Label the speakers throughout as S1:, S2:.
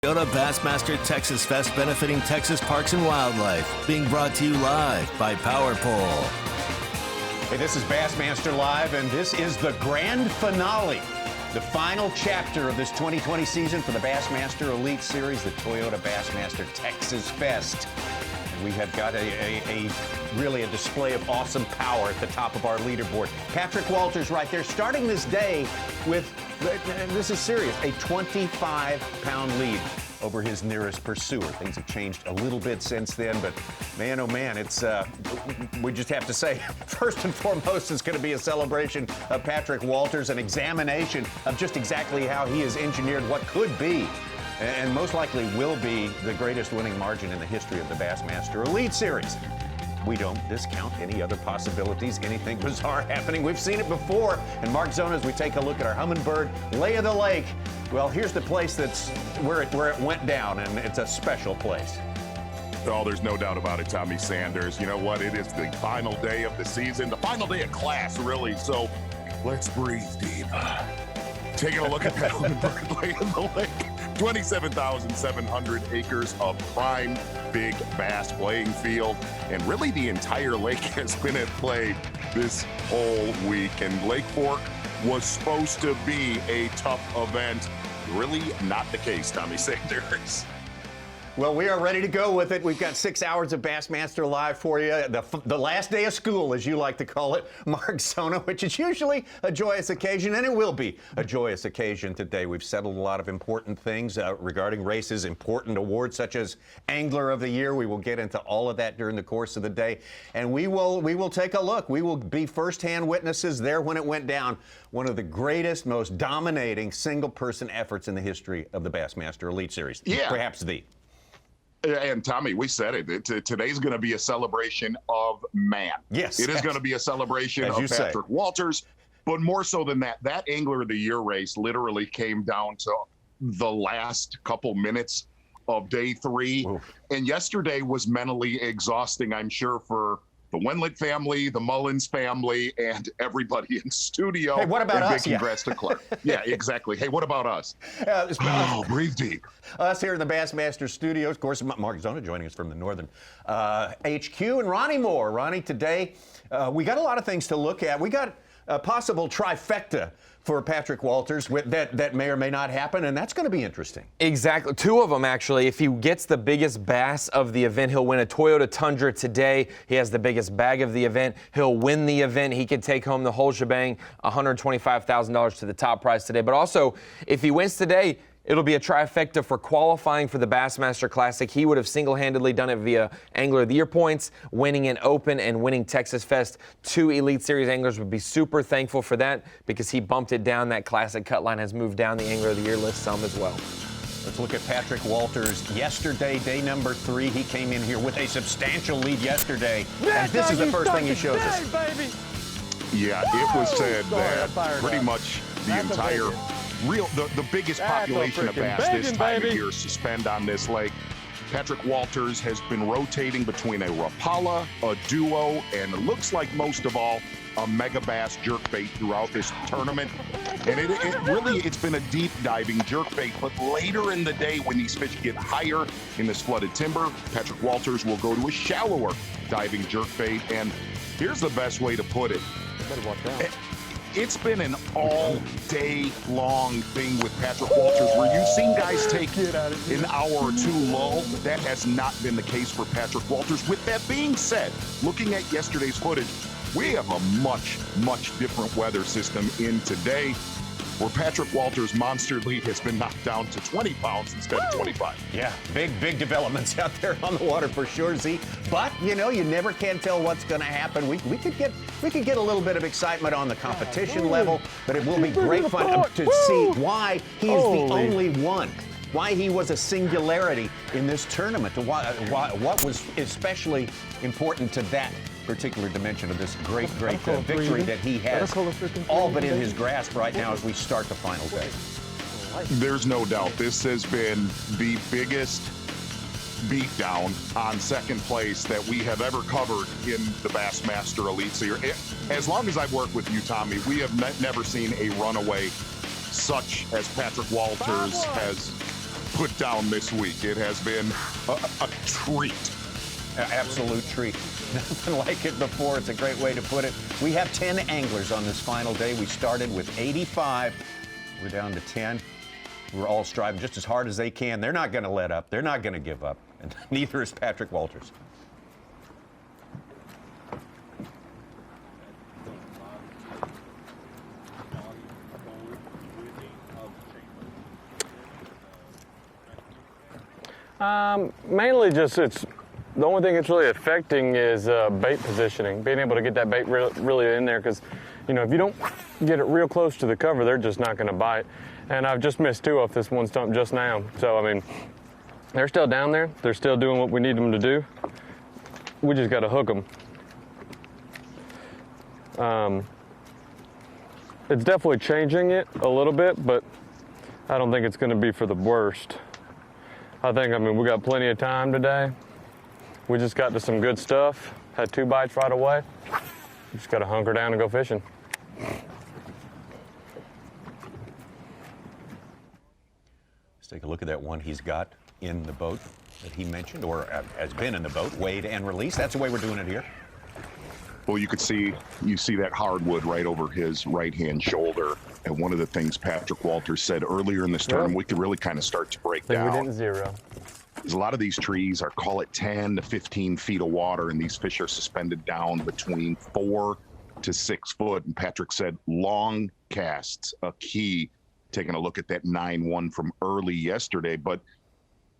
S1: Go to Bassmaster Texas Fest benefiting Texas Parks and Wildlife. Being brought to you live by Power Pole.
S2: Hey, this is Bassmaster Live, and this is the grand finale, the final chapter of this 2020 season for the Bassmaster Elite Series, the Toyota Bassmaster Texas Fest. And we have got really a display of awesome power at the top of our leaderboard. Patrick Walters right there, starting this day with, this is serious, a 25-pound lead over his nearest pursuer. Things have changed a little bit since then, but man, oh man, it's we just have to say, first and foremost, it's going to be a celebration of Patrick Walters, an examination of just exactly how he has engineered what could be, and most likely will be, the greatest winning margin in the history of the Bassmaster Elite Series. We don't discount any other possibilities, anything bizarre happening. We've seen it before. And Mark Zona, as we take a look at our Humminbird lay of the lake, well, here's the place that's where it went down, and it's a special place.
S3: Oh, there's no doubt about it, Tommy Sanders. You know what? It is the final day of the season, the final day of class, really. So let's breathe deep. Taking a look at that Humminbird lay of the lake. 27,700 acres of prime big bass playing field, and really the entire lake has been at play this whole week. And Lake Fork was supposed to be a tough event. Really not the case, Tommy Sanders.
S2: Well, we are ready to go with it. We've got 6 hours of Bassmaster Live for you. The last day of school, as you like to call it, Mark Zona, which is usually a joyous occasion, and it will be a joyous occasion today. We've settled a lot of important things regarding races, important awards such as Angler of the Year. We will get into all of that during the course of the day, and we will take a look. We will be firsthand witnesses there when it went down. One of the greatest, most dominating single-person efforts in the history of the Bassmaster Elite Series.
S3: Yeah.
S2: Perhaps the.
S3: And Tommy, we said it. Today's going to be a celebration of man.
S2: Yes.
S3: It is going to be a celebration of Patrick Walters. But more so than that, that Angler of the Year race literally came down to the last couple minutes of day 3. Oof. And yesterday was mentally exhausting, I'm sure, for the Wendlandt family, the Mullins family, and everybody in studio.
S2: Hey, what about us?
S3: Congrats to Clark. Yeah, exactly. Hey, what about us? Breathe deep.
S2: Us here in the Bassmaster Studios. Of course, Mark Zona joining us from the Northern HQ, and Ronnie Moore. Ronnie, today, we got a lot of things to look at. We got a possible trifecta for Patrick Walters that may or may not happen, and that's going to be interesting.
S4: Exactly. 2 of them, actually. If he gets the biggest bass of the event, he'll win a Toyota Tundra today. He has the biggest bag of the event. He'll win the event. He could take home the whole shebang, $125,000 to the top prize today. But also, if he wins today, it'll be a trifecta for qualifying for the Bassmaster Classic. He would have single-handedly done it via Angler of the Year points, winning an Open and winning Texas Fest. 2 Elite Series anglers would be super thankful for that because he bumped it down. That Classic cut line has moved down the Angler of the Year list some as well.
S2: Let's look at Patrick Walters. Yesterday, day number 3, he came in here with a substantial lead yesterday. And this is the first thing he shows us.
S5: Baby.
S3: Yeah, it was said that pretty much the entire the biggest population of bass this time of year suspend on this lake. Patrick Walters has been rotating between a Rapala, a Duo, and it looks like most of all, a Mega Bass jerkbait throughout this tournament. And it's been a deep diving jerkbait, but later in the day when these fish get higher in this flooded timber, Patrick Walters will go to a shallower diving jerkbait. And here's the best way to put it.
S5: Better watch out.
S3: It's been an all-day-long thing with Patrick Walters where you've seen guys take an hour or 2 lull. That has not been the case for Patrick Walters. With that being said, looking at yesterday's footage, we have a much, much different weather system in today, where Patrick Walters' monster lead has been knocked down to 20 pounds instead of 25.
S2: Yeah, big developments out there on the water for sure, Z. But, you know, you never can tell what's going to happen. We could get a little bit of excitement on the competition level, but it will be great fun to see why he is the only one. Why he was a singularity in this tournament. What was especially important to that particular dimension of this great victory that he has all but in his grasp right now as we start the final day.
S3: There's no doubt this has been the biggest beatdown on second place that we have ever covered in the Bassmaster Elite Series. As long as I've worked with you, Tommy, we have never seen a runaway such as Patrick Walters has put down this week. It has been a treat.
S2: An absolute treat. Nothing like it before. It's a great way to put it. We have 10 anglers on this final day. We started with 85. We're down to 10. We're all striving just as hard as they can. They're not going to let up. They're not going to give up. And neither is Patrick Walters.
S5: Mainly just the only thing it's really affecting is bait positioning, being able to get that bait really in there, because if you don't get it real close to the cover, they're just not going to bite. And I've just missed 2 off this one stump just now. So I mean, they're still down there. They're still doing what we need them to do. We just got to hook them. It's definitely changing it a little bit, but I don't think it's going to be for the worst. I mean, we got plenty of time today. We just got to some good stuff. Had 2 bites right away. Just got to hunker down and go fishing.
S2: Let's take a look at that one he's got in the boat that he mentioned, or has been in the boat, weighed and released. That's the way we're doing it here.
S3: Well, you see that hardwood right over his right-hand shoulder. And one of the things Patrick Walters said earlier in this term, we could really kind of start to break down.
S5: We didn't zero.
S3: Because a lot of these trees are, call it 10 to 15 feet of water, and these fish are suspended down between 4 to 6 foot. And Patrick said long casts a key, taking a look at that 9-1 from early yesterday. But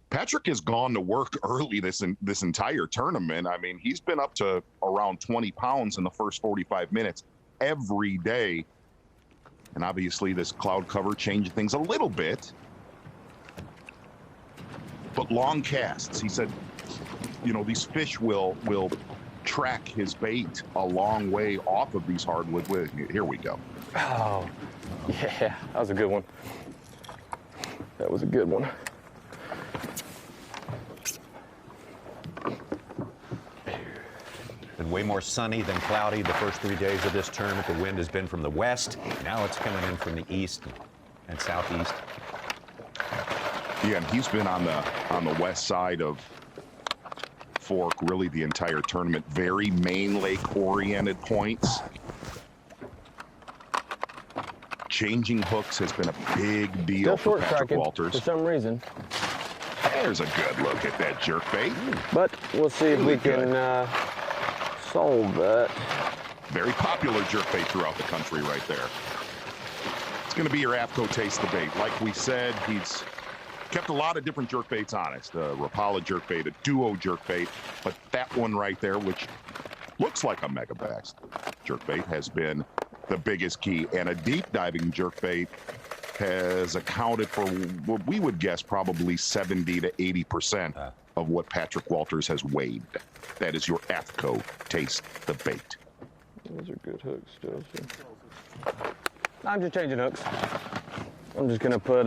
S3: Patrick has gone to work early this entire tournament. I mean, he's been up to around 20 pounds in the first 45 minutes every day. And obviously this cloud cover changed things a little bit. But long casts, he said, these fish will track his bait a long way off of these hardwood. Here we go.
S5: Oh, yeah, that was a good one. That was a good one.
S2: Been way more sunny than cloudy the first 3 days of this tournament. The wind has been from the west. Now it's coming in from the east and southeast.
S3: Yeah, and he's been on the west side of Fork really the entire tournament. Very main lake oriented points. Changing hooks has been a big deal for Patrick Walters.
S5: For some reason.
S3: There's a good look at that jerkbait.
S5: But we'll see if we can solve that.
S3: Very popular jerkbait throughout the country right there. It's going to be your AFCO Taste the Bait. Like we said, he's kept a lot of different jerkbaits on it. The Rapala jerkbait, a duo jerkbait, but that one right there, which looks like a Mega B.A.S.S jerkbait, has been the biggest key. And a deep diving jerkbait has accounted for what we would guess probably 70 to 80% of what Patrick Walters has weighed. That is your AFCO Taste the Bait.
S5: Those are good hooks still. So. I'm just changing hooks. I'm just gonna put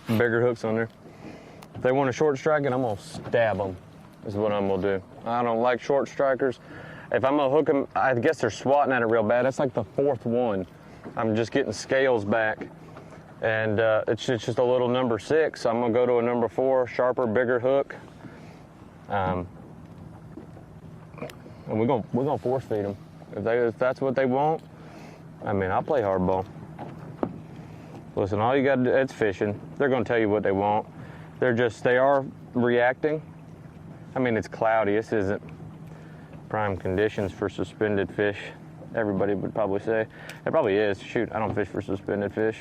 S5: bigger hooks on there. If they want a short strike, I'm gonna stab them, is what I'm gonna do. I don't like short strikers. If I'm gonna hook them, I guess they're swatting at it real bad. That's like the 4th one. I'm just getting scales back. And it's just a little number 6. So I'm gonna go to a number 4, sharper, bigger hook. And we're gonna force feed them. If that's what they want, I mean, I'll play hardball. Listen, all you gotta do, it's fishing. They're gonna tell you what they want. They are reacting. I mean, it's cloudy. This isn't prime conditions for suspended fish. Everybody would probably say. It probably is. Shoot, I don't fish for suspended fish.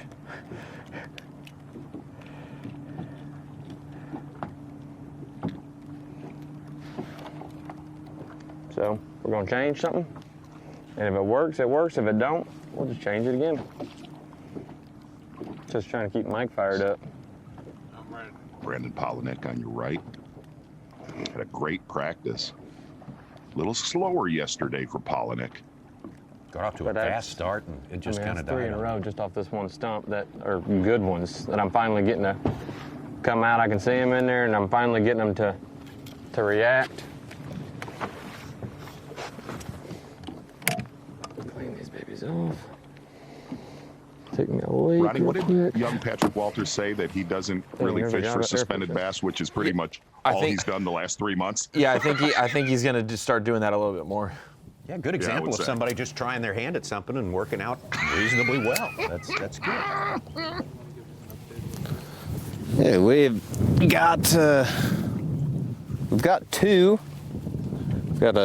S5: So we're gonna change something. And if it works, it works. If it don't, we'll just change it again. Just trying to keep Mike fired up.
S3: I'm ready. Brandon Palaniuk on your right. Had a great practice. A little slower yesterday for Palaniuk.
S2: Got off to a fast start, and it just kind of died.
S5: 3 in a row just off this one stump that are good ones that I'm finally getting to come out. I can see them in there, and I'm finally getting them to react. Clean these babies off. Take me a leak.
S3: Ronnie, what did
S5: quick.
S3: young Patrick Walters say that he doesn't really
S5: never
S3: fish
S5: got
S3: for
S5: it there,
S3: suspended
S5: Patrick.
S3: bass, which is pretty much
S4: I
S3: all
S4: think-
S3: he's done the last 3 months?
S4: Yeah, I think he's going to just start doing that a little bit more.
S2: Yeah, good example of
S3: say.
S2: somebody just trying their hand at something and working out reasonably well. That's good.
S6: Yeah, we've got two. We've got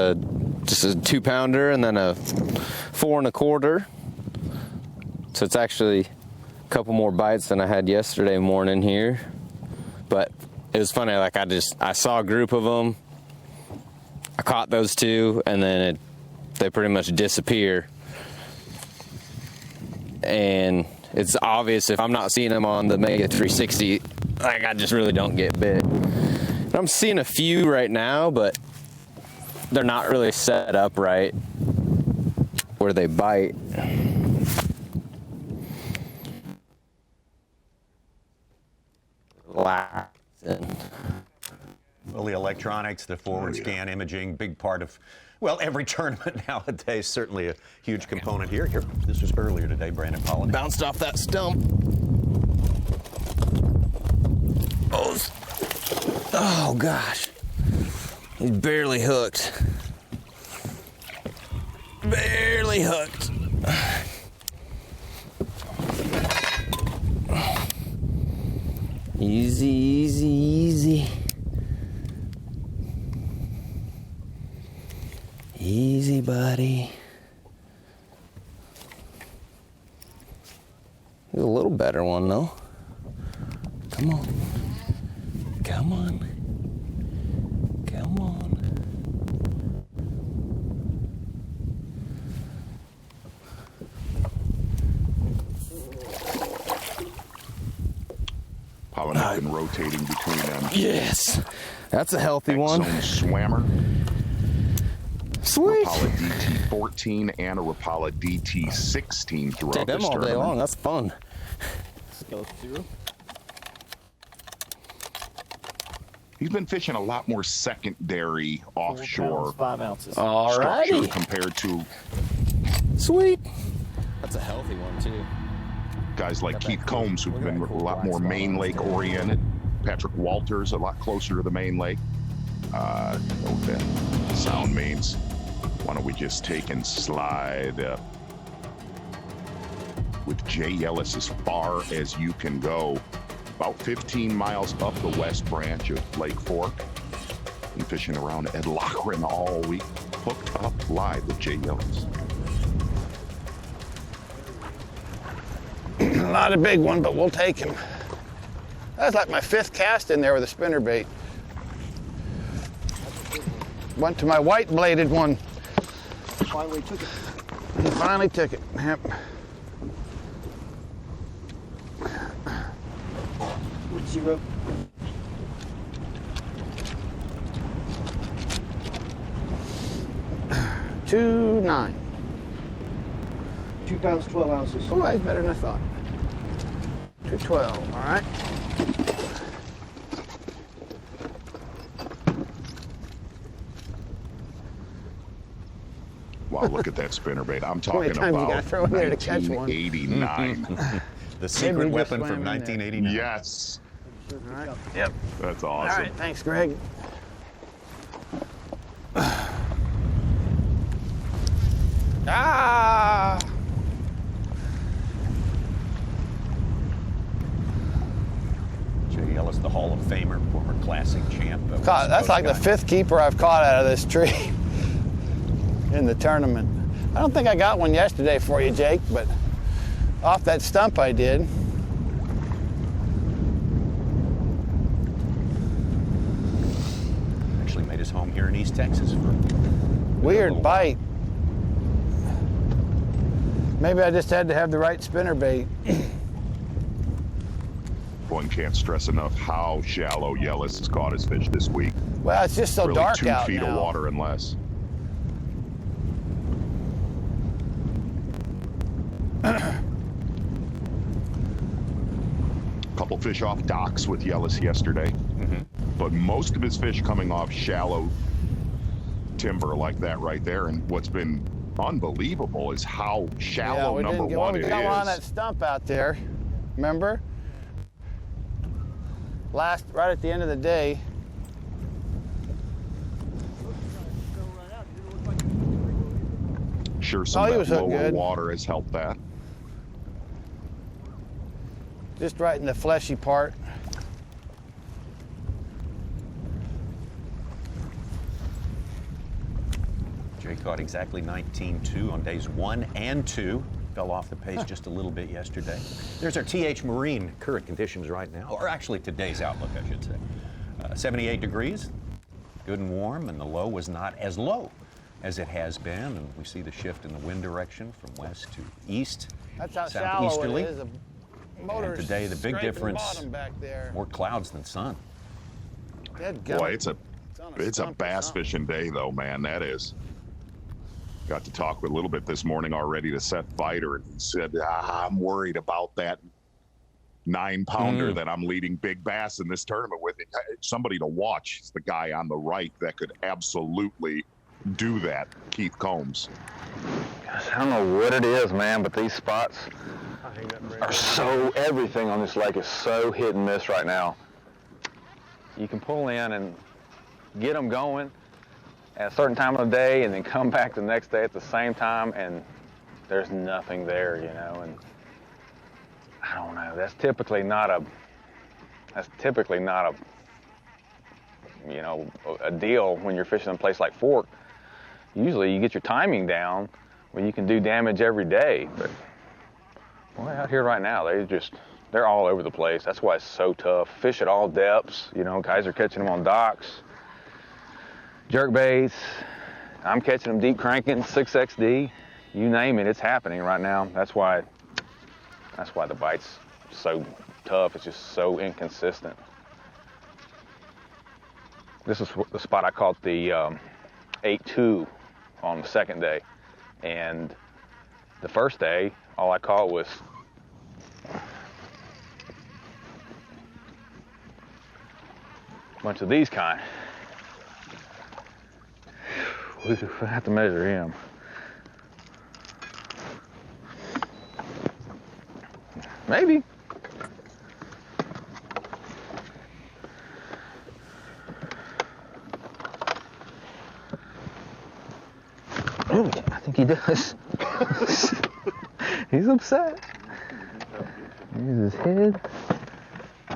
S6: just a 2-pounder and then a 4 1/4. So it's actually a couple more bites than I had yesterday morning here. But it was funny, like I saw a group of them. I caught those two, and then they pretty much disappear. And it's obvious if I'm not seeing them on the Mega 360, like I just really don't get bit. And I'm seeing a few right now, but they're not really set up right where they bite.
S2: Well, the electronics, the forward scan imaging, big part of, well, every tournament nowadays, certainly a huge component here. This was earlier today, Brandon Palaniuk.
S6: Bounced off that stump. Oh gosh. He's barely hooked. Barely hooked. Easy, easy, easy. Easy, buddy. He's a little better one, though. Come on. Come on. Come on.
S3: Palaniuk and rotating between them.
S6: Yes. That's a healthy one.
S3: X-Zone Swammer,
S6: Sweet.
S3: Rapala DT14 and a Rapala DT16 throughout
S6: Take them
S3: this
S6: all day
S3: tournament.
S6: long. That's fun.
S5: Let's go through.
S3: He's been fishing a lot more secondary offshore
S7: 5 ounces.
S3: structure
S6: Alrighty.
S3: compared to
S6: Sweet. That's a healthy one, too.
S3: guys like Keith Combs, who've been a lot more main lake oriented. Patrick Walters, a lot closer to the main lake. Know what that sound means. Why don't we just take and slide with J. Yellis as far as you can go. About 15 miles up the west branch of Lake Fork. Been fishing around Ed Lochran all week. Hooked up live with J. Yellis.
S8: Not a big one, but we'll take him. That's like my 5th cast in there with a spinnerbait. Went to my white-bladed one.
S7: Finally took it.
S8: He finally took it. Yep.
S7: What's your rope?
S8: 2.9.
S7: 2 pounds, 12 ounces.
S8: Oh, that's better than I thought. 212, all right.
S3: Wow, look at that spinnerbait. I'm
S8: How many
S3: talking
S8: times you
S3: about
S8: gotta throw in there to catch one?
S3: 1989.
S2: The secret
S8: Maybe we just
S2: weapon
S8: swam
S2: from
S8: in there.
S2: 1989.
S3: Yes,
S8: All right. Yep.
S3: that's
S8: All
S3: awesome.
S8: right, thanks, Greg. Ah!
S2: Jay Ellis, the Hall of Famer, former classic champ.
S8: God, that's like the 5th keeper I've caught out of this tree in the tournament. I don't think I got one yesterday for you, Jake, but off that stump I did.
S2: Actually made his home here in East Texas for
S8: Weird bite. Maybe I just had to have the right spinnerbait.
S3: One can't stress enough how shallow Yellis has caught his fish this week.
S8: Well, it's just so
S3: Really
S8: dark
S3: 2
S8: out
S3: feet
S8: now.
S3: of water and less. Couple fish off docks with Yellis yesterday, but most of his fish coming off shallow timber like that right there. And what's been unbelievable is how shallow number one it is.
S8: We got one on that stump out there, remember? Right at the end of the day.
S3: Sure, some of that lower water has helped that.
S8: Just right in the fleshy part.
S2: Jay caught exactly 19.2 on days 1 and 2. Fell off the pace just a little bit yesterday. There's our TH Marine current conditions right now, or actually today's outlook, I should say. 78 degrees, good and warm, and the low was not as low as it has been, and we see the shift in the wind direction from west to east.
S8: That's how
S2: southeasterly.
S8: shallow it is.
S2: And today the big difference, more clouds than sun.
S3: Boy, it's a bass fishing day though, man. That is. Got to talk with a little bit this morning already to Seth Fighter, and he said, I'm worried about that 9-pounder that I'm leading big bass in this tournament with. Somebody to watch is the guy on the right that could absolutely do that, Keith Combs.
S9: Gosh, I don't know what it is, man, but these spots are so, everything on this lake is so hit and miss right now. You can pull in and get them going at a certain time of the day and then come back the next day at the same time and there's nothing there, you know, and I don't know, that's typically not a you know, a deal when you're fishing in a place like Fork. Usually you get your timing down where you can do damage every day, but boy, out here right now, they're all over the place. That's why it's so tough. Fish at all depths, you know, guys are catching them on docks, jerk baits. I'm catching them deep cranking, 6XD, you name it, it's happening right now. That's why the bite's so tough. It's just so inconsistent. This is the spot I caught the 8.2 on the second day, and the first day all I caught was a bunch of these kind. We have to measure him. Maybe. Oh, I think he does. He's upset. Here's his head.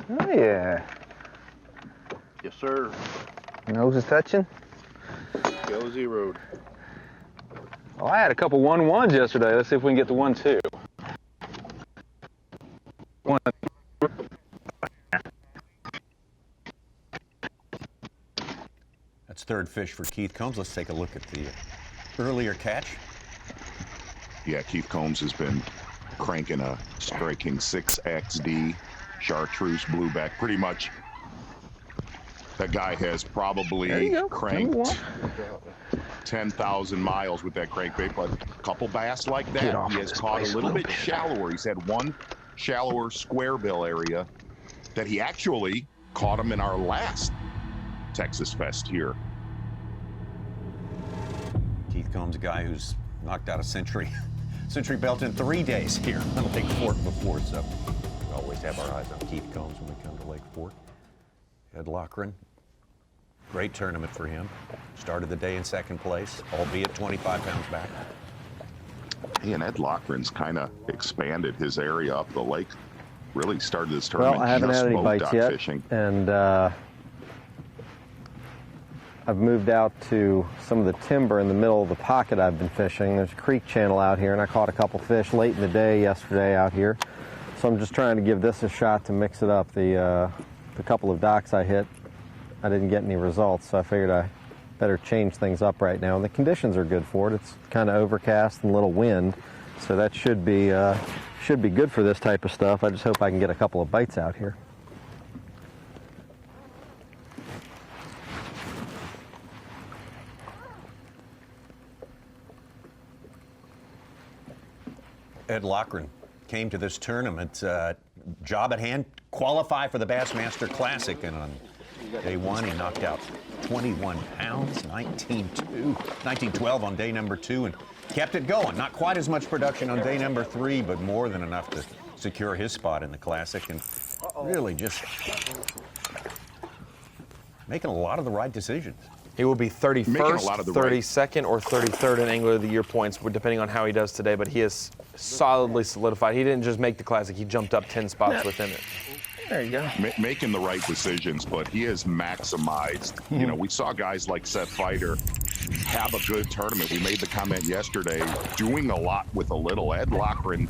S9: Oh, yeah.
S10: Yes, sir.
S9: Nose is touching.
S10: Go zeroed.
S9: Well, I had a couple 1-1s yesterday. Let's see if we can get the 1-2.
S2: That's third fish for Keith Combs. Let's take a look at the earlier catch.
S3: Yeah, Keith Combs has been cranking a striking 6XD chartreuse blueback. Pretty much that guy has probably cranked 10,000 miles with that crankbait, but a couple bass like that. He has caught a little bit shallower. He's had one shallower square bill area that he actually caught him in our last Texas Fest here.
S2: Keith Combs, a guy who's knocked out a century belt in 3 days here on Lake Fork before, so we always have our eyes on Keith Combs when we come to Lake Fork. Ed Lochran, great tournament for him. Started the day in second place, albeit 25 pounds back.
S3: And Ed Lochran's kind of expanded his area up the lake. Really started this tournament.
S11: Well, I haven't had any bites yet,
S3: fishing.
S11: And I've moved out to some of the timber in the middle of the pocket I've been fishing. There's a creek channel out here, and I caught a couple fish late in the day yesterday out here. So I'm just trying to give this a shot to mix it up. The couple of docks I hit, I didn't get any results, so I figured I better change things up right now. And the conditions are good for it. It's kind of overcast and a little wind, so that should be good for this type of stuff. I just hope I can get a couple of bites out here.
S2: Ed Lochran came to this tournament, job at hand, qualify for the Bassmaster Classic, and on Day one, he knocked out 21 pounds, 19-12 on day number 2, and kept it going. Not quite as much production on day number 3, but more than enough to secure his spot in the Classic, and really just making a lot of the right decisions.
S4: He will be 31st, 32nd, or 33rd in Angler of the Year points, depending on how he does today, but he is solidly solidified. He didn't just make the Classic, he jumped up 10 spots within it.
S5: There you go.
S3: Making the right decisions, but he has maximized. You know, we saw guys like Seth Feider have a good tournament. We made the comment yesterday, doing a lot with a little. Ed Loughran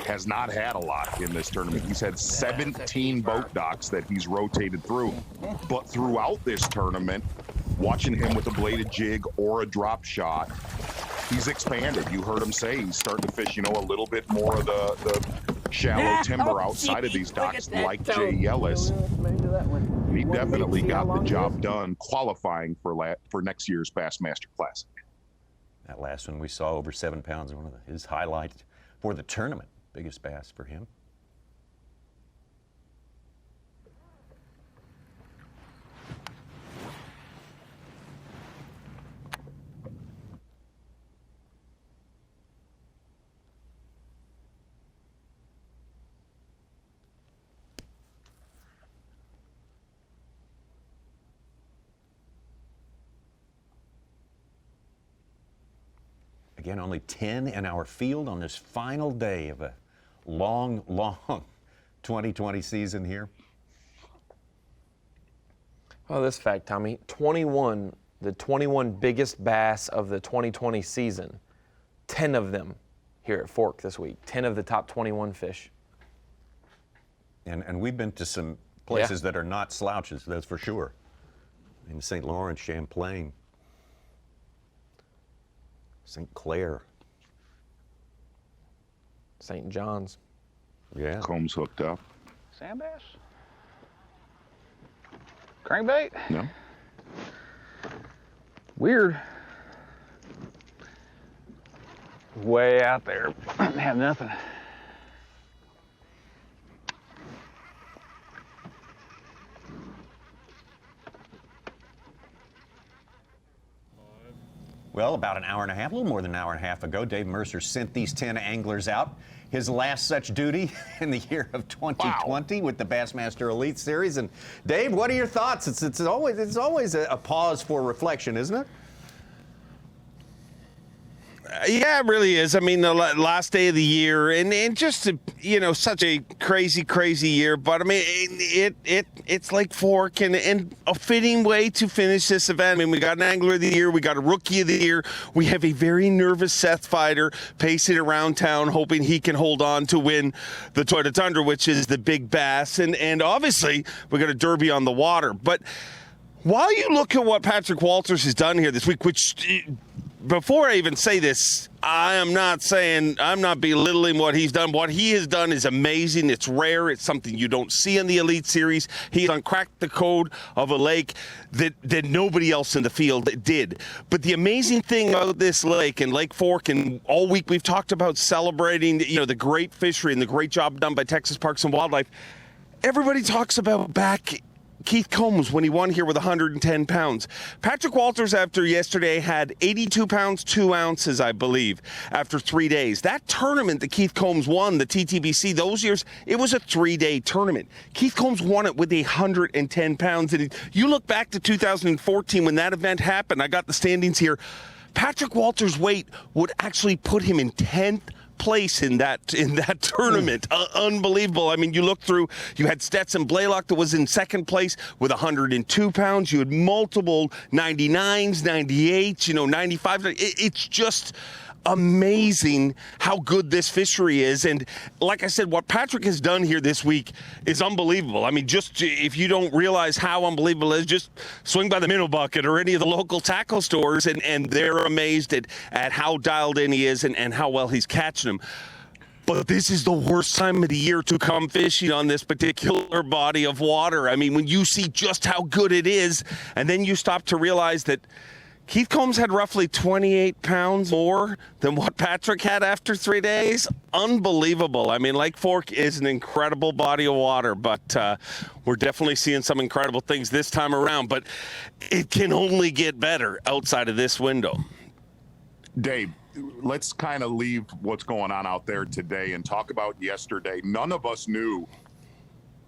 S3: has not had a lot in this tournament. He's had 17 boat docks that he's rotated through. But throughout this tournament, watching him with a bladed jig or a drop shot, he's expanded. You heard him say he's starting to fish, you know, a little bit more of the shallow timber outside of these docks like Jay Yellis. He definitely got the job done qualifying for next year's Bassmaster Classic.
S2: That last one we saw over 7 pounds, one of his highlights for the tournament. Biggest bass for him. Again, only 10 in our field on this final day of a long 2020 season here.
S4: Oh, this fact, Tommy, the 21 biggest bass of the 2020 season, 10 of them here at Fork this week, 10 of the top 21 fish.
S2: And we've been to some places that are not slouches, that's for sure. In St. Lawrence, Champlain, St. Clair,
S4: St. John's.
S2: Yeah.
S3: Combs hooked up.
S9: Sand bass? Crankbait?
S3: No.
S9: Weird. Way out there. Have nothing.
S2: Well, about an hour and a half, a little more than an hour and a half ago, Dave Mercer sent these 10 anglers out. His last such duty in the year of 2020 with the Bassmaster Elite Series. And Dave, what are your thoughts? It's always a pause for reflection, isn't it?
S12: Yeah, it really is. I mean, the last day of the year, and just, you know, such a crazy year. But I mean, it's like Fork and a fitting way to finish this event. I mean, we got an Angler of the Year, we got a Rookie of the Year. We have a very nervous Seth Feider pacing around town, hoping he can hold on to win the Toyota Tundra, which is the big bass. And obviously, we got a Derby on the water. But while you look at what Patrick Walters has done here this week, which, before I even say this, I'm not belittling what he's done. What he has done is amazing. It's rare. It's something you don't see in the Elite Series. He has cracked the code of a lake that nobody else in the field did. But the amazing thing about this lake and Lake Fork, and all week we've talked about celebrating, you know, the great fishery and the great job done by Texas Parks and Wildlife. Everybody talks about back Keith Combs when he won here with 110 pounds. Patrick Walters, after yesterday, had 82 pounds, 2 ounces, I believe, after 3 days. That tournament that Keith Combs won, the TTBC, those years, it was a 3-day tournament. Keith Combs won it with 110 pounds. And you look back to 2014 when that event happened, I got the standings here. Patrick Walters' weight would actually put him in 10th place in that tournament. Unbelievable. I mean, you look through, you had Stetson Blaylock that was in second place with 102 pounds. You had multiple 99s, 98s, 95s. It's just amazing how good this fishery is. And like I said, what Patrick has done here this week is unbelievable. I mean, just if you don't realize how unbelievable it is, just swing by the Minnow Bucket or any of the local tackle stores, and they're amazed at how dialed in he is and how well he's catching them. But this is the worst time of the year to come fishing on this particular body of water. I mean, when you see just how good it is, and then you stop to realize that Keith Combs had roughly 28 pounds more than what Patrick had after 3 days. Unbelievable. I mean, Lake Fork is an incredible body of water, but we're definitely seeing some incredible things this time around. But it can only get better outside of this window.
S3: Dave, let's kind of leave what's going on out there today and talk about yesterday. None of us knew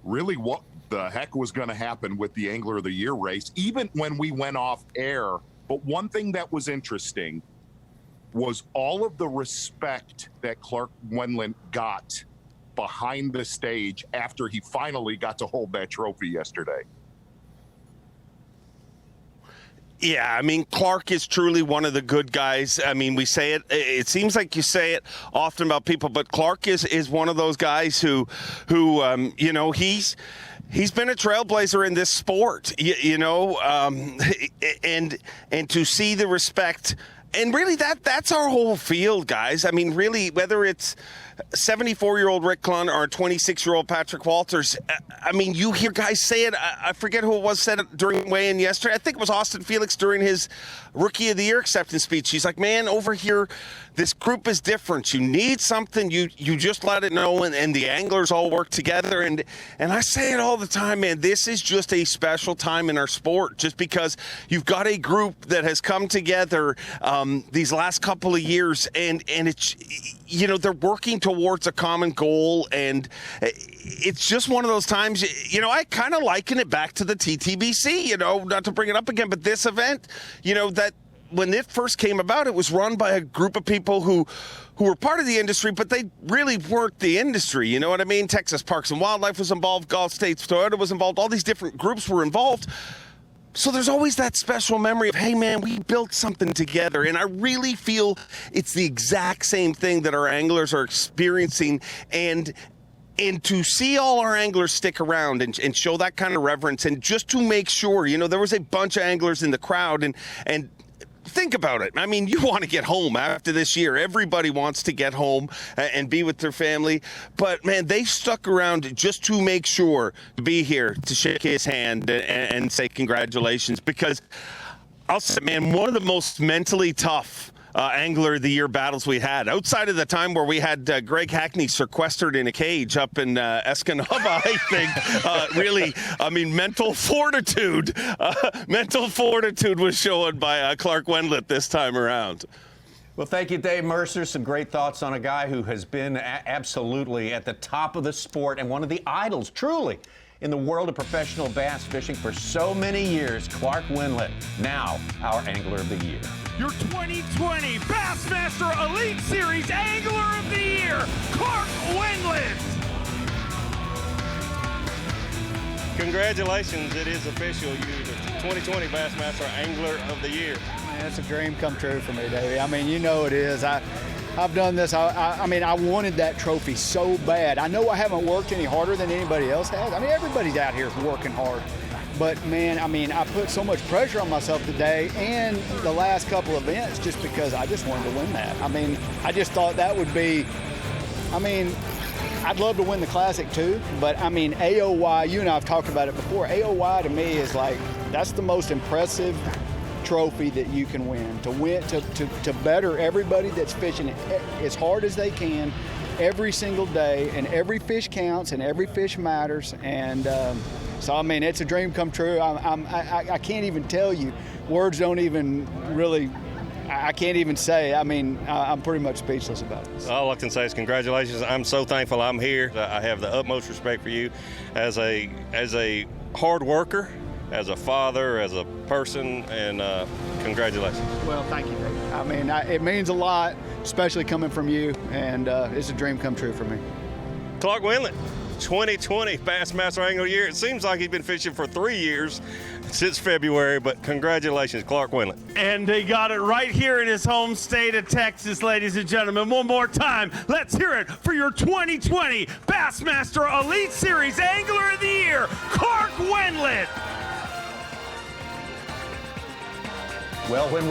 S3: really what the heck was going to happen with the Angler of the Year race, even when we went off air. But one thing that was interesting was all of the respect that Clark Wendlandt got behind the stage after he finally got to hold that trophy yesterday.
S12: Yeah, I mean, Clark is truly one of the good guys. I mean, we say it, it seems like you say it often about people, but Clark is one of those guys who you know, he's been a trailblazer in this sport, you know, and to see the respect, and really that's our whole field, guys. I mean, really, whether it's 74-year-old Rick Clunn or 26-year-old Patrick Walters, I mean, you hear guys say it. I forget who it was said it during weigh-in yesterday. I think it was Austin Felix during his Rookie of the Year acceptance speech. He's like, man, over here, this group is different. You need something, you just let it know, and the anglers all work together. And I say it all the time, man, this is just a special time in our sport, just because you've got a group that has come together these last couple of years, and it's, you know, they're working towards a common goal, and it's just one of those times, you know, I kind of liken it back to the TTBC, you know, not to bring it up again, but this event, you know, that when it first came about, it was run by a group of people who were part of the industry, but they really weren't the industry, you know what I mean? Texas Parks and Wildlife was involved, Gulf States Toyota was involved, all these different groups were involved. So there's always that special memory of, hey, man, we built something together. And I really feel it's the exact same thing that our anglers are experiencing. And to see all our anglers stick around and show that kind of reverence, and just to make sure, you know, there was a bunch of anglers in the crowd, and think about it. I mean, you want to get home after this year. Everybody wants to get home and be with their family. But, man, they stuck around just to make sure to be here, to shake his hand and say congratulations. Because I'll say, man, one of the most mentally tough Angler of the Year battles we had, outside of the time where we had Greg Hackney sequestered in a cage up in Escanaba, I think, really, I mean, mental fortitude was shown by Clark Wendlandt this time around.
S2: Well, thank you, Dave Mercer. Some great thoughts on a guy who has been absolutely at the top of the sport and one of the idols, truly, in the world of professional bass fishing for so many years. Clark Wendlandt, now our Angler of the Year.
S13: Your 2020 Bassmaster Elite Series Angler of the Year, Clark Wendlandt.
S14: Congratulations, it is official. You're the 2020 Bassmaster Angler of the Year.
S8: Man, it's a dream come true for me, Davey. I mean, you know it is. I've done this. I mean, I wanted that trophy so bad. I know I haven't worked any harder than anybody else has. I mean, everybody's out here working hard. But, man, I mean, I put so much pressure on myself today and the last couple events just because I just wanted to win that. I mean, I just thought that would be, I mean, I'd love to win the Classic too, but, I mean, AOY, you and I have talked about it before. AOY to me is like, that's the most impressive trophy that you can win. To better everybody that's fishing as hard as they can every single day, and every fish counts and every fish matters. And so, I mean, it's a dream come true. I can't even tell you. Words don't even really, I can't even say. I mean, I'm pretty much speechless about this.
S14: All I can say is congratulations. I'm so thankful I'm here. I have the utmost respect for you as a hard worker, as a father, as a person, and congratulations.
S8: Well, thank you, Dave. I mean, it means a lot, especially coming from you, and it's a dream come true for me.
S14: Clark Wendlandt, 2020 Bassmaster Angler of the Year. It seems like he's been fishing for 3 years, since February, but congratulations, Clark Wendlandt.
S13: And he got it right here in his home state of Texas, ladies and gentlemen. One more time, let's hear it for your 2020 Bassmaster Elite Series Angler of the Year, Clark Wendlandt.
S2: Well, when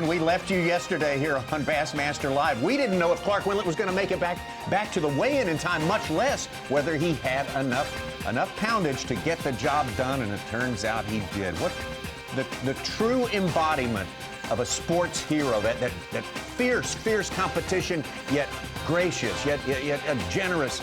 S2: we left you yesterday here on Bassmaster Live, we didn't know if Clark Wendlandt was going to make it back to the weigh-in time, much less whether he had enough poundage to get the job done, and it turns out he did. the true embodiment of a sports hero, that fierce competition, yet gracious, yet generous,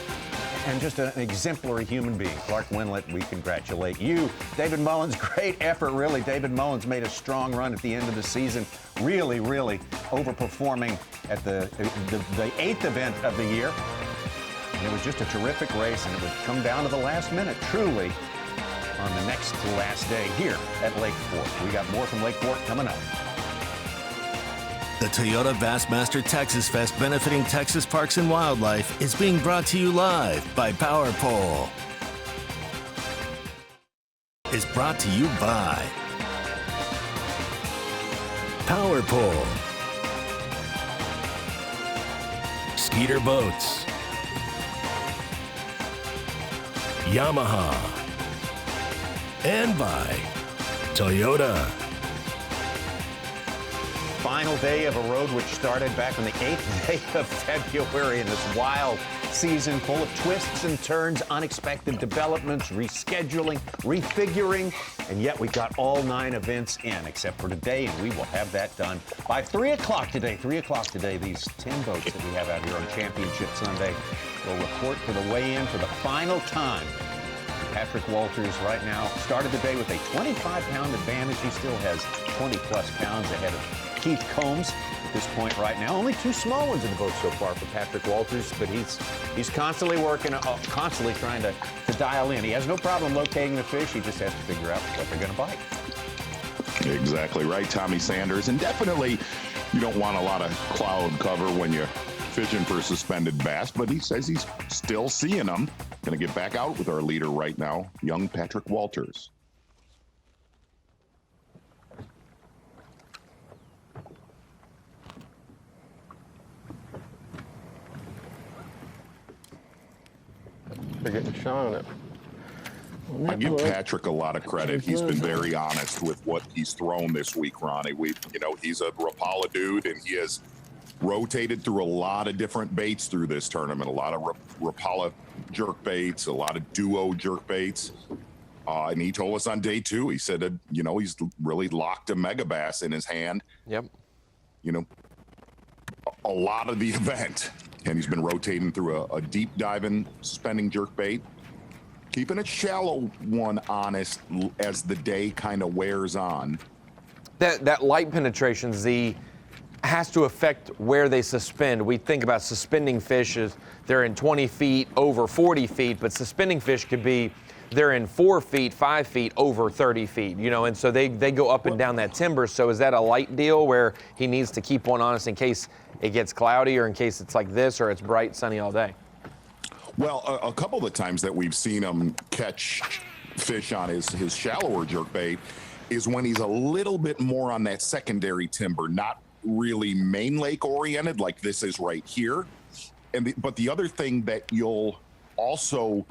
S2: and just an exemplary human being. Clark Wendlandt, we congratulate you. David Mullins, great effort, really. David Mullins made a strong run at the end of the season, really overperforming at the 8th event of the year. And it was just a terrific race, and it would come down to the last minute, truly, on the next to last day here at Lake Fork. We got more from Lake Fork coming up.
S1: The Toyota Bassmaster Texas Fest benefiting Texas Parks and Wildlife is being brought to you live by Power Pole. Is brought to you by Power Pole, Skeeter Boats, Yamaha, and by Toyota.
S2: Final day of a road which started back on the 8th day of February in this wild season full of twists and turns, unexpected developments, rescheduling, refiguring, and yet we got all 9 events in except for today, and we will have that done by 3 o'clock today. 3 o'clock today, these 10 boats that we have out here on Championship Sunday will report for the weigh-in for the final time. Patrick Walters right now started the day with a 25-pound advantage. He still has 20-plus pounds ahead of Keith Combs at this point right now. Only 2 small ones in the boat so far for Patrick Walters, but he's constantly working, constantly trying to dial in. He has no problem locating the fish. He just has to figure out what they're going to bite.
S3: Exactly right, Tommy Sanders. And definitely you don't want a lot of cloud cover when you're fishing for suspended bass, but he says he's still seeing them. Going to get back out with our leader right now, young Patrick Walters.
S5: They're getting shot on it.
S3: I give Patrick a lot of credit. He's been very honest with what he's thrown this week, Ronnie. He's a Rapala dude, and he has rotated through a lot of different baits through this tournament. A lot of Rapala jerk baits, a lot of duo jerk baits. And he told us on day 2, he said, he's really locked a mega bass in his hand.
S4: Yep.
S3: A lot of the event. And he's been rotating through a deep diving suspending jerk bait, keeping a shallow one honest as the day kind of wears on.
S4: That light penetration, Z, has to affect where they suspend. We think about suspending fish as they're in 20 feet over 40 feet, but suspending fish could be they're in 4 feet, 5 feet over 30 feet, and so they go up and down that timber. So is that a light deal where he needs to keep one honest in case it gets cloudy or in case it's like this or it's bright, sunny all day?
S3: Well, a couple of the times that we've seen him catch fish on his shallower jerkbait is when he's a little bit more on that secondary timber, not really main lake oriented like this is right here. But the other thing that you'll also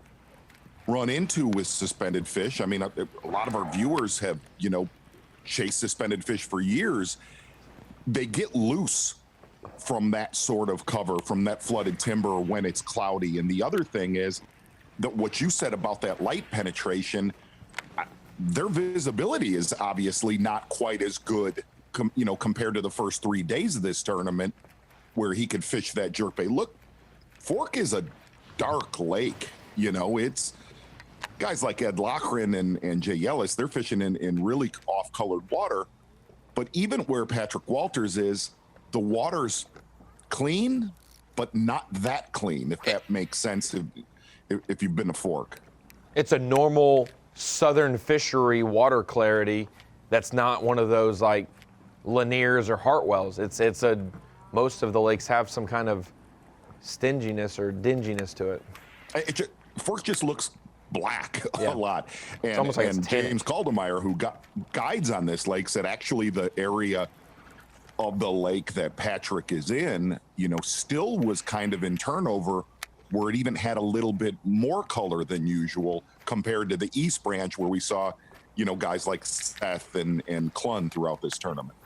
S3: run into with suspended fish, I mean, a lot of our viewers have, chased suspended fish for years. They get loose from that sort of cover, from that flooded timber when it's cloudy. And the other thing is that what you said about that light penetration, their visibility is obviously not quite as good, compared to the first 3 days of this tournament where he could fish that jerkbait. Look, Fork is a dark lake, it's guys like Ed Loughran and Jay Yellis, they're fishing in really off-colored water. But even where Patrick Walters is, the water's clean, but not that clean, if that makes sense, if you've been to Fork.
S4: It's a normal southern fishery water clarity that's not one of those like Lanier's or Hartwell's. Most of the lakes have some kind of stinginess or dinginess to it.
S3: Fork just looks black a lot. And,
S4: it's almost like
S3: and James Caldemeyer, who guides on this lake, said actually the area of the lake that Patrick is in, still was kind of in turnover, where it even had a little bit more color than usual compared to the East Branch, where we saw, guys like Seth and Clun throughout this tournament.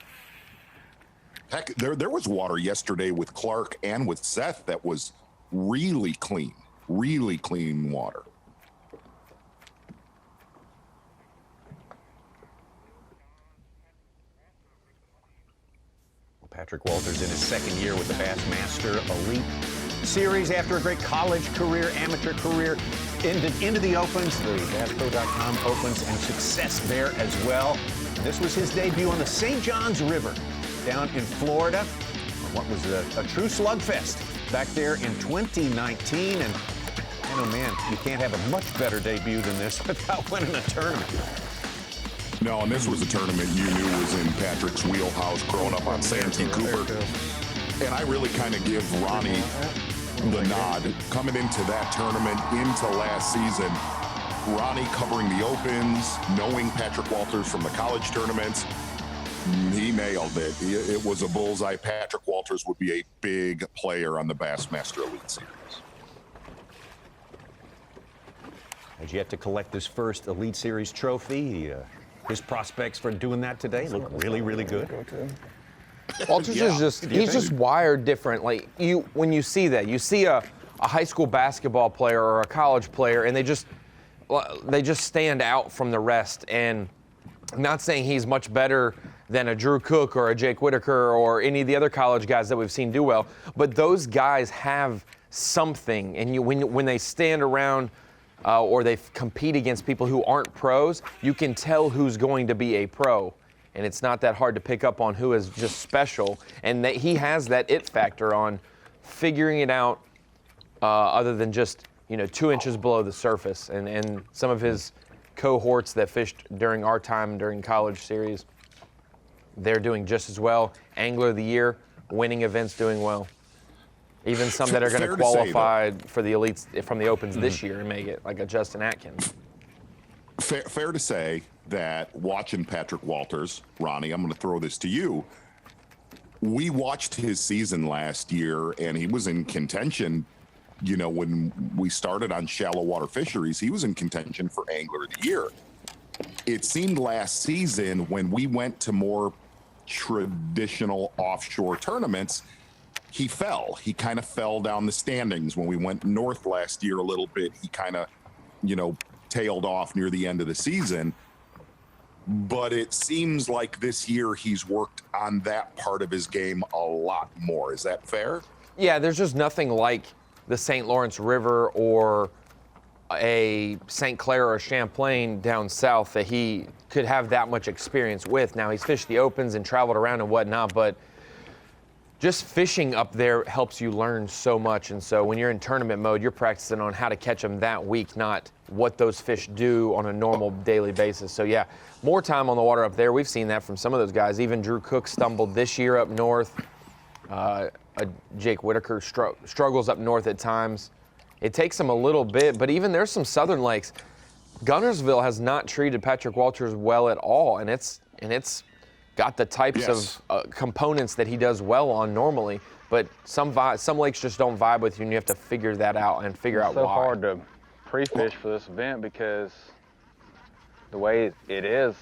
S3: Heck, there was water yesterday with Clark and with Seth that was really clean water.
S2: Patrick Walters in his second year with the Bassmaster Elite Series after a great college career, amateur career, into the Opens, the BassPro.com Opens, and success there as well. This was his debut on the St. Johns River down in Florida, on what was a true slugfest back there in 2019. And oh man, you can't have a much better debut than this without winning a tournament.
S3: No, and this was a tournament you knew was in Patrick's wheelhouse growing up on Santee Cooper. And I really kind of give Ronnie the nod. Coming into that tournament, into last season, Ronnie covering the Opens, knowing Patrick Walters from the college tournaments, he nailed it. It was a bullseye. Patrick Walters would be a big player on the Bassmaster Elite Series.
S2: Has yet to collect his first Elite Series trophy. His prospects for doing that today look really, really good.
S4: Walters is just—he's just wired different. Like when you see that, you see a high school basketball player or a college player, and they just stand out from the rest. And I'm not saying he's much better than a Drew Cook or a Jake Whitaker or any of the other college guys that we've seen do well, but those guys have something, and when they stand around. Or they compete against people who aren't pros, you can tell who's going to be a pro. And it's not that hard to pick up on who is just special. And that he has that it factor on figuring it out other than just, 2 inches below the surface. And some of his cohorts that fished during our time during college series, they're doing just as well. Angler of the Year, winning events, doing well. Even some that are going to qualify for the elites from the Opens this year and make it, like a Justin Atkins.
S3: Fair to say that watching Patrick Walters, Ronnie, I'm going to throw this to you. We watched his season last year, and he was in contention. When we started on shallow water fisheries, he was in contention for Angler of the Year. It seemed last season when we went to more traditional offshore tournaments, he fell. He kind of fell down the standings. When we went north last year a little bit, he kind of, tailed off near the end of the season. But it seems like this year he's worked on that part of his game a lot more. Is that fair?
S4: Yeah, there's just nothing like the St. Lawrence River or a St. Clair or Champlain down south that he could have that much experience with. Now, he's fished the Opens and traveled around and whatnot, but just fishing up there helps you learn so much. And so when you're in tournament mode, you're practicing on how to catch them that week, not what those fish do on a normal daily basis. So yeah, more time on the water up there. We've seen that from some of those guys. Even Drew Cook stumbled this year up north. Jake Whitaker struggles up north at times. It takes him a little bit, but even there's some southern lakes. Gunnersville has not treated Patrick Walters well at all, and it's got the types of components that he does well on normally, but some lakes just don't vibe with you, and you have to figure that out and figure out why.
S9: It's so hard to pre-fish for this event because the way it is,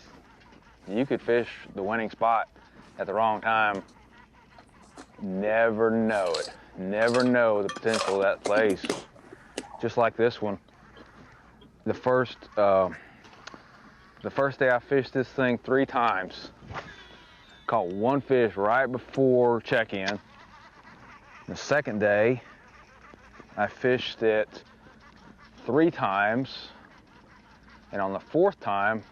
S9: you could fish the winning spot at the wrong time. Never know it. Never know the potential of that place. Just like this one. The first day I fished this thing 3 times. Caught 1 fish right before check-in. The second day, I fished it 3 times, and on the 4th time,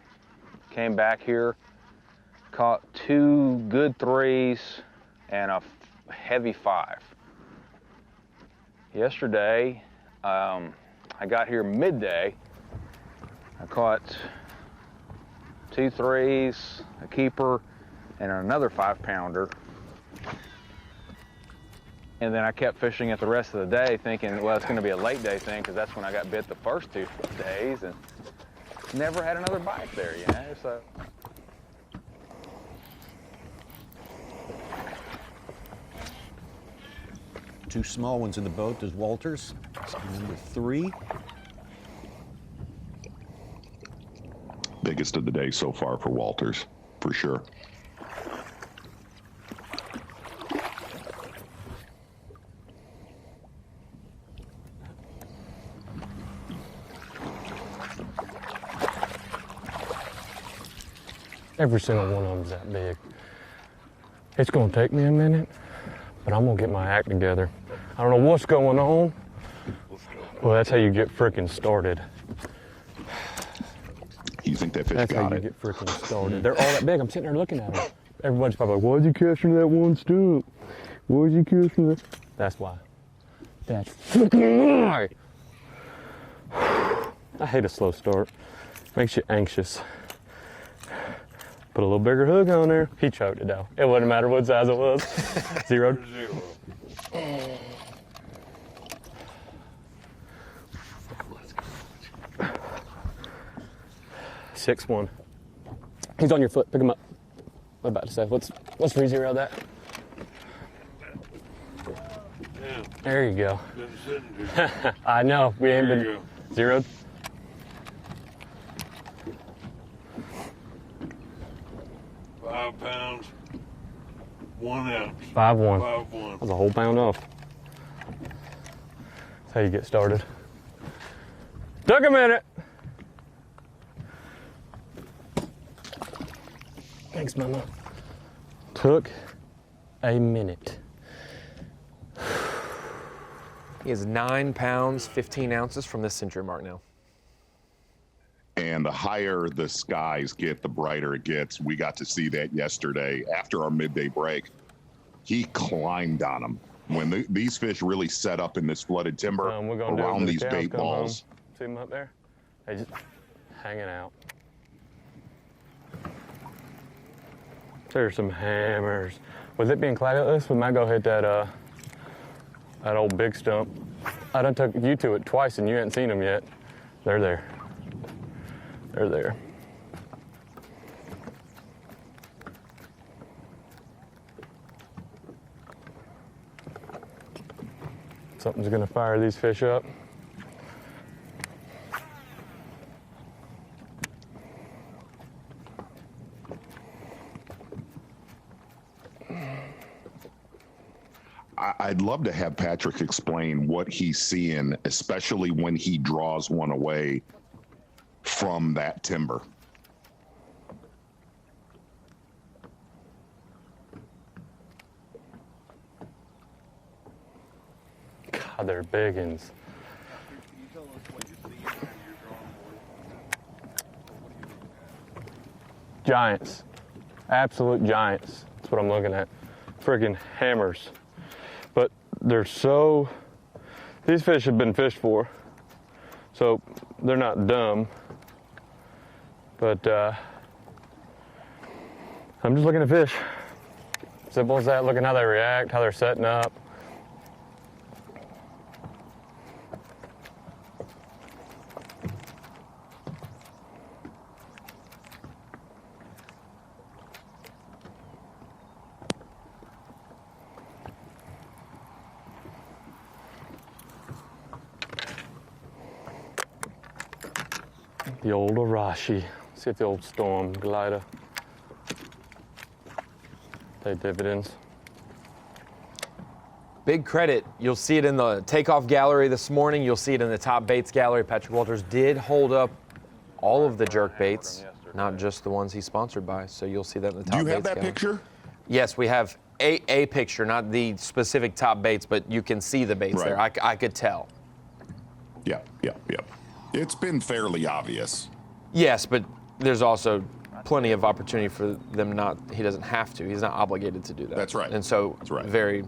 S9: came back here, caught 2 good 3s and a heavy 5. Yesterday, I got here midday. I caught 2 3s, a keeper, and another 5-pounder. And then I kept fishing it the rest of the day thinking, well, it's going to be a late day thing because that's when I got bit the first 2 days, and never had another bite there, so.
S2: Two small ones in the boat. There's Walters, number 3.
S3: Biggest of the day so far for Walters, for sure.
S5: Every single one of them's that big. It's gonna take me a minute, but I'm gonna get my act together. I don't know what's going on. Well, that's how you get frickin' started.
S3: You think that fish
S5: That's
S3: got
S5: how you
S3: it?
S5: get frickin' started. They're all that big. I'm sitting there looking at them. Everybody's probably like, why'd you catch that one stump? Why'd you catch that? That's why. That's frickin' why. I hate a slow start. Makes you anxious. Put a little bigger hook on there. He choked it down. It wouldn't matter what size it was. Zero. 6-1. He's on your foot. Pick him up. What about to say? Let's re-zero that. There you go. I know. We ain't been zeroed.
S15: £5, 1 ounce.
S5: 5-1.
S15: 5-1.
S5: That's a whole pound off. That's how you get started. Took a minute. Thanks, Mama. Took a minute.
S4: He is 9 pounds, 15 ounces from this century mark now.
S3: And the higher the skies get, the brighter it gets. We got to see that yesterday after our midday break. He climbed on them. When these fish really set up in this flooded timber around these bait balls.
S5: See them up there? They just hanging out. There's some hammers. With it being cloudless, we might go hit that that old big stump. I done took you to it twice and you hadn't seen them yet. They're there. They're there. Something's gonna fire these fish up.
S3: I'd love to have Patrick explain what he's seeing, especially when he draws one away from that timber.
S5: God, they're big uns. Giants. Absolute giants. That's what I'm looking at. Friggin' hammers. But they're so, these fish have been fished for, so they're not dumb. But I'm just looking at fish. Simple as that, looking how they react, how they're setting up. The old Arashi. See if the old Storm glider pay dividends.
S4: Big credit. You'll see it in the takeoff gallery this morning. You'll see it in the top baits gallery. Patrick Walters did hold up all of the jerk baits, not just the ones he's sponsored by. So you'll see that in the top baits.
S3: Do you have that
S4: gallery.
S3: picture?
S4: Yes, we have a picture, not the specific top baits, but you can see the baits there. I could tell.
S3: Yeah. It's been fairly obvious.
S4: Yes, but there's also plenty of opportunity for them not, he doesn't have to. He's not obligated to do that.
S3: That's right.
S4: And so
S3: That's right.
S4: very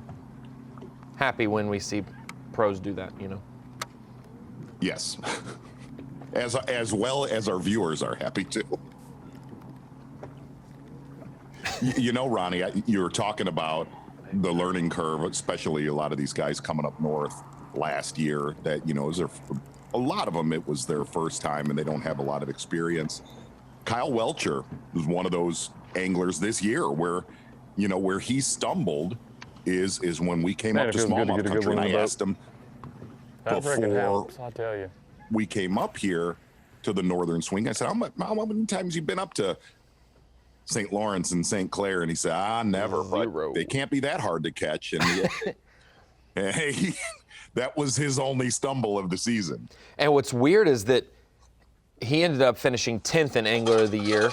S4: happy when we see pros do that, you know.
S3: Yes. As well as our viewers are happy too. You know, Ronnie, you were talking about the learning curve, especially a lot of these guys coming up north last year that, you know, a lot of them, it was their first time and they don't have a lot of experience. Kyle Welcher was one of those anglers this year where, you know, where he stumbled is when we came up to smallmouth country, and I asked him before
S5: I'll tell you.
S3: we came up here to the northern swing. I said, how many times you been up to St. Lawrence and St. Clair? And he said, never, but they can't be that hard to catch. And that was his only stumble of the season.
S4: And what's weird is that he ended up finishing 10th in Angler of the Year.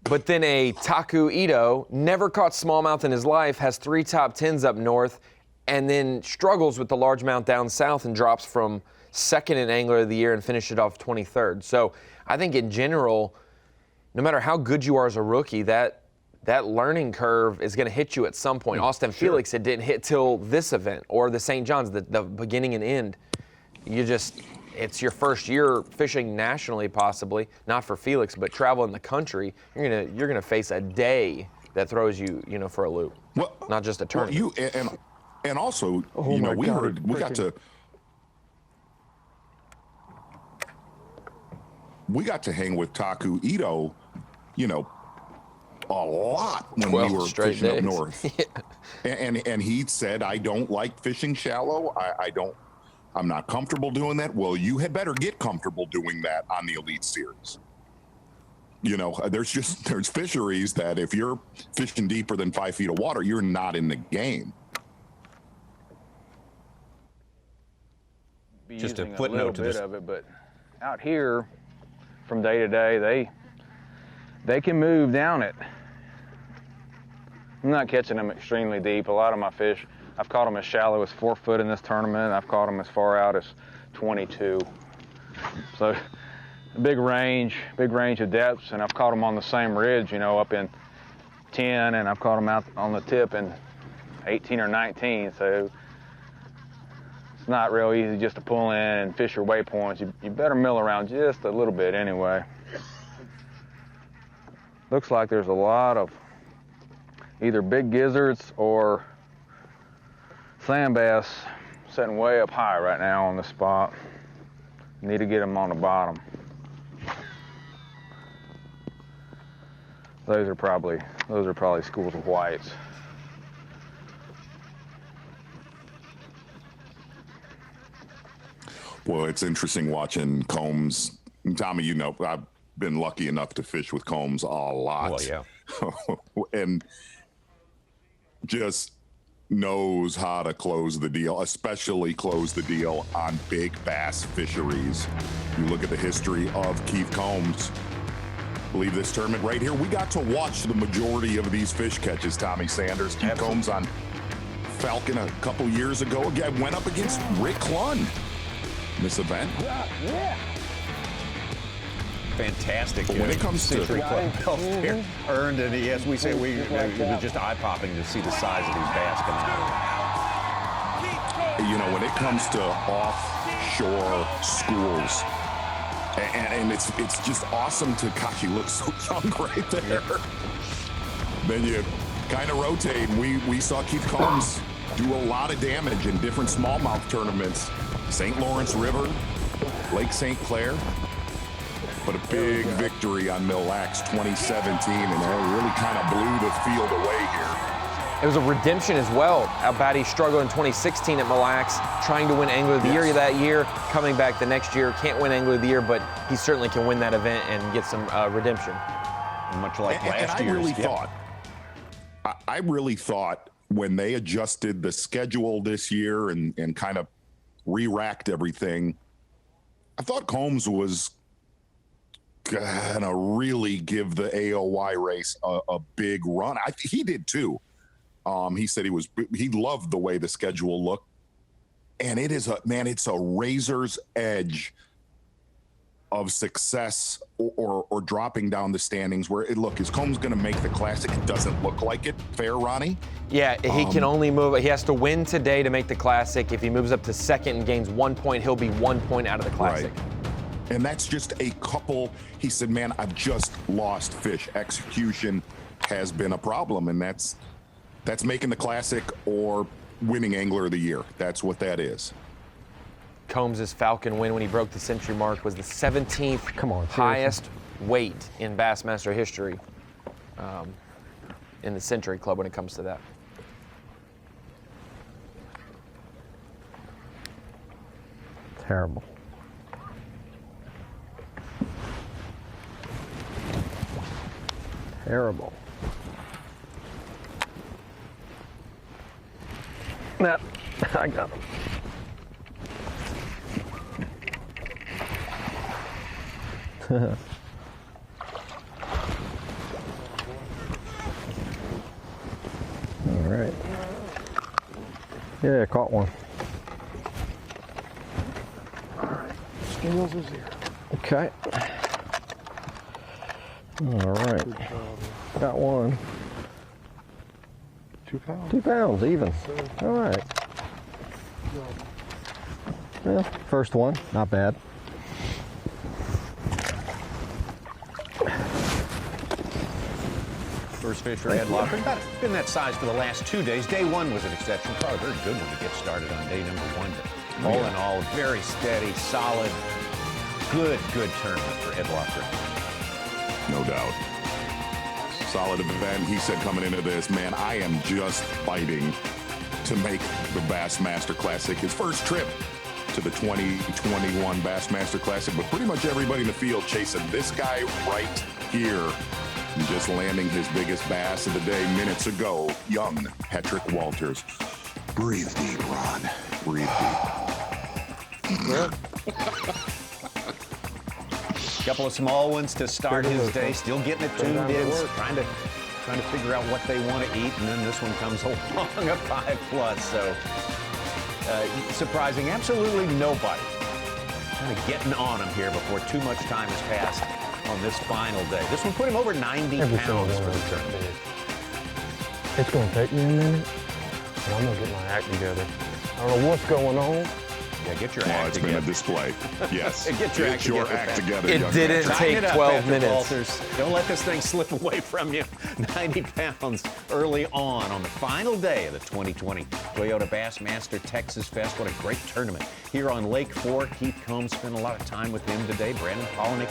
S4: But then a Taku Ito, never caught smallmouth in his life, has 3 top 10s up north, and then struggles with the largemouth down south and drops from second in Angler of the Year and finished it off 23rd. So I think in general, no matter how good you are as a rookie, that learning curve is going to hit you at some point. Austin Felix, it didn't hit till this event, or the St. John's, the beginning and end. It's your first year fishing nationally, possibly, not for Felix, but travel in the country. You're gonna face a day that throws you, for a loop. Well, not just a tournament.
S3: Well, and also, we got to hang with Taku Ito, a lot when we were fishing up north. And he said, I don't like fishing shallow. I'm not comfortable doing that. Well, you had better get comfortable doing that on the Elite Series. There's fisheries that if you're fishing deeper than 5 feet of water, you're not in the game.
S9: Just a footnote to this. Of it, but out here, from day to day, they can move down it. I'm not catching them extremely deep. A lot of my fish, I've caught them as shallow as 4 foot in this tournament. I've caught them as far out as 22. So big range of depths, and I've caught them on the same ridge, up in 10, and I've caught them out on the tip in 18 or 19. So it's not real easy just to pull in and fish your waypoints. You better mill around just a little bit anyway. Looks like there's a lot of either big gizzards or sand bass sitting way up high right now on the spot. Need to get them on the bottom. Those are probably schools of whites.
S3: Well, it's interesting watching Combs. Tommy, I've been lucky enough to fish with Combs a lot.
S2: Well, yeah.
S3: And just knows how to close the deal, especially close the deal on big bass fisheries. You look at the history of Keith Combs. I believe this tournament right here, we got to watch the majority of these fish catches, Tommy Sanders. Keith Combs on Falcon a couple years ago, again, went up against Rick Lund in this event.
S2: Yeah. Fantastic.
S3: But when it comes to
S2: earned, and as we say, it was just eye-popping to see the size of these bass coming out.
S3: When it comes to offshore schools, and it's just awesome to, gosh, he looks so young right there. Then you kind of rotate. We saw Keith Combs do a lot of damage in different smallmouth tournaments. St. Lawrence River, Lake St. Clair. But a big victory on Mille Lacs 2017, and it really kind of blew the field away here.
S4: It was a redemption as well. How bad he struggled in 2016 at Mille Lacs, trying to win Angler of the Year that year, coming back the next year, can't win Angler of the Year, but he certainly can win that event and get some redemption.
S2: Much like last year.
S3: I really thought when they adjusted the schedule this year and kind of re-racked everything, I thought Combs was gonna really give the AOY race a big run. He did too. He said he loved the way the schedule looked, and it's a razor's edge of success or dropping down the standings. Where is Combs going to make the Classic? It doesn't look like it. Fair, Ronnie?
S4: Yeah, he can only move. He has to win today to make the Classic. If he moves up to second and gains 1 point, he'll be 1 point out of the Classic.
S3: Right. And that's just a couple. He said, man, I've just lost fish. Execution has been a problem, and that's making the Classic or winning Angler of the Year. That's what that is.
S4: Combs' Falcon win when he broke the century mark was the 17th highest weight in Bassmaster history in the Century Club when it comes to that.
S11: Terrible. Terrible. Nah, I got him. Yeah, I caught one.
S10: Scales is here.
S11: Okay. All right. Got one.
S10: 2 pounds.
S11: 2 pounds, even. All right. Well, first one, not bad.
S2: First fish for Ed Locker. About been that size for the last 2 days. Day one was an exception. Probably a very good one to get started on day number one. But all in all, very steady, solid, good tournament for Ed Locker.
S3: No doubt. Solid event. He said coming into this, man, I am just fighting to make the Bassmaster Classic his first trip to the 2021 Bassmaster Classic, but pretty much everybody in the field chasing this guy right here. And just landing his biggest bass of the day minutes ago, young Patrick Walters. Breathe deep, Ron. Breathe deep.
S2: Couple of small ones to start his day. Still getting it tuned in, trying to figure out what they want to eat, and then this one comes along a 5+. So surprising absolutely nobody. Kind of getting on him here before too much time has passed on this final day. This one put him over 90 pounds for the tournament.
S5: It's going to take me a minute, but I'm going to get my act together. I don't know what's going on.
S2: Yeah, get your act together.
S3: It's been a display. Yes.
S2: Get your act together.
S4: It didn't take 12 minutes.
S2: Walters. Don't let this thing slip away from you. 90 pounds early on the final day of the 2020 Toyota Bassmaster Texas Fest. What a great tournament here on Lake Fork. Keith Combs spent a lot of time with him today. Brandon Palaniuk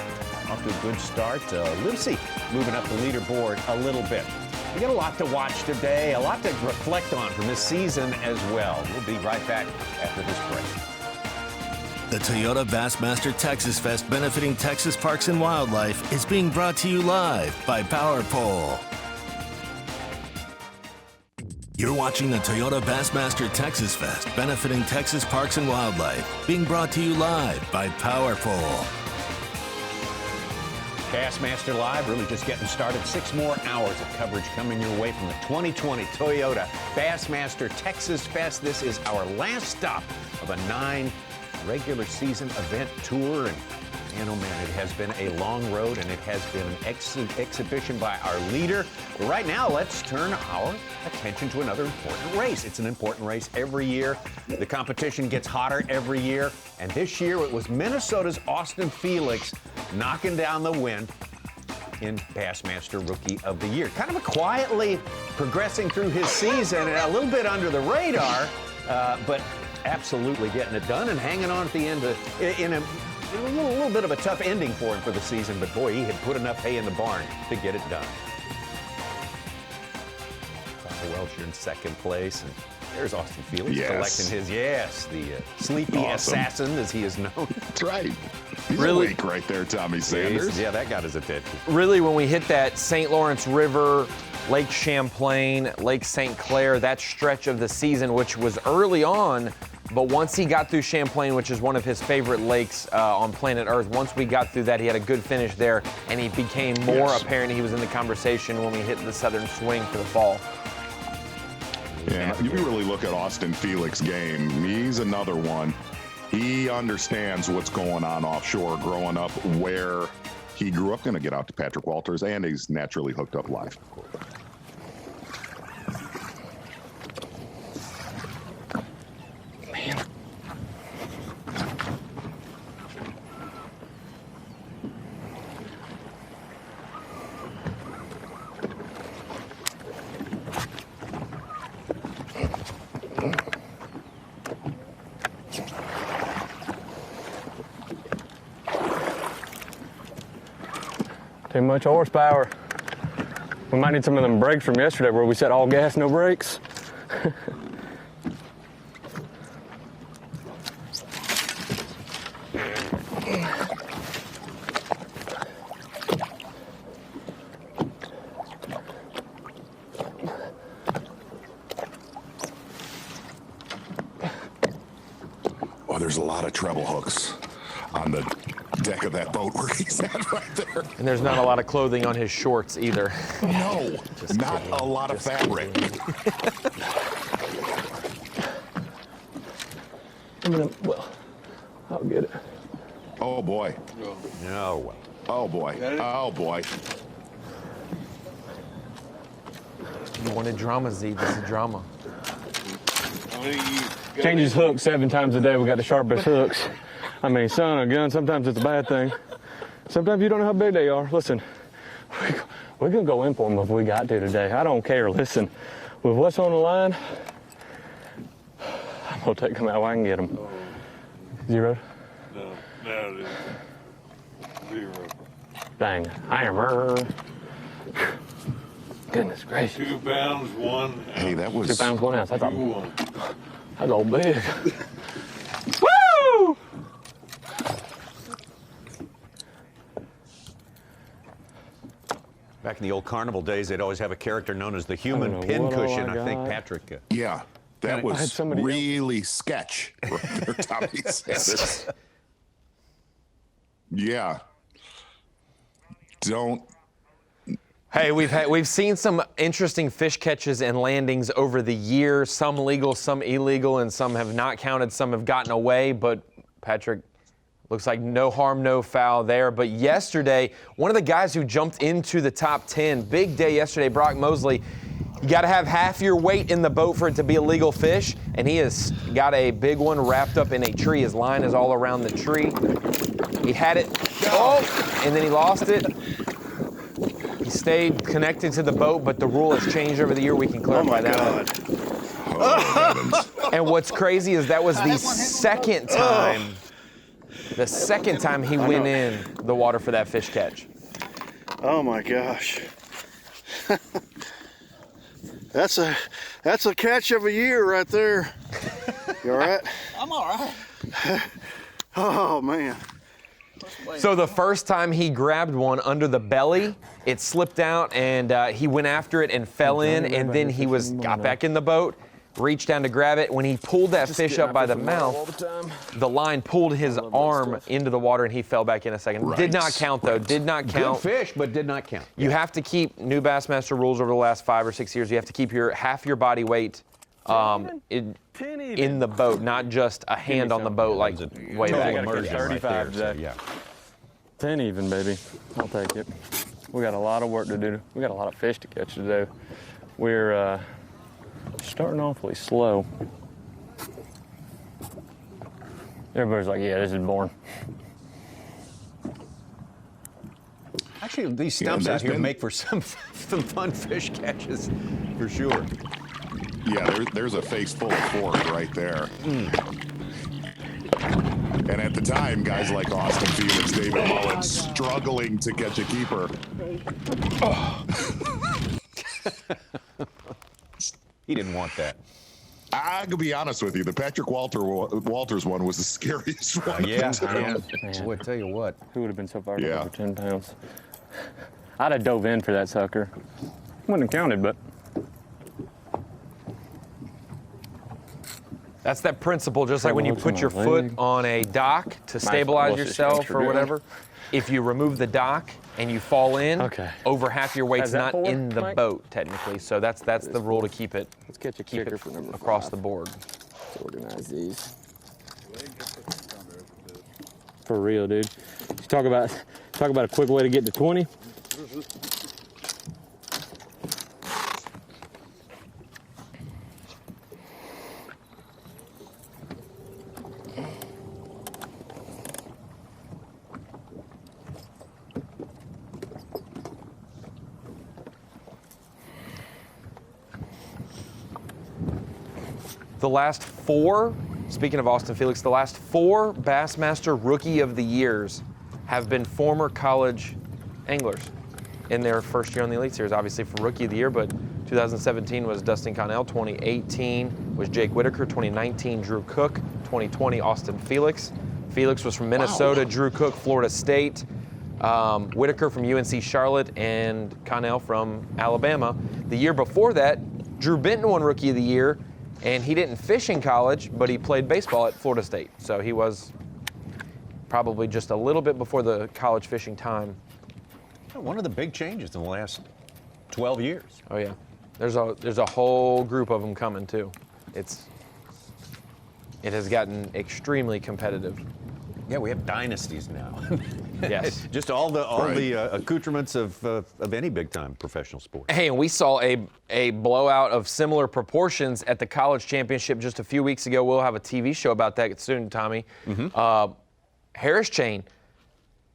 S2: off to a good start. Livesey moving up the leaderboard a little bit. We got a lot to watch today, a lot to reflect on from this season as well. We'll be right back after this break.
S1: The Toyota Bassmaster Texas Fest benefiting Texas Parks and Wildlife is being brought to you live by Power Pole. You're watching the Toyota Bassmaster Texas Fest benefiting Texas Parks and Wildlife, being brought to you live by Power Pole.
S2: Bassmaster Live really just getting started. 6 more hours of coverage coming your way from the 2020 Toyota Bassmaster Texas Fest. This is our last stop of a 9 regular season event tour, and man, oh man, it has been a long road, and it has been an exhibition by our leader. But right now, let's turn our attention to another important race. It's an important race every year. The competition gets hotter every year, and this year it was Minnesota's Austin Felix knocking down the win in Bassmaster Rookie of the Year. Kind of quietly progressing through his season and a little bit under the radar, but absolutely getting it done and hanging on at the end in a little bit of a tough ending for him for the season, but boy, he had put enough hay in the barn to get it done. Welch, you're in second place, and there's Austin Felix collecting his, the sleepy assassin, as he is known.
S3: That's right. He's awake right there, Tommy Sanders.
S2: Yeah, that got his attention.
S4: Really, when we hit that St. Lawrence River, Lake Champlain, Lake St. Clair, that stretch of the season, which was early on, but once he got through Champlain, which is one of his favorite lakes on planet Earth, once we got through that, he had a good finish there, and he became more apparent. He was in the conversation when we hit the Southern Swing for the fall.
S3: Yeah, you really look at Austin Felix's game. He's another one. He understands what's going on offshore, growing up where he grew up. Going to get out to Patrick Walters, and he's naturally hooked up live.
S5: Man. Too much horsepower. We might need some of them brakes from yesterday where we said all gas, no brakes.
S3: Oh, there's a lot of treble hooks on the deck of that boat where he's at right there.
S4: And there's not a lot of clothing on his shorts either.
S3: No, not a lot of fabric.
S5: Well, I'll get it.
S3: Oh boy.
S2: No.
S3: Oh boy. Oh boy.
S4: You wanted drama, Z. This is drama.
S5: Changes hooks 7 times a day. We got the sharpest hooks. I mean, son or gun, sometimes it's a bad thing. Sometimes you don't know how big they are. Listen, we're going to go in for them if we got to today. I don't care. Listen, with what's on the line, I'm going to take them out where I can get them. 0?
S15: No, 0.
S5: Dang, hammer. Goodness gracious.
S15: 2 pounds, 1 ounce.
S3: Hey, that was
S5: 2 pounds, 1 ounce. That's all big.
S4: Woo!
S2: Back in the old carnival days, they'd always have a character known as the human pincushion. I think Patrick.
S3: Yeah, that was really sketch right there, Tommy says. Yeah. Don't.
S4: Hey, we've seen some interesting fish catches and landings over the years. Some legal, some illegal, and some have not counted. Some have gotten away. But Patrick, looks like no harm, no foul there. But yesterday, one of the guys who jumped into the top 10, big day yesterday, Brock Mosley. You got to have half your weight in the boat for it to be a legal fish, and he has got a big one wrapped up in a tree. His line is all around the tree. He had it, and then he lost it. He stayed connected to the boat, but the rule has changed over the year. We can clarify that.
S3: Oh,
S4: and what's crazy is that was the second time. The second time he went in the water for that fish catch.
S10: Oh my gosh. That's a catch of a year right there. You all right?
S16: I'm all right.
S10: Oh man.
S4: So the first time he grabbed one under the belly, it slipped out and he went after it and fell in, and then he got back in the boat, reached down to grab it. When he pulled that fish up by the mouth, the line pulled his arm into the water and he fell back in a second.
S2: Right.
S4: Did not count though, did not count.
S2: Good fish, but did not count.
S4: You have to keep new Bassmaster rules over the last 5 or 6 years. You have to keep half your body weight in the boat, not just a hand on the boat like way back.
S5: 35 today.
S2: Yeah.
S5: 10 even, baby. I'll take it. We got a lot of work to do. We got a lot of fish to catch today. We're starting awfully slow. Everybody's like, yeah, this is boring.
S2: Actually, these stumps out here make for some fun fish catches, for sure.
S3: Yeah, there's a face full of fork right there. And at the time, guys like Austin Felix, David Mullen struggling to catch a keeper.
S2: He didn't want that.
S3: I could be honest with you, the Patrick Walters one was the scariest one.
S2: Yeah. I would tell you what.
S5: Who would have been so far over 10 pounds? I'd have dove in for that sucker. Wouldn't have counted, but.
S4: That's that principle, just like when you put your foot on a dock to stabilize yourself or whatever. If you remove the dock and you fall in, over half your weight's not in the boat, technically. So that's the rule to keep it.
S5: Let's catch a kicker for number 5.
S4: Across the board.
S5: Let's organize these. For real, dude. Talk about a quick way to get to 20.
S4: The last 4, speaking of Austin Felix, the last 4 Bassmaster Rookie of the Years have been former college anglers in their first year on the Elite Series. Obviously for Rookie of the Year, but 2017 was Dustin Connell, 2018 was Jake Whitaker, 2019 Drew Cook, 2020 Austin Felix. Felix was from Minnesota, Drew Cook, Florida State, Whitaker from UNC Charlotte, and Connell from Alabama. The year before that, Drew Benton won Rookie of the Year, and he didn't fish in college, but he played baseball at Florida State. So he was probably just a little bit before the college fishing time.
S2: One of the big changes in the last 12 years.
S4: Oh yeah, there's a whole group of them coming too. It's It has gotten extremely competitive.
S2: Yeah, we have dynasties now.
S4: Yes.
S2: Just all the accoutrements of any big-time professional sport.
S4: Hey, and we saw a blowout of similar proportions at the college championship just a few weeks ago. We'll have a TV show about that soon, Tommy. Harris Chain,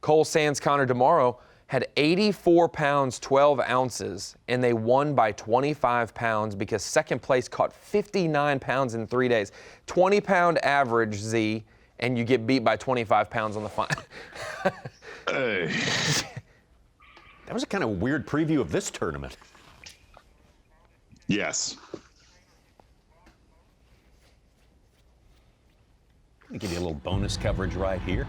S4: Cole Sands, Connor DeMauro had 84 pounds, 12 ounces, and they won by 25 pounds because second place caught 59 pounds in 3 days. 20-pound average, Z, and you get beat by 25 pounds on the final.
S2: That was a kind of weird preview of this tournament.
S3: Yes.
S2: Let me give you a little bonus coverage right here.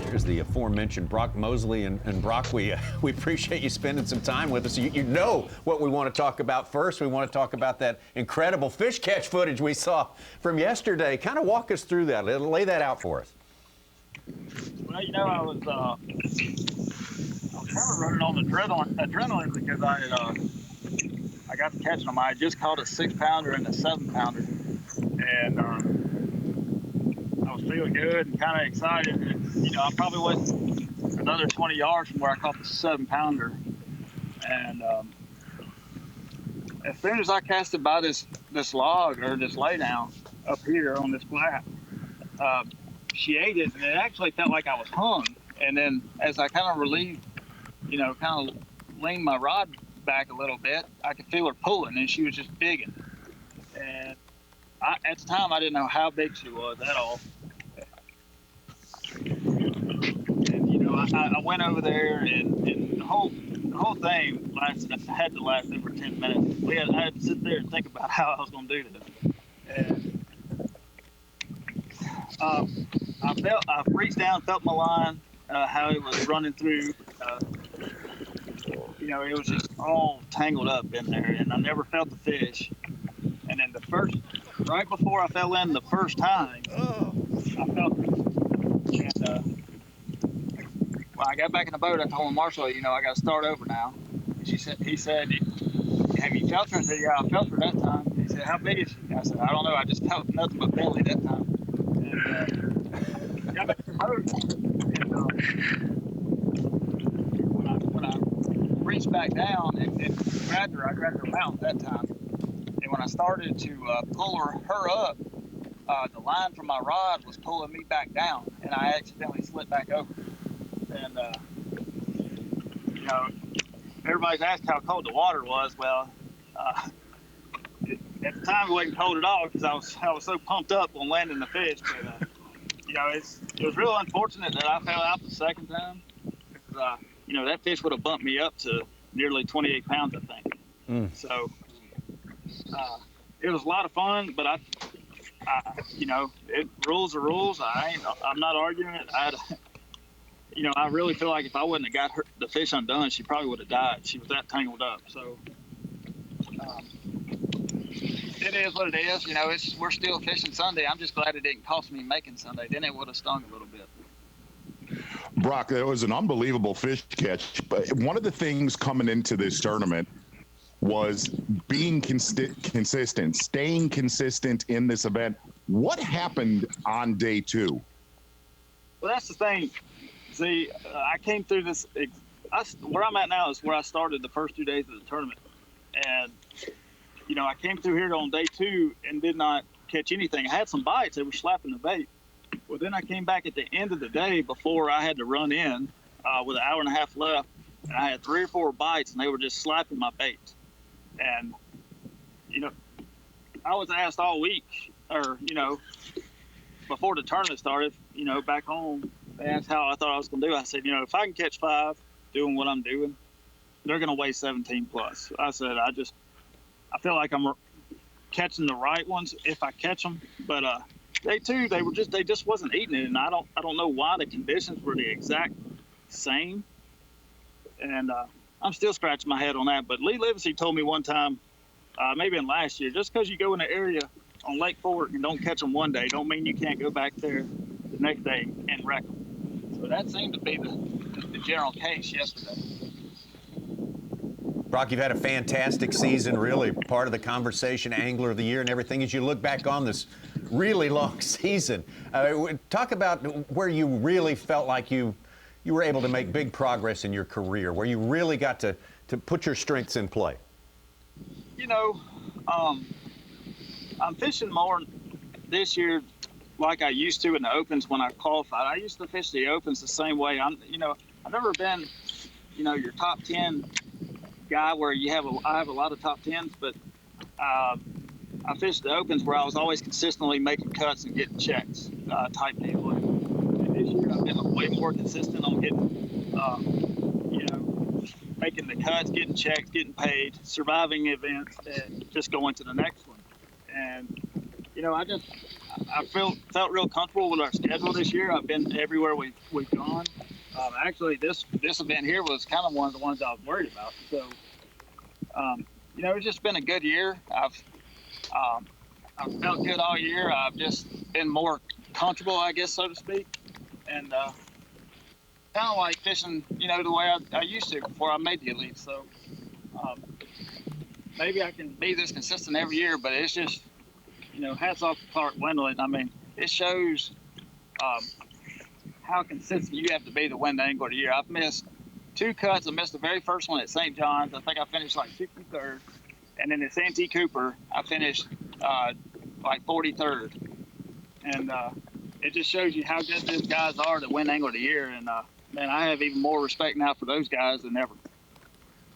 S2: There's the aforementioned Brock Mosley, and Brock, we appreciate you spending some time with us. You know what we want to talk about first. We want to talk about that incredible fish catch footage we saw from yesterday. Kind of walk us through that. Lay that out for us.
S17: Well, you know, I was kind of running on adrenaline because I got to catching them. I just caught a 6-pounder and a 7-pounder, and I was feeling good and kind of excited. And, you know, I probably was another 20 yards from where I caught the 7-pounder, and as soon as I casted by this log or this laydown up here on this flat, she ate it, and it actually felt like I was hung. And then as I kind of relieved, you know, kind of leaned my rod back a little bit, I could feel her pulling, and she was just bigging. And at the time, I didn't know how big she was at all. And, you know, I went over there, and the whole thing had to last over 10 minutes. I had to sit there and think about how I was going to do this. And I reached down, felt my line, how it was running through. You know, it was just all tangled up in there, and I never felt the fish. And then right before I fell in the first time, I felt it. And when I got back in the boat, I told Marshall, you know, I got to start over now. And he said, have you felt her? I said, yeah, I felt her that time. He said, how big is she? I said, I don't know. I just felt nothing but belly that time. And got back in the boat. And when I reached back down and grabbed her, I grabbed her mouth that time. And when I started to pull her up, the line from my rod was pulling me back down, and I accidentally slipped back over. And, you know, everybody's asked how cold the water was. Well, at the time it wasn't cold at all because I was so pumped up on landing the fish. But, you know, it was real unfortunate that I fell out the second time because, you know, that fish would have bumped me up to nearly 28 pounds, I think. So it was a lot of fun, but you know, rules are rules. I'm not arguing it. You know, I really feel like if I wouldn't have got the fish undone, she probably would have died. She was that tangled up. So it is what it is. You know, we're still fishing Sunday. I'm just glad it didn't cost me making Sunday. Then it would have stung a little bit.
S3: Brock, it was an unbelievable fish catch. But one of the things coming into this tournament was being consistent, staying consistent in this event. What happened on day 2?
S17: Well, that's the thing. See, I came through this. Where I'm at now is where I started the first 2 days of the tournament. And, you know, I came through here on day 2 and did not catch anything. I had some bites. They were slapping the bait. Well, then I came back at the end of the day before I had to run in with an hour and a half left. And I had 3 or 4 bites, and they were just slapping my bait. And, you know, I was asked all week, or, you know, before the tournament started, you know, back home, they asked how I thought I was going to do. I said, you know, if I can catch 5 doing what I'm doing, they're going to weigh 17 plus. I said, I feel like I'm catching the right ones if I catch them. But day 2, they just wasn't eating it. And I don't know why the conditions were the exact same. And I'm still scratching my head on that. But Lee Livesey told me one time, maybe in last year, just because you go in an area on Lake Fork and don't catch them one day, don't mean you can't go back there the next day and wreck them. So that seemed to be the general case yesterday.
S2: Brock, you've had a fantastic season, really part of the conversation, Angler of the Year and everything. As you look back on this really long season, talk about where you really felt like you were able to make big progress in your career, where you really got to put your strengths in play.
S17: You know, I'm fishing more this year like I used to in the opens when I qualified. I used to fish the opens the same way. I've never been, your top 10 guy where I have a lot of top 10s, but I fished the opens where I was always consistently making cuts and getting checks type deal. And this year I've been way more consistent on getting, making the cuts, getting checks, getting paid, surviving events, and just going to the next one. And I felt real comfortable with our schedule this year. I've been everywhere we've gone. Actually, this event here was kind of one of the ones I was worried about. So, it's just been a good year. I've felt good all year. I've just been more comfortable, I guess, so to speak, and kind of like fishing, the way I used to before I made the elite. So maybe I can be this consistent every year, but it's just, hats off to Clark Wendell. I mean, it shows how consistent you have to be to win the Angler of the Year. I've missed 2 cuts. I missed the very first one at St. John's. I think I finished like 63rd. And then at Santee Cooper, I finished like 43rd. And it just shows you how good those guys are to win Angler of the Year. And, man, I have even more respect now for those guys than ever.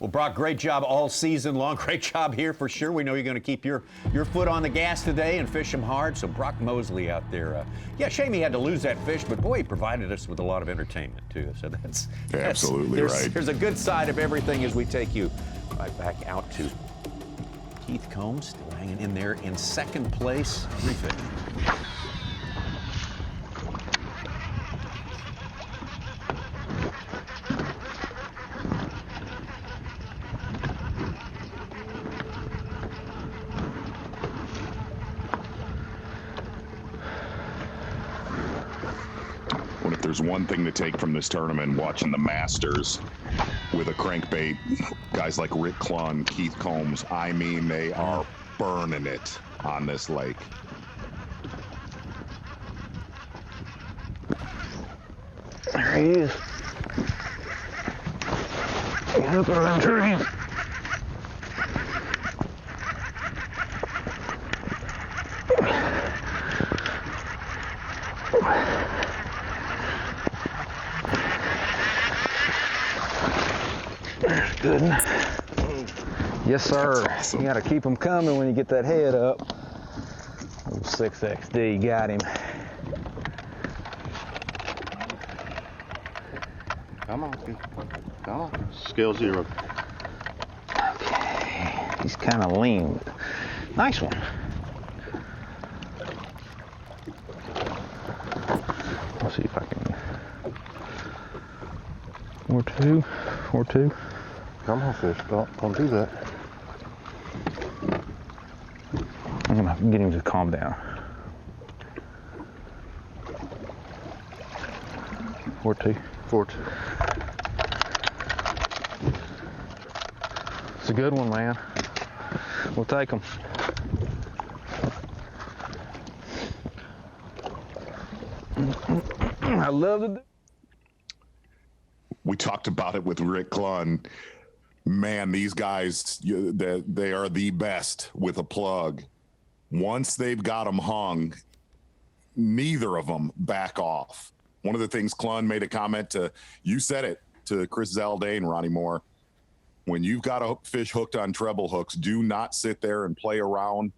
S2: Well, Brock, great job all season long. Great job here for sure. We know you're going to keep your foot on the gas today and fish them hard. So Brock Mosley out there. Shame he had to lose that fish, but boy, he provided us with a lot of entertainment too. So that's
S3: absolutely right.
S2: There's a good side of everything as we take you right back out to Keith Combs, still hanging in there in second place. Refit.
S3: There's one thing to take from this tournament, watching the Masters with a crankbait, guys like Rick Clunn, Keith Combs, I mean, they are burning it on this lake.
S5: There he is. He's up in them trees. Good. Yes, sir.
S3: Awesome.
S5: You got to keep them coming when you get that head up. Oh, 6XD got him.
S10: Come on. Come on. Scale 0.
S5: Okay. He's kind of lean. Nice one. Let's see if I can. 4-2. 4-2.
S10: Come on, fish. Don't do that.
S5: I'm gonna get him to calm down. 4-2.
S10: 4-2.
S5: It's a good one, man. We'll take him. I love it.
S3: We talked about it with Rick Clunn. Man, these guys, they are the best with a plug. Once they've got them hung, neither of them back off. One of the things Clunn made a comment to, you said it, to Chris Zaldain, Ronnie Moore. When you've got a fish hooked on treble hooks, do not sit there and play around.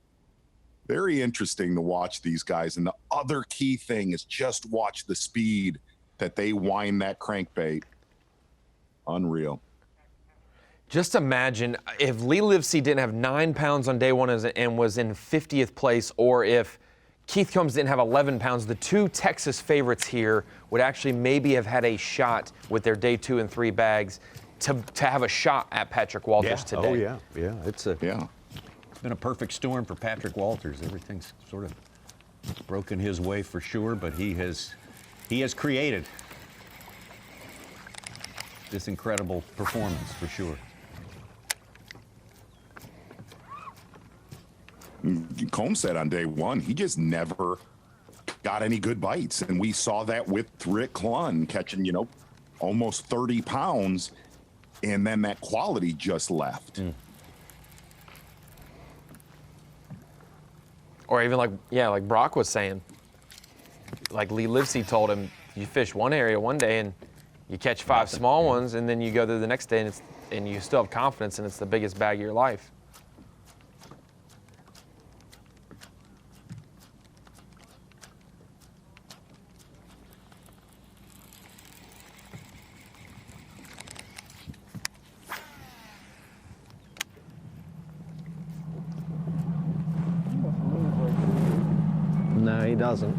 S3: Very interesting to watch these guys. And the other key thing is just watch the speed that they wind that crankbait. Unreal.
S4: Just imagine if Lee Livesey didn't have 9 pounds on day one and was in 50th place, or if Keith Combs didn't have 11 pounds, the 2 Texas favorites here would actually maybe have had a shot with their day 2 and 3 bags to have a shot at Patrick Walters today.
S2: Oh, yeah. It's been a perfect storm for Patrick Walters. Everything's sort of broken his way for sure, but he has created this incredible performance for sure.
S3: Combs said on day one, he just never got any good bites. And we saw that with Rick Clunn catching, you know, almost 30 pounds, and then that quality just left.
S4: Or even like Brock was saying, like Lee Livesey told him, you fish one area one day and you catch 5 small ones, and then you go there the next day and you still have confidence, and it's the biggest bag of your life.
S11: No, he doesn't.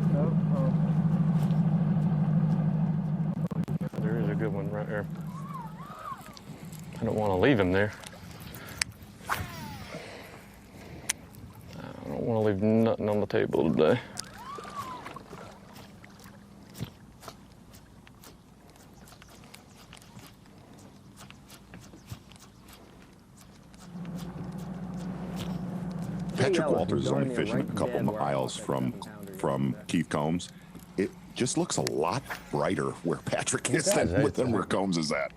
S5: There is a good one right there. I don't want to leave him there. I don't want to leave nothing on the table today.
S3: Patrick Walters is only fishing a couple miles from Keith Combs. It just looks a lot brighter where Patrick is than where Combs is at.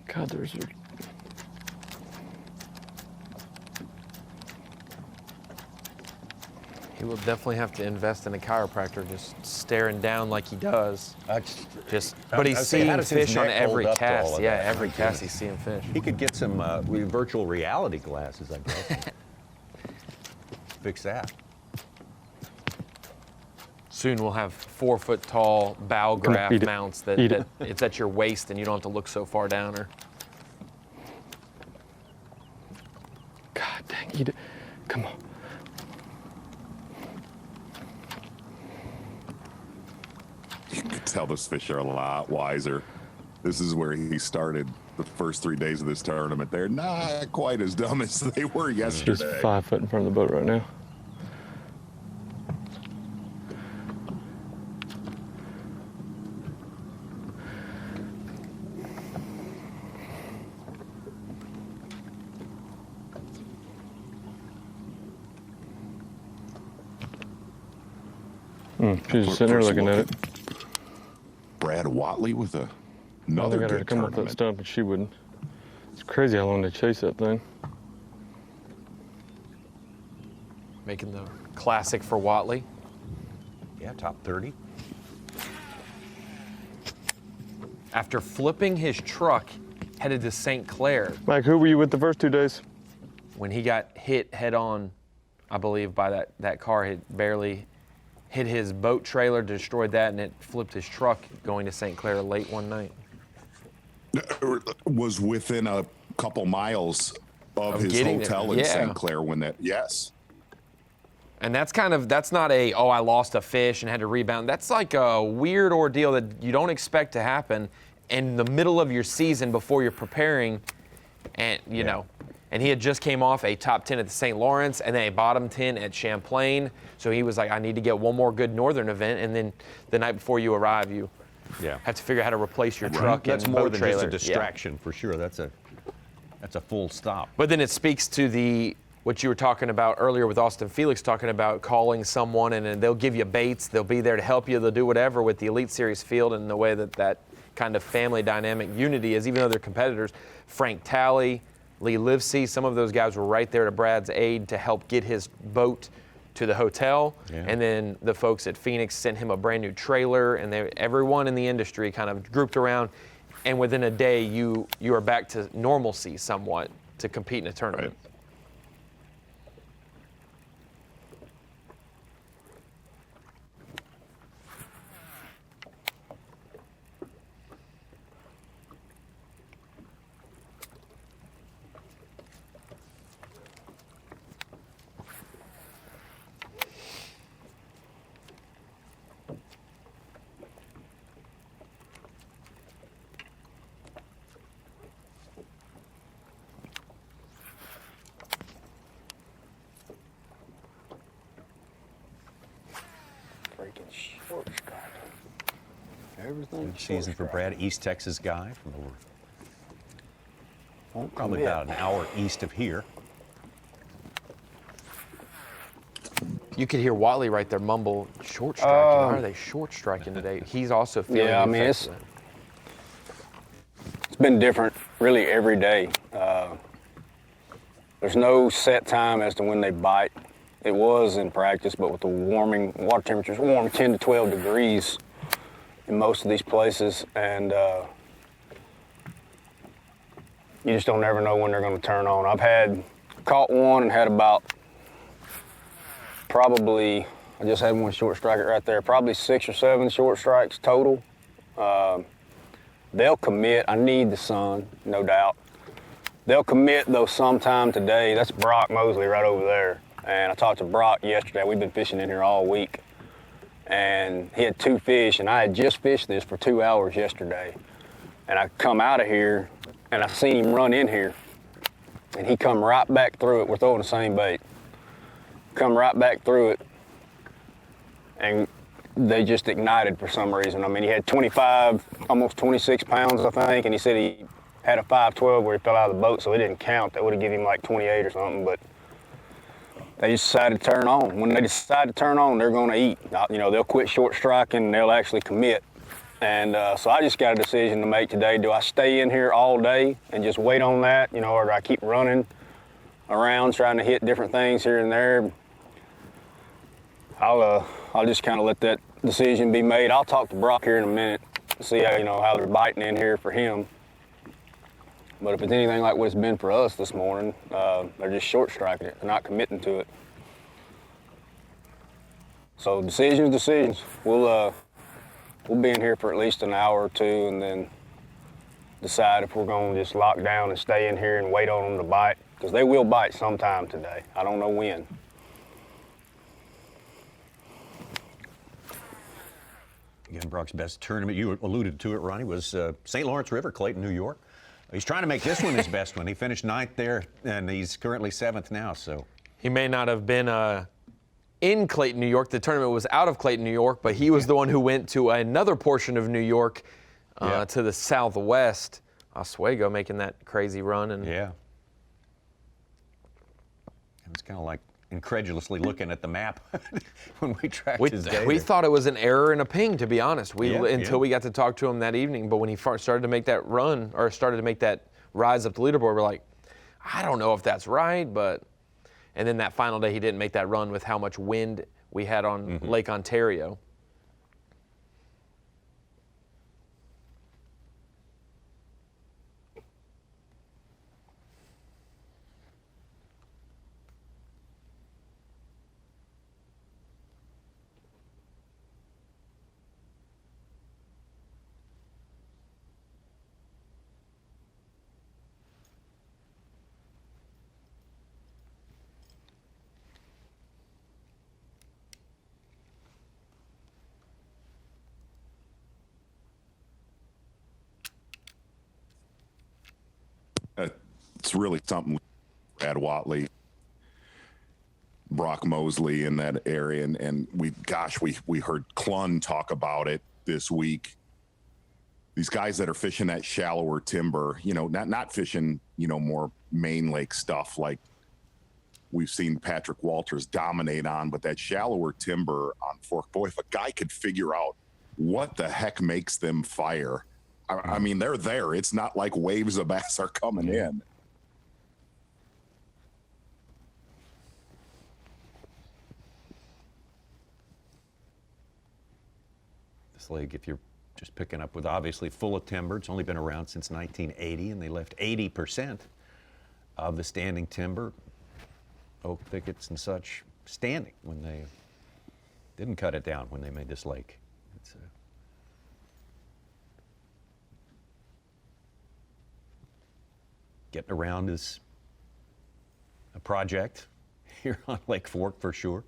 S5: God, there's
S4: He will definitely have to invest in a chiropractor, just staring down like he does. But he's seeing fish on every cast. Yeah, every cast he's seeing fish.
S2: He could get some virtual reality glasses, I guess. Fix that.
S4: Soon we'll have 4-foot tall bow graph mounts that it's at your waist and you don't have to look so far down. Or
S5: God dang, eat it. Come on.
S3: You can tell those fish are a lot wiser. This is where he started the first 3 days of this tournament. They're not quite as dumb as they were yesterday.
S5: She's 5 foot in front of the boat right now. She's just sitting there looking at it.
S3: Brad Watley with another
S5: got her to
S3: good
S5: come up that stump, and she wouldn't. It's crazy how long they chase that thing.
S4: making the classic for Watley.
S2: Yeah, top 30.
S4: After flipping his truck, headed to St. Clair.
S5: Mike, who were you with the first 2 days?
S4: When he got hit head on, I believe, by that car, it barely hit his boat trailer, destroyed that, and it flipped his truck going to St. Clair late one night.
S3: Was within a couple miles of his hotel in St. Clair when that, yes.
S4: And that's not a, oh, I lost a fish and had to rebound. That's like a weird ordeal that you don't expect to happen in the middle of your season before you're preparing, and you know. And he had just came off a top 10 at the St. Lawrence and then a bottom 10 at Champlain. So he was like, I need to get one more good northern event. And then the night before you arrive, you have to figure out how to replace your truck
S2: That's
S4: and
S2: more
S4: boat
S2: than
S4: trailer.
S2: just a distraction, for sure. That's a full stop.
S4: But then it speaks to what you were talking about earlier with Austin Felix, talking about calling someone and they'll give you baits. They'll be there to help you. They'll do whatever with the Elite Series field and the way that kind of family dynamic unity is, even though they're competitors. Frank Talley, Lee Livesey, some of those guys were right there to Brad's aid to help get his boat to the hotel. Yeah. And then the folks at Phoenix sent him a brand new trailer, and everyone in the industry kind of grouped around. And within a day, you are back to normalcy somewhat to compete in a tournament. Right.
S2: Everything. Season for Brad, East Texas guy from over Probably about an hour east of here.
S4: You could hear Watley right there mumble, short striking. Why are they short striking today? He's also feeling
S5: Yeah, I mean, it's been different really every day. There's no set time as to when they bite. It was in practice, but with the warming, water temperatures warm 10 to 12 degrees in most of these places, and you just don't ever know when they're going to turn on. I've caught one and had about I just had one short strike right there, probably 6 or 7 short strikes total. They'll commit. I need the sun, no doubt. They'll commit, though, sometime today. That's Brock Mosley right over there. And I talked to Brock yesterday. We've been fishing in here all week. And he had 2 fish, and I had just fished this for 2 hours yesterday. And I come out of here, and I seen him run in here. And he come right back through it. We're throwing the same bait. Come right back through it, and they just ignited for some reason. I mean, he had 25, almost 26 pounds, I think, and he said he had a 512 where he fell out of the boat, so it didn't count. That would have given him like 28 or something, but they just decided to turn on. When they decide to turn on, they're going to eat. You know, they'll quit short striking, and they'll actually commit. And so I just got a decision to make today. Do I stay in here all day and just wait on that, you know, or do I keep running around trying to hit different things here and there? I'll just kind of let that decision be made. I'll talk to Brock here in a minute, see how, you know, how they're biting in here for him. But if it's anything like what it's been for us this morning, they're just short striking it. They're not committing to it. So decisions. We'll be in here for at least an hour or two, and then decide if we're going to just lock down and stay in here and wait on them to bite, because they will bite sometime today. I don't know when.
S2: Again, Brock's best tournament, you alluded to it, Ronnie, was St. Lawrence River, Clayton, New York. He's trying to make this one his best one. He finished 9th there, and he's currently 7th now. So
S4: he may not have been in Clayton, New York. The tournament was out of Clayton, New York, but he was the one who went to another portion of New York to the southwest. Oswego making that crazy run. And
S2: yeah. It's kind of like incredulously looking at the map when we tracked his data.
S4: We thought it was an error in a ping, to be honest. Until we got to talk to him that evening. But when he started to make that run, or started to make that rise up the leaderboard, we're like, I don't know if that's right, but. And then that final day, he didn't make that run with how much wind we had on Lake Ontario.
S3: It's really something. Brad Watley, Brock Mosley in that area, and we heard Clun talk about it this week. These guys that are fishing that shallower timber, you know, not fishing, you know, more main lake stuff like we've seen Patrick Walters dominate on, but that shallower timber on Fork. Boy, if a guy could figure out what the heck makes them fire, I mean, they're there. It's not like waves of bass are coming in.
S2: This lake, if you're just picking up with obviously full of timber, it's only been around since 1980, and they left 80% of the standing timber, oak thickets and such, standing when they didn't cut it down when they made this lake. It's getting around is a project here on Lake Fork for sure.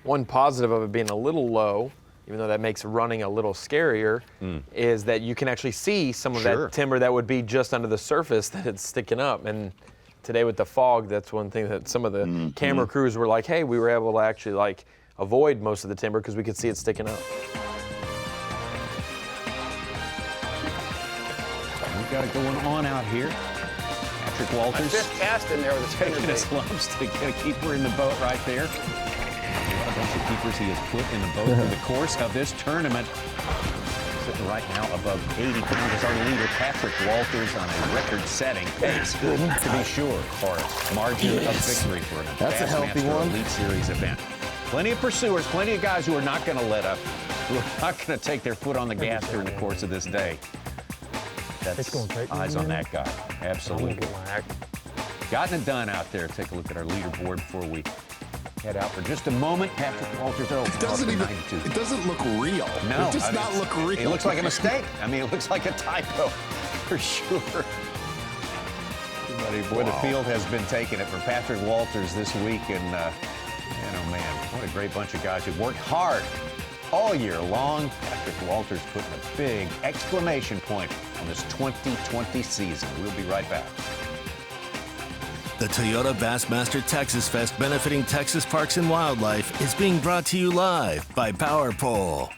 S4: One positive of it being a little low, even though that makes running a little scarier, is that you can actually see some of that timber that would be just under the surface that it's sticking up. And today with the fog, that's one thing that some of the camera crews were like, hey, we were able to actually like avoid most of the timber because we could see it sticking up.
S2: we've got it going on out here. Patrick Walters.
S18: Fifth cast in there with a spinner
S2: Taking his
S18: bait.
S2: lumps to get a keeper in the boat right there. What a bunch of keepers he has put in the boat through the course of this tournament. Sitting right now above 80 pounds as our leader, Patrick Walters, on a record-setting pace, to be sure, for margin of victory for an
S11: That's a healthy
S2: Bassmaster
S11: one.
S2: Elite Series event. Plenty of pursuers, plenty of guys who are not going to let up, who are not going to take their foot on the gas during the course of this day. That's eyes on that guy. Absolutely. Gotten it done out there. Take a look at our leaderboard before we head out for just a moment. Patrick Walters,
S3: It doesn't look real.
S2: No.
S3: It does not look real.
S2: It looks like a mistake. I mean, it looks like a typo for sure. Boy, the field has been taking it for Patrick Walters this week. And, oh, man, what a great bunch of guys who worked hard all year long. Patrick Walters putting a big exclamation point on this 2020 season. We'll be right back.
S1: The Toyota Bassmaster Texas Fest benefiting Texas Parks and Wildlife is being brought to you live by Power Pole.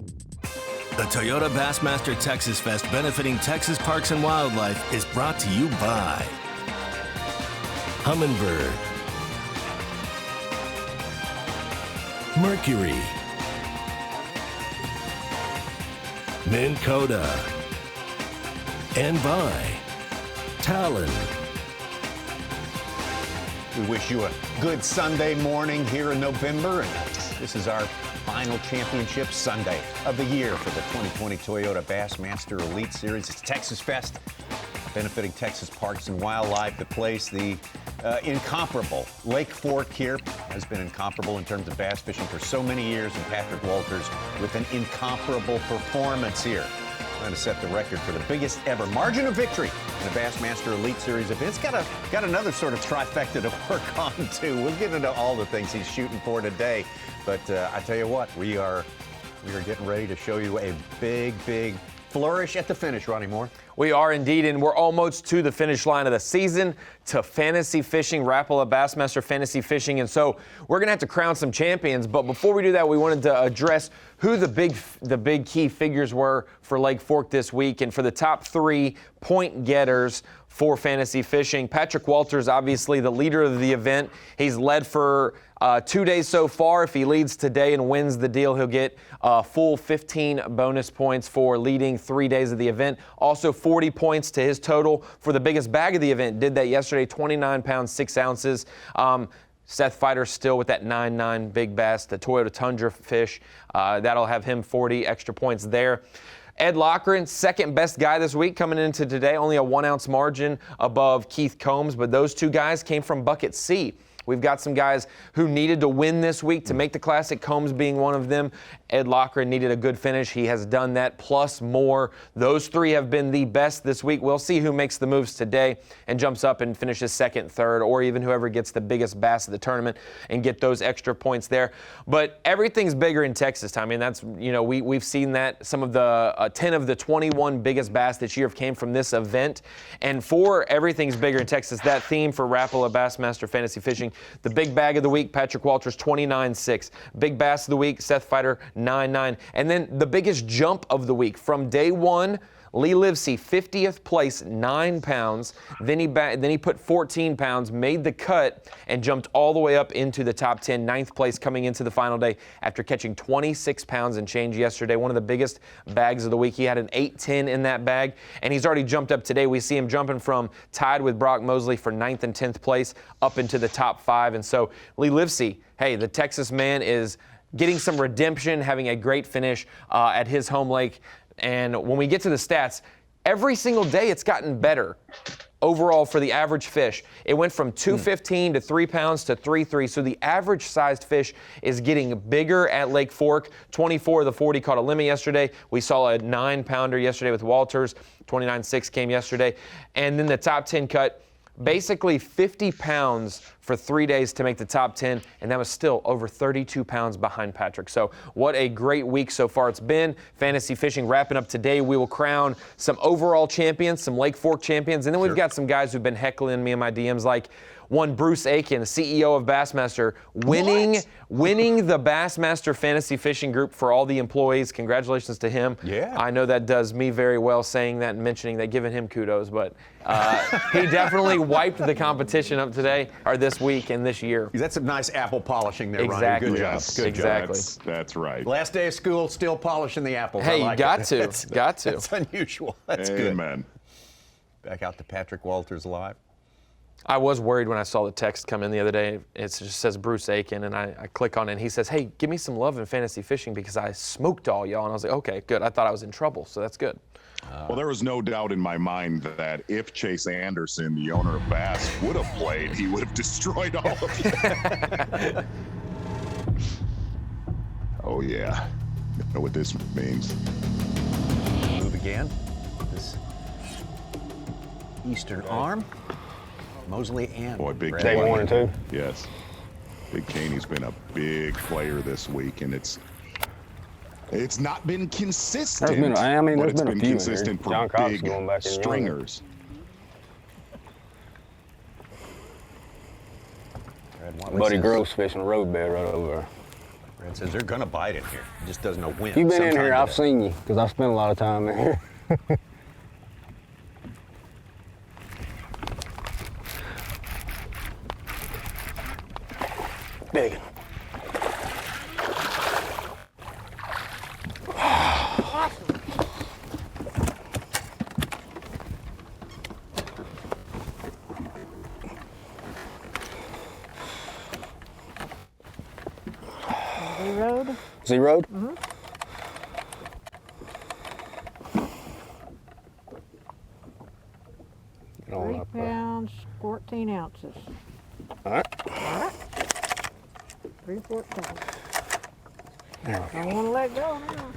S1: The Toyota Bassmaster Texas Fest benefiting Texas Parks and Wildlife is brought to you by Humminbird, Mercury, Minn Kota, and by Talon.
S2: We wish you a good Sunday morning here in November, and this is our final championship Sunday of the year for the 2020 Toyota Bassmaster Elite Series. It's Texas Fest, benefiting Texas Parks and Wildlife, the place, the incomparable Lake Fork here has been incomparable in terms of bass fishing for so many years, and Patrick Walters with an incomparable performance here. Trying to set the record for the biggest ever margin of victory in a Bassmaster Elite Series event. It's got another sort of trifecta to work on, too. We'll get into all the things he's shooting for today. But I tell you what, we are getting ready to show you a big flourish at the finish, Ronnie Moore.
S4: We are indeed, and we're almost to the finish line of the season, to fantasy fishing, Rapala Bassmaster Fantasy Fishing, and so we're going to have to crown some champions. But before we do that, we wanted to address who the big key figures were for Lake Fork this week, and for the top 3 point getters for fantasy fishing. Patrick Walters, obviously the leader of the event. He's led for 2 days so far. If he leads today and wins the deal, he'll get a full 15 bonus points for leading 3 days of the event. Also 40 points to his total for the biggest bag of the event. Did that yesterday, 29 pounds, 6 ounces. Seth Fighter still with that 9.9 big bass, the Toyota Tundra fish. That'll have him 40 extra points there. Ed Lochran, second best guy this week coming into today, only a 1 ounce margin above Keith Combs, but those 2 guys came from Bucket C. We've got some guys who needed to win this week to make the Classic, Combs being one of them. Ed Lochran needed a good finish. He has done that, plus more. Those 3 have been the best this week. We'll see who makes the moves today and jumps up and finishes second, third, or even whoever gets the biggest bass of the tournament and get those extra points there. But everything's bigger in Texas time. I mean, that's, we've seen that. Some of the 10 of the 21 biggest bass this year came from this event. And for everything's bigger in Texas, that theme for Rapala Bassmaster Fantasy Fishing, the big bag of the week, Patrick Walters, 29.6. Big bass of the week, Seth Fighter, 9.9. And then the biggest jump of the week from day 1, Lee Livesey, 50th place, 9 pounds. Then he put 14 pounds, made the cut, and jumped all the way up into the top 10, 9th place coming into the final day after catching 26 pounds and change yesterday. One of the biggest bags of the week. He had an 8.10 in that bag, and he's already jumped up today. We see him jumping from tied with Brock Mosley for 9th and 10th place up into the top 5. And so Lee Livesey, hey, the Texas man is getting some redemption, having a great finish at his home lake. And when we get to the stats, every single day it's gotten better overall for the average fish. It went from 215 to 3 pounds to 3.3. So the average sized fish is getting bigger at Lake Fork. 24 of the 40 caught a limit yesterday. We saw a 9-pounder yesterday with Walters. 29.6 came yesterday. And then the top 10 cut, basically 50 pounds for for 3 days to make the top 10, and that was still over 32 pounds behind Patrick. So what a great week so far it's been. Fantasy fishing wrapping up today. We will crown some overall champions, some Lake Fork champions, and then we've got some guys who've been heckling me in my DMs, like one Bruce Aiken, the CEO of Bassmaster, winning the Bassmaster Fantasy Fishing Group for all the employees. Congratulations to him.
S2: Yeah.
S4: I know that does me very well saying that and mentioning that, giving him kudos, but he definitely wiped the competition up today, or this week and this year.
S2: That's some nice apple polishing there,
S4: Exactly.
S2: Ronnie. Good
S3: Yes,
S2: job. Good
S4: exactly.
S3: That's right.
S2: Last day of school, still polishing the apples.
S4: Hey,
S2: I like
S4: you got
S2: it.
S4: to.
S2: That's unusual. That's good.
S3: Amen.
S2: Back out to Patrick Walters live.
S4: I was worried when I saw the text come in the other day. It just says Bruce Aiken, and I click on it, and he says, hey, give me some love in fantasy fishing because I smoked all y'all. And I was like, okay, good. I thought I was in trouble, so that's good.
S3: Well, there was no doubt in my mind that if Chase Anderson, the owner of Bass, would have played, he would have destroyed all of you. Oh, yeah. You know what this means.
S2: Move again. This eastern arm. Mosley and
S3: Boy, Big
S2: Brad
S3: Caney.
S2: Watley.
S8: 1 and 2.
S3: Yes. Big Caney's been a big player this week, and it's not been consistent.
S8: There's been, I mean,
S3: but
S8: there's
S3: it's
S8: been a
S3: been
S8: few in
S3: consistent
S8: there. John
S3: for
S8: Cox
S3: big
S8: going back in
S3: stringers.
S8: Buddy Gross fishing road bed right over there.
S2: Brad says they're going to bite in here. He just doesn't know when.
S8: You've been in
S2: Sometime
S8: here, I've
S2: today.
S8: seen you, because I've spent a lot of time in here. Big.
S18: Zeroed?
S8: Zeroed?
S18: Mm-hmm.
S8: Get on
S18: 3
S8: up there.
S18: pounds, 14 ounces.
S8: All right.
S18: All right. 3/14.
S8: There we go.
S18: Don't want to let go now.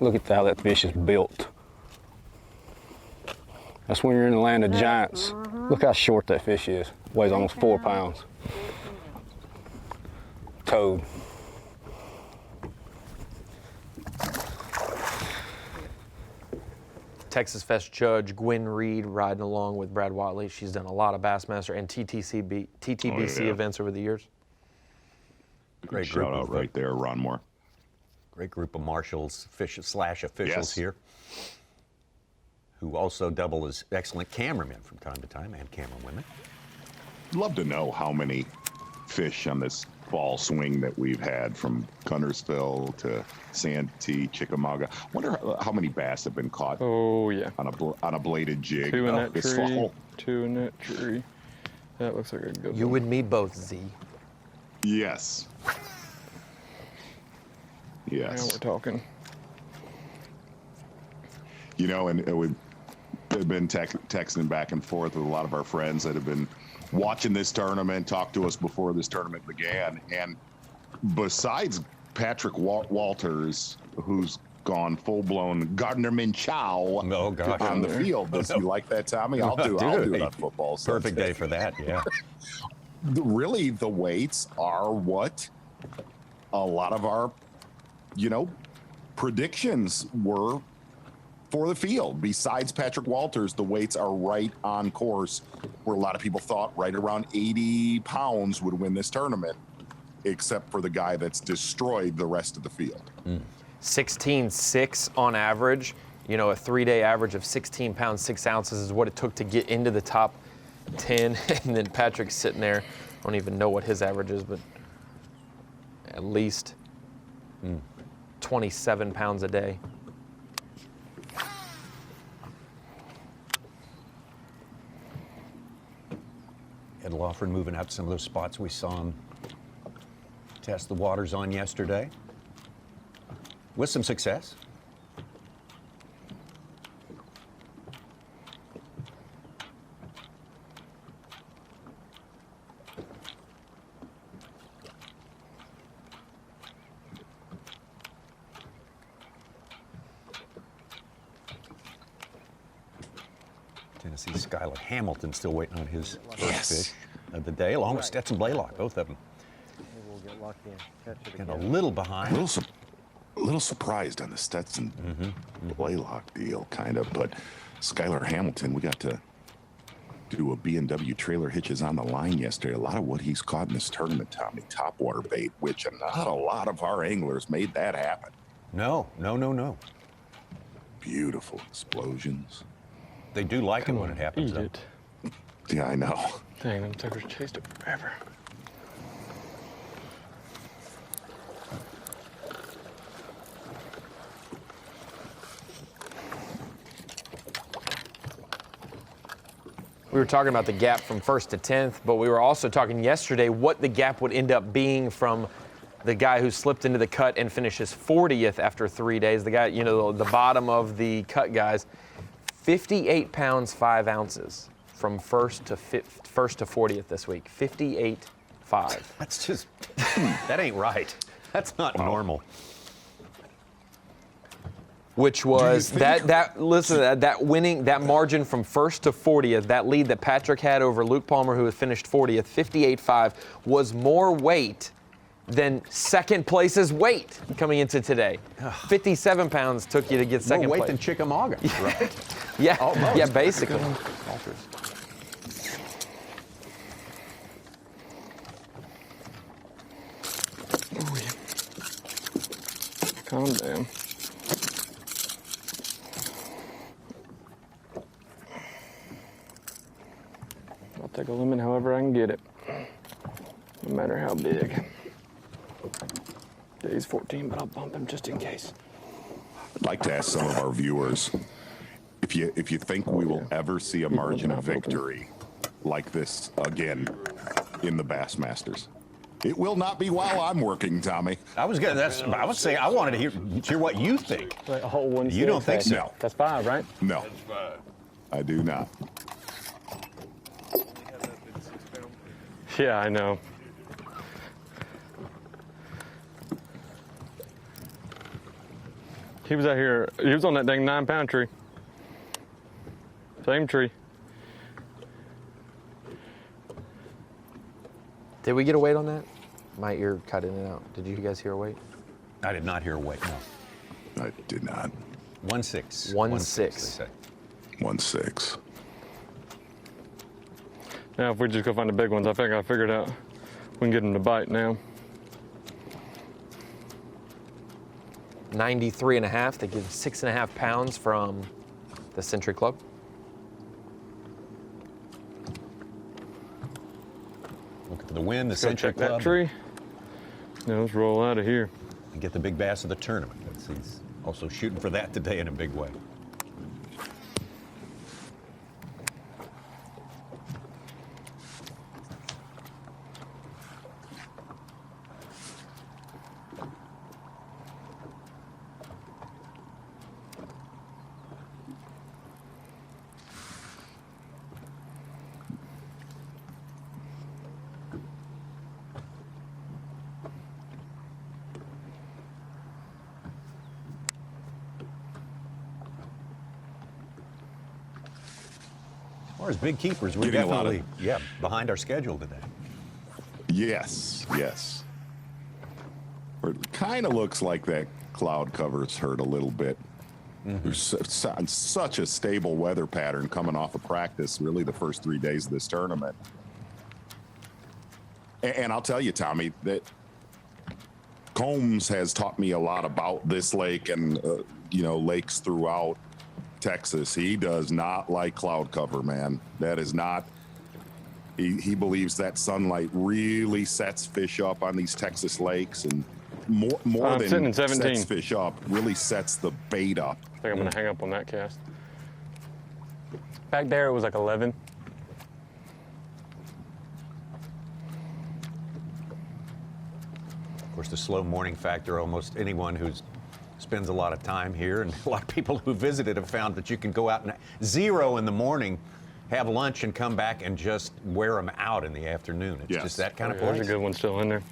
S8: Look at how that fish is built. That's when you're in the land of giants. Look how short that fish is. Weighs almost 4 pounds. Toad.
S4: Texas Fest judge Gwen Reed riding along with Brad Watley. She's done a lot of Bassmaster and TTBC events over the years.
S2: Great
S3: Shout
S2: group
S3: out
S2: of,
S3: right there, Ron Moore.
S2: Great group of marshals, officials
S3: Yes.
S2: here, who also double as excellent cameramen from time to time, and camera women.
S3: Love to know how many fish on this fall swing that we've had from Guntersville to Santee, Chickamauga. Wonder how many bass have been caught.
S5: Oh yeah,
S3: on a bladed jig
S5: 2 in that
S3: this
S5: tree.
S3: fall.
S5: 2 in that tree. That looks like a good
S4: You
S5: one.
S4: and me both, Z.
S3: Yes.
S5: Now
S3: Yes.
S5: we're talking.
S3: You know, and we've been texting back and forth with a lot of our friends that have been watching this tournament, talked to us before this tournament began. And besides Patrick Walters, who's gone full-blown Gardner Minshew on the field. Does you like that, Tommy? I'll do it on football.
S2: Perfect day for that, yeah.
S3: Really, the weights are what a lot of our, predictions were for the field. Besides Patrick Walters, the weights are right on course, where a lot of people thought right around 80 pounds would win this tournament, except for the guy that's destroyed the rest of the field.
S4: 16.6 on average. A 3-day average of 16 pounds, 6 ounces is what it took to get into the top 10. And then Patrick's sitting there. I don't even know what his average is, but at least 27 pounds a day.
S2: Ed Lawford moving out to some of those spots we saw him test the waters on yesterday with some success. Tennessee Skylar Hamilton still waiting on his first fish. of the day, along with Stetson Blaylock, both of them.
S11: Maybe we'll get lucky and catch it
S2: Got
S11: again.
S2: a little behind.
S3: A little surprised on the Stetson Blaylock deal, kind of, but Skylar Hamilton, we got to do a B&W trailer hitches on the line yesterday. A lot of what he's caught in this tournament, Tommy, topwater bait, which not a lot of our anglers made that happen.
S2: No.
S3: Beautiful explosions.
S2: They do like it when it happens.
S8: Eat it.
S3: Yeah, I know.
S8: Dang, them suckers chased it forever.
S4: We were talking about the gap from 1st to 10th, but we were also talking yesterday what the gap would end up being from the guy who slipped into the cut and finishes 40th after 3 days. The guy, you know, the bottom of the cut guys, 58 pounds 5 ounces from 1st to 40th this week. 58.5.
S2: That's just, that ain't right. That's not normal.
S4: Which was that winning, that margin from 1st to 40th, that lead that Patrick had over Luke Palmer, who had finished 40th, 58.5, was more weight than 2nd place's weight coming into today. 57 pounds took you to get 2nd place.
S2: More weight than Chickamauga, right?
S4: Yeah,
S2: Almost.
S4: yeah, basically.
S8: Oh, yeah. Calm down. I'll take a limit however I can get it, no matter how big. He's 14, but I'll bump him just in case.
S3: I'd like to ask some of our viewers if you think we will ever see a margin of victory like this again in the Bassmasters. It will not be while I'm working, Tommy.
S2: I was saying I wanted to hear what you think.
S8: Like a whole 1
S2: You don't think so?
S3: No.
S8: That's 5, right?
S3: No, I do not.
S8: Yeah, I know. He was out here, he was on that dang 9-pound tree. Same tree.
S4: Did we get a weight on that? My ear cut in and out. Did you guys hear a weight?
S2: I did not hear a weight, no.
S3: I did not.
S2: 1.6.
S4: 1.6.
S3: 1.6.
S8: Now, if we just go find the big ones, I think I figured out we can get them to bite now.
S4: 93.5. They give 6.5 pounds from the Century Club.
S2: Look for the wind, the
S8: Let's go
S2: Century
S8: check
S2: Club.
S8: that tree. Now let's roll out of here.
S2: And get the big bass of the tournament. He's also shooting for that today in a big way. As far as big keepers, we're
S3: Getting a lot of-
S2: definitely behind our schedule today.
S3: Yes. Or it kind of looks like that cloud cover's hurt a little bit. There's such a stable weather pattern coming off of practice, really the first 3 days of this tournament. And I'll tell you, Tommy, that Combs has taught me a lot about this lake and, lakes throughout Texas. He does not like cloud cover, man. That is not, he believes that sunlight really sets fish up on these Texas lakes, and more than sets fish up, really sets the bait up.
S8: I think I'm gonna hang up on that cast. Back there it was like 11.
S2: Of course, the slow morning factor, almost anyone who's spends a lot of time here, and a lot of people who visited have found that you can go out and 0 in the morning, have lunch, and come back and just wear them out in the afternoon. It's just that kind of place.
S8: There's a good one still in there.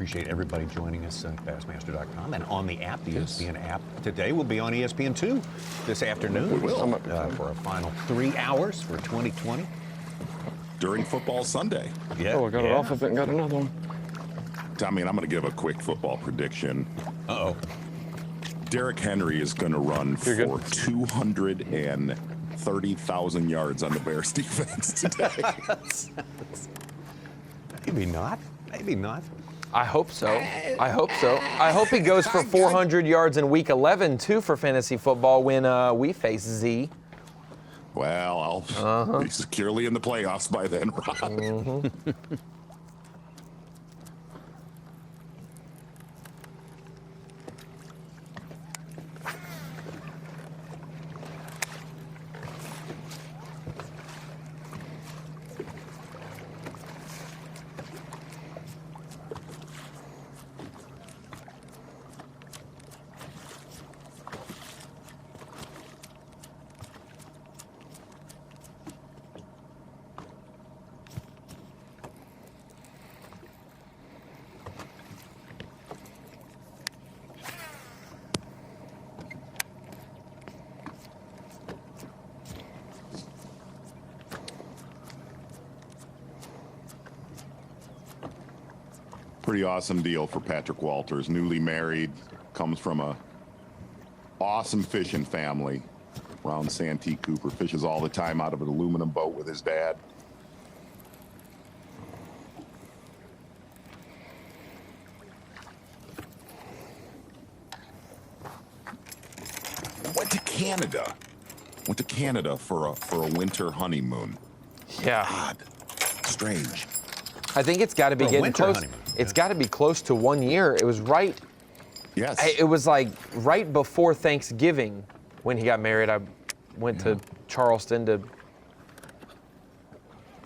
S2: Appreciate everybody joining us at Bassmaster.com and on the app, the ESPN app. Today we'll be on ESPN2 this afternoon.
S3: We will.
S2: For a final 3 hours for 2020.
S3: During Football Sunday.
S2: Yeah.
S5: Oh, I got it off of it and got another one.
S3: Tommy, and I'm going to give a quick football prediction.
S2: Uh-oh.
S3: Derrick Henry is going to run for 230,000 yards on the Bears defense today.
S2: Maybe not. Maybe not.
S4: I hope so. I hope so. I hope he goes for 400 yards in Week 11, too, for fantasy football when we face Z.
S3: Well, I'll be securely in the playoffs by then, Ron. Pretty awesome deal for Patrick Walters. Newly married, comes from a awesome fishing family around Santee Cooper. Fishes all the time out of an aluminum boat with his dad. Went to Canada. Went to Canada for a winter honeymoon.
S4: Yeah.
S3: God, strange.
S4: I think it's got to be getting close. It's got to be close to 1 year. It was right.
S3: Yes.
S4: It was like right before Thanksgiving when he got married. I went to Charleston to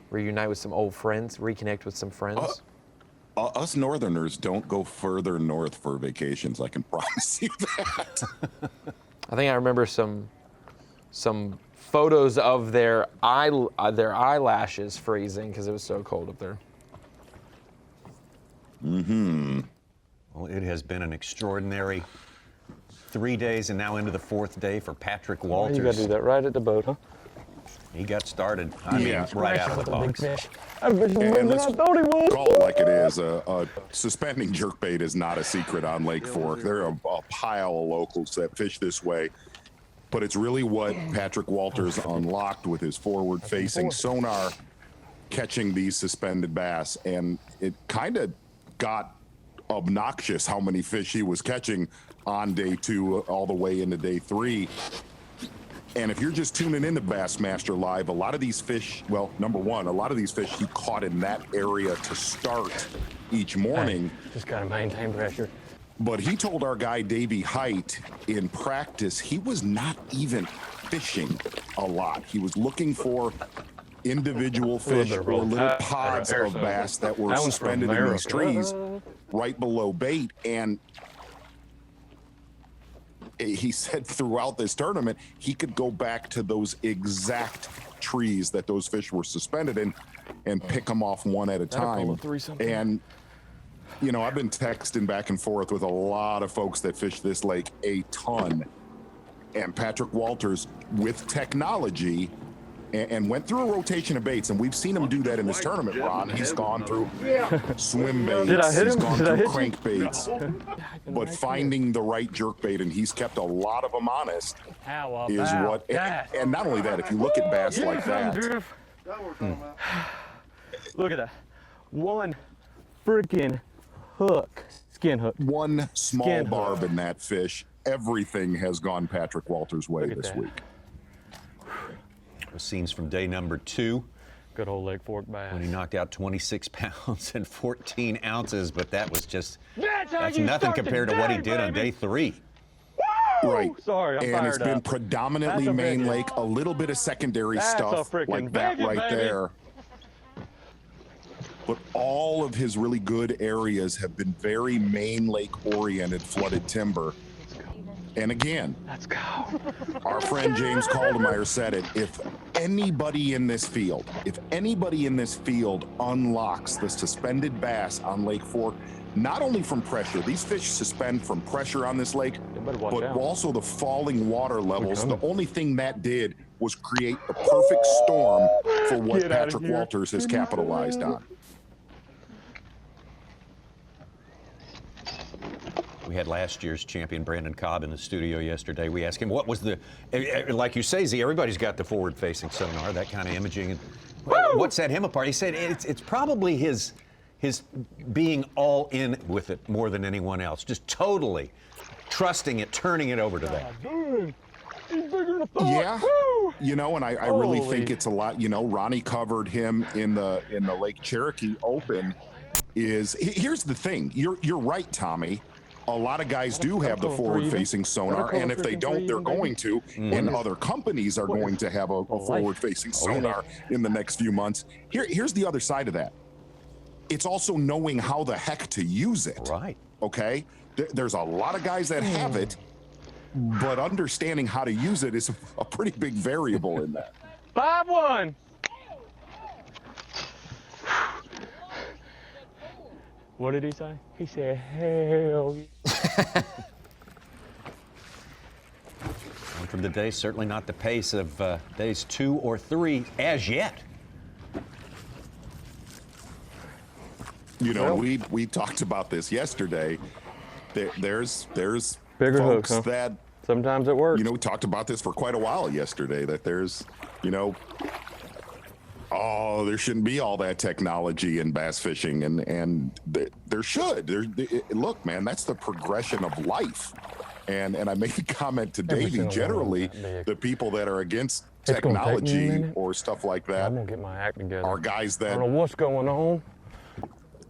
S4: reunite with some old friends, reconnect with some friends.
S3: Us Northerners don't go further north for vacations. I can promise you that.
S4: I think I remember some photos of their eyelashes freezing because it was so cold up there.
S2: Mm-hmm. Well, it has been an extraordinary 3 days and now into the fourth day for Patrick Walters.
S5: You got to do that right at the boat, huh?
S2: He got started, right out of the box.
S3: And let's call it like it is. Suspending jerkbait is not a secret on Lake Fork. There are a pile of locals that fish this way. But it's really what Patrick Walters unlocked with his forward-facing sonar, catching these suspended bass. And it kind of got obnoxious how many fish he was catching on day 2 all the way into day 3. And if you're just tuning into Bassmaster Live, a lot of these fish, well, number one, a lot of these fish he caught in that area to start each morning.
S5: Just got to maintain pressure.
S3: But he told our guy Davey Height in practice he was not even fishing a lot. He was looking for individual fish or little pods of bass that were suspended in these trees right below bait. And he said throughout this tournament, he could go back to those exact trees that those fish were suspended in and pick them off one at a time. And, you know, I've been texting back and forth with a lot of folks that fish this lake a ton. And Patrick Walters, with technology, and went through a rotation of baits, and we've seen him do that in this tournament, Ron. He's gone through swim baits, he's gone through crank baits, but finding the right jerk bait, and he's kept a lot of them honest, is what, and not only that, if you look at bass like that.
S5: Look at that. One freaking hook, skin hook.
S3: One small barb in that fish. Everything has gone Patrick Walters' way this week.
S2: Scenes from day number 2.
S5: Good old Lake Fork bass.
S2: When he knocked out 26 pounds and 14 ounces, but that was just, that's nothing compared to what he did on day 3.
S3: Right.
S5: Sorry, I'm
S3: and
S5: fired
S3: it's been
S5: up.
S3: predominantly main lake, a little bit of secondary stuff like that right there. But all of his really good areas have been very main lake oriented flooded timber. And again,
S5: let's go.
S3: Our friend James Caldemeyer said it. If anybody in this field unlocks the suspended bass on Lake Fork, not only from pressure, these fish suspend from pressure on this lake, but also the falling water levels. The only thing that did was create the perfect storm for what Patrick Walters has capitalized on.
S2: We had last year's champion Brandon Cobb in the studio yesterday. We asked him what was the, like you say, Z, everybody's got the forward-facing sonar, that kind of imaging. What set him apart? He said it's probably his being all in with it more than anyone else, just totally trusting it, turning it over to that.
S3: He's bigger than I thought. Yeah, you know, and I really think it's a lot. You know, Ronnie covered him in the Lake Cherokee Open. Here's the thing. You're right, Tommy. A lot of guys do have the forward-facing sonar, and if they don't, they're going to. And other companies are going to have a forward-facing sonar in the next few months. Here's the other side of that. It's also knowing how the heck to use it.
S2: Right.
S3: Okay? There's a lot of guys that have it, but understanding how to use it is a pretty big variable in that.
S5: 5-1. What did he say? He said, hell yeah.
S2: One from the day, certainly not the pace of days 2 or 3 as yet.
S3: You know, we talked about this yesterday. There's
S5: bigger
S3: folks
S5: hooks, huh?
S3: that
S5: sometimes it works.
S3: You know, we talked about this for quite a while yesterday. That there's, you know, there shouldn't be all that technology in bass fishing, and there should. Look, man, that's the progression of life. And I made a comment to Davey. Generally, the people that are against technology or stuff like that
S5: I'm gonna get my act together.
S3: are guys that
S5: I don't know what's going on.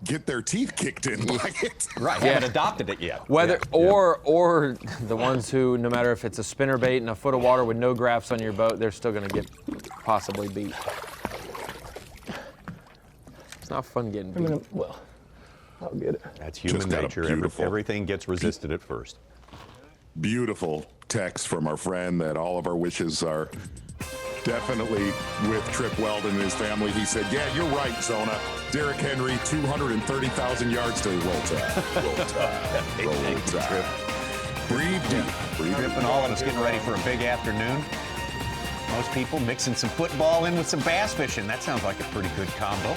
S3: Get their teeth kicked in by it.
S2: Right, haven't adopted it yet.
S4: Whether or the ones who, no matter if it's a spinnerbait in a foot of water with no graphs on your boat, they're still going to get possibly beat. It's not fun getting beat.
S5: Well, I'll get it.
S2: That's human nature. Everything gets resisted at first.
S3: Beautiful text from our friend that all of our wishes are definitely with Trip Weldon and his family. He said, yeah, you're right, Zona. Derrick Henry, 230,000 yards to roll tide. Roll tide. Roll tide. Breathe deep.
S2: Trip and all of us getting ready for a big afternoon. Most people mixing some football in with some bass fishing. That sounds like a pretty good combo.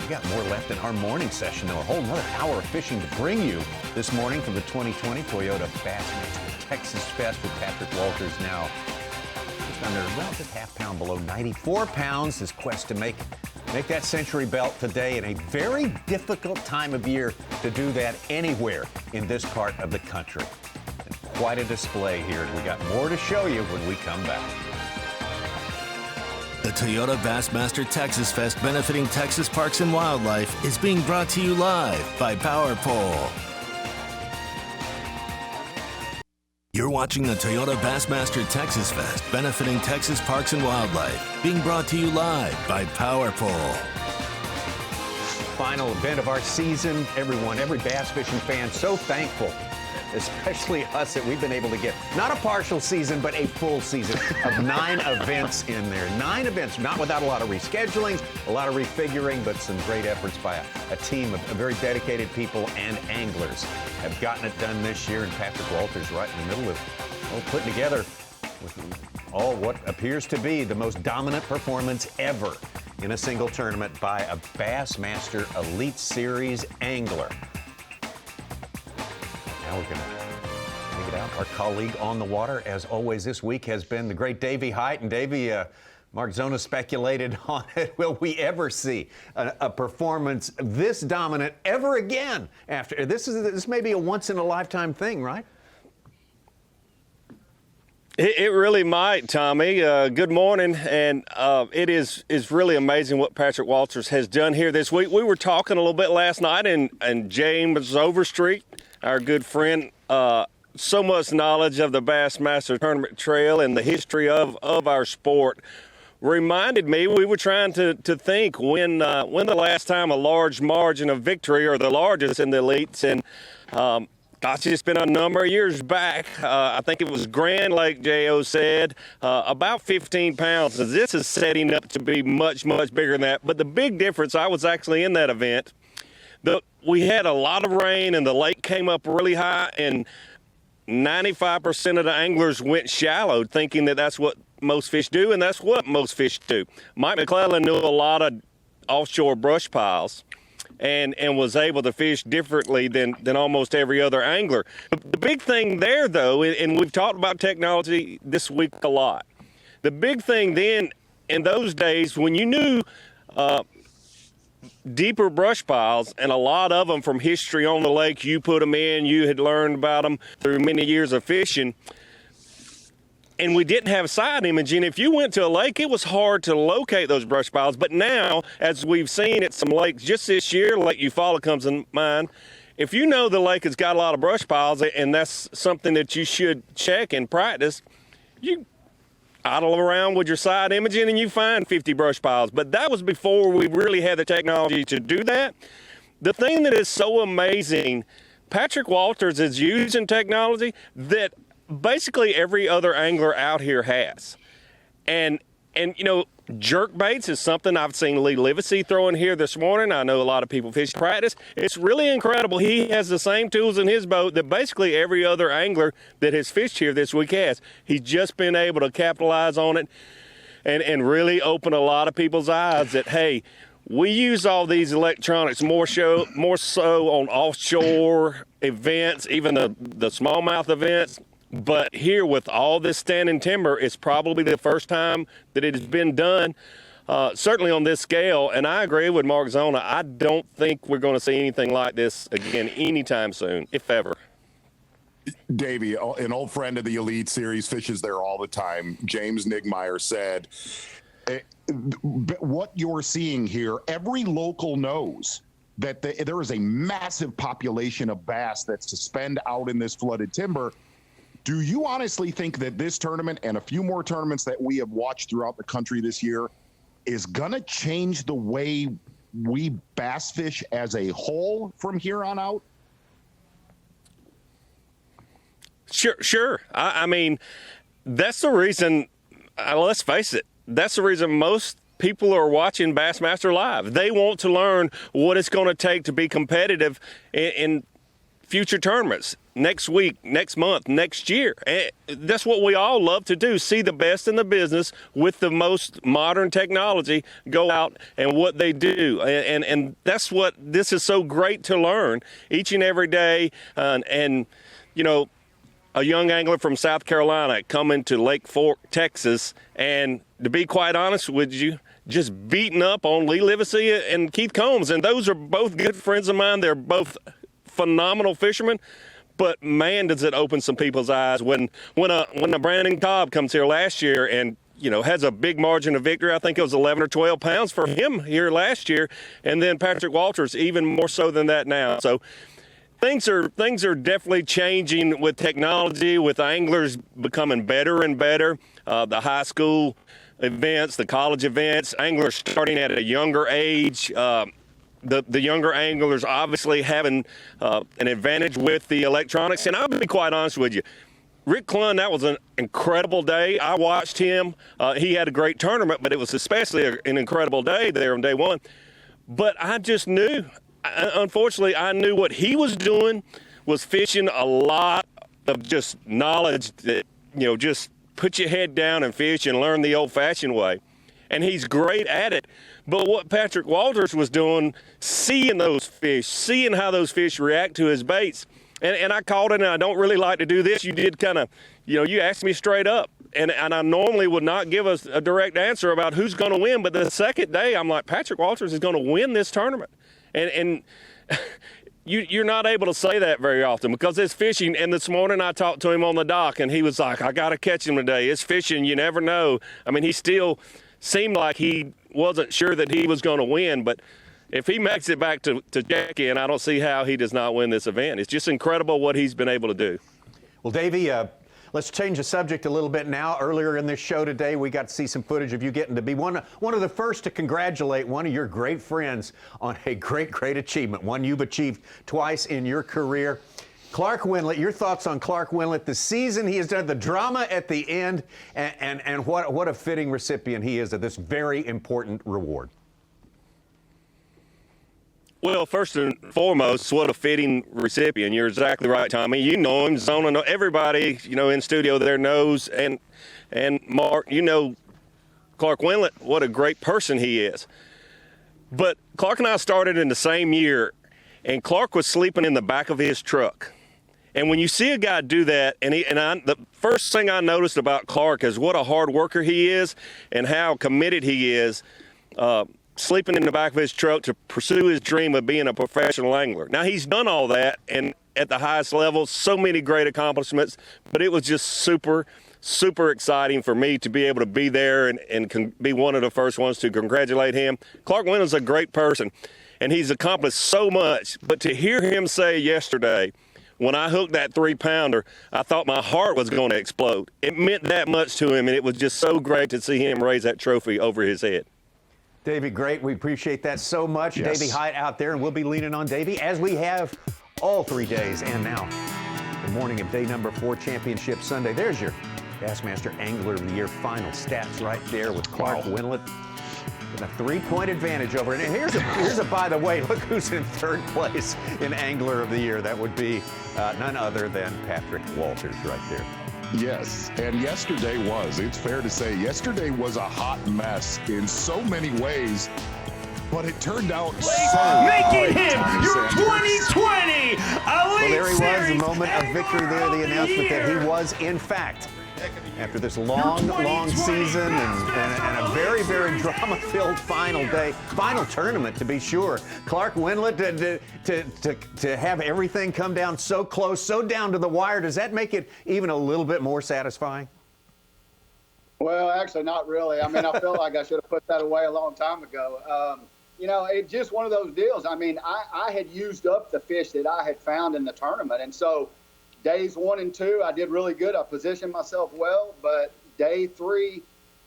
S2: We got more left in our morning session, though. A whole another hour of fishing to bring you this morning from the 2020 Toyota Bassmaster Texas Fest with Patrick Walters now just under just half pound below 94 pounds. His quest to make that century belt today in a very difficult time of year to do that anywhere in this part of the country. And quite a display here, and we got more to show you when we come back.
S1: The Toyota Bassmaster Texas Fest benefiting Texas Parks and Wildlife is being brought to you live by Power Pole. You're watching the Toyota Bassmaster Texas Fest benefiting Texas Parks and Wildlife, being brought to you live by Power Pole.
S2: Final event of our season. Everyone, every bass fishing fan, so thankful, especially us, that we've been able to get not a partial season, but a full season of 9 events in there. 9 events, not without a lot of rescheduling, a lot of refiguring, but some great efforts by a team of very dedicated people and anglers have gotten it done this year, and Patrick Walters right in the middle of putting together with all what appears to be the most dominant performance ever in a single tournament by a Bassmaster Elite Series angler. Now we're going to take it out. Our colleague on the water, as always this week, has been the great Davey Height. And Davey, Mark Zona speculated on it. Will we ever see a performance this dominant ever again? After this may be a once-in-a-lifetime thing, right?
S14: It really might, Tommy. Good morning, and it is really amazing what Patrick Walters has done here this week. We were talking a little bit last night, and James Overstreet, our good friend, so much knowledge of the Bassmaster Tournament Trail and the history of our sport, reminded me. We were trying to think when the last time a large margin of victory, or the largest in the elites, and gosh, it's been a number of years back. I think it was Grand Lake, J.O. said, about 15 pounds. This is setting up to be much, much bigger than that. But the big difference, I was actually in that event. we had a lot of rain and the lake came up really high, and 95% of the anglers went shallow, thinking that that's what most fish do, and that's what most fish do. Mike McClellan knew a lot of offshore brush piles and was able to fish differently than almost every other angler. The big thing there, though, and we've talked about technology this week a lot, the big thing then in those days when you knew deeper brush piles, and a lot of them from history on the lake, you put them in, you had learned about them through many years of fishing, and we didn't have side imaging. If you went to a lake, it was hard to locate those brush piles. But now, as we've seen at some lakes just this year, Lake Eufaula comes in mind, if you know the lake has got a lot of brush piles and that's something that you should check and practice, you idle around with your side imaging and you find 50 brush piles. But that was before we really had the technology to do that. The thing that is so amazing, Patrick Walters is using technology that basically every other angler out here has. And you know, jerk baits is something I've seen Lee Livesey throw in here this morning. I know a lot of people fish practice. It's really incredible. He has the same tools in his boat that basically every other angler that has fished here this week has. He's just been able to capitalize on it and really open a lot of people's eyes that, hey, we use all these electronics more so on offshore events, even the smallmouth events. But here with all this standing timber, it's probably the first time that it has been done, certainly on this scale. And I agree with Mark Zona. I don't think we're going to see anything like this again anytime soon, if ever.
S3: Davey, an old friend of the Elite Series, fishes there all the time. James Nigmeyer said, what you're seeing here, every local knows that there is a massive population of bass that suspend out in this flooded timber. Do you honestly think that this tournament and a few more tournaments that we have watched throughout the country this year is going to change the way we bass fish as a whole from here on out?
S14: Sure. I mean, that's the reason, let's face it, that's the reason most people are watching Bassmaster Live. They want to learn what it's going to take to be competitive in future tournaments, next week, next month, next year. And that's what we all love to do, see the best in the business with the most modern technology go out and what they do. And that's what this is so great to learn each and every day. And you know, a young angler from South Carolina coming to Lake Fork, Texas, and to be quite honest with you, just beating up on Lee Livesey and Keith Combs. And those are both good friends of mine. They're both phenomenal fishermen, but man, does it open some people's eyes when a Brandon Cobb comes here last year and, you know, has a big margin of victory. I think it was 11 or 12 pounds for him here last year, and then Patrick Walters even more so than that now. So things are definitely changing with technology, with anglers becoming better and better. The high school events, the college events, anglers starting at a younger age. The younger anglers obviously having an advantage with the electronics. And I'll be quite honest with you, Rick Clunn, that was an incredible day. I watched him. He had a great tournament, but it was especially an incredible day there on day one. But I just knew, unfortunately, I knew what he was doing was fishing a lot of just knowledge that, you know, just put your head down and fish and learn the old-fashioned way. And he's great at it. But what Patrick Walters was doing, seeing those fish, seeing how those fish react to his baits, and I called it, and I don't really like to do this. You did kind of, you know, you asked me straight up, and I normally would not give us a direct answer about who's going to win. But the second day, I'm like, Patrick Walters is going to win this tournament. And you're not able to say that very often because it's fishing. And this morning I talked to him on the dock, and he was like, I got to catch him today. It's fishing. You never know. I mean, he still seemed like he wasn't sure that he was going to win, but if he makes it back to check-in, I don't see how he does not win this event. It's just incredible what he's been able to do.
S2: Well, Davey, let's change the subject a little bit now. Earlier in this show today, we got to see some footage of you getting to be one of the first to congratulate one of your great friends on a great achievement, one you've achieved twice in your career. Clark Wendlandt, your thoughts on Clark Wendlandt, the season he has done, the drama at the end, and what a fitting recipient he is of this very important reward.
S14: Well, first and foremost, what a fitting recipient. You're exactly right, Tommy. You know him, Zona, everybody, in studio there knows. And Mark, Clark Wendlandt, what a great person he is. But Clark and I started in the same year, and Clark was sleeping in the back of his truck. And when you see a guy do that, the first thing I noticed about Clark is what a hard worker he is and how committed he is, sleeping in the back of his truck to pursue his dream of being a professional angler. Now, he's done all that and at the highest level, so many great accomplishments, but it was just super exciting for me to be able to be there and be one of the first ones to congratulate him. Clark Wendlandt's a great person, and he's accomplished so much, but to hear him say yesterday, when I hooked that 3-pounder, I thought my heart was going to explode. It meant that much to him, and it was just so great to see him raise that trophy over his head.
S2: Davey, great. We appreciate that so much.
S3: Yes.
S2: Davey Hite out there, and we'll be leaning on Davey as we have all 3 days. And now, the morning of day number 4, Championship Sunday. There's your Bassmaster Angler of the Year final stats right there with Clark Wendlandt. With a 3-point advantage over it. And here's a by the way, look who's in 3rd place in Angler of the Year. That would be none other than Patrick Walters right there.
S3: Yes, and it's fair to say, yesterday was a hot mess in so many ways, but it turned out
S13: making him your 2020 Elite
S2: Well, there he was, the
S13: Series
S2: moment of victory there, the announcement that he was, in fact, after this long season and a very, very drama-filled final tournament to be sure. Clark Wendlandt, to have everything come down so close, so down to the wire, does that make it even a little bit more satisfying?
S19: Well, actually, not really. I mean, I felt like I should have put that away a long time ago. It's just one of those deals. I mean, I had used up the fish that I had found in the tournament, and so days 1 and 2, I did really good. I positioned myself well, but day 3,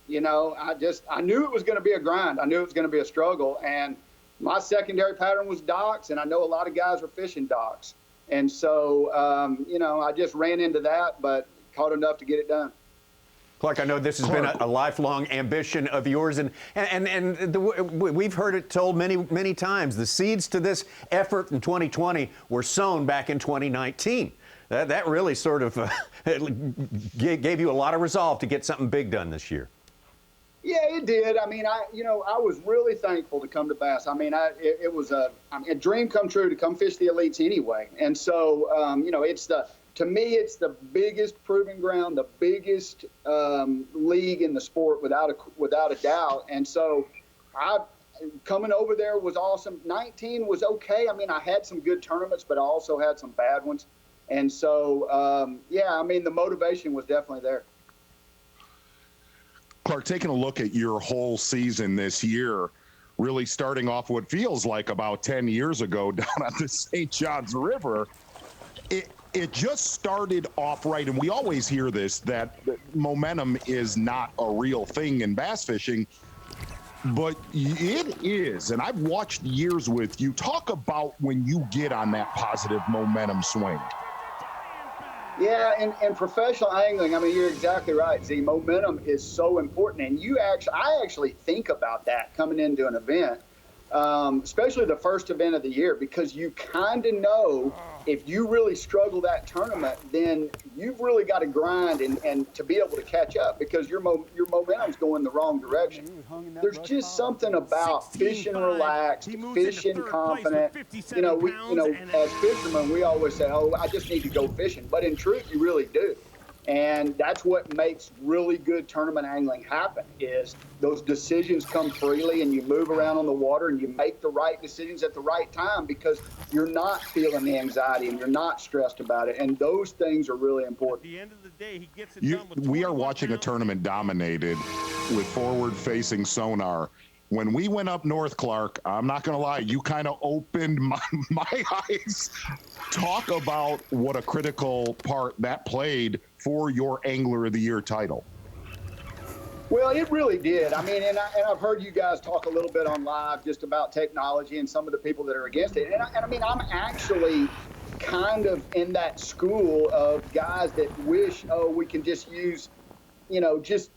S19: I knew it was going to be a grind. I knew it was going to be a struggle, and my secondary pattern was docks, and I know a lot of guys were fishing docks. And so, I just ran into that, but caught enough to get it done.
S2: Clark, I know this has been a lifelong ambition of yours, and we've heard it told many times. The seeds to this effort in 2020 were sown back in 2019. That really sort of gave you a lot of resolve to get something big done this year.
S19: Yeah, it did. I mean, I was really thankful to come to Bass. I mean, it was a dream come true to come fish the elites anyway. And so, to me, it's the biggest proving ground, the biggest league in the sport without a doubt. And so, coming over there was awesome. 19 was okay. I mean, I had some good tournaments, but I also had some bad ones. And so, the motivation was definitely there.
S3: Clark, taking a look at your whole season this year, really starting off what feels like about 10 years ago down at the St. Johns River, it just started off right. And we always hear this, that momentum is not a real thing in bass fishing, but it is. And I've watched years with you. Talk about when you get on that positive momentum swing.
S19: Yeah, and professional angling, I mean, you're exactly right, Z. Momentum is so important, and I actually think about that coming into an event, especially the first event of the year, because you kind of know if you really struggle that tournament, then you've really got to grind and to be able to catch up, because your momentum's going the wrong direction. There's just something about fishing relaxed, fishing confident. As fishermen, we always say, "Oh, I just need to go fishing," but in truth, you really do. And that's what makes really good tournament angling happen, is those decisions come freely and you move around on the water and you make the right decisions at the right time because you're not feeling the anxiety and you're not stressed about it. And those things are really important.
S13: At the end of the day, he gets it done with
S3: we are watching a tournament dominated with forward-facing sonar. When we went up north, Clark, I'm not going to lie, you kind of opened my eyes. Talk about what a critical part that played for your Angler of the Year title.
S19: Well, it really did. I mean, and I've heard you guys talk a little bit on live just about technology and some of the people that are against it. And I mean, I'm actually kind of in that school of guys that wish, we can just use, just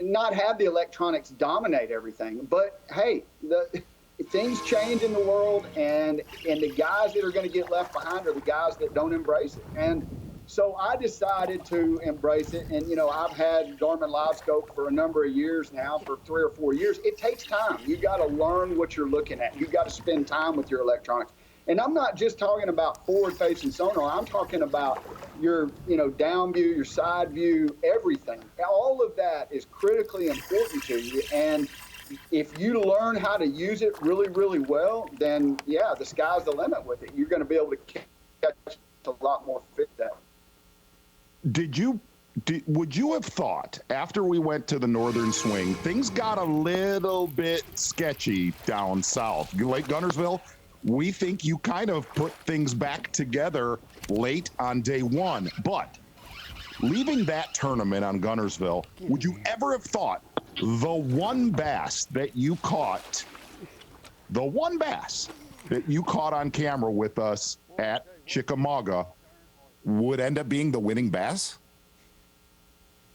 S19: not have the electronics dominate everything. But hey, things change in the world, and the guys that are going to get left behind are the guys that don't embrace it. And so I decided to embrace it. And, you know, I've had Garmin LiveScope for a number of years now, for 3 or 4 years. It takes time. You got to learn what you're looking at. You got to spend time with your electronics. And I'm not just talking about forward-facing sonar. I'm talking about your, you know, down view, your side view, everything. All of that is critically important to you. And if you learn how to use it really, really well, then, yeah, the sky's the limit with it. You're going to be able to catch a lot more fish that.
S3: Would you have thought, after we went to the northern swing, things got a little bit sketchy down south? Lake Guntersville, we think you kind of put things back together late on day one. But leaving that tournament on Guntersville, would you ever have thought the one bass that you caught on camera with us at Chickamauga would end up being the winning bass?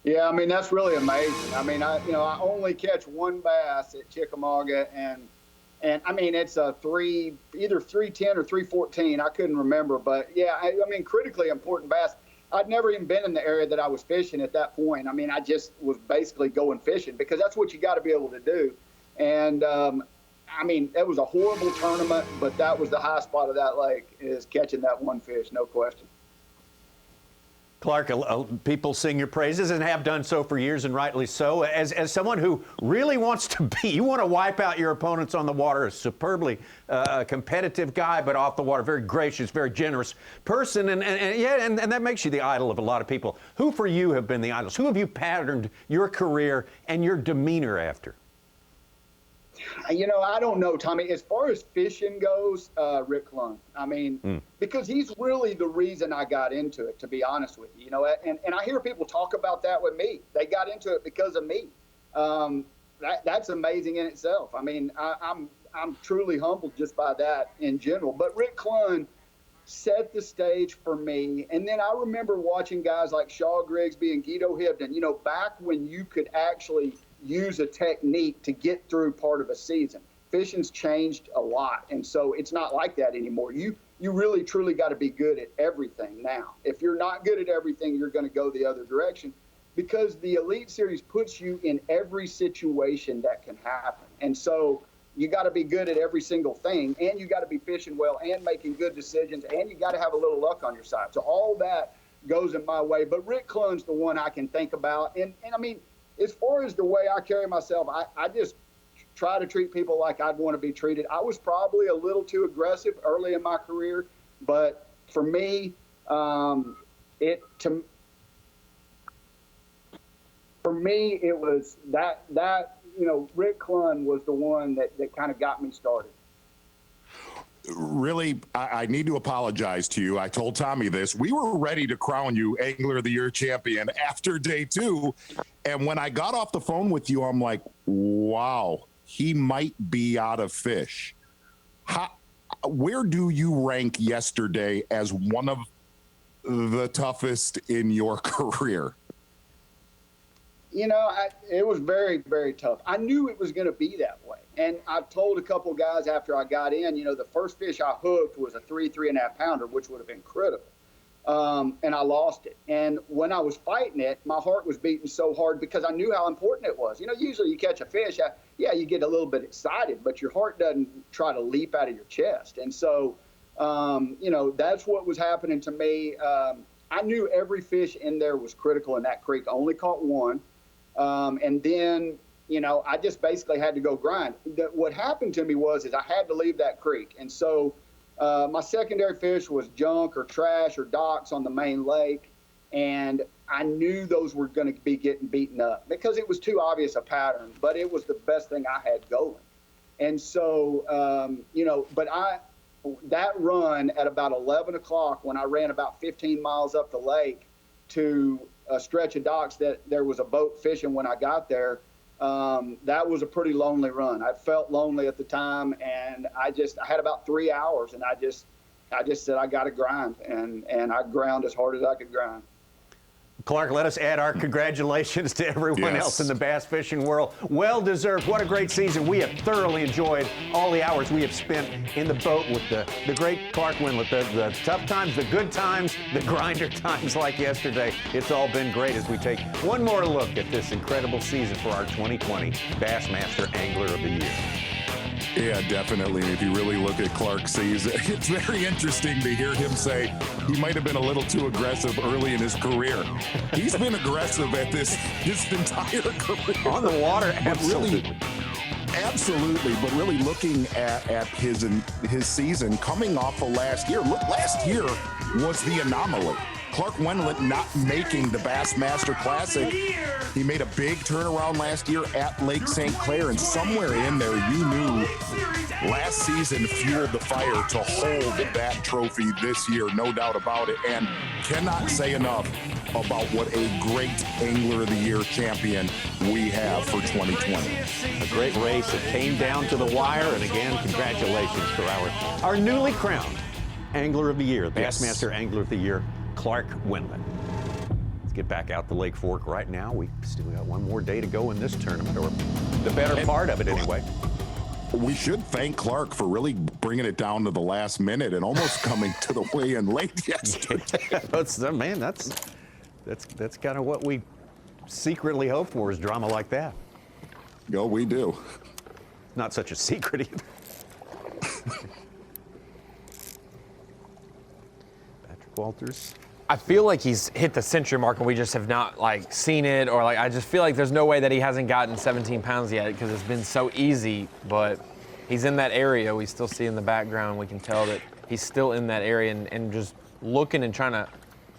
S19: Yeah, I mean, that's really amazing. I mean, I only catch one bass at Chickamauga, and I mean, it's a either 310 or 314. I couldn't remember, but yeah, I mean, critically important bass. I'd never even been in the area that I was fishing at that point. I mean, I just was basically going fishing because that's what you got to be able to do. And I mean, it was a horrible tournament, but that was the high spot of that lake, is catching that one fish, no question.
S2: Clark, people sing your praises and have done so for years, and rightly so. As someone who really wants to be, you want to wipe out your opponents on the water, a superbly competitive guy, but off the water, very gracious, very generous person, and that makes you the idol of a lot of people. Who for you have been the idols? Who have you patterned your career and your demeanor after?
S19: You know, I don't know, Tommy. As far as fishing goes, Rick Clun. I mean, because he's really the reason I got into it, to be honest with you. You know, and I hear people talk about that with me. They got into it because of me. That's amazing in itself. I mean, I'm truly humbled just by that in general. But Rick Clun set the stage for me. And then I remember watching guys like Shaw Grigsby and Guido Hibden, you know, back when you could actually use a technique to get through part of a season. Fishing's changed a lot, and so it's not like that anymore. You really, truly got to be good at everything now. If you're not good at everything, you're going to go the other direction, because the Elite Series puts you in every situation that can happen. And so you got to be good at every single thing, and you got to be fishing well and making good decisions, and you got to have a little luck on your side. So all that goes in my way. But Rick Clun's the one I can think about. And I mean, as far as the way I carry myself, I just try to treat people like I'd want to be treated. I was probably a little too aggressive early in my career, but for me, it was that you know, Rick Clun was the one that kind of got me started.
S3: Really, I need to apologize to you. I told Tommy this. We were ready to crown you Angler of the Year champion after day 2. And when I got off the phone with you, I'm like, wow, he might be out of fish. Where do you rank yesterday as one of the toughest in your career?
S19: You know, it was very, very tough. I knew it was going to be that way. And I told a couple guys after I got in, you know, the first fish I hooked was a 3.5 pounder, which would have been critical. And I lost it. And when I was fighting it, my heart was beating so hard because I knew how important it was. You know, usually you catch a fish, you get a little bit excited, but your heart doesn't try to leap out of your chest. And so, you know, that's what was happening to me. I knew every fish in there was critical in that creek. I only caught one. And then, you know, I just basically had to go grind. What happened to me was I had to leave that creek. And so my secondary fish was junk or trash or docks on the main lake. And I knew those were going to be getting beaten up because it was too obvious a pattern, but it was the best thing I had going. And so, you know, but that run at about 11 o'clock when I ran about 15 miles up the lake to a stretch of docks that there was a boat fishing when I got there, that was a pretty lonely run. I felt lonely at the time, and I had about 3 hours, and I just said I got to grind, and I ground as hard as I could grind.
S2: Clark, let us add our congratulations to everyone else in the bass fishing world. Well deserved. What a great season. We have thoroughly enjoyed all the hours we have spent in the boat with the great Clark Wendlandt. The tough times, the good times, the grinder times like yesterday. It's all been great as we take one more look at this incredible season for our 2020 Bassmaster Angler of the Year.
S3: Yeah, definitely. If you really look at Clark's season, it's very interesting to hear him say he might have been a little too aggressive early in his career. He's been aggressive at his entire career.
S2: On the water, absolutely.
S3: Absolutely, but really looking at his season coming off of last year. Look, last year was the anomaly. Clark Wendlandt not making the Bassmaster Classic. He made a big turnaround last year at Lake St. Clair, and somewhere in there you knew last season fueled the fire to hold that trophy this year, no doubt about it, and cannot say enough about what a great Angler of the Year champion we have for 2020.
S2: A great race. It came down to the wire, and again, congratulations to our newly crowned Angler of the Year, Bassmaster Angler of the Year, Clark Wendlandt. Let's get back out to Lake Fork right now. We still got one more day to go in this tournament, or the better part of it anyway.
S3: We should thank Clark for really bringing it down to the last minute and almost coming to the weigh-in late yesterday.
S2: Man, that's kind of what we secretly hope for, is drama like that.
S3: Yo, we do.
S2: Not such a secret either. Patrick Walters.
S4: I feel like he's hit the century mark and we just have not seen it, or I just feel like there's no way that he hasn't gotten 17 pounds yet because it's been so easy, but he's in that area. We still see in the background, we can tell that he's still in that area and just looking and trying to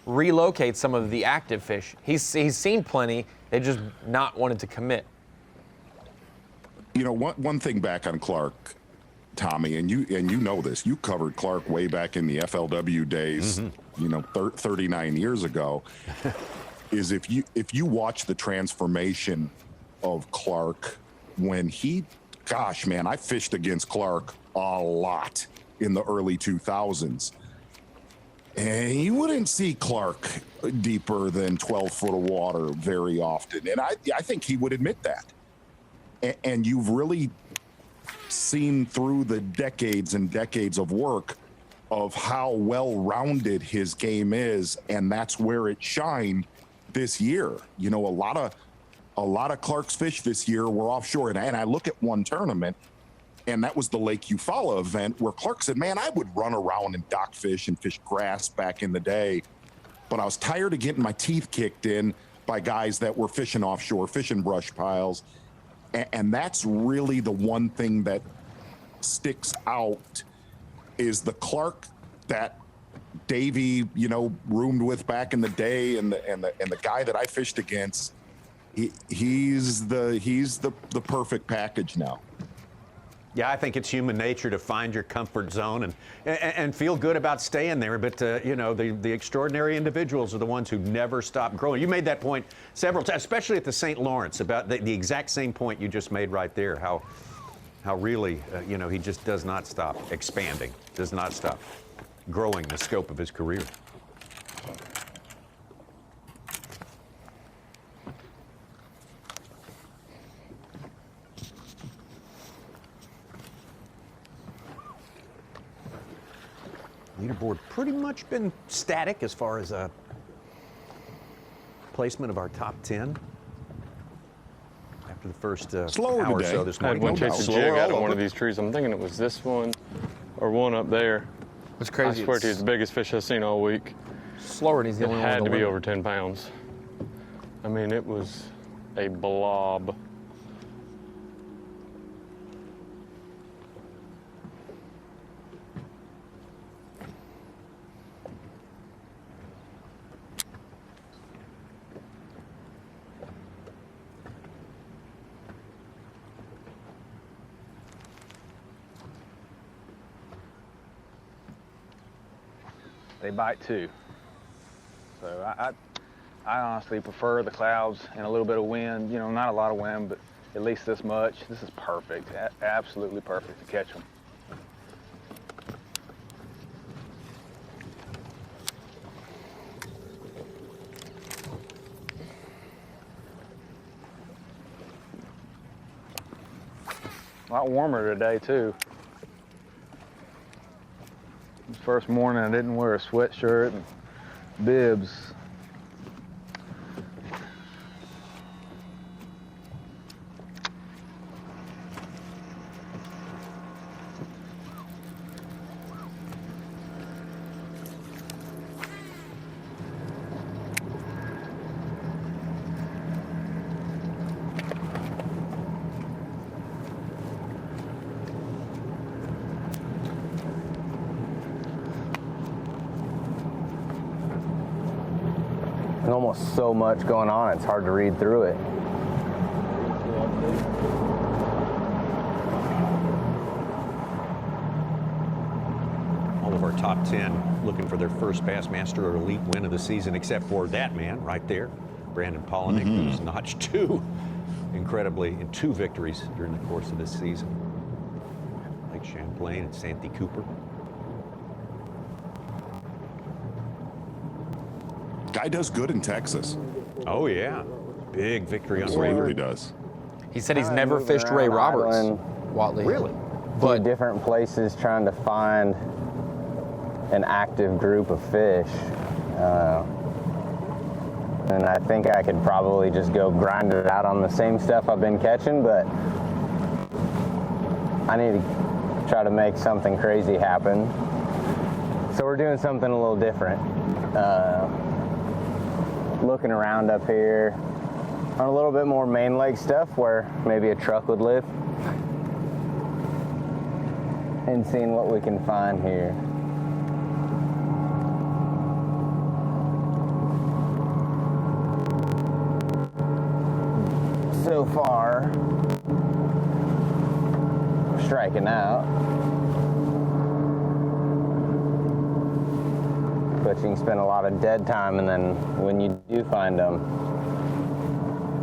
S4: relocate some of the active fish. He's seen plenty, they just not wanted to commit.
S3: You know, one thing back on Clark, Tommy, and you know this, you covered Clark way back in the FLW days, 39 years ago, is if you watch the transformation of Clark when gosh, man, I fished against Clark a lot in the early 2000s. And you wouldn't see Clark deeper than 12 foot of water very often. And I think he would admit that. And you've really seen through the decades and decades of work of how well-rounded his game is, and that's where it shined this year. You know, a lot of Clark's fish this year were offshore, and I look at one tournament, and that was the Lake Eufaula event, where Clark said, man, I would run around and dock fish and fish grass back in the day, but I was tired of getting my teeth kicked in by guys that were fishing offshore, fishing brush piles. And that's really the one thing that sticks out, is the Clark that Davey, roomed with back in the day, and the guy that I fished against. He's the perfect package now.
S2: Yeah, I think it's human nature to find your comfort zone and feel good about staying there. But, the extraordinary individuals are the ones who never stop growing. You made that point several times, especially at the St. Lawrence, about the exact same point you just made right there, how really, he just does not stop expanding, does not stop growing the scope of his career. Leaderboard pretty much been static as far as placement of our top 10 after the first
S5: slower
S2: hour or
S5: today.
S2: so this morning.
S5: I had one chase a jig out of one of these trees. I'm thinking it was this one or one up there.
S4: It's crazy.
S5: I swear to you, it's the biggest fish I've seen all week.
S4: Slower, and he's the only one.
S5: It had to be
S4: win.
S5: over 10 pounds. I mean, it was a blob.
S9: They bite too. So I honestly prefer the clouds and a little bit of wind. Not a lot of wind, but at least this much. This is perfect, absolutely perfect to catch them. A lot warmer today, too. This first morning, I didn't wear a sweatshirt and bibs.
S6: There's almost so much going on, it's hard to read through it.
S2: All of our top 10 looking for their first Bassmaster or Elite win of the season, except for that man right there, Brandon Palaniuk, who's notched two victories during the course of this season. Lake Champlain and Santee Cooper.
S3: Guy does good in Texas.
S2: Oh, yeah. Big victory on
S3: He really does.
S4: He said he's never fished Ray Roberts. Watley.
S2: Really?
S6: But different places trying to find an active group of fish. And I think I could probably just go grind it out on the same stuff I've been catching, but I need to try to make something crazy happen. So we're doing something a little different. Looking around up here on a little bit more main lake stuff where maybe a truck would live, and seeing what we can find here. So far, striking out. But you can spend a lot of dead time, and then when you do find them,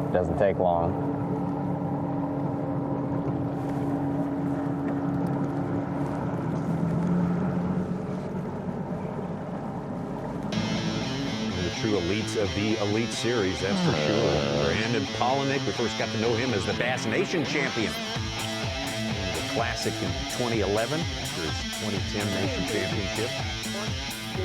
S6: it doesn't take long.
S2: The true elites of the Elite Series, that's for sure. Brandon Palaniuk, we first got to know him as the Bass Nation champion. The Classic in 2011 after his 2010 Nation Championship.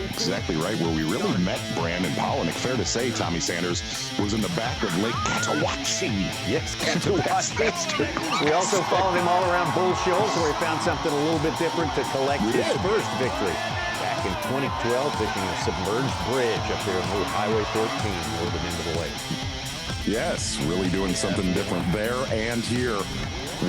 S3: Exactly right. Where we really met Brandon Palaniuk, fair to say, Tommy Sanders, was in the back of Lake Catawatchee.
S2: Yes, Catawatchee. We also followed him all around Bull Shoals, where he found something a little bit different to collect his first victory. Back in 2012, fishing a submerged bridge up there on Old Highway 14 northern end of the lake.
S3: Yes, really doing something different there and here.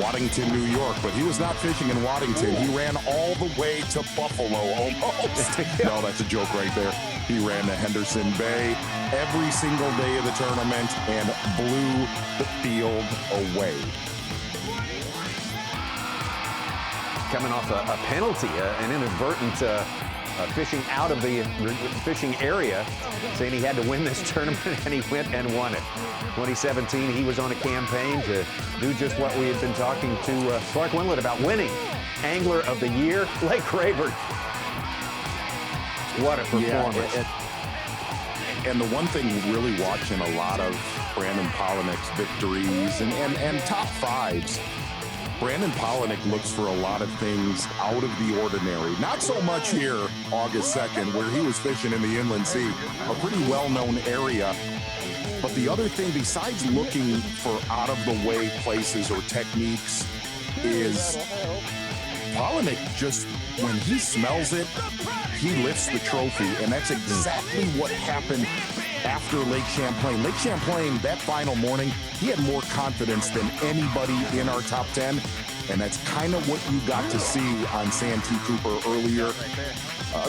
S3: Waddington, New York, but he was not fishing in Waddington. He ran all the way to Buffalo almost. No, that's a joke right there. He ran to Henderson Bay every single day of the tournament and blew the field away.
S2: Coming off a penalty, an inadvertent fishing out of the fishing area, saying he had to win this tournament, and he went and won it. 2017, he was on a campaign to do just what we had been talking to Clark Wendlandt about, winning Angler of the Year, Lake Rayburn. What a performance.
S3: Yeah, and the one thing really watching a lot of Brandon Palaniuk's victories and top fives, Brandon Palaniuk looks for a lot of things out of the ordinary. Not so much here, August 2nd, where he was fishing in the Inland Sea, a pretty well-known area. But the other thing, besides looking for out-of-the-way places or techniques, is Palaniuk just, when he smells it, he lifts the trophy. And that's exactly what happened after Lake Champlain. Lake Champlain, that final morning, he had more confidence than anybody in our top 10. And that's kind of what you got to see on Santee Cooper earlier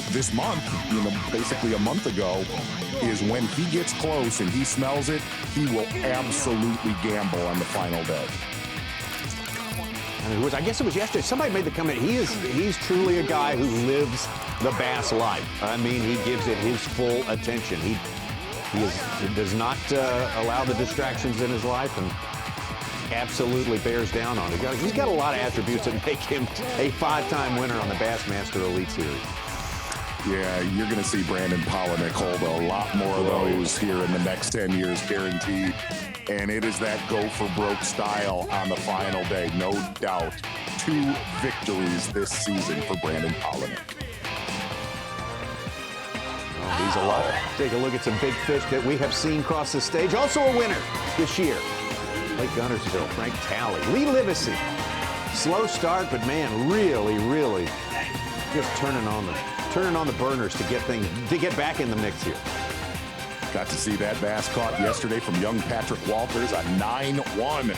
S3: this month, basically a month ago, is when he gets close and he smells it, he will absolutely gamble on the final day.
S2: I guess it was yesterday. Somebody made the comment. He's truly a guy who lives the bass life. I mean, he gives it his full attention. He does not allow the distractions in his life, and absolutely bears down on it. He's got a lot of attributes that make him a 5-time winner on the Bassmaster Elite Series.
S3: Yeah, you're going to see Brandon Palaniuk hold a lot more of those here in the next 10 years, guaranteed. And it is that go for broke style on the final day, no doubt. 2 victories this season for Brandon Palaniuk.
S2: Oh, he's alive. Take a look at some big fish that we have seen cross the stage. Also a winner this year. Lake Guntersville, Frank Talley, Lee Livesey. Slow start, but man, really just turning on the burners to get back in the mix here.
S3: Got to see that bass caught yesterday from young Patrick Walters, a 9-1,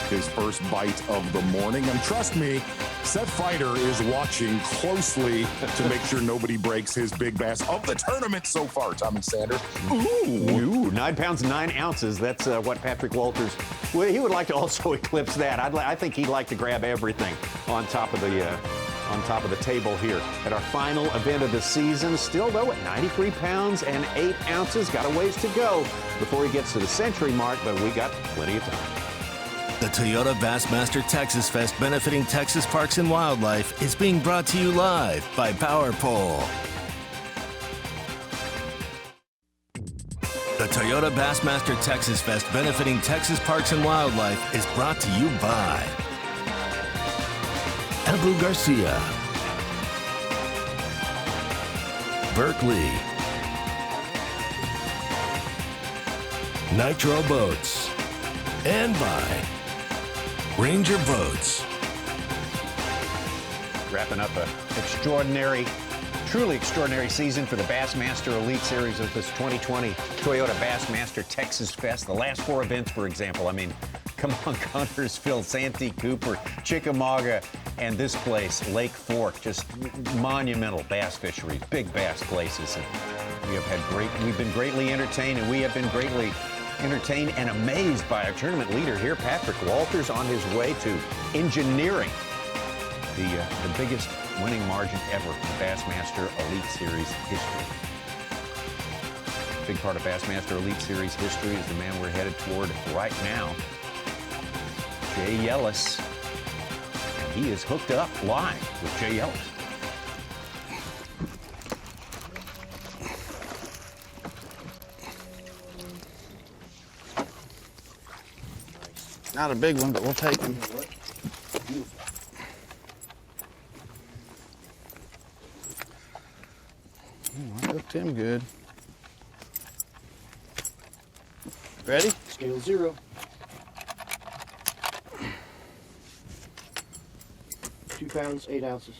S3: his first bite of the morning. And trust me, Seth Fighter is watching closely to make sure nobody breaks his big bass of the tournament so far, Tommy Sanders.
S2: Ooh, 9 pounds, 9 ounces. That's what Patrick Walters, well, he would like to also eclipse that. I think he'd like to grab everything on top of the table here at our final event of the season. Still, though, at 93 pounds and 8 ounces. Got a ways to go before he gets to the century mark, but we got plenty of time.
S1: The Toyota Bassmaster Texas Fest benefiting Texas Parks and Wildlife is being brought to you live by Power Pole. The Toyota Bassmaster Texas Fest benefiting Texas Parks and Wildlife is brought to you by Abu Garcia, Berkeley, Nitro Boats, and by Ranger Boats.
S2: Wrapping up an truly extraordinary season for the Bassmaster Elite Series of this 2020 Toyota Bassmaster Texas Fest. The last 4 events, for example, I mean, come on, Guntersville, Santee Cooper, Chickamauga, and this place, Lake Fork, just monumental bass fisheries, big bass places. And we've been greatly entertained, and we have been greatly entertained and amazed by our tournament leader here, Patrick Walters, on his way to engineering the biggest winning margin ever in the Bassmaster Elite Series history. Big part of Bassmaster Elite Series history is the man we're headed toward right now, Jay Yellis. And he is hooked up live with Jay Yellis.
S8: Not a big one, but we'll take him. I hooked him good. Ready?
S7: Scale 0. 2 pounds, 8 ounces.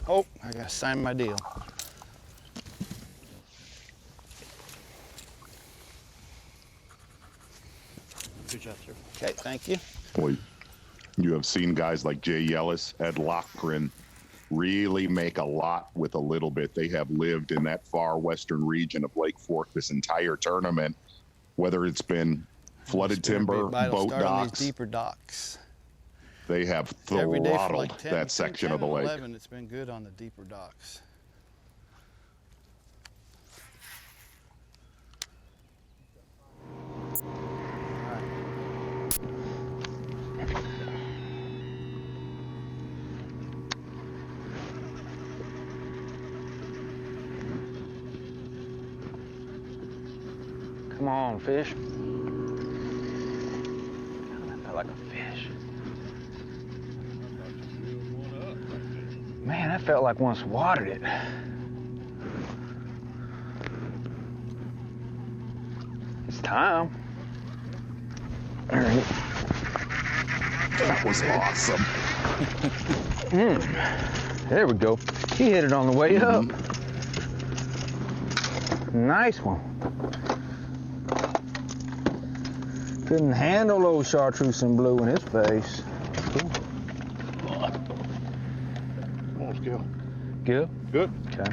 S8: Oh, I gotta sign my deal.
S7: Good job, sir.
S8: Okay, thank you.
S3: Boy, you have seen guys like Jay Yellis, Ed Lochgren really make a lot with a little bit. They have lived in that far western region of Lake Fork this entire tournament, whether it's been flooded timber, boat docks.
S8: Deeper docks.
S3: They have
S8: Every day for
S3: throttled
S8: like 10,
S3: that section of the lake.
S8: 11, it's been good on the deeper docks.
S9: Come on, fish. That felt like a fish. Man, that felt like one swatted it. It's time. There it is.
S3: That was awesome.
S9: There we go. He hit it on the way up. Nice one. Couldn't handle old chartreuse and blue in his face. Cool.
S10: Come on, Scale.
S9: Good?
S10: Good.
S9: Okay.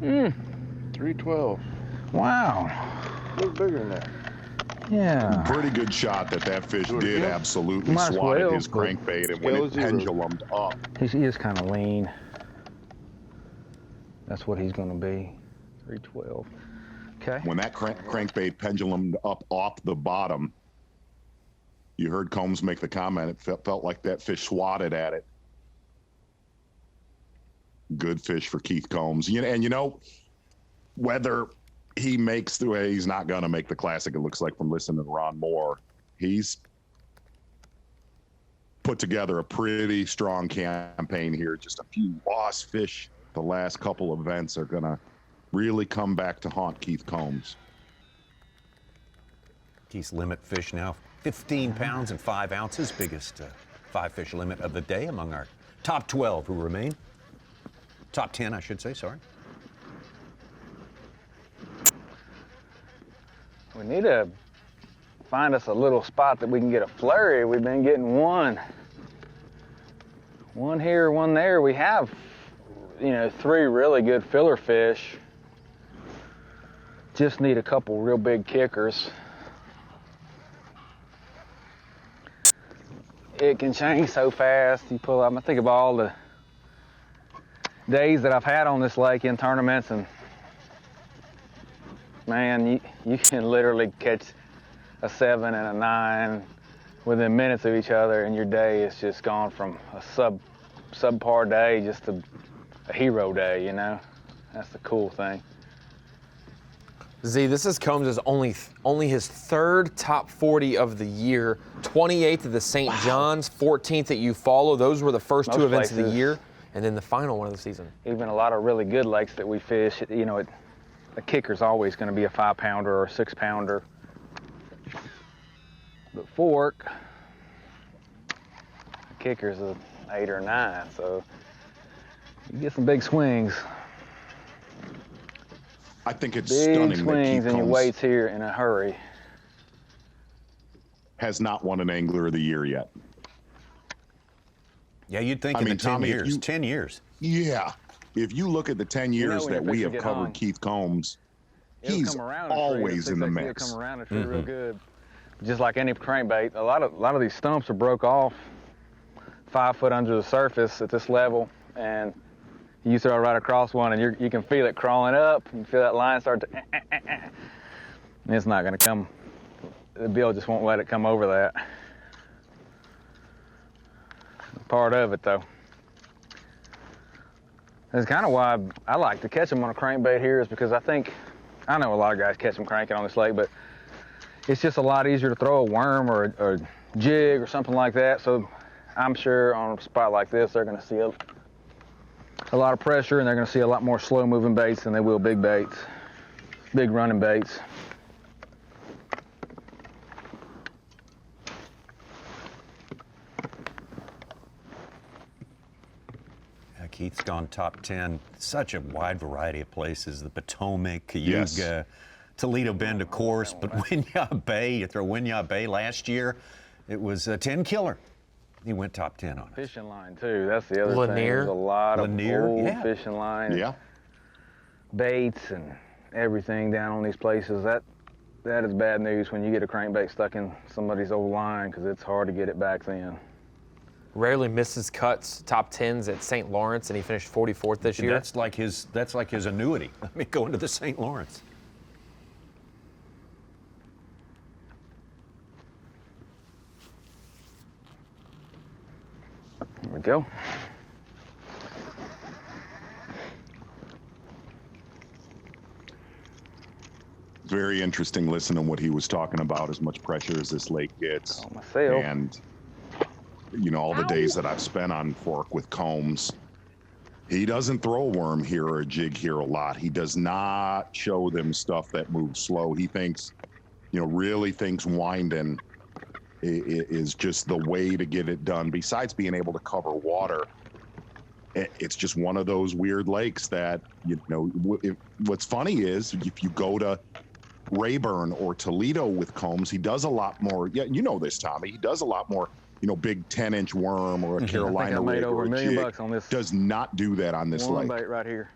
S9: Mm.
S10: 312.
S9: Wow.
S10: A little bigger than that.
S9: Yeah.
S3: Pretty good shot that fish did absolutely
S9: Might as
S3: swat at
S9: well,
S3: his crankbait, and when it pendulumed up.
S9: He is kind of lean. That's what he's going to be. 312.
S14: Okay.
S3: When that crankbait pendulumed up off the bottom, you heard Combs make the comment, it felt like that fish swatted at it. Good fish for Keith Combs. And whether he makes the way, he's not going to make the Classic, it looks like from listening to Ron Moore. He's put together a pretty strong campaign here. Just a few lost fish the last couple of events are going to really come back to haunt Keith Combs.
S2: Keith's limit fish now 15 pounds and 5 ounces, biggest 5-fish limit of the day among our top 12 who remain. Top 10, I should say, sorry.
S9: We need to find us a little spot that we can get a flurry. We've been getting one here, one there. We have, 3 really good filler fish. Just need a couple real big kickers. It can change so fast. You pull up, I think of all the days that I've had on this lake in tournaments, and man, you can literally catch a 7 and a 9 within minutes of each other, and your day is just gone from a subpar day just to a hero day, That's the cool thing.
S4: Z, this is Combs' only his third top 40 of the year, 28th at the St. John's, 14th at Eufaula. Those were the first
S9: Most
S4: two events of the
S9: places.
S4: year, and then the final one of the season.
S9: Even a lot of really good lakes that we fish, a kicker's always going to be a 5-pounder or a 6-pounder. But fork, the kicker's a 8 or 9, so you get some big swings.
S3: I think it's
S9: Big
S3: stunning that
S9: swings
S3: Keith
S9: and your
S3: Combs
S9: weights here in a hurry.
S3: has not won an Angler of the Year yet.
S2: Yeah, you'd think in the 10
S3: Tommy,
S2: years. 10 years.
S3: Yeah. If you look at the 10 years
S9: when
S3: that
S9: your
S3: we
S9: fish
S3: have
S9: get
S3: covered
S9: hung,
S3: Keith Combs,
S9: It'll
S3: he's
S9: come around a tree,
S3: always in the
S9: 6XC
S3: mix.
S9: will come around a tree real good. Just like any crankbait, a lot of these stumps are broke off 5 foot under the surface at this level, and you throw right across one, and you can feel it crawling up. You feel that line start to, and it's not going to come. The bill just won't let it come over that. Part of it, though. That's kind of why I like to catch them on a crankbait here, is because I know a lot of guys catch them cranking on this lake, but it's just a lot easier to throw a worm or a jig or something like that. So I'm sure on a spot like this, they're going to see a lot of pressure, and they're going to see a lot more slow-moving baits than they will big baits, big running baits.
S2: Keith's gone top 10. Such a wide variety of places. The Potomac, Cayuga, Toledo Bend, of course, but Winyah Bay. You throw Winyah Bay last year, it was a 10 killer. He went top 10 on it.
S9: Fishing line, too. That's the other thing.
S4: Lanier.
S9: There's a lot of old
S2: yeah.
S9: fishing line.
S3: Yeah.
S9: Baits and everything down on these places. That is bad news when you get a crankbait stuck in somebody's old line, because it's hard to get it back then.
S4: Rarely misses cuts, top 10s at St. Lawrence, and he finished 44th this year.
S2: That's like his annuity. Going to the St. Lawrence.
S9: There we go.
S3: Very interesting listening to what he was talking about, as much pressure as this lake gets.
S9: myself.
S3: And, all the days that I've spent on Fork with Combs, he doesn't throw a worm here or a jig here a lot. He does not show them stuff that moves slow. He thinks, really thinks winding is just the way to get it done. Besides being able to cover water, it's just one of those weird lakes that, what's funny is if you go to Rayburn or Toledo with Combs, he does a lot more. Yeah, you know this, Tommy. He does a lot more, big 10-inch worm or a Carolina
S9: I made
S3: rig
S9: over
S3: or
S9: $1
S3: a
S9: million
S3: jig.
S9: bucks on this.
S3: Does not do that on this
S9: One
S3: lake.
S9: bait right here.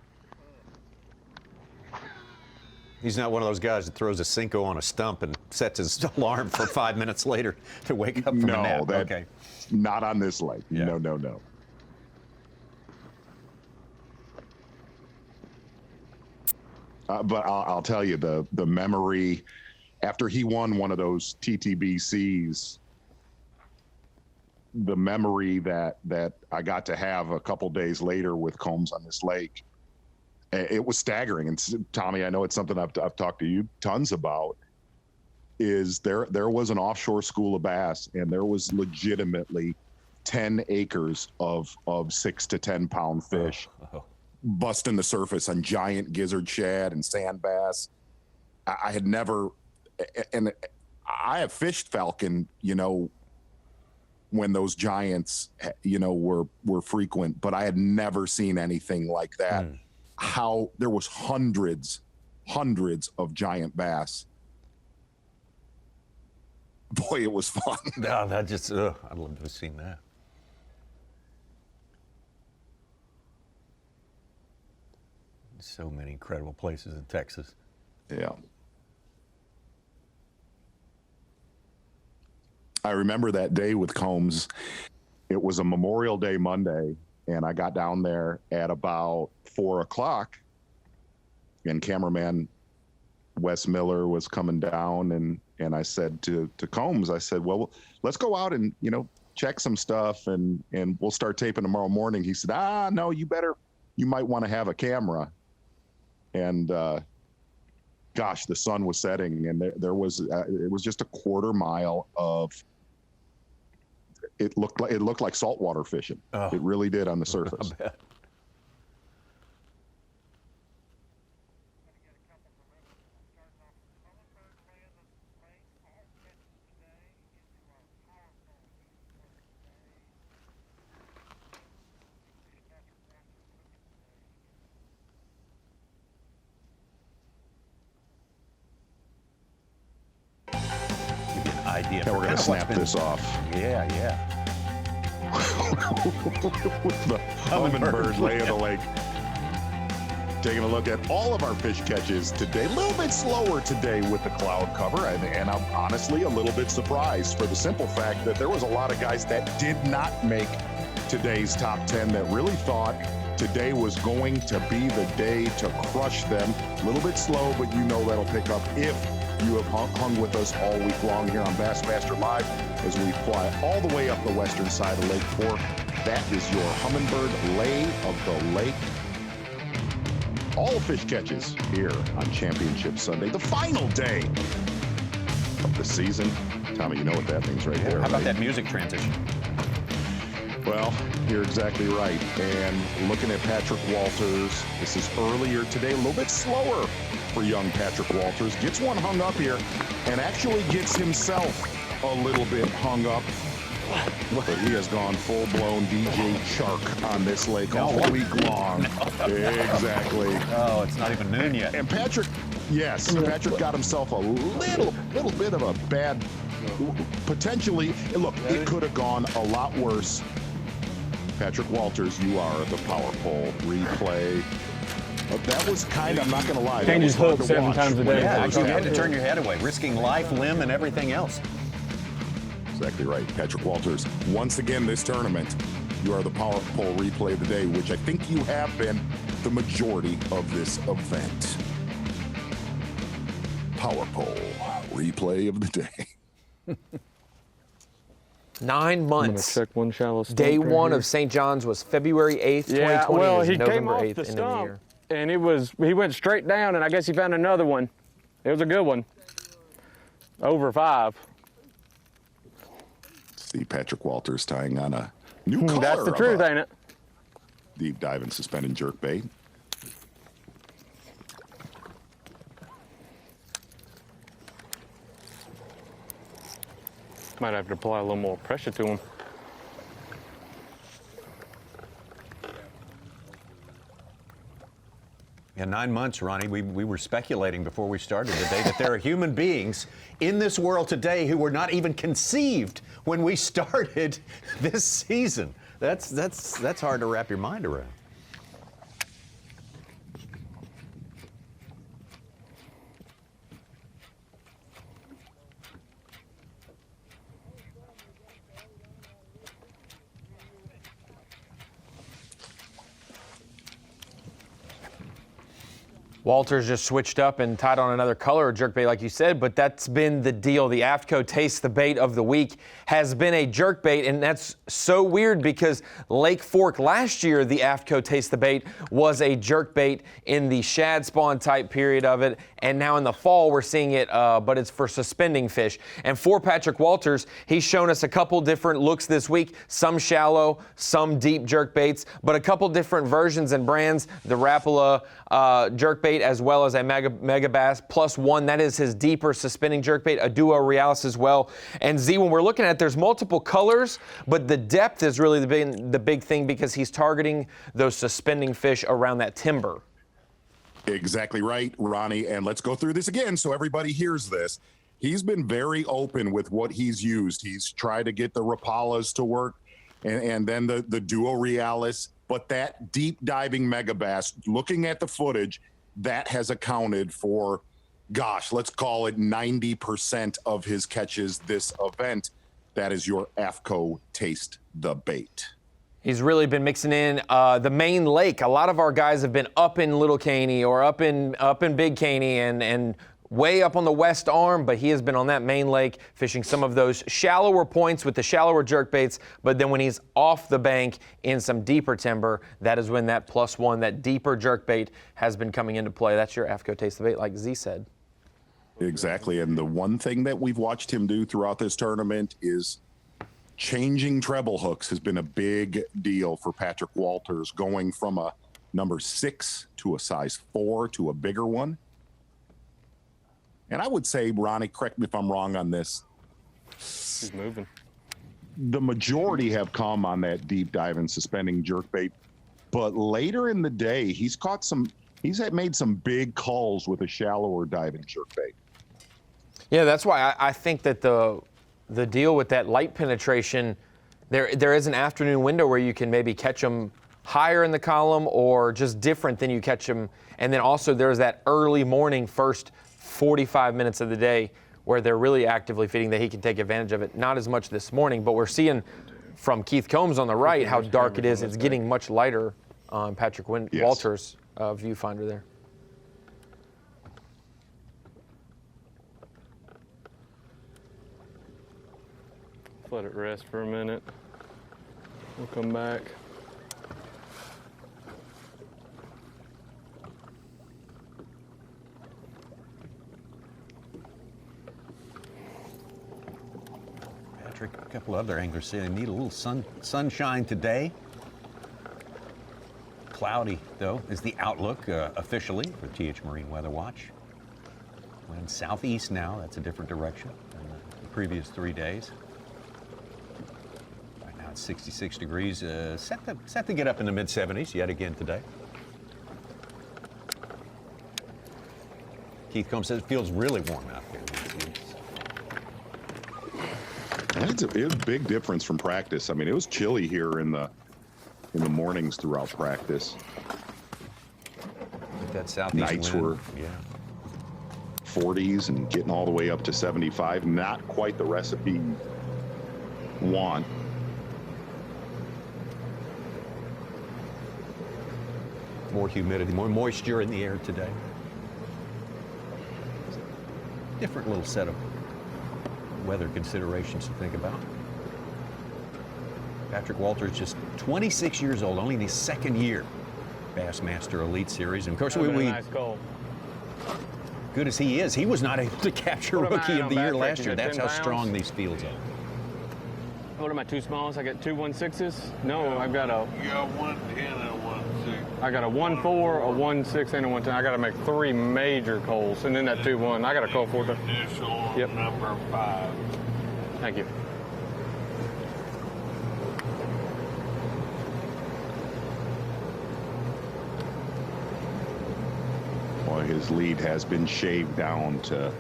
S2: He's not one of those guys that throws a Cinco on a stump and sets his alarm for 5 minutes later to wake up from a nap. Okay.
S3: Not on this lake.
S2: Yeah.
S3: No. But I'll tell you, the memory after he won one of those TTBCs, the memory that I got to have a couple days later with Combs on this lake, it was staggering. And Tommy, I know it's something I've talked to you tons about. Is there was an offshore school of bass, and there was legitimately 10 acres of 6 to 10 pound fish busting the surface on giant gizzard shad and sand bass. I had never, and I have fished falcon, when those giants, were frequent, but I had never seen anything like that. How there was hundreds of giant bass. Boy, it was fun.
S2: No, that just, I'd love to have seen that. So many incredible places in Texas.
S3: Yeah. I remember that day with Combs. It was a Memorial Day Monday, and I got down there at about 4 o'clock, and cameraman Wes Miller was coming down, and I said to Combs, I said, well, let's go out and, check some stuff, and we'll start taping tomorrow morning. He said, no, you might want to have a camera. And gosh, the sun was setting, and there was it was just a quarter mile of it looked like saltwater fishing. Oh, it really did on the surface.
S2: I bet.
S3: Yeah, we're gonna snap this off.
S2: Yeah.
S3: With the hummingbird lay of the lake. Taking a look at all of our fish catches today. A little bit slower today with the cloud cover, and I'm honestly a little bit surprised for the simple fact that there was a lot of guys that did not make today's top 10 that really thought today was going to be the day to crush them. A little bit slow, but that'll pick up if you have hung with us all week long here on Bassmaster Live as we fly all the way up the western side of Lake Fork. That is your hummingbird lay of the lake. All fish catches here on Championship Sunday, the final day of the season. Tommy, you know what that means right there.
S2: How about that music transition?
S3: Well, you're exactly right. And looking at Patrick Walters, this is earlier today, a little bit slower for young Patrick Walters. Gets one hung up here and actually gets himself a little bit hung up. But he has gone full-blown DJ Shark on this lake all week long. Exactly.
S2: Oh, it's not even noon yet.
S3: And Patrick got himself a little bit of a bad, potentially, look, it could have gone a lot worse. Patrick Walters, you are the power pole replay. That was kind of, I'm not going to lie.
S5: Changes hook 7 times a day.
S2: Yeah, you had to turn your head away, risking life, limb, and everything else.
S3: Exactly right. Patrick Walters, once again this tournament, you are the power pole replay of the day, which I think you have been the majority of this event. Power pole replay of the day.
S4: 9 months.
S5: Check one shallow stump
S4: Day
S5: right
S4: one
S5: here.
S4: of St. John's was February 8th, 2020.
S5: Yeah, well, he
S4: November
S5: came off
S4: 8th,
S5: the
S4: end of the
S5: stump,
S4: year.
S5: and he went straight down, and I guess he found another one. It was a good one. Over 5.
S3: See Patrick Walters tying on a new color.
S5: That's the truth, ain't it?
S3: Deep dive and suspended jerk bait.
S5: Might have to apply a little more pressure to him.
S2: Yeah, 9 months, Ronnie. We were speculating before we started today that there are human beings in this world today who were not even conceived when we started this season. That's hard to wrap your mind around.
S4: Walters just switched up and tied on another color jerkbait, like you said, but that's been the deal. The AFTCO Taste the Bait of the week has been a jerkbait, and that's so weird because Lake Fork last year, the AFTCO Taste the Bait was a jerkbait in the shad spawn type period of it, and now in the fall we're seeing it, but it's for suspending fish. And for Patrick Walters, he's shown us a couple different looks this week, some shallow, some deep jerkbaits, but a couple different versions and brands. The Rapala jerkbait, as well as a Mega Bass +1. That is his deeper suspending jerkbait, a Duo Realis as well. And Z, when we're looking at it, there's multiple colors, but the depth is really the big thing because he's targeting those suspending fish around that timber.
S3: Exactly right, Ronnie. And let's go through this again so everybody hears this. He's been very open with what he's used. He's tried to get the Rapalas to work and then the Duo Realis. But that deep diving Mega Bass, looking at the footage, that has accounted for, gosh, let's call it 90% of his catches this event. That is your AFTCO Taste the Bait.
S4: He's really been mixing in the main lake. A lot of our guys have been up in Little Caney or up in Big Caney and way up on the west arm, but he has been on that main lake fishing some of those shallower points with the shallower jerkbaits. But then when he's off the bank in some deeper timber, that is when that +1, that deeper jerkbait has been coming into play. That's your AFTCO Taste the Bait, like Z said.
S3: Exactly. And the one thing that we've watched him do throughout this tournament is changing treble hooks has been a big deal for Patrick Walters, going from a number 6 to a size 4 to a bigger one. And I would say, Ronnie, correct me if I'm wrong on this.
S14: He's moving.
S3: The majority have come on that deep dive and suspending jerkbait, but later in the day, he's made some big calls with a shallower diving jerkbait.
S4: Yeah, that's why I think that the deal with that light penetration, there is an afternoon window where you can maybe catch them higher in the column or just different than you catch them. And then also there's that early morning first 45 minutes of the day where they're really actively feeding that he can take advantage of it. Not as much this morning, but we're seeing from Keith Combs on the right how dark it is. It's getting much lighter on Patrick Walters' viewfinder there.
S5: Let it rest for a minute. We'll come back.
S2: A couple other anglers say they need a little sunshine today. Cloudy, though, is the outlook officially for TH Marine Weather Watch. Wind southeast now. That's a different direction than the previous 3 days. Right now it's 66 degrees. Set to get up in the mid-70s yet again today. Keith Combs says it feels really warm out there.
S3: It's a big difference from practice. I mean, it was chilly here in the mornings throughout practice.
S2: That southeast
S3: nights
S2: wind.
S3: were 40s and getting all the way up to 75. Not quite the recipe you want.
S2: More humidity, more moisture in the air today. Different little set of weather considerations to think about. Patrick Walters, just 26 years old, only in his second year, Bassmaster Elite Series. And of course,
S5: Nice goal.
S2: good as he is, he was not able to capture
S5: What am I
S2: Rookie
S5: at
S2: of
S5: on
S2: the Year
S5: Bass
S2: last
S5: Fishing?
S2: year.
S5: At
S2: That's
S5: 10
S2: how strong
S5: pounds?
S2: these fields are.
S5: What are my two smalls? I got two 1/6s? No, I've got a.
S15: You got 110 and a 1/6.
S5: I got a 1.4, a 1.6, and a 1.10. I got to make 3 major coals, and then that 2.1. I got a coal for the
S15: Initial
S5: Yep.
S15: number 5.
S5: Thank you.
S3: Well, his lead has been shaved down to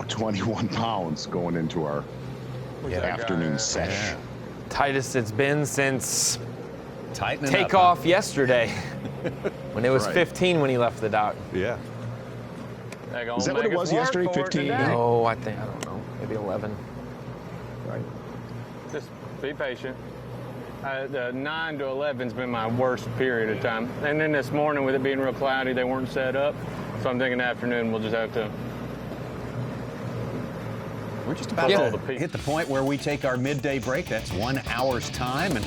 S3: 21 pounds going into our afternoon sesh.
S4: Tightest it's been since
S2: Tightening
S4: takeoff yesterday when it was
S3: Right.
S4: 15 when he left the dock.
S2: Yeah.
S3: Is that what it was yesterday, 15?
S4: No, I don't know, maybe 11.
S3: Right.
S5: Just be patient. The 9 to 11's been my worst period of time. And then this morning, with it being real cloudy, they weren't set up. So I'm thinking afternoon we'll just have to.
S2: We're just about to hit the point where we take our midday break. That's 1 hour's time. And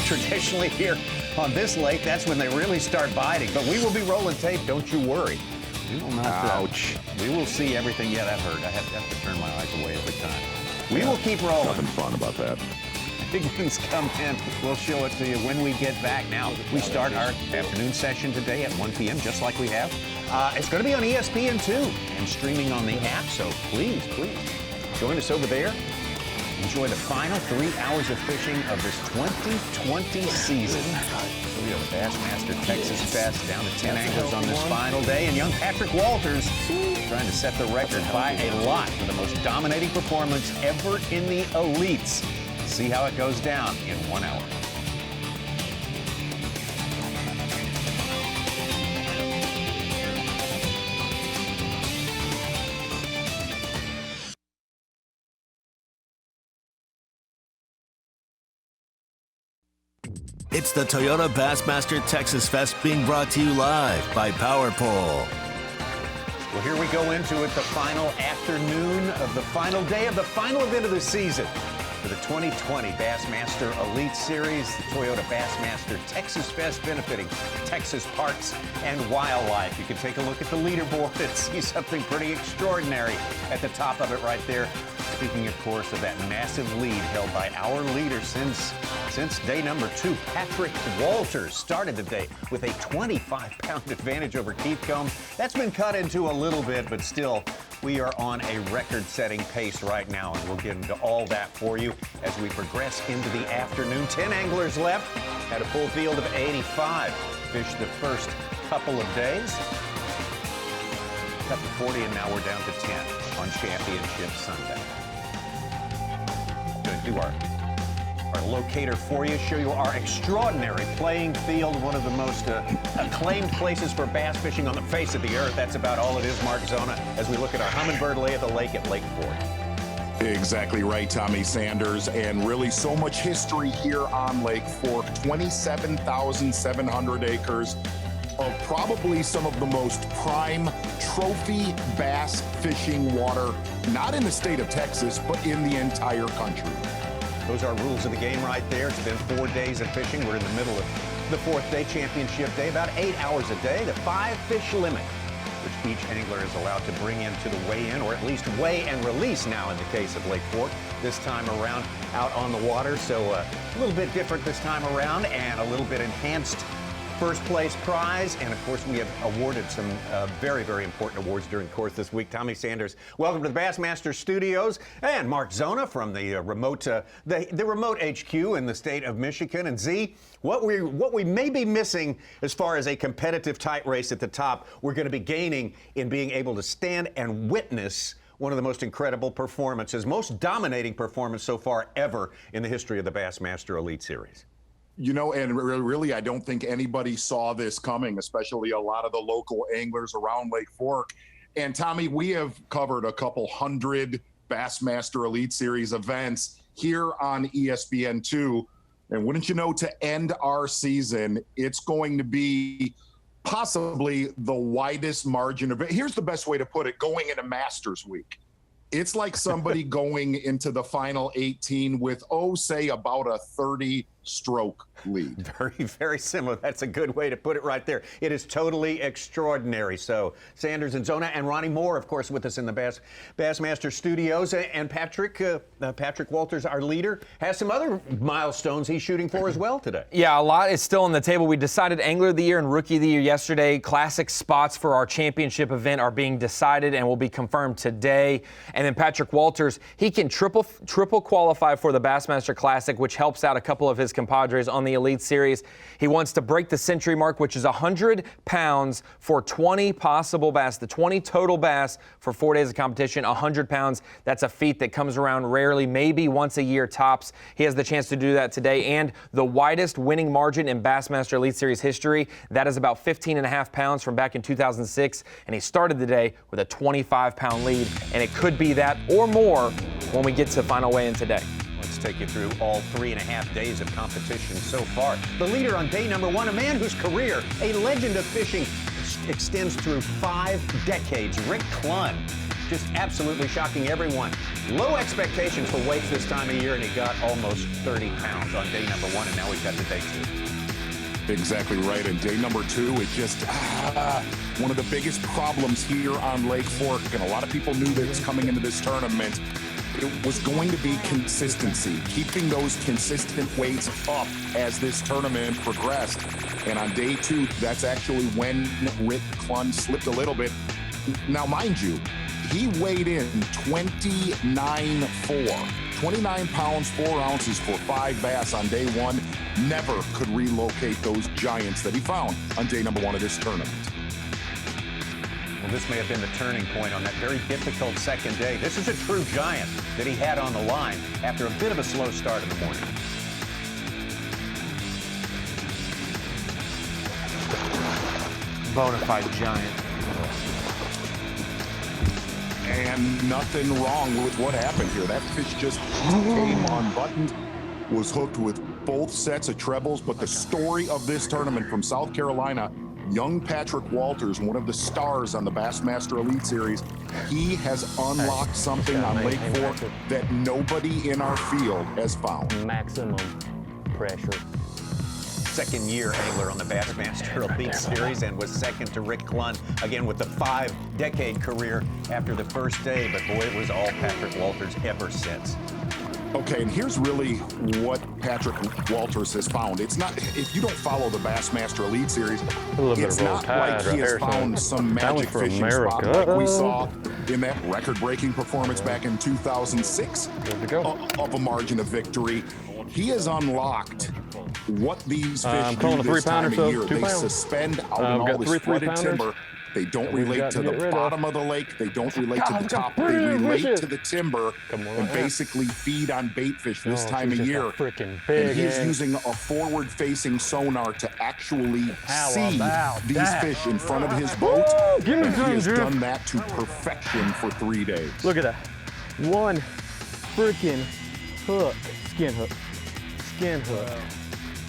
S2: traditionally here on this lake, that's when they really start biting. But we will be rolling tape, don't you worry. We will not.
S3: Ouch.
S2: We will see everything. Yeah, that hurt. I have to turn my eyes away every time. We will keep rolling.
S3: Nothing fun about that.
S2: Big ones come in. We'll show it to you when we get back. Now, we start our afternoon session today at 1 p.m., just like we have. It's going to be on ESPN2 and streaming on the app, so please join us over there. Enjoy the final 3 hours of fishing of this 2020 season. We have the Bassmaster Texas Fest down to 10 anglers on this final day, and young Patrick Walters trying to set the record by a lot for the most dominating performance ever in the elites. See how it goes down in 1 hour.
S1: It's the Toyota Bassmaster Texas Fest being brought to you live by Power Pole.
S2: Well, here we go into it, the final afternoon of the final day of the final event of the season for the 2020 Bassmaster Elite Series, the Toyota Bassmaster Texas Fest benefiting Texas Parks and Wildlife. You can take a look at the leaderboard and see something pretty extraordinary at the top of it right there. Speaking, of course, of that massive lead held by our leader since day number 2, Patrick Walters started the day with a 25-pound advantage over Keith Combs. That's been cut into a little bit, but still, we are on a record-setting pace right now, and we'll get into all that for you as we progress into the afternoon. 10 anglers left at a full field of 85. Fished the first couple of days. Cut to 40, and now we're down to 10 on Championship Sunday. Going to do our locator for you, show you our extraordinary playing field, one of the most acclaimed places for bass fishing on the face of the earth. That's about all it is, Mark Zona, as we look at our hummingbird lay of the lake at Lake Fork.
S3: Exactly right, Tommy Sanders, and really so much history here on Lake Fork. 27,700 acres of probably some of the most prime trophy bass fishing water, not in the state of Texas, but in the entire country.
S2: Those are rules of the game right there. It's been 4 days of fishing. We're in the middle of the 4th day, championship day, about 8 hours a day, the 5-fish limit, which each angler is allowed to bring into the weigh-in, or at least weigh and release now in the case of Lake Fork, this time around out on the water. So a little bit different this time around and a little bit enhanced first place prize. And of course, we have awarded some very, very important awards during the course this week. Tommy Sanders, welcome to the Bassmaster Studios, and Mark Zona from the remote HQ in the state of Michigan. And Z, what we may be missing as far as a competitive tight race at the top, we're going to be gaining in being able to stand and witness one of the most incredible performances, most dominating performance so far ever in the history of the Bassmaster Elite Series.
S3: You know, and really, I don't think anybody saw this coming, especially a lot of the local anglers around Lake Fork. And Tommy, we have covered a couple hundred Bassmaster Elite Series events here on ESPN2. And wouldn't you know, to end our season, it's going to be possibly the widest margin of it. Here's the best way to put it, going into Masters Week. It's like somebody going into the final 18 with, say about a 30-stroke lead.
S2: Very, very similar. That's a good way to put it right there. It is totally extraordinary. So Sanders and Zona and Ronnie Moore, of course, with us in the Bassmaster Studios. And Patrick Walters, our leader, has some other milestones he's shooting for as well today.
S4: Yeah, a lot is still on the table. We decided Angler of the Year and Rookie of the Year yesterday. Classic spots for our championship event are being decided and will be confirmed today. And then Patrick Walters, he can triple qualify for the Bassmaster Classic, which helps out a couple of his compadres on the Elite Series. He wants to break the century mark, which is 100 pounds for 20 possible bass, the 20 total bass for 4 days of competition, 100 pounds. That's a feat that comes around rarely, maybe once a year tops. He has the chance to do that today, and the widest winning margin in Bassmaster Elite Series history, that is about 15.5 pounds from back in 2006, and he started the day with a 25-pound lead, and it could be that or more when we get to final weigh-in today.
S2: Let's take you through all 3.5 days of competition so far. The leader on day number 1, a man whose career, a legend of fishing, extends through 5 decades. Rick Clunn, just absolutely shocking everyone. Low expectations for weights this time of year, and he got almost 30 pounds on day number 1, and now we've got the day 2.
S3: Exactly right. And day number 2, it just one of the biggest problems here on Lake Fork, and a lot of people knew that it's coming into this tournament. It was going to be consistency, keeping those consistent weights up as this tournament progressed. And on day 2, that's actually when Rick Clunn slipped a little bit. Now, mind you, he weighed in 29.4. 29 pounds, 4 ounces for 5 bass on day 1. Never could relocate those giants that he found on day number 1 of this tournament.
S2: Well, this may have been the turning point on that very difficult second day. This is a true giant that he had on the line after a bit of a slow start in the morning.
S4: Bonafide giant.
S3: And nothing wrong with what happened here. That fish just came unbuttoned, was hooked with both sets of trebles. But the story of this tournament from South Carolina, young Patrick Walters, one of the stars on the Bassmaster Elite Series, he has unlocked something on Lake Fork that nobody in our field has found.
S5: Maximum pressure.
S2: Second-year angler on the Bassmaster Elite Series, and was second to Rick Clunn, again with the 5-decade career after the first day. But boy, it was all Patrick Walters ever since.
S3: Okay, and here's really what Patrick Walters has found. It's not, if you don't follow the Bassmaster Elite Series, it's not like he has found some magic fishing spot like we saw in that record-breaking performance back in 2006 of a margin of victory. He has unlocked what these fish do this time of year. They suspend out in all this flooded timber. They don't relate to the bottom of the lake. They don't relate to the top. They relate to the timber and basically feed on bait fish this time of year. And he's using a forward-facing sonar to actually see these fish in front of his boat. And he has done that to perfection for 3 days.
S5: Look at that. One freaking hook. Skin hook. Skin hook.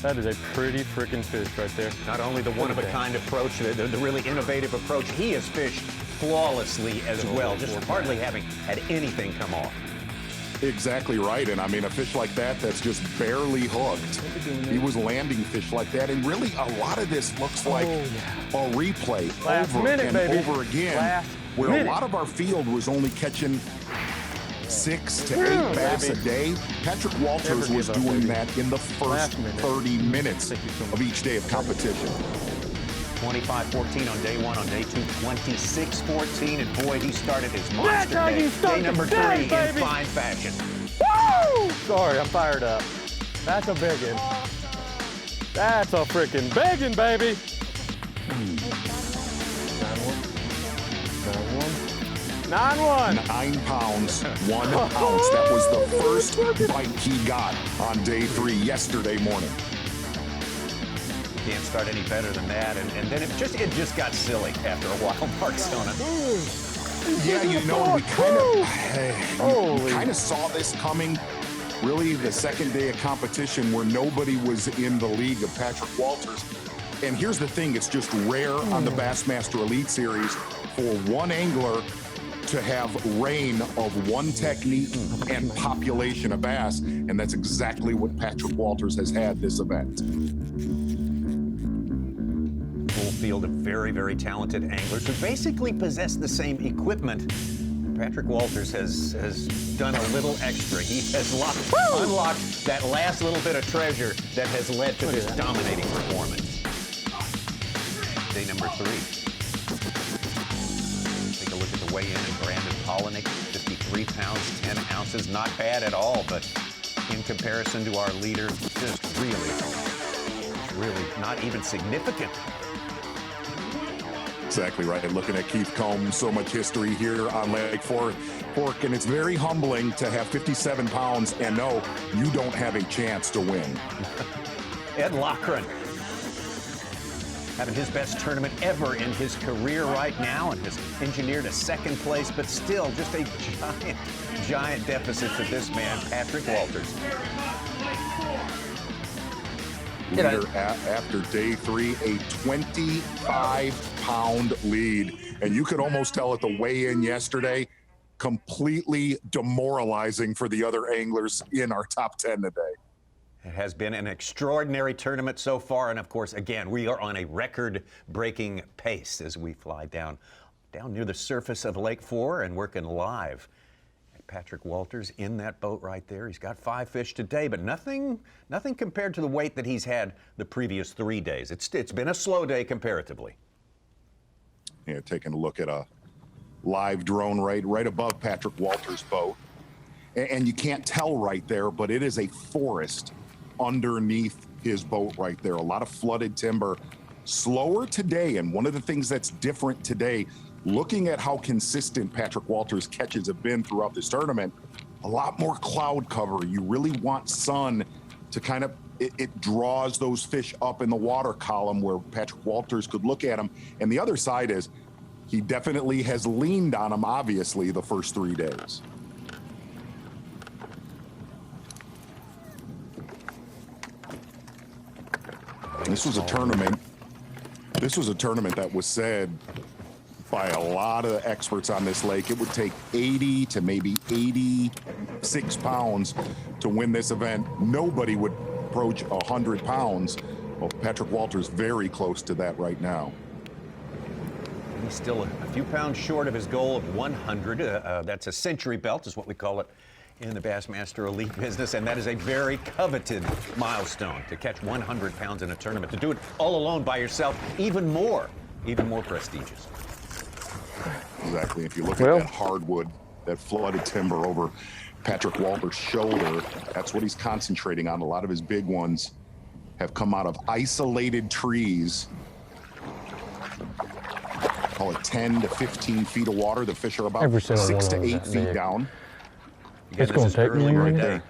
S5: That is a pretty freaking fish right there.
S2: Not only the one-of-a-kind approach, the really innovative approach, he has fished flawlessly as well, just hardly having had anything come off.
S3: Exactly right. And I mean, a fish like that that's just barely hooked. He was landing fish like that. And really, a lot of this looks like a replay over and over again, where a lot of our field was only catching 6 to 8 bass a day. Patrick Walters was doing that in the first 30 minutes of each day of competition.
S2: 25-14 on day 1, on day 2, 26-14, and boy, he started his monster day. Day number 3 in fine fashion.
S5: Woo! Sorry, I'm fired up. That's a big one. That's a freaking big one, baby. 9-1.
S3: 9 pounds, 1 ounce. That was the first bite he got on day 3 yesterday morning.
S2: Can't start any better than that, and then it just got silly after a while, Marksona.
S3: Yeah, you know, we kind of saw this coming. Really, the second day of competition where nobody was in the league of Patrick Walters. And here's the thing, it's just rare on the Bassmaster Elite Series for one angler to have reign of one technique and population of bass, and that's exactly what Patrick Walters has had this event.
S2: Full field of very, very talented anglers who basically possess the same equipment. Patrick Walters has done a little extra. He has unlocked that last little bit of treasure that has led to this dominating performance. Day number 3. Take a look at the weigh-in and Brandon Palaniuk, 53 pounds, 10 ounces. Not bad at all, but in comparison to our leader, just really not even significant.
S3: Exactly right. Looking at Keith Combs, so much history here on Lake Fork, and it's very humbling to have 57 pounds and know you don't have a chance to win.
S2: Ed Loughran. having his best tournament ever in his career right now and has engineered a second place, but still just a giant deficit for this man, Patrick Walters.
S3: Leader after day 3, a 25-pound lead. And you could almost tell at the weigh-in yesterday, completely demoralizing for the other anglers in our top 10 today.
S2: It has been an extraordinary tournament so far, and of course, again, we are on a record-breaking pace as we fly down near the surface of Lake 4 and working live. Patrick Walters in that boat right there. He's got 5 fish today, but nothing compared to the weight that he's had the previous 3 days. It's been a slow day comparatively.
S3: Yeah, taking a look at a live drone right above Patrick Walters' boat. And you can't tell right there, but it is a forest underneath his boat right there. A lot of flooded timber. Slower today, and one of the things that's different today, looking at how consistent Patrick Walters' catches have been throughout this tournament, a lot more cloud cover. You really want sun to kind of, it draws those fish up in the water column where Patrick Walters could look at them. And the other side is, he definitely has leaned on them, obviously, the first 3 days. This was a tournament that was said by a lot of experts on this lake. It would take 80 to maybe 86 pounds to win this event. Nobody would approach 100 pounds. Well, Patrick Walters very close to that right now.
S2: He's still a few pounds short of his goal of 100. That's a century belt, is what we call it in the Bassmaster Elite business, and that is a very coveted milestone, to catch 100 pounds in a tournament. To do it all alone by yourself, even more prestigious.
S3: Exactly. If you look at that hardwood, that flooded timber over Patrick Walters' shoulder, that's what he's concentrating on. A lot of his big ones have come out of isolated trees. Call it 10 to 15 feet of water. The fish are about 6 to 8 feet down.
S5: It's going to take me a minute,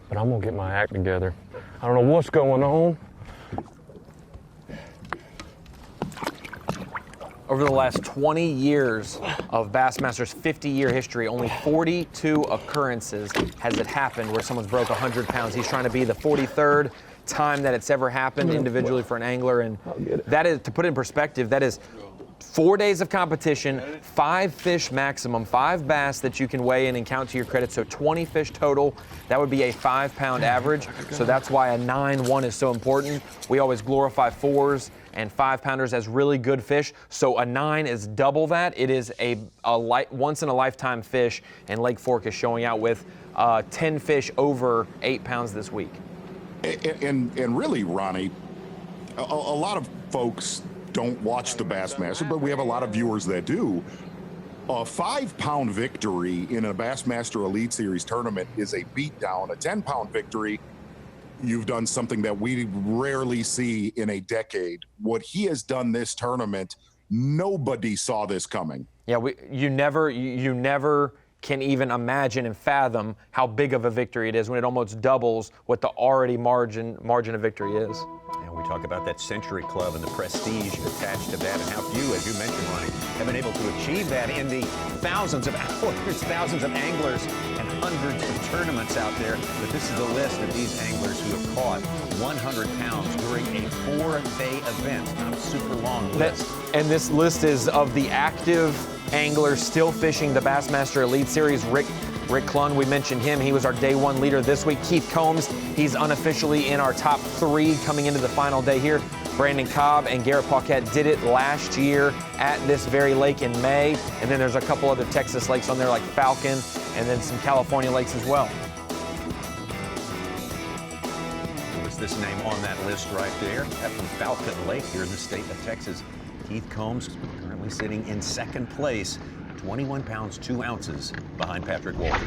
S5: but I'm going to get my act together. I don't know what's going on.
S4: Over the last 20 years of Bassmaster's 50-year history, only 42 occurrences has it happened where someone's broke 100 pounds. He's trying to be the 43rd time that it's ever happened individually for an angler, and that is, to put it in perspective, that is 4 days of competition, 5 fish maximum, 5 bass that you can weigh in and count to your credit, so 20 fish total. That would be a 5-pound average, so that's why a 9-1 is so important. We always glorify 4s and 5-pounders as really good fish, so a 9 is double that. It is a once-in-a-lifetime fish, and Lake Fork is showing out with 10 fish over 8 pounds this week.
S3: And really, Ronnie, a lot of folks don't watch the Bassmaster, but we have a lot of viewers that do. A 5-pound victory in a Bassmaster Elite Series tournament is a beatdown. A 10-pound victory, you've done something that we rarely see in a decade. What he has done this tournament, nobody saw this coming.
S4: Yeah, you never can even imagine and fathom how big of a victory it is when it almost doubles what the already margin of victory is.
S2: And we talk about that Century Club and the prestige attached to that, and how few, as you mentioned, Ronnie, have been able to achieve that in the thousands of hours, thousands of anglers, and hundreds of tournaments out there. But this is the list of these anglers who have caught 100 pounds during a 4-day event. Not a super long list.
S4: And this list is of the active anglers still fishing the Bassmaster Elite Series. Rick Clunn, we mentioned him. He was our day 1 leader this week. Keith Combs, he's unofficially in our top 3 coming into the final day here. Brandon Cobb and Garrett Paquette did it last year at this very lake in May. And then there's a couple other Texas lakes on there like Falcon, and then some California lakes as well.
S2: What's this name on that list right there? That's from Falcon Lake here in the state of Texas. Keith Combs currently sitting in 2nd place, 21 pounds, 2 ounces behind Patrick Walters.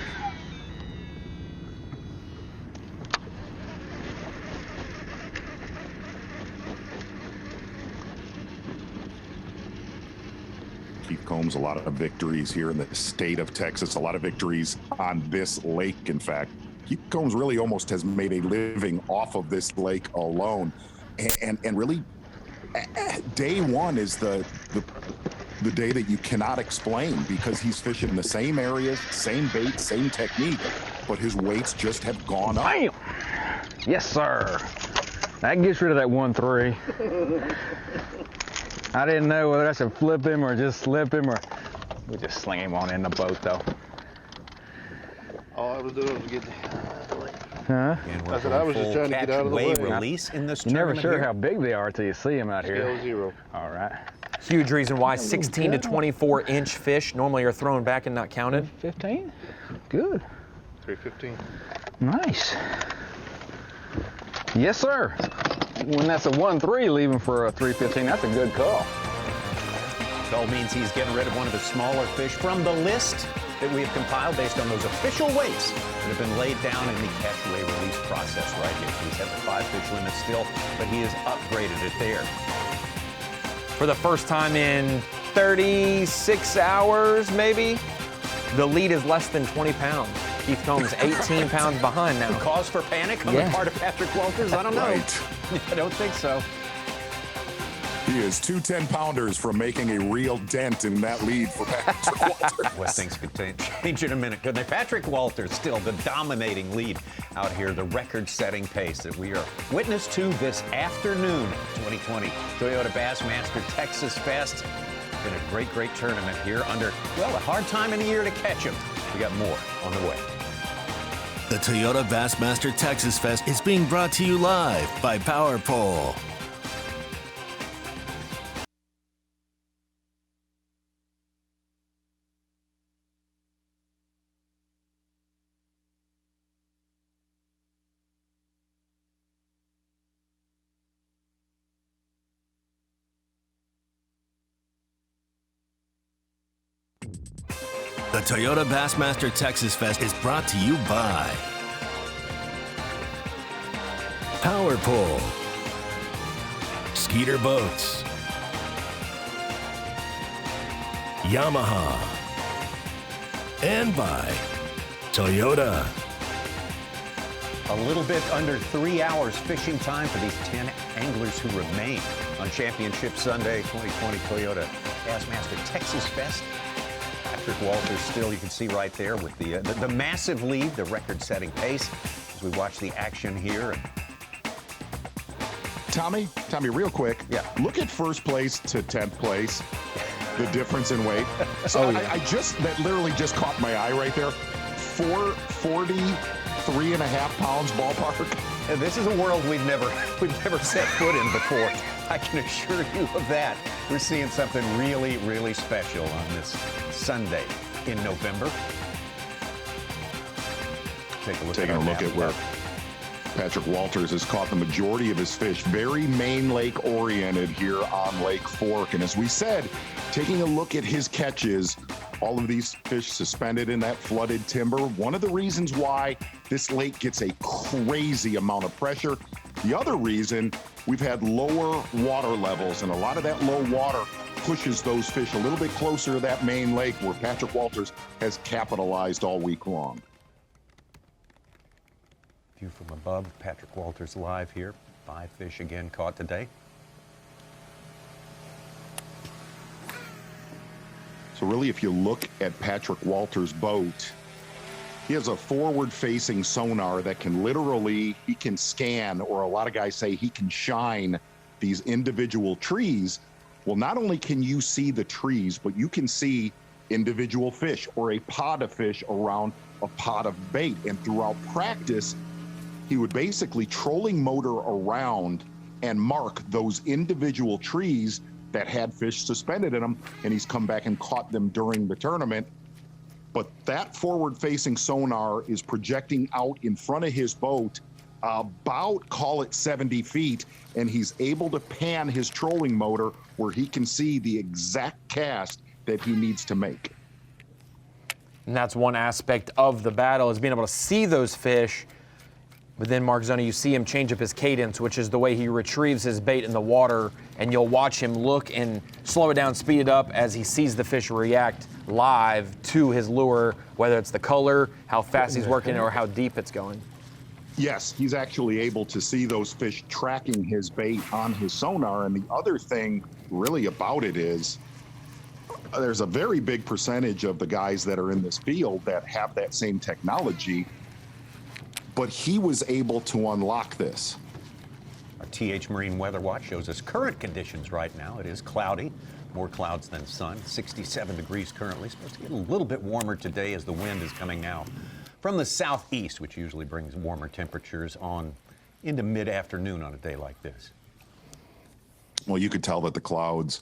S3: Keith Combs, a lot of victories here in the state of Texas, a lot of victories on this lake, in fact. Keith Combs really almost has made a living off of this lake alone. And really, day one is the day that you cannot explain because he's fishing the same areas, same bait, same technique, but his weights just have gone up.
S9: Bam! Yes, sir. That gets rid of that 1-3. I didn't know whether I should flip him or just slip him, or we just sling him on in the boat, though.
S10: All I was doing was get.
S9: Huh?
S10: I said I was just trying to get out of the way.
S2: Release in this
S9: You're never
S2: tournament
S9: sure
S2: here.
S9: how big they are till you see them out here.
S10: Scale 0.
S9: All right.
S4: Huge reason why 16 to 24 inch fish normally are thrown back and not counted.
S9: 15? Good.
S10: 315.
S9: Nice. Yes, sir. When that's a 1-3 leaving for a 315, that's a good call.
S2: It all means he's getting rid of one of the smaller fish from the list that we have compiled based on those official weights that have been laid down in the catch, weigh, release process right here. So he's at the 5 fish limit still, but he has upgraded it there.
S4: For the first time in 36 hours, maybe, the lead is less than 20 pounds. Keith Combs 18 pounds behind now.
S2: Cause for panic on the part of Patrick Walters? I don't know.
S3: Right.
S2: I don't think so.
S3: He is 2 10-pounders from making a real dent in that lead for Patrick Walters.
S2: Well, things could change in a minute, couldn't they? Patrick Walters still the dominating lead out here, the record-setting pace that we are witness to this afternoon. 2020 Toyota Bassmaster Texas Fest. Been a great, great tournament here under, well, a hard time in the year to catch him. We got more on the way.
S1: The Toyota Bassmaster Texas Fest is being brought to you live by Power Pole. The Toyota Bassmaster Texas Fest is brought to you by Power Pole, Skeeter Boats, Yamaha, and by Toyota.
S2: A little bit under 3 hours fishing time for these 10 anglers who remain on Championship Sunday 2020 Toyota Bassmaster Texas Fest. Patrick Walters still, you can see right there with the massive lead, the record-setting pace as we watch the action here.
S3: Tommy, real quick.
S2: Yeah.
S3: Look at first place to 10th place. The difference in weight. So that literally just caught my eye right there. 443.5 pounds ballpark.
S2: And this is a world we've never set foot in before. I can assure you of that. We're seeing something really, really special on this Sunday in November.
S3: Taking a look at where Patrick Walters has caught the majority of his fish, very Main Lake oriented here on Lake Fork. And as we said, taking a look at his catches, all of these fish suspended in that flooded timber. One of the reasons why this lake gets a crazy amount of pressure. The other reason, we've had lower water levels, and a lot of that low water pushes those fish a little bit closer to that main lake where Patrick Walters has capitalized all week long.
S2: View from above, Patrick Walters live here. 5 fish again caught today.
S3: So really, if you look at Patrick Walters' boat, he has a forward-facing sonar that can literally, he can scan, or a lot of guys say he can shine these individual trees. Well, not only can you see the trees, but you can see individual fish or a pod of fish around a pot of bait. And throughout practice, he would basically trolling motor around and mark those individual trees that had fish suspended in them, and he's come back and caught them during the tournament. But that forward-facing sonar is projecting out in front of his boat about, call it 70 feet, and he's able to pan his trolling motor where he can see the exact cast that he needs to make.
S4: And that's one aspect of the battle, is being able to see those fish. But then, Mark Zoni, you see him change up his cadence, which is the way he retrieves his bait in the water, and you'll watch him look and slow it down, speed it up as he sees the fish react live to his lure, whether it's the color, how fast he's working, or how deep it's going.
S3: Yes, he's actually able to see those fish tracking his bait on his sonar. And the other thing really about it is there's a very big percentage of the guys that are in this field that have that same technology, but he was able to unlock this.
S2: Our TH Marine Weather Watch shows us current conditions right now. It is cloudy, more clouds than sun, 67 degrees currently. Supposed to get a little bit warmer today as the wind is coming now from the southeast, which usually brings warmer temperatures on into mid-afternoon on a day like this.
S3: Well, you could tell that the clouds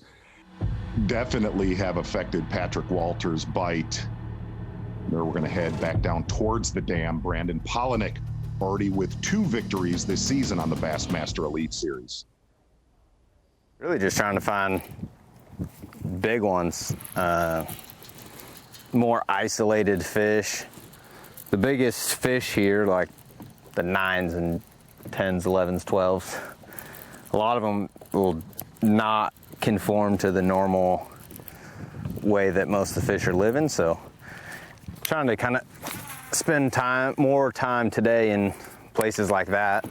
S3: definitely have affected Patrick Walters' bite. There we're going to head back down towards the dam. Brandon Palaniuk already with 2 victories this season on the Bassmaster Elite Series.
S6: Really just trying to find big ones, more isolated fish. The biggest fish here, like the 9s and 10s, 11s, 12s, a lot of them will not conform to the normal way that most of the fish are living. So trying to kind of spend more time today in places like that.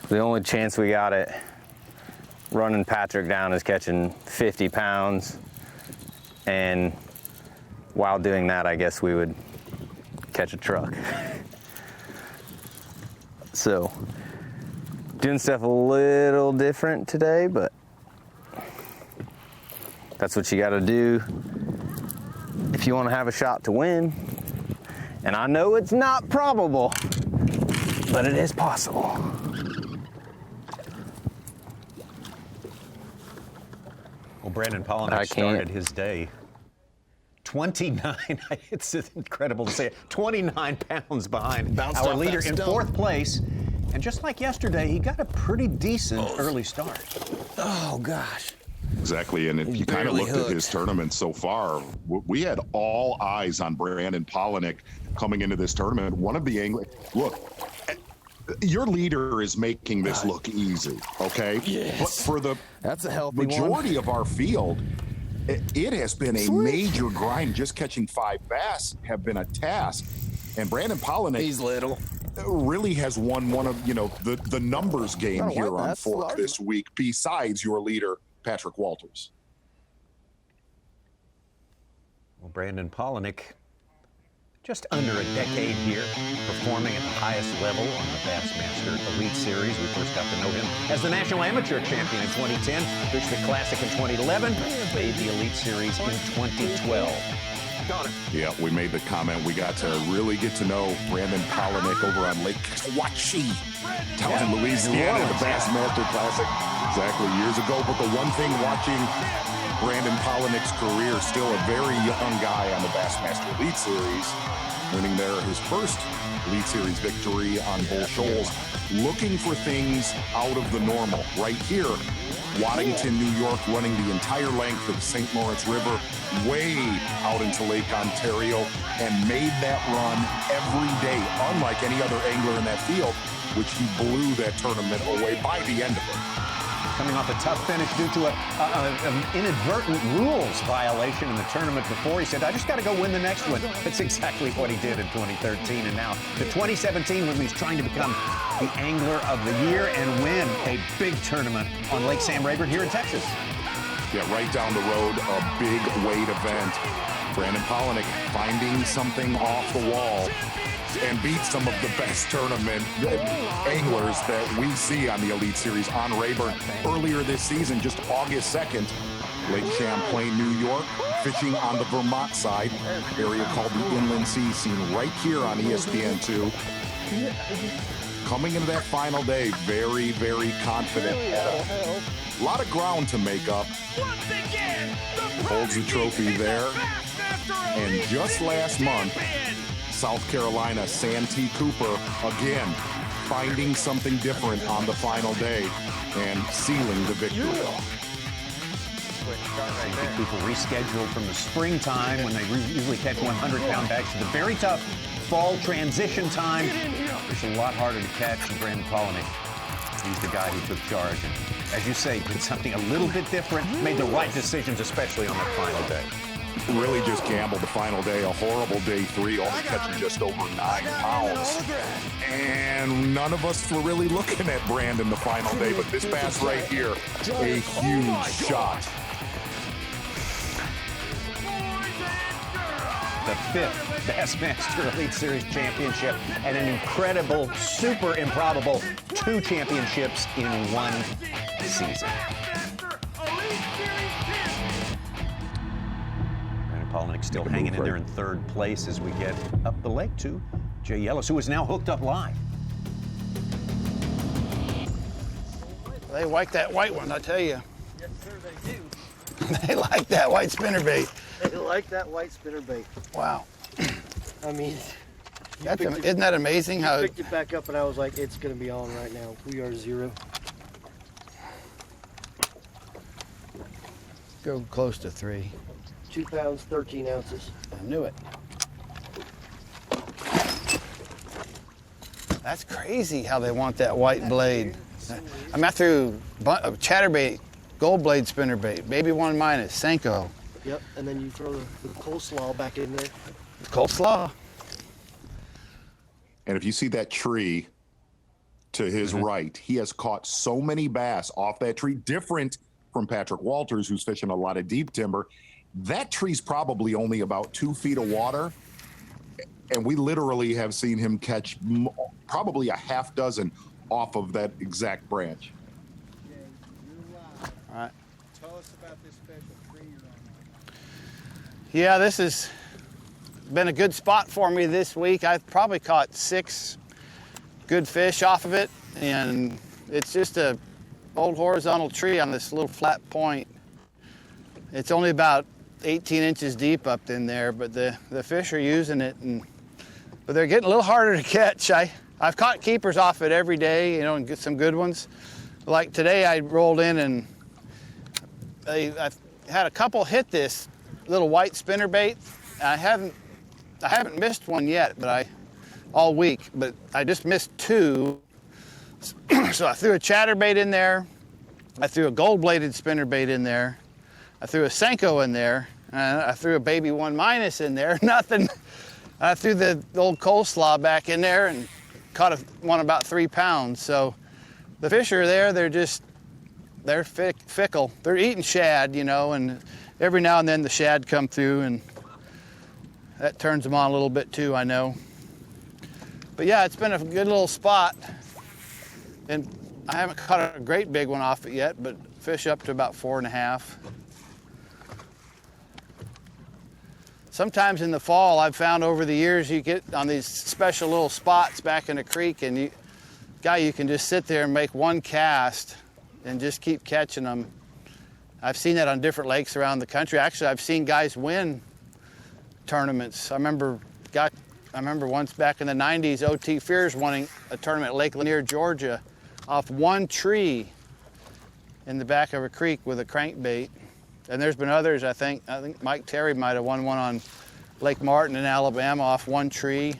S6: The only chance we got at running Patrick down is catching 50 pounds. And while doing that, I guess we would catch a truck. So doing stuff a little different today, but that's what you got to do if you want to have a shot to win. And I know it's not probable, but it is possible.
S2: Well, Brandon Palaniuk started his day 29, it's incredible to say it, 29 pounds behind our leader in 4th place. And just like yesterday, he got a pretty decent early start.
S6: Oh, gosh.
S3: Exactly, and if you kind of looked at his tournament so far, we had all eyes on Brandon Palaniuk coming into this tournament. One of the anglers, look, your leader is making this look easy, okay?
S6: Yes.
S3: But for the
S6: That's a healthy
S3: majority of our field, it has been a major grind. Just catching 5 bass have been a task, and Brandon Palaniuk,
S6: he's little,
S3: really has won one of the numbers game here on Fork this week. Besides your leader, Patrick Walters.
S2: Well, Brandon Palaniuk, just under a decade here, performing at the highest level on the Bassmaster Elite Series. We first got to know him as the National Amateur Champion in 2010, fished the Classic in 2011, made the Elite Series in 2012.
S3: Yeah, we made the comment. We got to really get to know Brandon Palaniuk over on Lake Kawachi, down in Louisiana, the Bassmaster Classic, exactly years ago. But the one thing watching Brandon Palaniuk's career, still a very young guy on the Bassmaster Elite Series, winning there his first Elite Series victory on Bull Shoals, looking for things out of the normal. Right here, Waddington, New York, running the entire length of the St. Lawrence River, way out into Lake Ontario, and made that run every day, unlike any other angler in that field, which he blew that tournament away by the end of it.
S2: Coming off a tough finish due to an inadvertent rules violation in the tournament before. He said, I just got to go win the next one. That's exactly what he did in 2013. And now the 2017, when he's trying to become the Angler of the Year and win a big tournament on Lake Sam Rayburn here in Texas.
S3: Yeah, right down the road, a big weight event. Brandon Palaniuk finding something off the wall and beat some of the best tournament anglers that we see on the Elite Series on Rayburn. Earlier this season, just August 2nd, Lake Champlain, New York, fishing on the Vermont side, area called the Inland Sea, seen right here on ESPN2. Coming into that final day, very, very confident. A lot of ground to make up. Holds the trophy there. And just last month, South Carolina, Santee Cooper, again, finding something different on the final day and sealing the victory.
S2: Santee Cooper rescheduled from the springtime when they usually catch 100-pound bags to the very tough fall transition time. It's a lot harder to catch than Brandon Palaniuk. He's the guy who took charge and, as you say, did something a little bit different, made the right decisions, especially on that final day.
S3: really just gambled the final day, a horrible day 3, only catching just over 9 pounds. And none of us were really looking at Brandon the final day, but this bass right here, a huge shot.
S2: The 5th Bassmaster Elite Series championship and an incredible, super improbable 2 championships in 1 season. Brandon Palaniuk still hanging in there in 3rd place as we get up the lake to Jay Yellis, who is now hooked up live.
S8: They like that white one, I tell you.
S7: Yes, sir, they do.
S8: They like that white spinnerbait.
S7: They like that white spinnerbait.
S8: Wow.
S7: I mean,
S8: Isn't that amazing how...
S7: I picked it back up and I was like, it's going to be on right now. We are 0.
S8: Go close to 3.
S7: 2 pounds, 13 ounces.
S8: I knew it. That's crazy how they want that white blade. I mean, I threw a chatterbait, gold blade spinnerbait, baby 1 minus, Senko.
S7: Yep, and then you throw the coleslaw back in there.
S8: Coleslaw.
S3: And if you see that tree to his right, he has caught so many bass off that tree, different from Patrick Walters, who's fishing a lot of deep timber. That tree's probably only about 2 feet of water. And we literally have seen him catch probably a half dozen off of that exact branch.
S8: All right.
S20: Tell us about this special tree you're on.
S8: Yeah, this has been a good spot for me this week. I've probably caught 6 good fish off of it, and it's just a old horizontal tree on this little flat point. It's only about 18 inches deep up in there, but the fish are using it, but they're getting a little harder to catch. I've caught keepers off it every day, you know, and get some good ones. Like today, I rolled in and I've had a couple hit this little white spinnerbait. I haven't missed one yet, but all week, but I just missed 2. So I threw a chatterbait in there. I threw a gold-bladed spinnerbait in there. I threw a Senko in there. And I threw a baby 1 minus in there. Nothing. I threw the old coleslaw back in there and caught one about 3 pounds. So the fish are there. They're fickle. They're eating shad, you know, and every now and then the shad come through, and that turns them on a little bit too, I know. But yeah, it's been a good little spot. And I haven't caught a great big one off it yet, but fish up to about 4.5. Sometimes in the fall, I've found over the years, you get on these special little spots back in the creek, and you can just sit there and make 1 cast and just keep catching them. I've seen that on different lakes around the country. Actually, I've seen guys win tournaments. I remember once back in the 90s, O.T. Fears winning a tournament at Lake Lanier, Georgia, off 1 tree in the back of a creek with a crankbait. And there's been others, I think Mike Terry might have won one on Lake Martin in Alabama off 1 tree.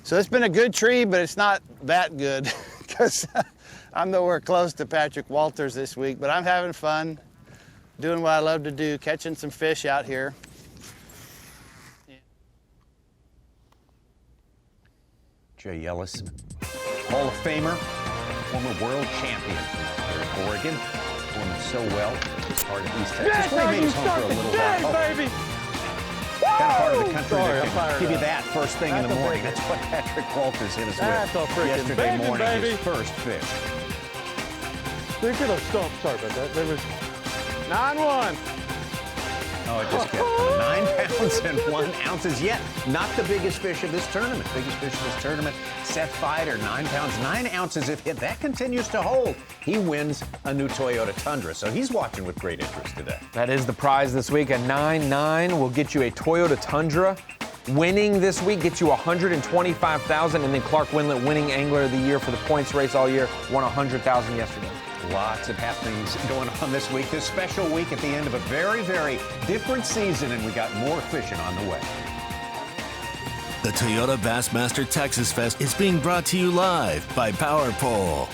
S8: So it's been a good tree, but it's not that good because I'm nowhere close to Patrick Walters this week, but I'm having fun, doing what I love to do, catching some fish out here.
S2: Jay Yellis, Hall of Famer, former world champion from Oregon, performing so well as part of East Texas. Where he made his home for a little while.
S13: Baby!
S2: Kind of part of the country that can give you that first thing in the morning. That's what Patrick Walters hit us with yesterday morning, his first fish.
S5: They could have stopped. Sorry about that. There was 9-1.
S2: Oh, it just kept coming. 9 pounds and 1 ounces. Yet not the biggest fish of this tournament. Biggest fish of this tournament, Seth Fider, 9 pounds, 9 ounces. If that continues to hold, he wins a new Toyota Tundra. So he's watching with great interest today.
S4: That is the prize this week. A 9-9 will get you a Toyota Tundra. Winning this week gets you $125,000, and then Clark Wendlandt, winning Angler of the Year for the points race all year, won $100,000 yesterday.
S2: Lots of happenings going on this week. This special week at the end of a very, very different season, and we got more fishing on the way.
S1: The Toyota Bassmaster Texas Fest is being brought to you live by Power Pole.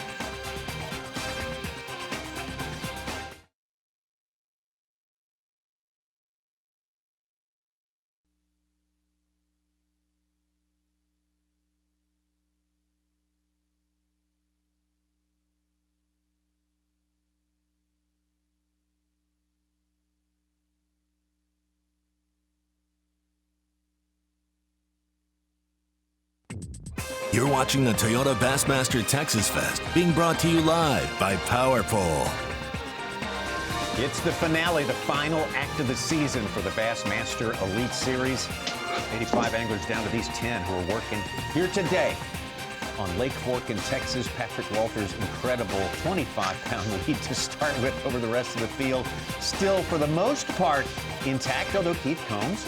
S1: You're watching the Toyota Bassmaster Texas Fest, being brought to you live by Power Pole.
S2: It's the finale, the final act of the season for the Bassmaster Elite Series. 85 anglers down to these 10 who are working here today on Lake Fork in Texas. Patrick Walters' incredible 25-pound lead to start with over the rest of the field. Still, for the most part, intact, although Keith Combs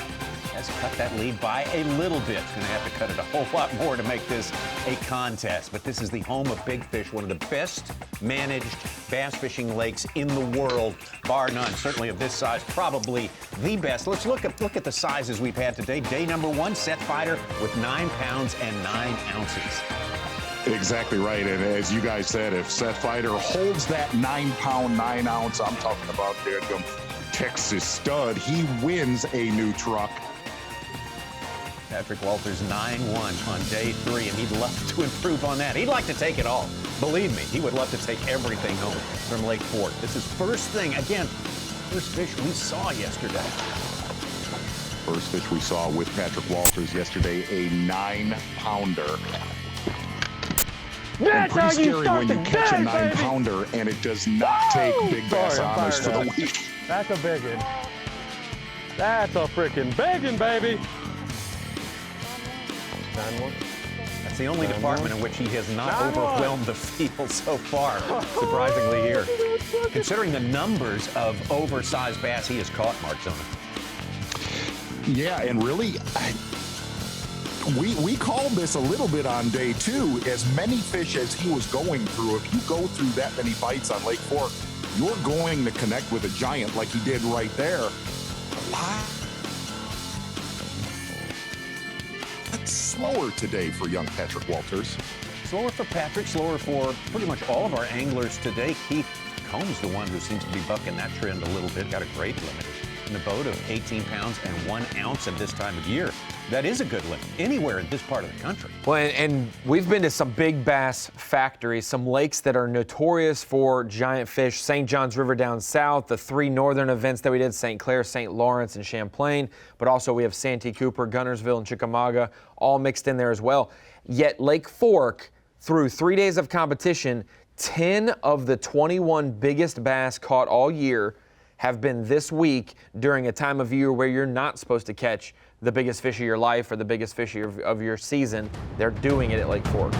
S2: has cut that lead by a little bit. He's going to have to cut it a whole lot more to make this a contest. But this is the home of big fish, one of the best managed bass fishing lakes in the world, bar none. Certainly of this size, probably the best. Let's look at the sizes we've had today. Day number 1, Seth Fighter with 9 pounds and 9 ounces.
S3: Exactly right. And as you guys said, if Seth Fighter holds that 9-pound, 9-ounce, I'm talking about the Texas stud, he wins a new truck.
S2: Patrick Walters 9-1 on day 3, and he'd love to improve on that. He'd like to take it all. Believe me, he would love to take everything home from Lake Fork. This is first thing, again, first fish we saw yesterday.
S3: First fish we saw with Patrick Walters yesterday, a 9-pounder.
S5: That's
S3: and pretty
S5: how you
S3: scary
S5: start
S3: when you
S5: the
S3: catch
S5: day,
S3: a 9-pounder and it does not take big bass honors for the week.
S5: That's a big one. That's a freaking big one, baby. 9-1.
S2: That's the only department in which he has not overwhelmed the field so far, surprisingly here. Considering the numbers of oversized bass he has caught, Mark Zona.
S3: Yeah, and really, we called this a little bit on day 2. As many fish as he was going through, if you go through that many bites on Lake Fork, you're going to connect with a giant like he did right there. It's slower today for young Patrick Walters.
S2: Slower for Patrick, slower for pretty much all of our anglers today. Keith Combs, the one who seems to be bucking that trend a little bit, got a great limit in the boat of 18 pounds and 1 ounce at this time of year. That is a good limit anywhere in this part of the country.
S4: Well, and we've been to some big bass factories, some lakes that are notorious for giant fish. St. Johns River down south, the 3 northern events that we did, St. Clair, St. Lawrence, and Champlain. But also we have Santee Cooper, Gunnersville, and Chickamauga all mixed in there as well. Yet Lake Fork, through 3 days of competition, 10 of the 21 biggest bass caught all year have been this week during a time of year where you're not supposed to catch the biggest fish of your life or the biggest fish of your season. They're doing it at Lake Fork.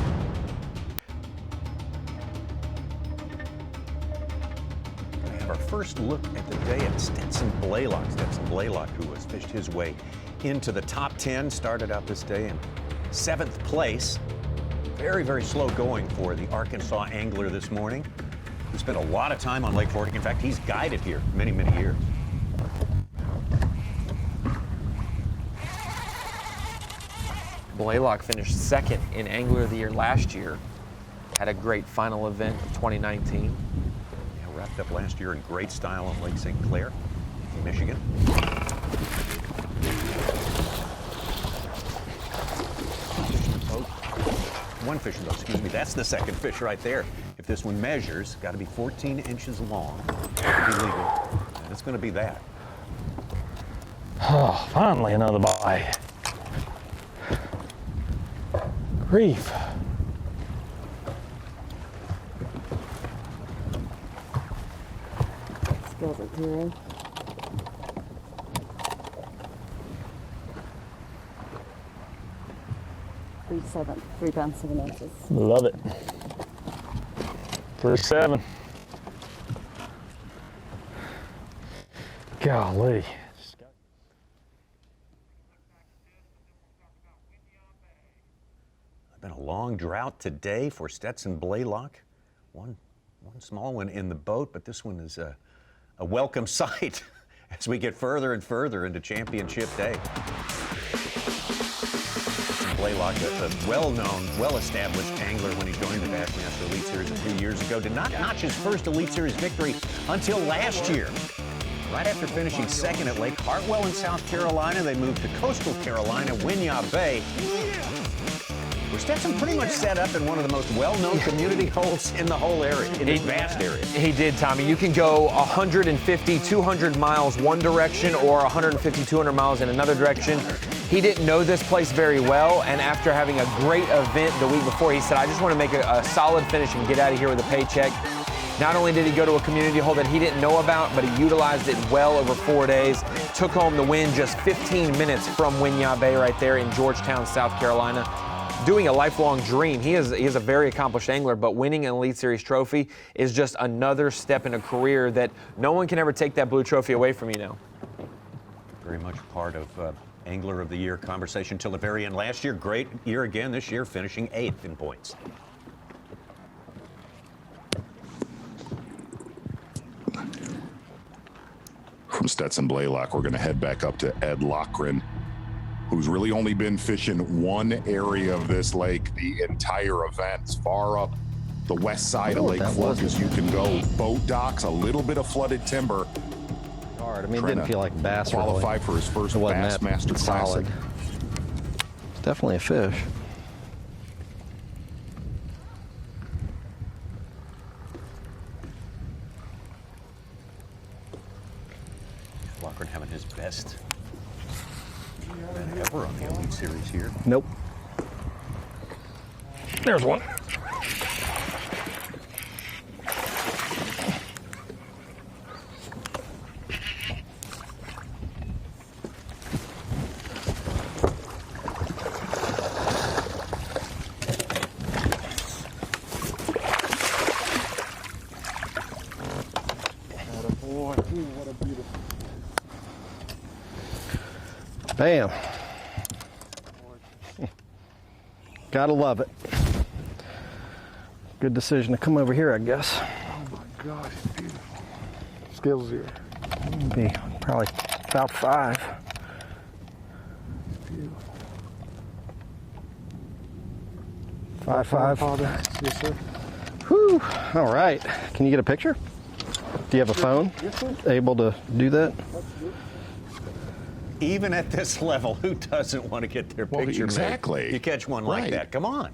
S2: We have our first look at the day at Stetson Blaylock. Stetson Blaylock, who has fished his way into the top 10, started out this day in 7th place. Very, very slow going for the Arkansas angler this morning. He spent a lot of time on Lake Fork. In fact, he's guided here many, many years.
S4: Blaylock finished 2nd in Angler of the Year last year. Had a great final event of 2019.
S2: Yeah, wrapped up last year in great style on Lake St. Clair in Michigan. One fishing boat, excuse me. That's the second fish right there. If this one measures, got to be 14 inches long to be legal. And it's going to be that.
S5: Oh, finally another bite. Grief.
S21: Skills at 0. Three pounds, 7 ounces.
S5: Love it. 3-7. Golly.
S2: Been a long drought today for Stetson Blaylock. One small one in the boat, but this one is a welcome sight as we get further and further into championship day. Blaylock, a well-known, well-established angler when he joined the Bassmaster Elite Series a few years ago, did not notch his first Elite Series victory until last year. Right after finishing 2nd at Lake Hartwell in South Carolina, they moved to Coastal Carolina, Winyah Bay, where Stetson pretty much set up in one of the most well-known community holes in the whole area, in this vast area.
S4: He did, Tommy. You can go 150, 200 miles one direction or 150, 200 miles in another direction. He didn't know this place very well, and after having a great event the week before, he said, I just want to make a solid finish and get out of here with a paycheck. Not only did he go to a community hole that he didn't know about, but he utilized it well over 4 days. Took home the win just 15 minutes from Winyah Bay right there in Georgetown, South Carolina. Doing a lifelong dream. He is a very accomplished angler, but winning an Elite Series trophy is just another step in a career that no one can ever take that blue trophy away from you now.
S2: Very much part of Angler of the Year conversation till the very end. Last year, great year again. This year, finishing 8th in points.
S3: From Stetson Blaylock, we're going to head back up to Ed Lochran, who's really only been fishing one area of this lake the entire event, as far up the west side of Lake Fork as you can go. Boat docks, a little bit of flooded timber.
S11: Hard. I mean, it didn't feel like bass.
S3: Qualify
S11: really.
S3: for his first
S11: It wasn't
S3: Bassmaster
S11: that
S3: Classic.
S11: solid. It's definitely a fish.
S2: Lochran having his best event ever on the Elite Series here.
S11: Nope. There's one. Bam. Gotta love it. Good decision to come over here, I guess.
S12: Oh my gosh, beautiful. Scales here.
S11: Be probably about 5.
S12: Beautiful.
S11: 5.5.
S12: Yes, sir.
S11: Whew. All right. Can you get a picture? Do you have a phone?
S12: Yes, sir.
S11: Able to do that?
S2: Even at this level, who doesn't want to get their picture
S3: exactly.
S2: made? You catch one like
S3: Right.
S2: that, come on.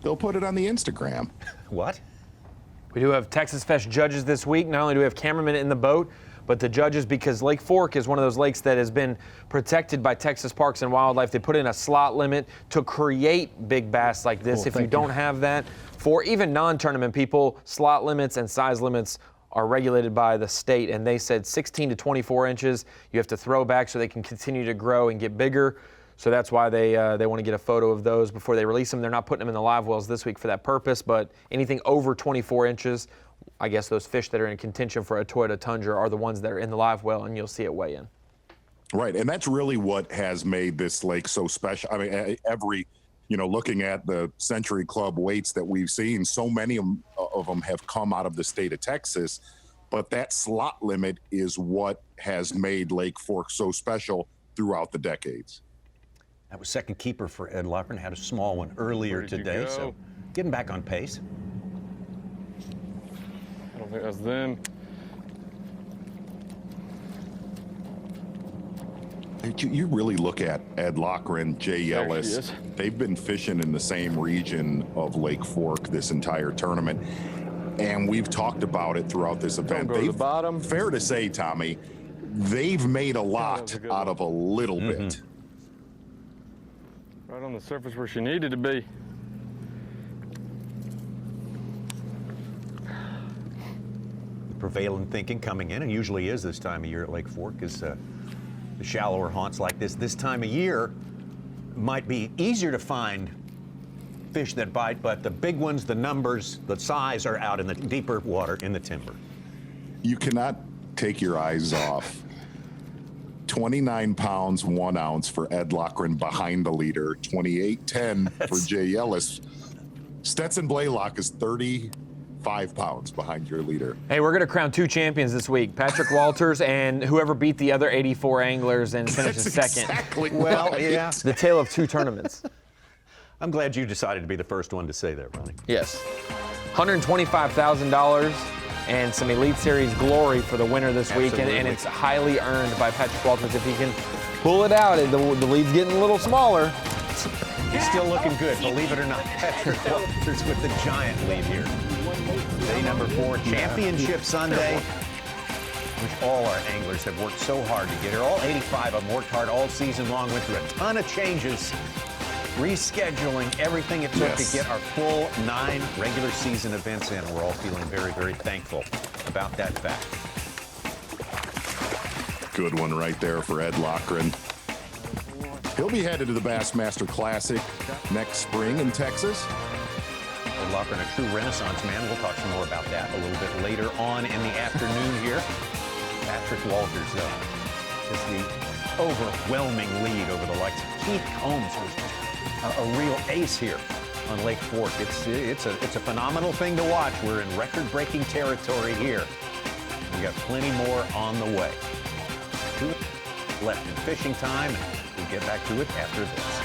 S3: They'll put it on the Instagram.
S2: What?
S4: We do have Texas Fest judges this week. Not only do we have cameramen in the boat, but the judges, because Lake Fork is one of those lakes that has been protected by Texas Parks and Wildlife. They put in a slot limit to create big bass like this. If you don't have that, for even non-tournament people, slot limits and size limits are regulated by the state, and they said 16 to 24 inches. You have to throw back so they can continue to grow and get bigger. So that's why they want to get a photo of those before they release them. They're not putting them in the live wells this week for that purpose, but anything over 24 inches, I guess those fish that are in contention for a Toyota Tundra are the ones that are in the live well, and you'll see it weigh in.
S3: Right, and that's really what has made this lake so special. I mean, looking at the Century Club weights that we've seen, so many of them have come out of the state of Texas, but that slot limit is what has made Lake Fork so special throughout the decades.
S2: That was second keeper for Ed Lochran. Had a small one earlier today, so getting back on pace.
S5: I don't think that's them.
S3: You really look at Ed Lochran, Jay Yellis. They've been fishing in the same region of Lake Fork this entire tournament, and we've talked about it throughout this event.
S5: Go to the bottom.
S3: Fair to say, Tommy, they've made a lot out of a little bit.
S5: Right on the surface where she needed to be.
S2: The prevailing thinking coming in, and usually is this time of year at Lake Fork, is the shallower haunts like this time of year might be easier to find fish that bite, but the big ones, the numbers, the size are out in the deeper water in the timber.
S3: You cannot take your eyes off 29 pounds, 1 ounce for Ed Lochran behind the leader, 28.10 for Jay Yellis. Stetson Blaylock is 35 pounds behind your leader.
S4: Hey, we're going to crown 2 champions this week, Patrick Walters and whoever beat the other 84 anglers and finishes second.
S3: Exactly
S2: well,
S3: right.
S2: yeah.
S4: The tale of 2 tournaments.
S2: I'm glad you decided to be the first one to say that, Ronnie.
S4: Yes. $125,000 and some Elite Series glory for the winner this weekend, and it's highly earned by Patrick Walters. If he can pull it out, the lead's getting a little smaller.
S2: He's still looking good, believe it or not. Patrick Walters with the giant lead here. Day number 4, Championship Sunday. which all our anglers have worked so hard to get here. All 85 of them worked hard all season long, went through a ton of changes, rescheduling everything it took to get our full 9 regular season events in. We're all feeling very, very thankful about that fact.
S3: Good one right there for Ed Loughran. He'll be headed to the Bassmaster Classic next spring in Texas.
S2: Ed Loughran, a true Renaissance man. We'll talk some more about that a little bit later on in the afternoon here. Patrick Walters, though, is the overwhelming lead over the likes of Keith Combs, who's a real ace here on Lake Fork. It's a phenomenal thing to watch. We're in record-breaking territory here. We got plenty more on the way. 2 left in fishing time, and we'll get back to it after this.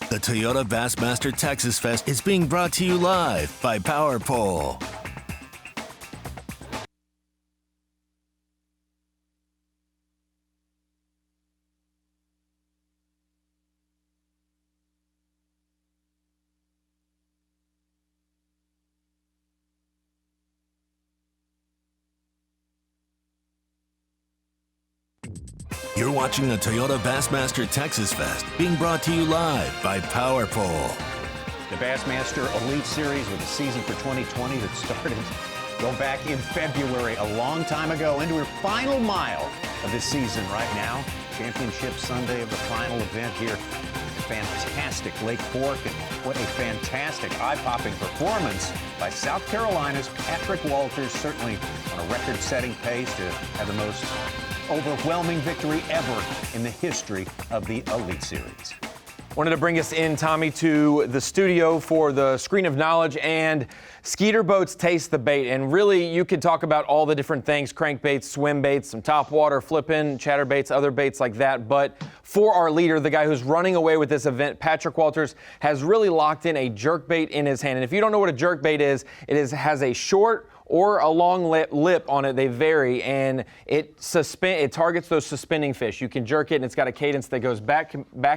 S1: The Toyota Bassmaster Texas Fest is being brought to you live by Power Pole. You're watching the Toyota Bassmaster Texas Fest, being brought to you live by Power Pole.
S2: The Bassmaster Elite Series with the season for 2020 that started go back in February, a long time ago, into her final mile of the season right now. Championship Sunday of the final event here. Fantastic Lake Fork, and what a fantastic, eye-popping performance by South Carolina's Patrick Walters, certainly on a record-setting pace to have the most overwhelming victory ever in the history of the Elite Series.
S4: Wanted to bring us in, Tommy, to the studio for the Screen of Knowledge and Skeeter Boats Taste the Bait. And really, you could talk about all the different things, crankbaits, swim baits, some topwater, flippin', chatterbaits, other baits like that. But for our leader, the guy who's running away with this event, Patrick Walters, has really locked in a jerkbait in his hand. And if you don't know what a jerkbait is, has a short or a long lip on it. They vary, and it targets those suspending fish. You can jerk it, and it's got a cadence that goes back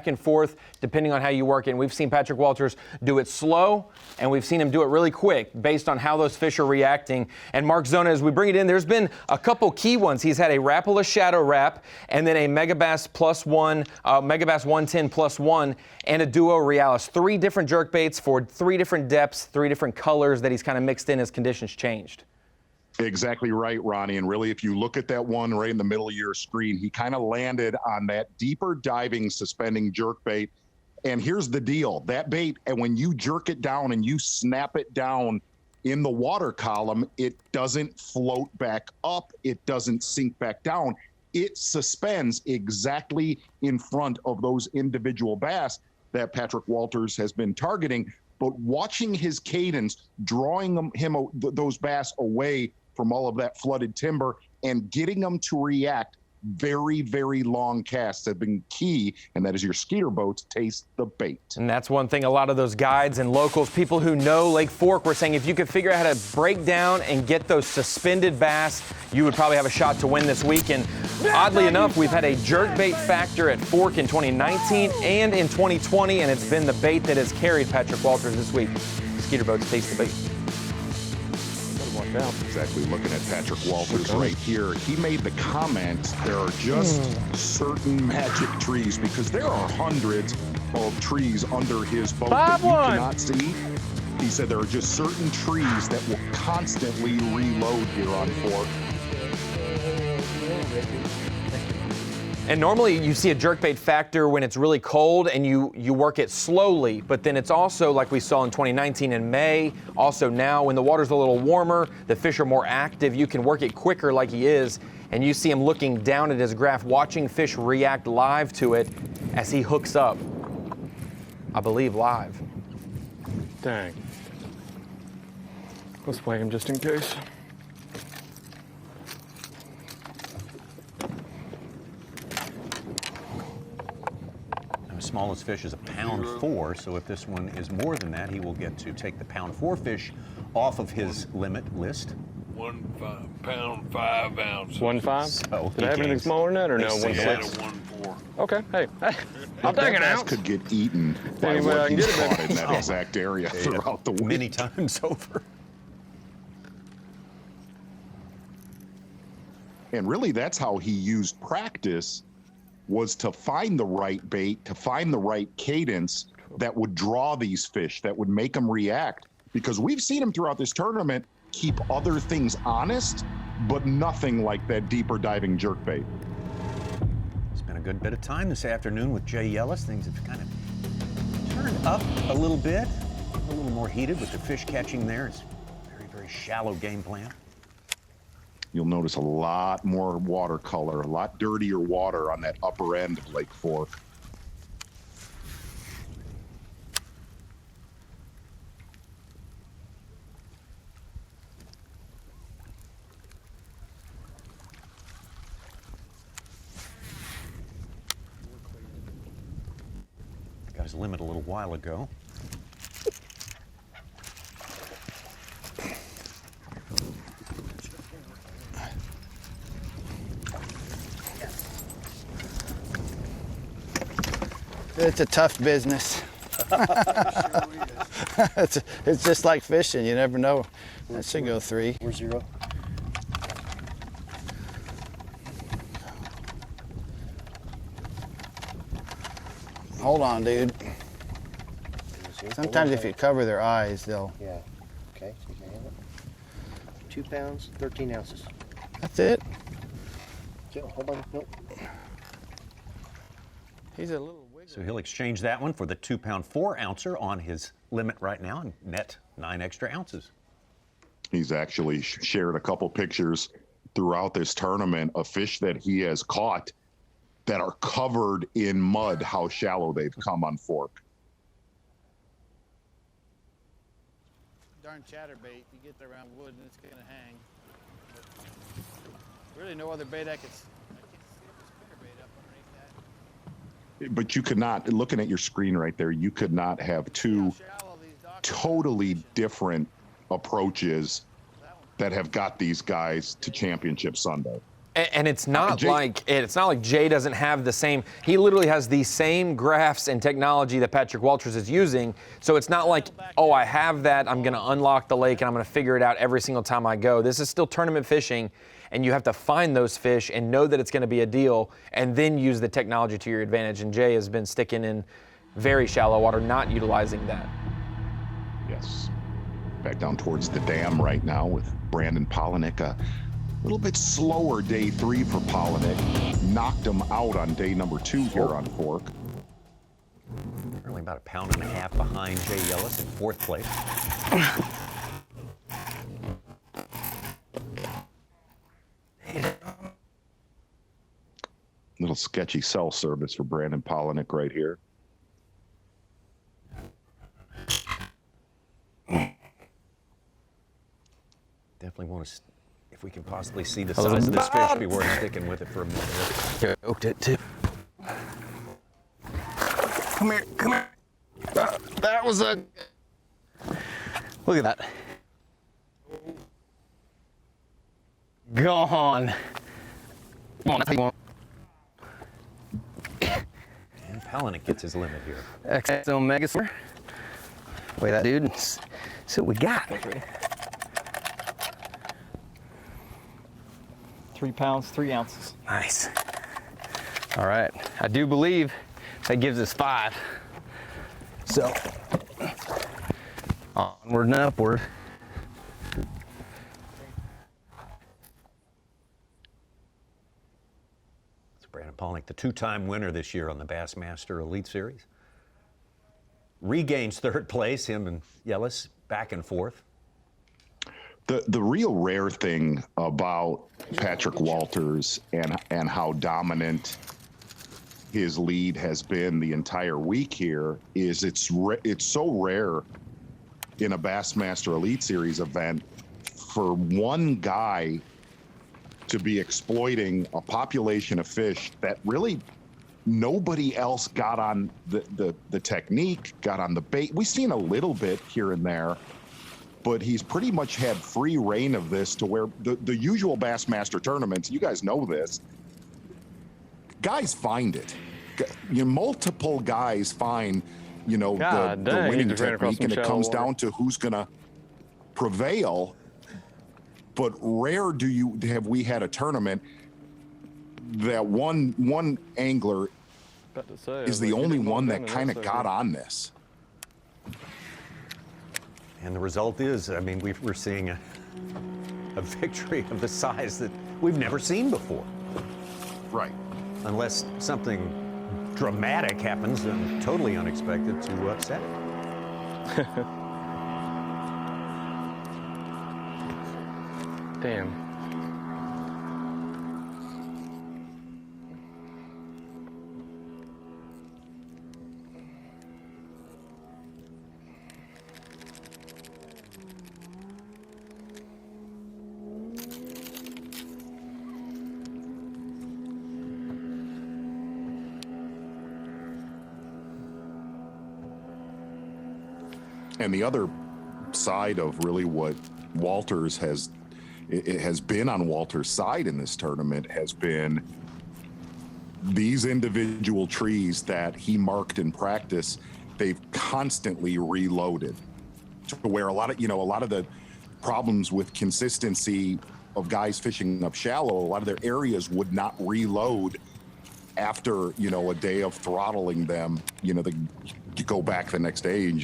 S4: and forth depending on how you work it. And we've seen Patrick Walters do it slow, and we've seen him do it really quick based on how those fish are reacting. And Mark Zona, as we bring it in, there's been a couple key ones. He's had a Rapala Shadow Wrap, and then a Megabass +1, Megabass 110 +1, and a Duo Realis. 3 different jerkbaits for 3 different depths, 3 different colors that he's kind of mixed in as conditions changed.
S3: Exactly right, Ronnie. And really, if you look at that one right in the middle of your screen, he kind of landed on that deeper diving suspending jerkbait. And here's the deal. That bait, and when you jerk it down and you snap it down in the water column, it doesn't float back up. It doesn't sink back down. It suspends exactly in front of those individual bass that Patrick Walters has been targeting. But watching his cadence, drawing those bass away from all of that flooded timber and getting them to react, very, very long casts have been key, and that is your Skeeter Boats Taste the Bait.
S4: And that's one thing a lot of those guides and locals, people who know Lake Fork, were saying if you could figure out how to break down and get those suspended bass, you would probably have a shot to win this week. And oddly enough, we've had a jerkbait factor at Fork in 2019 and in 2020, and it's been the bait that has carried Patrick Walters this week. Skeeter Boats Taste the Bait.
S3: Exactly. Looking at Patrick Walters right here, he made the comment there are just certain magic trees, because there are hundreds of trees under his boat that you cannot see. He said there are just certain trees that will constantly reload here on Fork.
S4: And normally you see a jerkbait factor when it's really cold and you work it slowly, but then it's also like we saw in 2019 in May, also now when the water's a little warmer, the fish are more active, you can work it quicker like he is, and you see him looking down at his graph, watching fish react live to it as he hooks up, I believe live.
S5: Dang. Let's weigh him just in case.
S2: The smallest fish is a pound 4, so if this one is more than that, he will get to take the pound 4 fish off of his limit list.
S15: 1 pound 5 ounces.
S5: 1.5?
S2: So
S5: did I have anything smaller than that, or no?
S15: 1.6.
S5: 1.4. Okay, hey, I'll take an ounce.
S3: Could get eaten by
S5: Anyway, I
S3: what
S5: can
S3: he's
S5: get it,
S3: caught
S5: baby.
S3: in that exact area throughout the week.
S2: Many times over.
S3: And really, that's how he used practice, was to find the right bait, to find the right cadence that would draw these fish, that would make them react. Because we've seen him throughout this tournament keep other things honest, but nothing like that deeper diving jerkbait.
S2: Spent a good bit of time this afternoon with Jay Yellis. Things have kind of turned up a little bit, a little more heated with the fish catching there. It's very, very shallow game plan.
S3: You'll notice a lot more watercolor, a lot dirtier water on that upper end of Lake Fork.
S2: Got his limit a little while ago.
S8: It's a tough business. It's just like fishing. You never know. That should go 3.
S7: We're 0.
S8: Hold on, dude. Sometimes if you cover their eyes, they'll...
S7: Yeah. Okay, so you can handle it. 2 pounds, 13 ounces.
S8: That's it?
S7: Hold on. Nope.
S8: He's a little wiggle.
S2: So he'll exchange that one for the 2-pound 4-ouncer on his limit right now and net 9 extra ounces.
S3: He's actually shared a couple pictures throughout this tournament of fish that he has caught that are covered in mud, how shallow they've come on Fork.
S8: Darn chatterbait, you get around wood and it's gonna hang. But really no other bait I can see the spinnerbait up underneath that.
S3: But you could not, looking at your screen right there, you could not have two totally different approaches that have got these guys to Championship Sunday.
S4: And it's not like Jay doesn't have the same. He literally has the same graphs and technology that Patrick Walters is using. So it's not like, oh, I have that, I'm going to unlock the lake and I'm going to figure it out every single time I go. This is still tournament fishing, and you have to find those fish and know that it's going to be a deal, and then use the technology to your advantage. And Jay has been sticking in very shallow water, not utilizing that.
S3: Yes. Back down towards the dam right now with Brandon Palaniuk. A little bit slower day 3 for Palaniuk. Knocked him out on day number 2 here on Fork.
S2: Currently about 1.5 pounds behind Jay Yellis in 4th place.
S3: Little sketchy cell service for Brandon Palaniuk right here.
S2: Definitely want to, if we can possibly see the size of this fish, be worth sticking with it for a minute.
S8: Choked it too. Come here, come here. That was a... Look at that. Gone. Come on, that's how you want.
S2: And Palaniuk gets his limit here.
S8: XO Megasaur. Wait, that dude. See what we got.
S5: 3 pounds, 3 ounces.
S8: Nice. All right. I do believe that gives us 5. So, onward and upward.
S2: It's Brandon Palaniuk, the 2-time winner this year on the Bassmaster Elite Series. Regains 3rd place, him and Yellis back and forth.
S3: The real rare thing about Patrick Walters and how dominant his lead has been the entire week here is it's so rare in a Bassmaster Elite Series event for one guy to be exploiting a population of fish that really nobody else got on the technique, got on the bait. We've seen a little bit here and there, but he's pretty much had free reign of this to where the usual Bassmaster tournaments, you guys know this, guys find it. Multiple guys find, the winning technique, and it comes down to who's going to prevail. But rare have we had a tournament, that one angler is the only one that kind of got on this.
S2: And the result is, I mean, we're seeing a victory of the size that we've never seen before.
S3: Right.
S2: Unless something dramatic happens and totally unexpected to upset it.
S5: Damn.
S3: And the other side of really what Walters has been on Walters' side in this tournament has been these individual trees that he marked in practice. They've constantly reloaded to where a lot of the problems with consistency of guys fishing up shallow, a lot of their areas would not reload after, a day of throttling them. You go back the next day and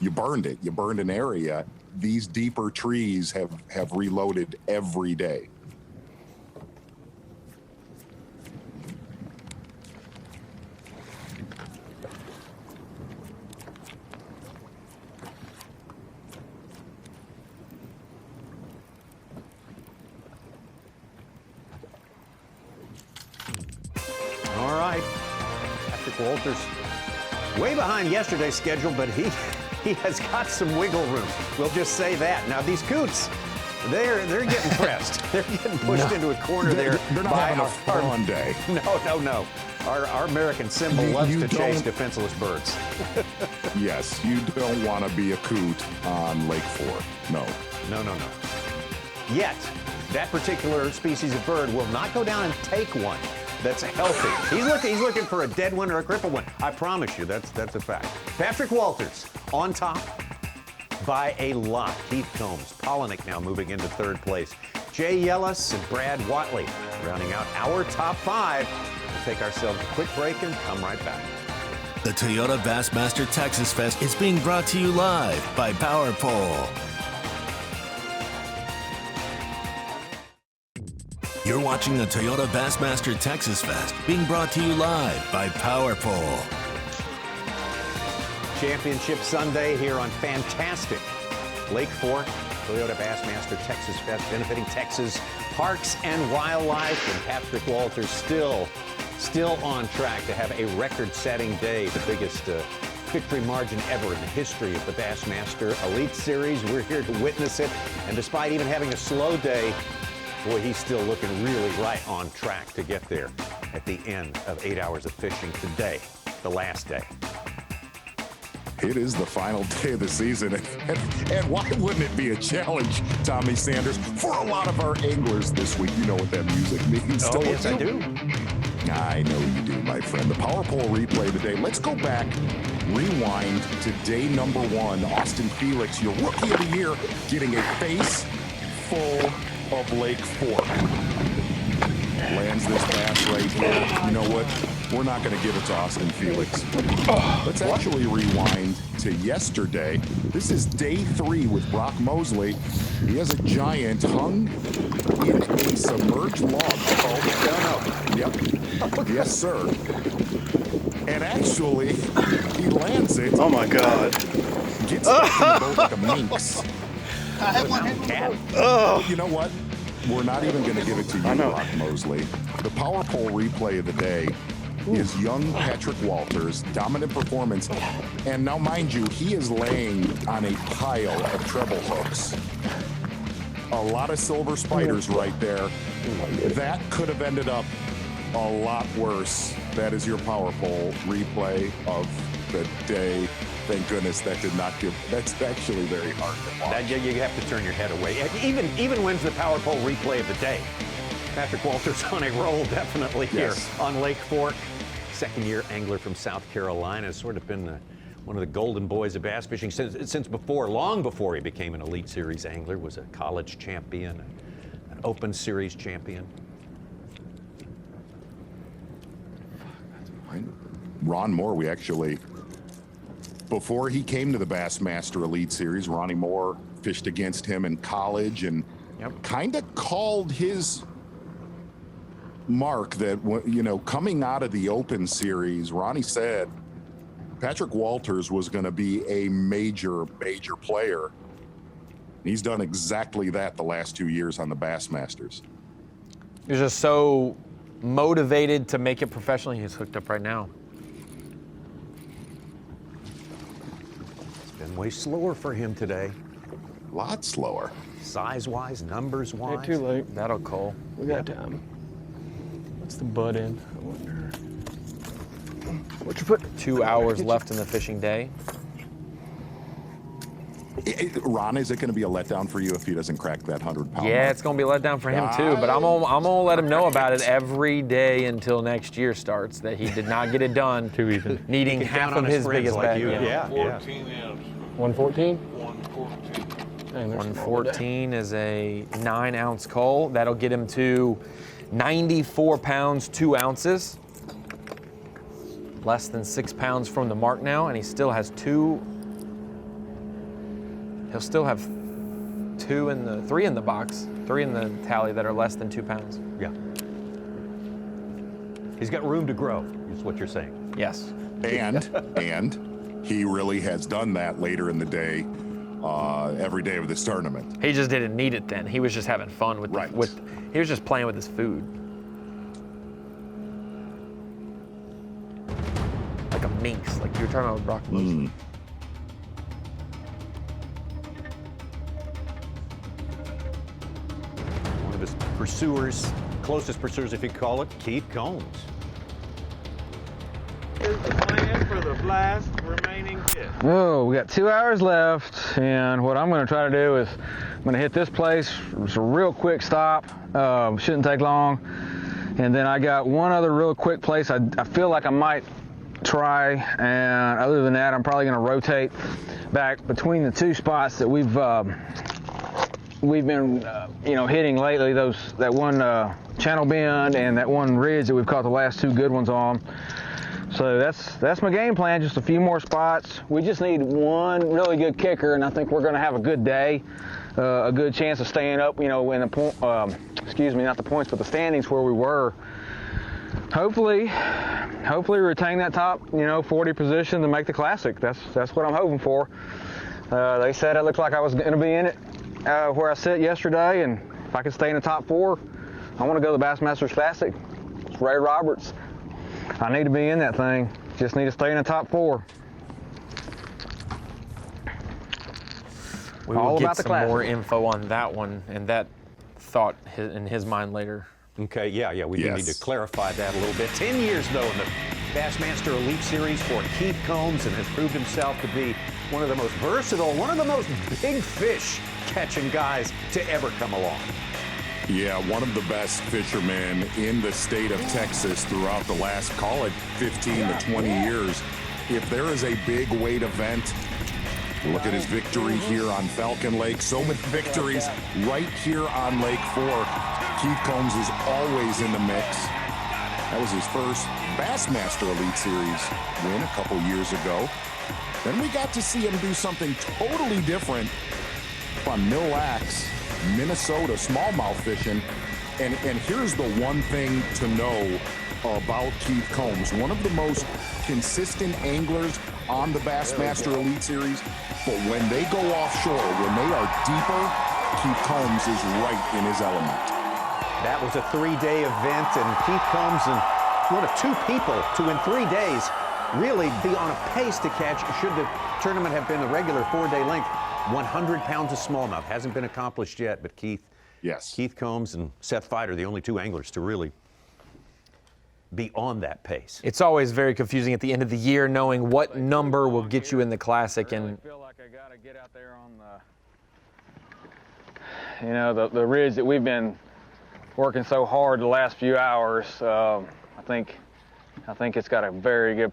S3: you burned it. You burned an area. These deeper trees have reloaded every day.
S2: All right. Patrick Walters way behind yesterday's schedule, but he has got some wiggle room. We'll just say that. Now these coots, they're getting pressed. They're getting pushed into a corner there.
S3: They're not having a fun day.
S2: No. Our American symbol loves to chase defenseless birds.
S3: Yes, you don't want to be a coot on Lake Fork. No.
S2: No. Yet, that particular species of bird will not go down and take one that's healthy. He's looking for a dead one or a crippled one. I promise you, that's a fact. Patrick Walters on top by a lot. Keith Combs, Palaniuk now moving into third place. Jay Yellis and Brad Watley rounding out our top five. We'll take ourselves a quick break and come right back.
S1: The Toyota Bassmaster Texas Fest is being brought to you live by Power Pole. You're watching the Toyota Bassmaster Texas Fest being brought to you live by Power Pole.
S2: Championship Sunday here on fantastic Lake Fork. Toyota Bassmaster Texas Fest benefiting Texas parks and wildlife. And Patrick Walters still on track to have a record-setting day, the biggest victory margin ever in the history of the Bassmaster Elite Series. We're here to witness it. And despite even having a slow day, boy, he's still looking really right on track to get there at the end of 8 hours of fishing today, the last day.
S3: It is the final day of the season, and why wouldn't it be a challenge, Tommy Sanders, for a lot of our anglers this week? You know what that music means.
S2: Oh, yes, I do.
S3: I know you do, my friend. The Power Pole replay of the day. Let's go back, rewind to day number one. Austin Felix, your rookie of the year, getting a face full of Lake Fork. Lands this bass right here. You know what? We're not going to give it to Austin Felix. Let's actually rewind to yesterday. This is day 3 with Brock Mosley. He has a giant hung in a submerged log called Yep. Yes, sir. And actually, he lands it.
S10: Oh my God.
S3: Gets it in the boat like a minx.
S10: I have one
S3: cat. You know what? We're not even going to give it to you, Brock Mosley. The Power Pole replay of the day is young Patrick Walters' dominant performance. And now, mind you, he is laying on a pile of treble hooks. A lot of silver spiders right there. That could have ended up a lot worse. That is your Power Pole replay of the day. Thank goodness that did not give. That's actually very hard to watch.
S2: You have to turn your head away. Even wins the Power Pole replay of the day. Patrick Walters on a roll, definitely here on Lake Fork. Second-year angler from South Carolina, has sort of been one of the golden boys of bass fishing since before, long before he became an Elite Series angler. Was a college champion, an Open Series champion.
S3: Ron Moore, we actually, before he came to the Bassmaster Elite Series, Ronnie Moore fished against him in college and kind of called his mark that, you know, coming out of the Open Series, Ronnie said Patrick Walters was going to be a major player. He's done exactly that the last 2 years on the Bassmasters.
S4: He's just so motivated to make it professionally. He's hooked up right now.
S2: It's been way slower for him today.
S3: A lot slower.
S2: Size-wise, numbers-wise.
S5: Hey, too late.
S4: That'll call.
S5: We got time. What's the butt in? I wonder. What you put?
S4: 2 hours left in the fishing day.
S3: Ron, is it going to be a letdown for you if he doesn't crack that 100-pound?
S4: Yeah, it's going to be a letdown for him too, but I'm gonna let him know about it every day until next year starts, that he did not get it done.
S5: Too even.
S4: Needing half of his biggest
S2: like
S4: bag.
S2: you.
S15: Yeah. 14 ounces.
S5: 114?
S15: 114.
S4: 114 is a 9-ounce cull. That'll get him to 94 pounds, 2 ounces. Less than 6 pounds from the mark now, and he still has he'll still have 3 in the box, 3 in the tally that are less than 2 pounds.
S2: Yeah. He's got room to grow, is what you're saying.
S4: Yes.
S3: And he really has done that later in the day, every day of this tournament.
S4: He just didn't need it then. He was just having fun with he was just playing with his food. Like a minx, like you were talking about with Brock Mosley.
S2: One of his pursuers, closest pursuers if you call it, Keith Combs.
S13: Here's the plan for the last remaining hit.
S5: Oh, we got 2 hours left, and what I'm going to try to do is I'm going to hit this place. It's a real quick stop. Shouldn't take long. And then I got one other real quick place I feel like I might try, and other than that, I'm probably going to rotate back between the 2 spots that we've been hitting lately. That one channel bend and that one ridge that we've caught the last 2 good ones on. So that's my game plan. Just a few more spots. We just need one really good kicker, and I think we're going to have a good day, a good chance of staying up. In the not the points, but the standings where we were. Hopefully retain that top 40 position to make the classic. That's what I'm hoping for. They said it looked like I was going to be in it where I sit yesterday, and if I could stay in the top 4, I want to go to the Bassmasters Classic. It's Ray Roberts. I need to be in that thing. Just need to stay in the top 4.
S4: We will get some more info on that one and that thought in his mind later.
S2: Okay, yeah, we do need to clarify that a little bit. 10 years, though, in the Bassmaster Elite Series for Keith Combs, and has proved himself to be one of the most versatile, one of the most big fish catching guys to ever come along.
S3: Yeah, one of the best fishermen in the state of Texas throughout the last, call it 15 to 20 years. If there is a big weight event, look at his victory here on Falcon Lake. So many victories right here on Lake Fork. Keith Combs is always in the mix. That was his first Bassmaster Elite Series win a couple years ago. Then we got to see him do something totally different on Mille Lacs, Minnesota, smallmouth fishing. And here's the one thing to know about Keith Combs. One of the most consistent anglers on the Bassmaster Elite Series. But when they go offshore, when they are deeper, Keith Combs is right in his element.
S2: That was a 3-day event, and Keith Combs and one of 2 people to, in 3 days, really be on a pace to catch, should the tournament have been the regular 4-day length, 100 pounds of smallmouth. Hasn't been accomplished yet, but Keith Combs and Seth Feit are the only 2 anglers to really be on that pace.
S4: It's always very confusing at the end of the year knowing what number will get you in the Classic. And
S5: I feel like I got to get out there on the ridge that we've been working so hard the last few hours. I think it's got a very good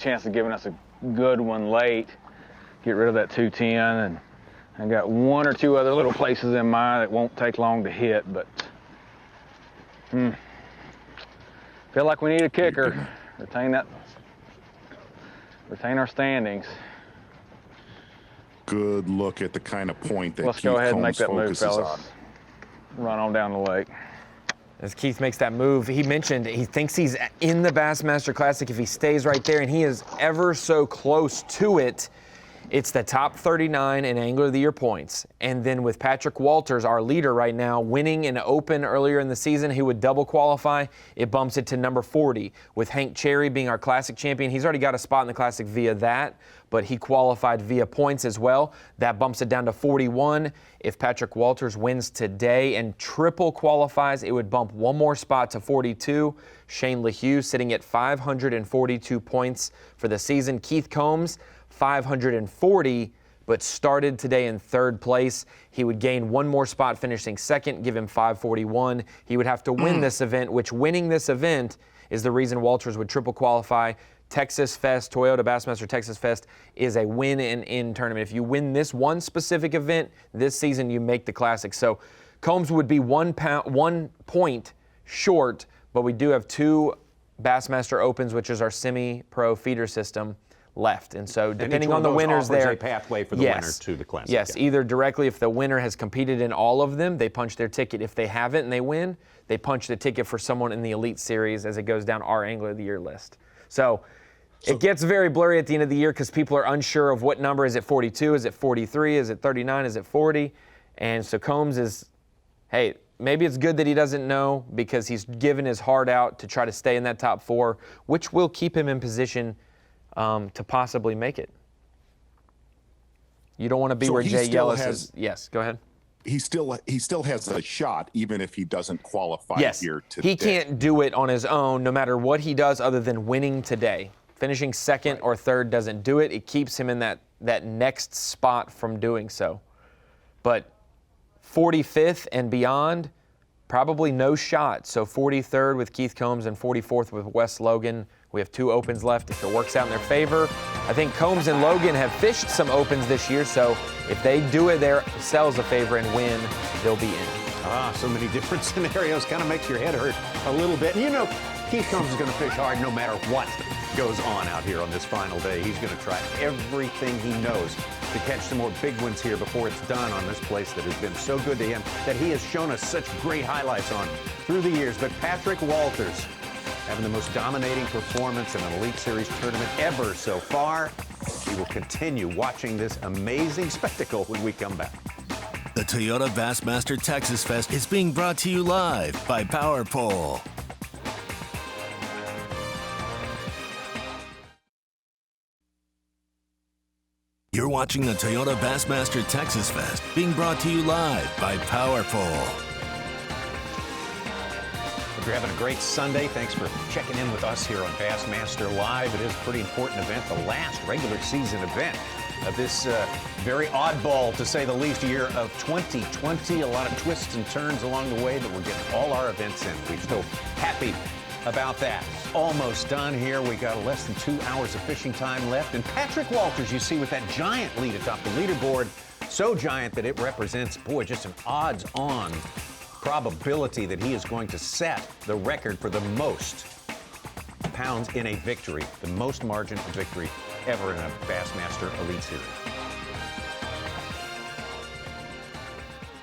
S5: chance of giving us a good one late. Get rid of that 210, and I got 1 or 2 other little places in mind that won't take long to hit, but feel like we need a kicker. Retain that
S9: retain our standings.
S3: Good look at the kind of point that
S9: Let's
S3: Keith
S9: go ahead and make
S3: Combs
S9: that move,
S3: focuses
S9: fellas.
S3: on.
S9: Run on down the lake.
S4: As Keith makes that move, he mentioned he thinks he's in the Bassmaster Classic if he stays right there, and he is ever so close to it. It's the top 39 in Angler of the Year points. And then with Patrick Walters, our leader right now, winning an Open earlier in the season, he would double qualify. It bumps it to number 40. With Hank Cherry being our Classic champion, he's already got a spot in the Classic via that, but he qualified via points as well. That bumps it down to 41. If Patrick Walters wins today and triple qualifies, it would bump one more spot to 42. Shane LaHue sitting at 542 points for the season. Keith Combs, 540, but started today in third place. He would gain one more spot finishing second, give him 541. He would have to win this event, which winning this event is the reason Walters would triple qualify. Texas Fest, Toyota Bassmaster Texas Fest is a win and in tournament. If you win this one specific event this season, you make the Classic. So Combs would be 1 point short, but we do have 2 Bassmaster Opens, which is our semi-pro feeder system, left. And so depending on the winners there,
S2: a pathway for the winner to the Classic.
S4: Yes, either directly if the winner has competed in all of them, they punch their ticket. If they haven't and they win, they punch the ticket for someone in the Elite Series as it goes down our Angler of the Year list. So it gets very blurry at the end of the year because people are unsure of what number. Is it 42? Is it 43? Is it 39? Is it 40? And so Combs is, hey, maybe it's good that he doesn't know because he's given his heart out to try to stay in that top 4, which will keep him in position to possibly make it. You don't want to be where Jay Yellis is. Yes, go ahead.
S3: He still has a shot even if he doesn't qualify here today.
S4: He can't do it on his own no matter what he does other than winning today. Finishing second or third doesn't do it. It keeps him in that next spot from doing so. But 45th and beyond, probably no shot. So 43rd with Keith Combs and 44th with Wes Logan. We have 2 Opens left if it works out in their favor. I think Combs and Logan have fished some Opens this year, so if they do it themselves a favor and win, they'll be in.
S2: So many different scenarios. Kind of makes your head hurt a little bit. And you know, Keith Combs is going to fish hard no matter what goes on out here on this final day. He's going to try everything he knows to catch some more big ones here before it's done on this place that has been so good to him, that he has shown us such great highlights on through the years. But Patrick Walters having the most dominating performance in an Elite Series tournament ever so far. We will continue watching this amazing spectacle when we come back.
S1: The Toyota Bassmaster Texas Fest is being brought to you live by Power Pole. You're watching the Toyota Bassmaster Texas Fest being brought to you live by Power Pole.
S2: Hope you're having a great Sunday. Thanks for checking in with us here on Bassmaster Live. It is a pretty important event, the last regular season event of this very oddball, to say the least, year of 2020. A lot of twists and turns along the way, but we're getting all our events in. We're still happy about that. Almost done here. We got less than 2 hours of fishing time left. And Patrick Walters, you see with that giant lead atop the leaderboard, so giant that it represents, boy, just an odds-on probability that he is going to set the record for the most pounds in a victory, the most margin of victory ever in a Bassmaster Elite Series.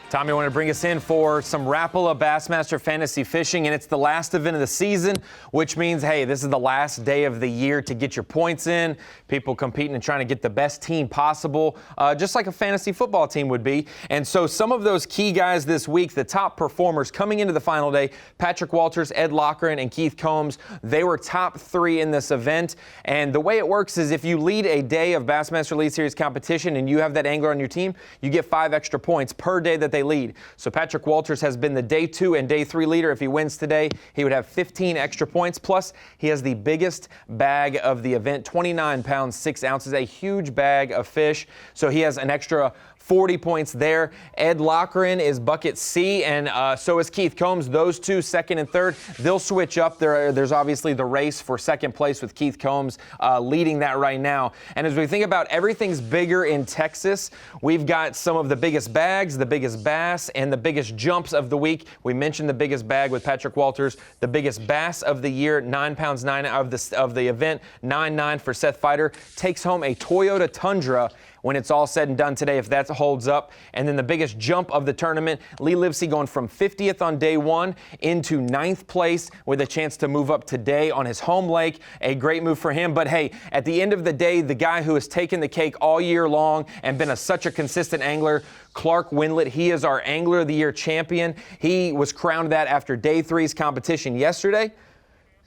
S4: Tommy, I want to bring us in for some Rapala Bassmaster Fantasy Fishing, and it's the last event of the season, which means, hey, this is the last day of the year to get your points in. People competing and trying to get the best team possible, just like a fantasy football team would be. And so some of those key guys this week, the top performers coming into the final day, Patrick Walters, Ed Lochran, and Keith Combs, they were top 3 in this event. And the way it works is if you lead a day of Bassmaster Elite Series competition and you have that angler on your team, you get 5 extra points per day that they lead. So Patrick Walters has been the day 2 and day 3 leader. If he wins today, he would have 15 extra points. Plus, he has the biggest bag of the event, 29 pounds, 6 ounces, a huge bag of fish. So he has an extra 40 points there. Ed Lochran is bucket C, and so is Keith Combs. Those two, second and third, they'll switch up. There's obviously the race for second place with Keith Combs leading that right now. And as we think about everything's bigger in Texas, we've got some of the biggest bags, the biggest bass and the biggest jumps of the week. We mentioned the biggest bag with Patrick Walters, the biggest bass of the year, 9 pounds 9 of the event, 9.9 for Seth Feider, takes home a Toyota Tundra when it's all said and done today, if that holds up. And then the biggest jump of the tournament, Lee Livesey going from 50th on day one into 9th place with a chance to move up today on his home lake. A great move for him. But hey, at the end of the day, the guy who has taken the cake all year long and been such a consistent angler, Clark Wendlandt, he is our Angler of the Year champion. He was crowned that after day 3's competition yesterday.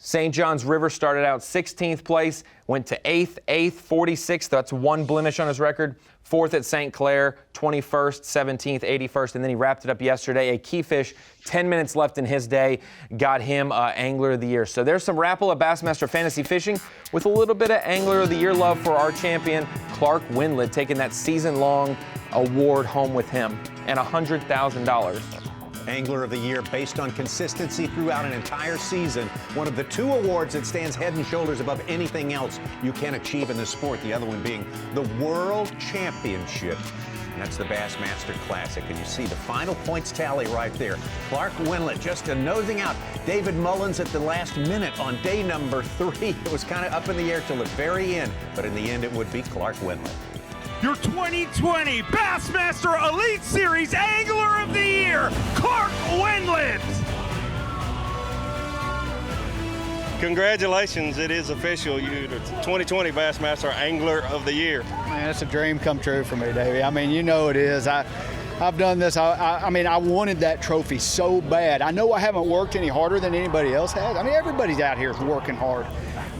S4: St. John's River started out 16th place, went to 8th, 46th. That's one blemish on his record. 4th at St. Clair, 21st, 17th, 81st, and then he wrapped it up yesterday. A key fish, 10 minutes left in his day, got him Angler of the Year. So there's some Rapple of Bassmaster Fantasy Fishing with a little bit of Angler of the Year love for our champion, Clark Wendlandt, taking that season-long award home with him and $100,000.
S2: Angler of the Year based on consistency throughout an entire season. One of the 2 awards that stands head and shoulders above anything else you can achieve in this sport. The other one being the World Championship. And that's the Bassmaster Classic. And you see the final points tally right there. Clark Wendlandt just nosing out David Mullins at the last minute on day number 3. It was kind of up in the air till the very end. But in the end, it would be Clark Wendlandt.
S13: Your 2020 Bassmaster Elite Series Angler of the Year, Clark Wendlandt.
S14: Congratulations, it is official. You're the 2020 Bassmaster Angler of the Year.
S8: Man, it's a dream come true for me, Davey. I mean, you know it is. I've done this. I mean, I wanted that trophy so bad. I know I haven't worked any harder than anybody else has. I mean, everybody's out here working hard.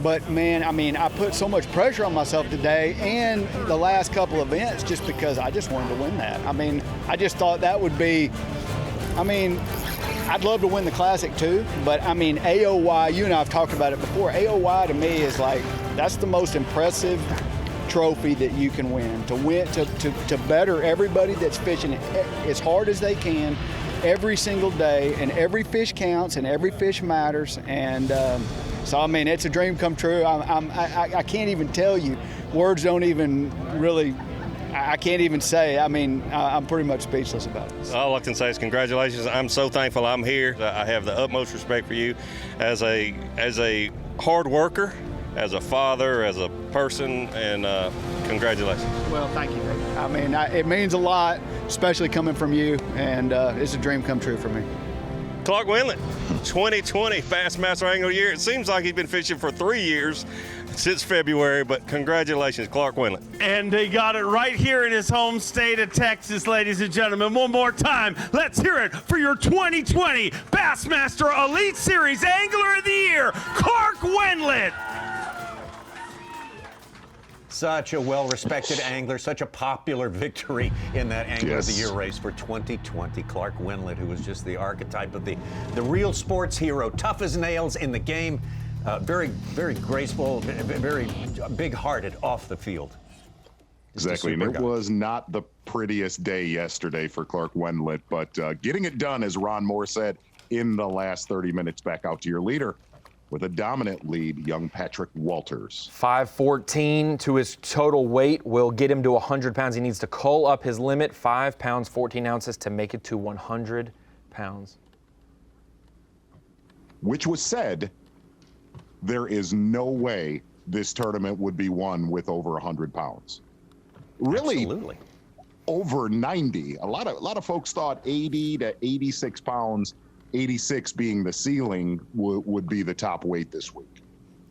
S8: But, man, I mean, I put so much pressure on myself today and the last couple events just because I just wanted to win that. I mean, I just thought that would be, I mean, I'd love to win the Classic too, but, I mean, AOY, you and I have talked about it before. AOY to me is like, that's the most impressive trophy that you can win. To better everybody that's fishing as hard as they can every single day, and every fish counts and every fish matters. And so, I mean, it's a dream come true. I can't even tell you. Words don't even really, I can't even say. I mean, I'm pretty much speechless about it.
S14: All I can say is congratulations. I'm so thankful I'm here. I have the utmost respect for you as a hard worker, as a father, as a person, and congratulations.
S8: Well, thank you, David. I mean, it means a lot, especially coming from you, and it's a dream come true for me.
S14: Clark Wendlandt, 2020 Bassmaster Angler of the Year. It seems like he's been fishing for 3 years since February, but congratulations, Clark Wendlandt.
S13: And he got it right here in his home state of Texas, ladies and gentlemen. One more time, let's hear it for your 2020 Bassmaster Elite Series Angler of the Year, Clark Wendlandt.
S2: Such a well-respected angler, such a popular victory in that Angler of the Year race for 2020. Clark Wendlandt, who was just the archetype of the real sports hero, tough as nails in the game, very, very graceful, very big-hearted off the field.
S3: Exactly, and it was not the prettiest day yesterday for Clark Wendlandt, but getting it done, as Ron Moore said, in the last 30 minutes. Back out to your leader with a dominant lead, young Patrick Walters.
S4: 514 to his total weight will get him to 100 pounds. He needs to cull up his limit, 5 pounds, 14 ounces, to make it to 100 pounds.
S3: Which was said, there is no way this tournament would be won with over 100 pounds. Really,
S2: absolutely.
S3: Over 90. A lot of folks thought 80 to 86 pounds, 86 being the ceiling, would be the top weight this week.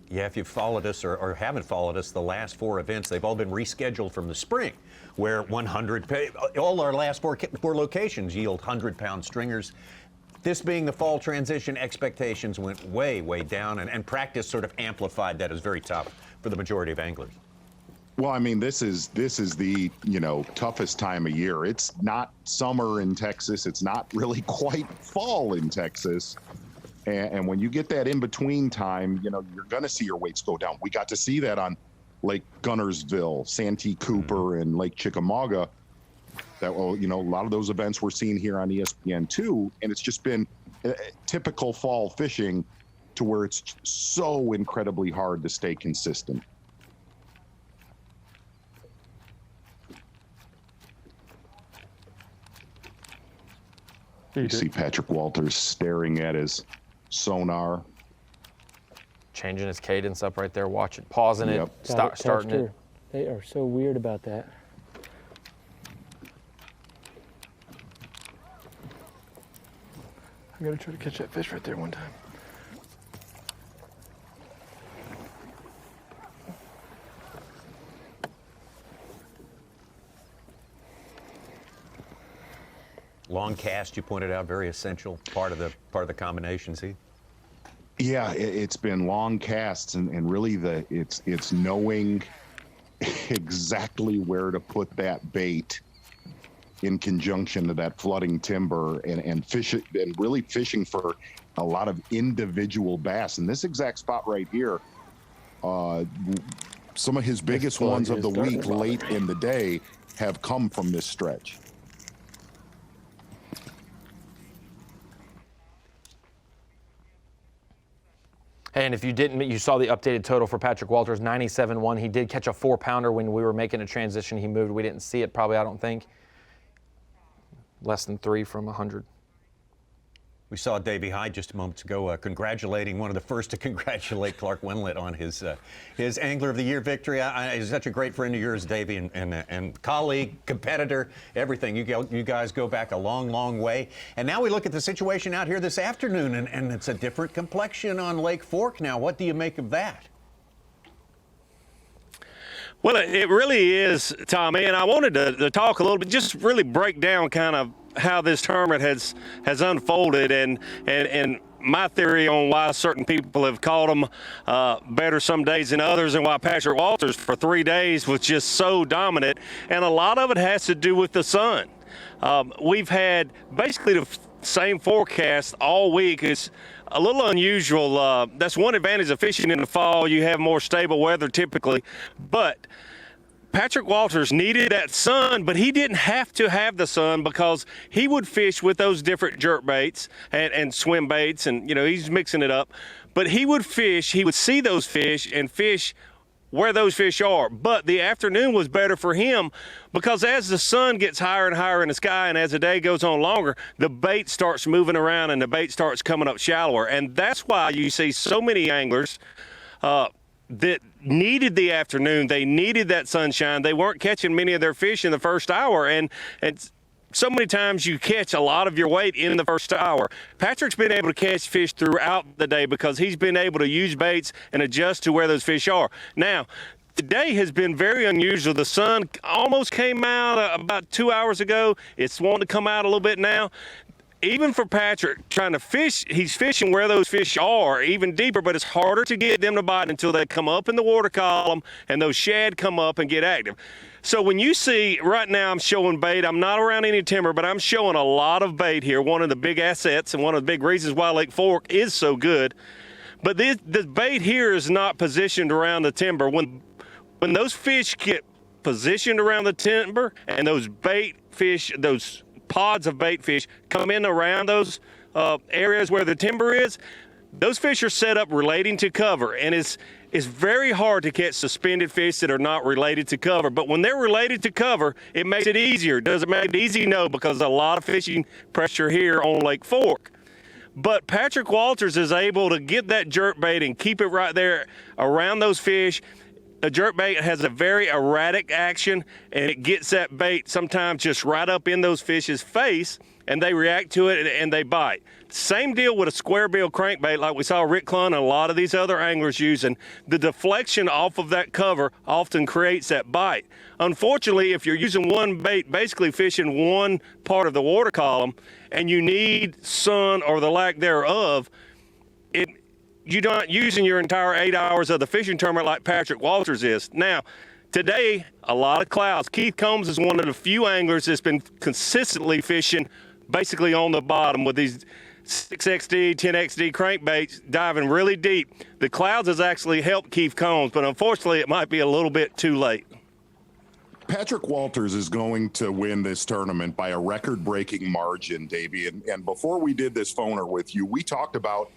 S2: Yeah, if you've followed us or haven't followed us, the last 4 events, they've all been rescheduled from the spring, where 100, all our last four locations yield 100-pound stringers. This being the fall transition, expectations went way, way down, and practice sort of amplified that. Is very tough for the majority of anglers.
S3: Well, I mean, this is the, toughest time of year. It's not summer in Texas. It's not really quite fall in Texas. And when you get that in-between time, you're going to see your weights go down. We got to see that on Lake Gunnersville, Santee Cooper, and Lake Chickamauga. That, a lot of those events we're seeing here on ESPN too. And it's just been typical fall fishing to where it's so incredibly hard to stay consistent. You see Patrick Walters staring at his sonar.
S4: Changing his cadence up right there. Watch it. Pausing it. Starting it.
S16: They are so weird about that.
S12: I'm gonna try to catch that fish right there one time.
S2: Long cast, you pointed out, very essential part of the combination. See.
S3: Yeah, it's been long casts, and really it's knowing exactly where to put that bait in conjunction to that flooding timber, and fish it, and really fishing for a lot of individual bass. And this exact spot right here, some of his biggest ones of the week late in the day have come from this stretch.
S4: And if you didn't, you saw the updated total for Patrick Walters, 97.1. He did catch a 4-pounder when we were making a transition. He moved. We didn't see it probably, I don't think. Less than 3 from 100.
S2: We saw Davey Hyde just a moment ago congratulating, one of the first to congratulate Clark Wendlandt on his Angler of the Year victory. He's such a great friend of yours, Davey, and colleague, competitor, everything. You guys go back a long, long way. And now we look at the situation out here this afternoon, and it's a different complexion on Lake Fork now. What do you make of that?
S14: Well, it really is, Tommy, and I wanted to talk a little bit, just really break down kind of how this tournament has unfolded, and my theory on why certain people have called them better some days than others, and why Patrick Walters for 3 days was just so dominant. And a lot of it has to do with the sun. We've had basically the same forecast all week. It's a little unusual. That's one advantage of fishing in the fall. You have more stable weather typically, but Patrick Walters needed that sun, but he didn't have to have the sun, because he would fish with those different jerk baits and swim baits, and he's mixing it up. But he would fish, he would see those fish and fish where those fish are. But the afternoon was better for him, because as the sun gets higher and higher in the sky, and as the day goes on longer, the bait starts moving around and the bait starts coming up shallower. And that's why you see so many anglers that needed the afternoon. They needed that sunshine. They weren't catching many of their fish in the first hour, and so many times you catch a lot of your weight in the first hour. Patrick's been able to catch fish throughout the day because he's been able to use baits and adjust to where those fish are. Now, today has been very unusual. The sun almost came out about 2 hours ago. It's wanting to come out a little bit now. Even for Patrick, trying to fish, he's fishing where those fish are, even deeper, but it's harder to get them to bite until they come up in the water column and those shad come up and get active. So when you see, right now I'm showing bait, I'm not around any timber, but I'm showing a lot of bait here, one of the big assets and one of the big reasons why Lake Fork is so good. But this bait here is not positioned around the timber. When those fish get positioned around the timber and those bait fish, those pods of bait fish come in around those areas where the timber is, those fish are set up relating to cover, and it's very hard to catch suspended fish that are not related to cover. But when they're related to cover, it makes it easier. Does it make it easy? No, because a lot of fishing pressure here on Lake Fork. But Patrick Walters is able to get that jerk bait and keep it right there around those fish. A jerk bait has a very erratic action, and it gets that bait sometimes just right up in those fish's face, and they react to it and they bite. Same deal with a square bill crankbait like we saw Rick Clun and a lot of these other anglers using. The deflection off of that cover often creates that bite. Unfortunately, if you're using one bait, basically fishing one part of the water column, and you need sun or the lack thereof, you're not using your entire 8 hours of the fishing tournament like Patrick Walters is. Now, today, a lot of clouds. Keith Combs is one of the few anglers that's been consistently fishing basically on the bottom with these 6XD, 10XD crankbaits diving really deep. The clouds has actually helped Keith Combs, but unfortunately it might be a little bit too late.
S3: Patrick Walters is going to win this tournament by a record-breaking margin, Davey. And before we did this phoner with you, we talked about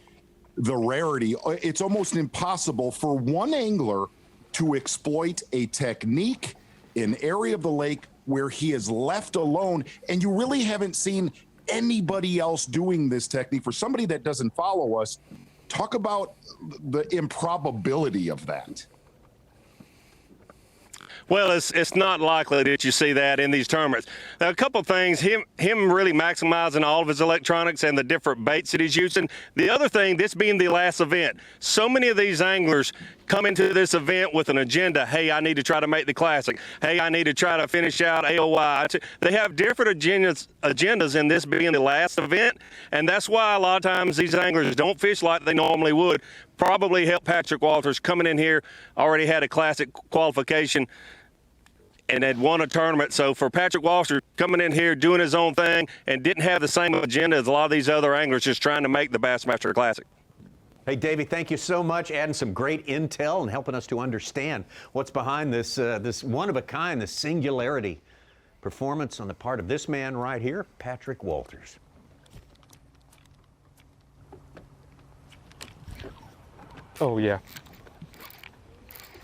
S3: the rarity. It's almost impossible for one angler to exploit a technique, an area of the lake where he is left alone, and you really haven't seen anybody else doing this technique. For somebody that doesn't follow us, talk about the improbability of that.
S14: Well, it's not likely that you see that in these tournaments. Now, a couple of things, him really maximizing all of his electronics and the different baits that he's using. The other thing, this being the last event, so many of these anglers come into this event with an agenda. Hey, I need to try to make the classic. Hey, I need to try to finish out AOY. They have different agendas in this being the last event, and that's why a lot of times these anglers don't fish like they normally would. Probably helped Patrick Walters coming in here, already had a classic qualification and had won a tournament. So for Patrick Walters coming in here, doing his own thing, and didn't have the same agenda as a lot of these other anglers just trying to make the Bassmaster Classic.
S2: Hey, Davey, thank you so much, adding some great intel and helping us to understand what's behind this, this one-of-a-kind, this singularity performance on the part of this man right here, Patrick Walters.
S16: Oh, yeah.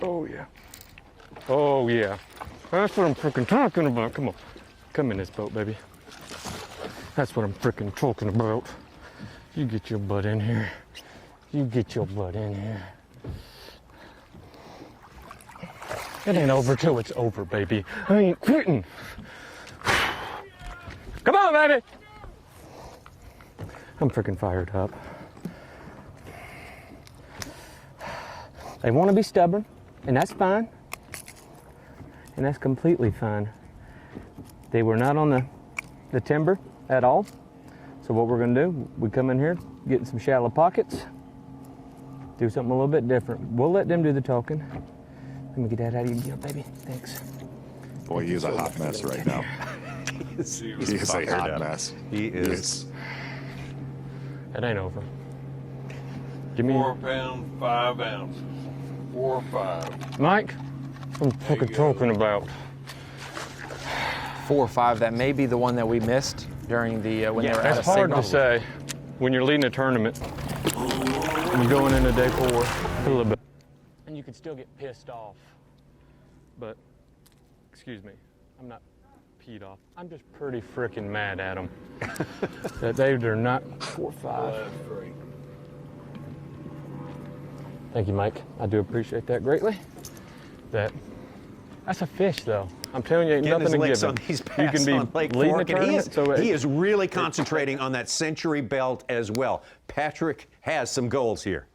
S16: Oh, yeah. Oh, yeah. That's what I'm freaking talking about. Come on. Come in this boat, baby. That's what I'm freaking talking about. You get your butt in here. You get your butt in here. It ain't over till it's over, baby. I ain't quitting. Come on, baby. I'm freaking fired up. They want to be stubborn, and that's fine. And that's completely fine. They were not on the timber at all. So what we're gonna do, we come in here, get in some shallow pockets, do something a little bit different. We'll let them do the talking. Let me get that out of your gear, baby. Thanks.
S3: Boy, he is a hot mess right now. He is a hot mess.
S2: He is.
S16: It ain't over. Give me
S15: 4 pounds, 5 ounces. 4 or 5.
S16: Mike, I'm fucking talking about
S4: 4 or 5. That may be the one that we missed during the when they were out of
S16: It's hard
S4: signal.
S16: to say when you're leading a tournament. You're going into day 4 a little bit, and you can still get pissed off. But excuse me, I'm not peed off. I'm just pretty freaking mad at them that they're not 4 or 5. Thank you, Mike. I do appreciate that greatly. That's a fish, though. I'm telling you, ain't
S2: Getting
S16: nothing
S2: his
S16: to
S2: licks
S16: give
S2: on these
S16: you can
S2: bass
S16: be
S2: on Lake
S16: leading
S2: Fork,
S16: a
S2: and
S16: tournament,
S2: he is really concentrating on that century belt as well. Patrick has some goals here.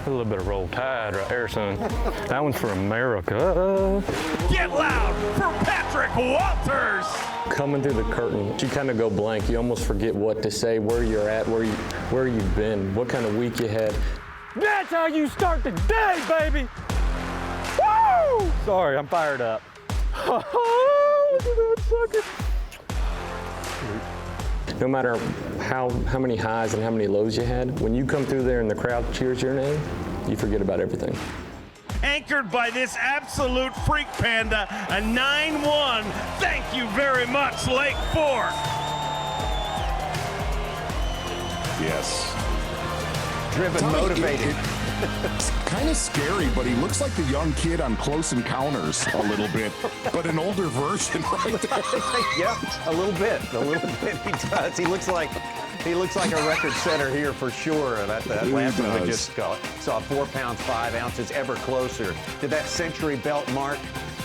S16: A little bit of roll tide right there, son. That one's for America.
S13: Get loud for Patrick Walters!
S16: Coming through the curtain, you kind of go blank. You almost forget what to say, where you're at, where you've been, what kind of week you had. That's how you start the day, baby! Woo! Sorry, I'm fired up. Look at that sucker. No matter how many highs and how many lows you had, when you come through there and the crowd cheers your name, you forget about everything.
S13: Anchored by this absolute freak panda, a 9-1. Thank you very much, Lake Fork.
S3: Yes.
S2: Driven,
S3: Tommy,
S2: motivated.
S3: It's kind of scary, but he looks like the young kid on Close Encounters a little bit, but an older version right there.
S2: Yep, a little bit he does. He looks like a record setter here for sure. That last one we just saw 4 pounds, 5 ounces, ever closer to that century belt mark.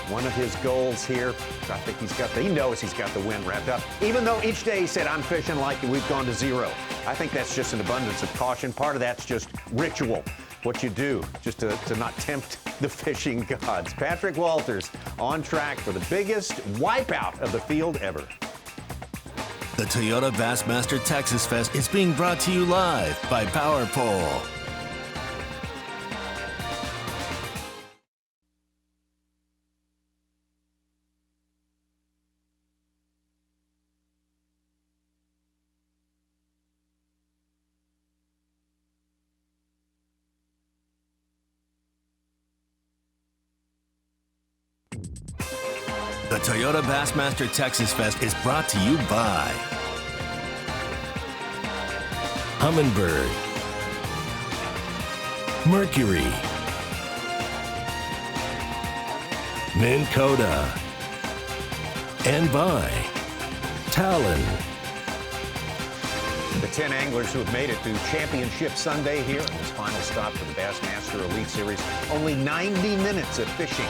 S2: One of his goals here. I think he knows he's got the win wrapped up. Even though each day he said, I'm fishing like we've gone to 0. I think that's just an abundance of caution. Part of that's just ritual. What you do just to not tempt the fishing gods. Patrick Walters on track for the biggest wipeout of the field ever.
S1: The Toyota Bassmaster Texas Fest is being brought to you live by Power Pole. The Toyota Bassmaster Texas Fest is brought to you by Humminbird, Mercury, Minn Kota, and by Talon,
S2: The 10 anglers who have made it through Championship Sunday here in this final stop for the Bassmaster Elite Series. Only 90 minutes of fishing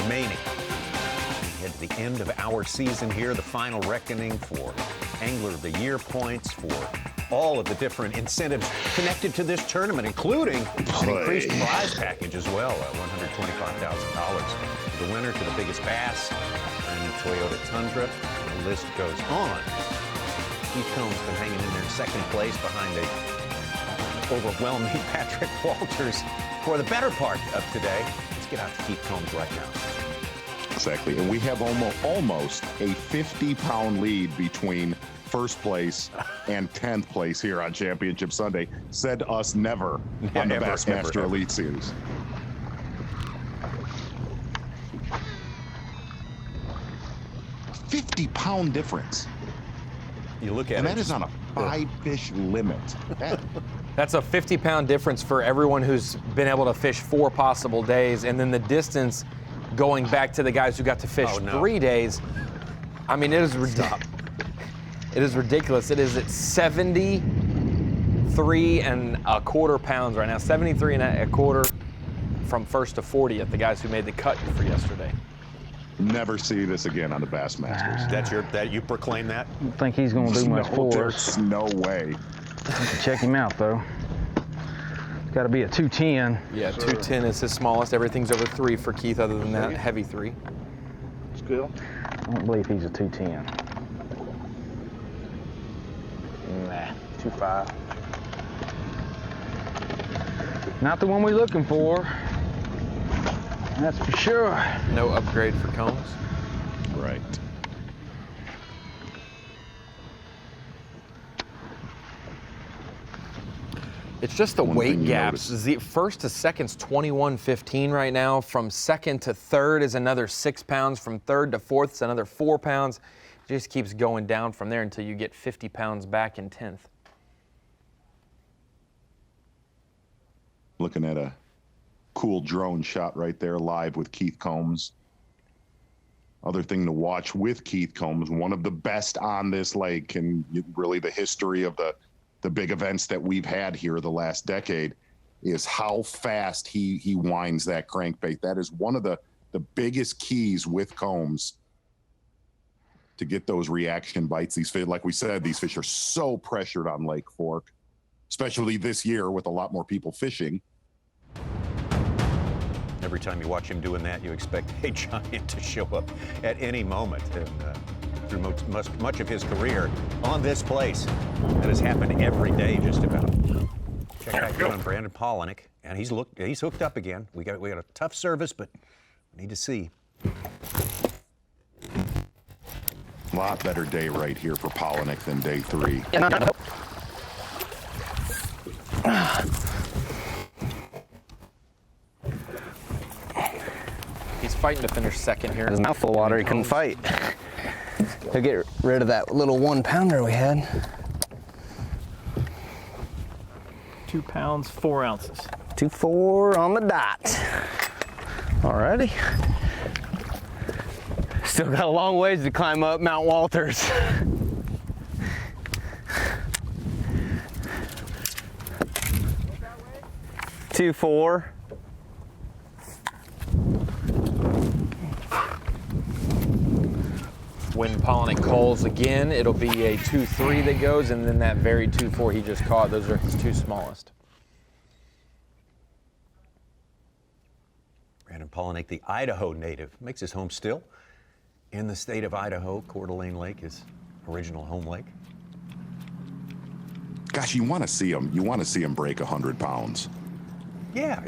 S2: remaining. We head to the end of our season here, the final reckoning for Angler of the Year points, for all of the different incentives connected to this tournament, including an increased prize package as well, $125,000. The winner to the biggest bass, and the Toyota Tundra. The list goes on. Keith Combs been hanging in there in second place behind the overwhelming Patrick Walters for the better part of today. Let's get out to Keith Combs right now.
S3: Exactly, and we have almost a 50-pound lead between first place and 10th place here on Championship Sunday. Said us never on the Bassmaster Elite Series. £50 difference.
S2: You look at
S3: and
S2: it,
S3: that is on a 5-fish limit.
S4: That's a 50-pound difference for everyone who's been able to fish 4 possible days, and then the distance going back to the guys who got to fish 3 days. I mean, it is ridiculous. It is ridiculous. It is at 73.25 pounds right now. 73.25 from first to 40th. The guys who made the cut for yesterday.
S3: Never see this again on the Bassmasters.
S2: That you proclaim that?
S16: I don't think he's going to do much for us.
S3: There's no way.
S16: Check him out, though. It's got to be a 210.
S4: Yeah, 210 is his smallest. Everything's over 3 for Keith other than that heavy 3.
S16: Still? I don't believe he's a 210.
S9: Nah, 2.5.
S16: Not the one we're looking for. That's for sure.
S4: No upgrade for Combs.
S3: Right.
S4: It's just the weight gaps. The first to second's 21.15 right now. From second to third is another 6 pounds. From third to fourth is another 4 pounds. It just keeps going down from there until you get 50 pounds back in 10th.
S3: Looking at a cool drone shot right there live with Keith Combs. Other thing to watch with Keith Combs, one of the best on this lake and really the history of the big events that we've had here the last decade, is how fast he winds that crankbait. That is one of the biggest keys with Combs to get those reaction bites. These fish, like we said, these fish are so pressured on Lake Fork, especially this year with a lot more people fishing.
S2: Every time you watch him doing that, you expect a giant to show up at any moment. And through much of his career on this place, that has happened every day just about. Check back in on Brandon Palaniuk, and he's hooked up again. We got a tough service, but we need to see.
S3: A lot better day right here for Palaniuk than day 3.
S4: He's fighting to finish second here.
S6: His mouth full of water, he couldn't fight. He'll get rid of that little 1-pounder we had.
S17: 2 pounds, 4 ounces.
S6: 2.4 on the dot. Alrighty. Still got a long ways to climb up Mount Walters. Two, 4.
S4: When Palaniuk calls again, it'll be a 2.3 that goes, and then that very 2.4 he just caught. Those are his 2 smallest.
S2: Brandon Palaniuk, the Idaho native, makes his home still in the state of Idaho. Coeur d'Alene Lake, his original home lake.
S3: Gosh, you want to see him. You want to see him break 100 pounds.
S2: Yeah.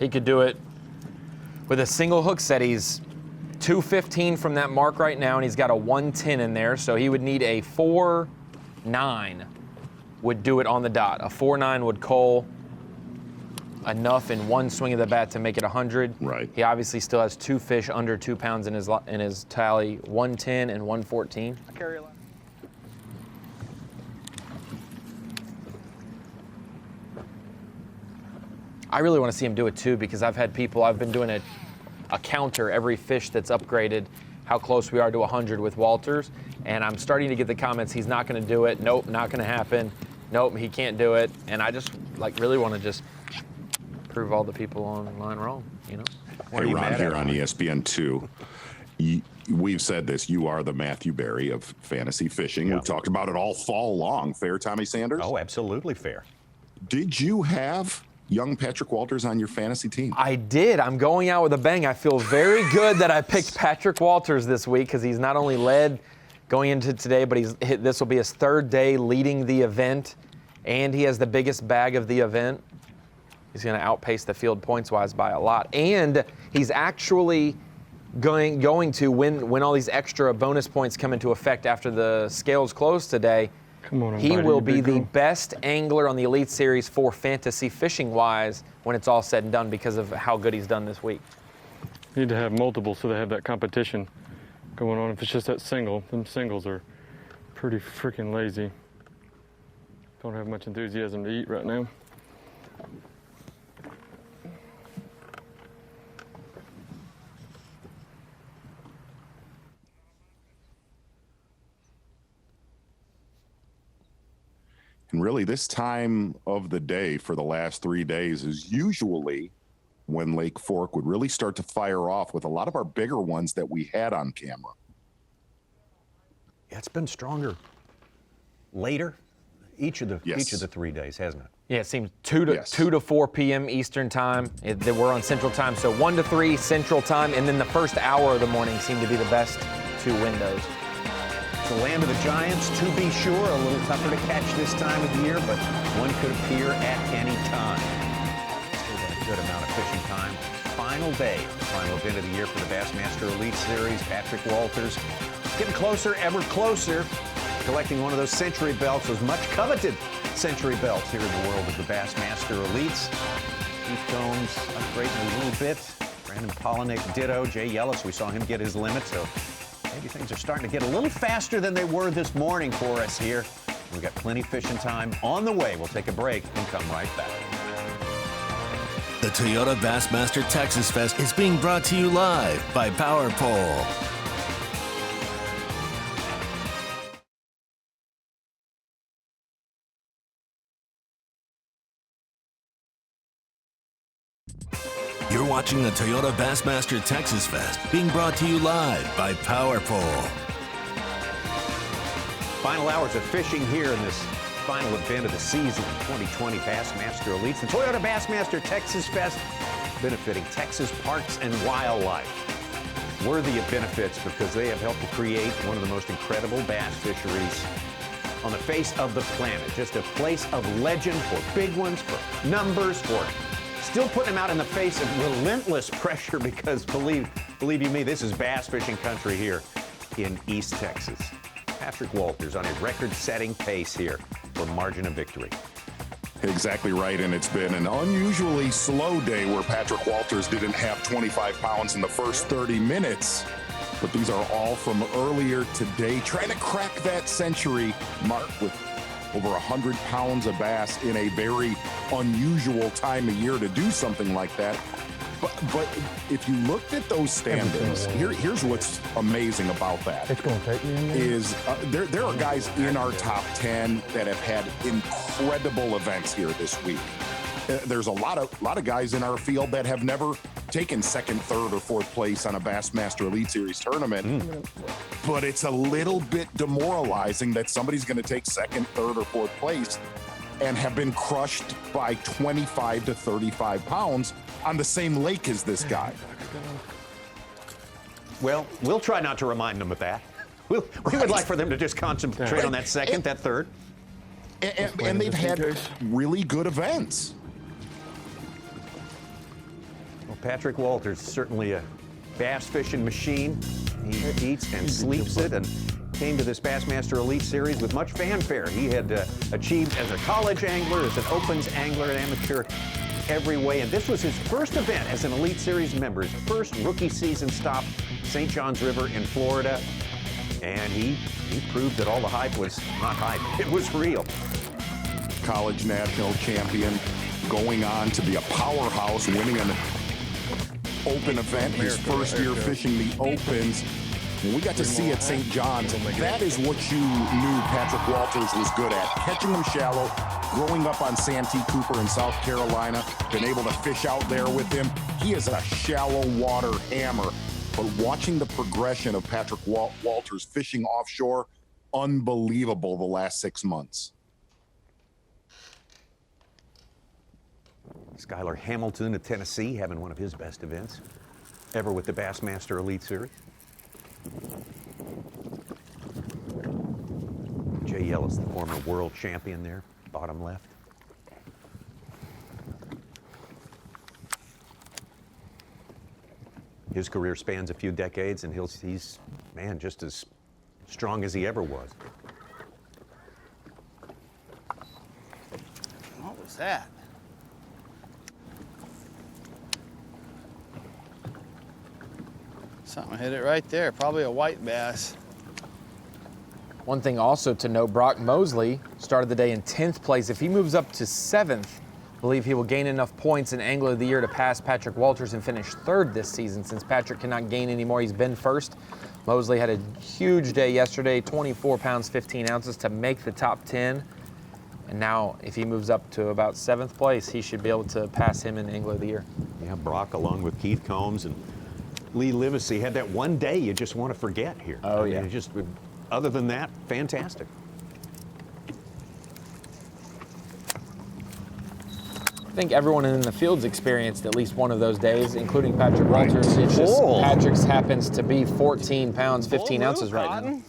S4: He could do it with a single hook set. He's 215 from that mark right now, and he's got a 110 in there, so he would need a 4.9 would do it on the dot. A 4.9 would cull enough in one swing of the bat to make it 100.
S3: Right.
S4: He obviously still has 2 fish under 2 pounds in his tally, 110 and 114.
S17: Carry a line.
S4: I really want to see him do it too, because I've had people, I've been doing a counter every fish that's upgraded, how close we are to 100 with Walters. And I'm starting to get the comments, he's not going to do it. Nope, not going to happen. Nope, he can't do it. And I just really want to just prove all the people online wrong, you know?
S3: Hey, Ron, here on ESPN2. We've said this, you are the Matthew Berry of fantasy fishing. We've talked about it all fall long. Fair, Tommy Sanders?
S2: Oh, absolutely fair.
S3: Did you have young Patrick Walters on your fantasy team?
S4: I did. I'm going out with a bang. I feel very good that I picked Patrick Walters this week because he's not only led going into today, but this will be his third day leading the event, and he has the biggest bag of the event. He's going to outpace the field points-wise by a lot. And he's actually going to, when all these extra bonus points come into effect after the scales close today, he will be the best angler on the Elite Series for fantasy fishing-wise when it's all said and done because of how good he's done this week.
S5: You need to have multiple so they have that competition going on. If it's just that single, them singles are pretty freaking lazy. Don't have much enthusiasm to eat right now.
S3: And really, this time of the day for the last 3 days is usually when Lake Fork would really start to fire off with a lot of our bigger ones that we had on camera.
S2: Yeah, it's been stronger later each of the 3 days, hasn't it?
S4: Yeah, it seems 2 to 4 p.m. Eastern time. We're on Central time, so 1 to 3 Central time, and then the first hour of the morning seem to be the best 2 windows.
S2: The land of the Giants, to be sure, a little tougher to catch this time of the year, but one could appear at any time. Still got a good amount of fishing time. Final day, final event of the year for the Bassmaster Elite Series. Patrick Walters getting closer, ever closer, collecting one of those century belts, those much coveted century belts here in the world of the Bassmaster Elites. Keith Combs upgrading a little bit. Brandon Palaniuk ditto. Jay Yellis, we saw him get his limit, so maybe things are starting to get a little faster than they were this morning for us here. We've got plenty of fishing time on the way. We'll take a break and come right back.
S1: The Toyota Bassmaster Texas Fest is being brought to you live by Power Pole. You're watching the Toyota Bassmaster Texas Fest being brought to you live by Power Pole.
S2: Final hours of fishing here in this final event of the season, 2020 Bassmaster Elites. The Toyota Bassmaster Texas Fest benefiting Texas parks and wildlife. Worthy of benefits because they have helped to create one of the most incredible bass fisheries on the face of the planet. Just a place of legend for big ones, for numbers, for still putting them out in the face of relentless pressure because believe you me, this is bass fishing country here in East Texas. Patrick Walters on a record-setting pace here for margin of victory.
S3: Exactly right, and it's been an unusually slow day where Patrick Walters didn't have 25 pounds in the first 30 minutes. But these are all from earlier today, trying to crack that century mark with over 100 pounds of bass in a very unusual time of year to do something like that. But if you looked at those standings, here's what's amazing about that.
S12: It's going to take me in there.
S3: Is there are guys in our top 10 that have had incredible events here this week. There's a lot of guys in our field that have never taken second, third, or fourth place on a Bassmaster Elite Series tournament. But it's a little bit demoralizing that somebody's going to take second, third, or fourth place and have been crushed by 25 to 35 pounds on the same lake as this guy.
S2: Well, we'll try not to remind them of that. We would like for them to just concentrate on that second, that third.
S3: And they've had really good events.
S2: Well, Patrick Walters, certainly a bass fishing machine. He eats and sleeps it and came to this Bassmaster Elite Series with much fanfare. He had achieved as a college angler, as an opens angler, an amateur, every way. And this was his first event as an Elite Series member, his first rookie season stop, St. John's River in Florida. And he proved that all the hype was not hype. It was real.
S3: College national champion, going on to be a powerhouse, winning an open event his first year fishing the Opens. When we got to see at St. John's, that is what you knew Patrick Walters was good at. Catching them shallow, growing up on Santee Cooper in South Carolina, been able to fish out there with him. He is a shallow water hammer. But watching the progression of Patrick Walters fishing offshore, unbelievable the last 6 months.
S2: Skylar Hamilton of Tennessee having one of his best events ever with the Bassmaster Elite Series. Jay Yellis, the former world champion there, bottom left. His career spans a few decades, and he's, man, just as strong as he ever was.
S20: What was that? Something hit it right there. Probably a white bass.
S4: One thing also to note, Brock Mosley started the day in 10th place. If he moves up to 7th, I believe he will gain enough points in Angler of the Year to pass Patrick Walters and finish 3rd this season. Since Patrick cannot gain anymore, he's been 1st. Mosley had a huge day yesterday, 24 pounds, 15 ounces to make the top 10. And now, if he moves up to about 7th place, he should be able to pass him in Angler of the Year.
S2: Yeah, Brock, along with Keith Combs and Lee Livesey, had that one day you just want to forget here.
S4: Oh, yeah.
S2: Just, other than that, fantastic.
S4: I think everyone in the field's experienced at least one of those days, including Patrick Walters. It's just Patrick's happens to be 14 pounds, 15 ounces right now.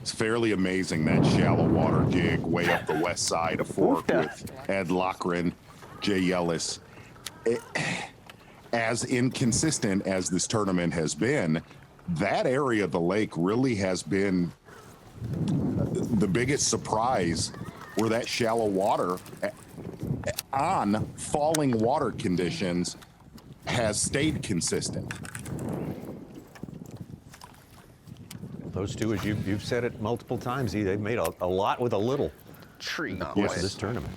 S3: It's fairly amazing, that shallow water jig way up the west side of Fork with Ed Lochran, Jay Yellis. As inconsistent as this tournament has been, that area of the lake really has been the biggest surprise, where that shallow water on falling water conditions has stayed consistent.
S2: Those two, as you've said it multiple times, they've made a lot with a little
S20: tree
S2: course of this tournament.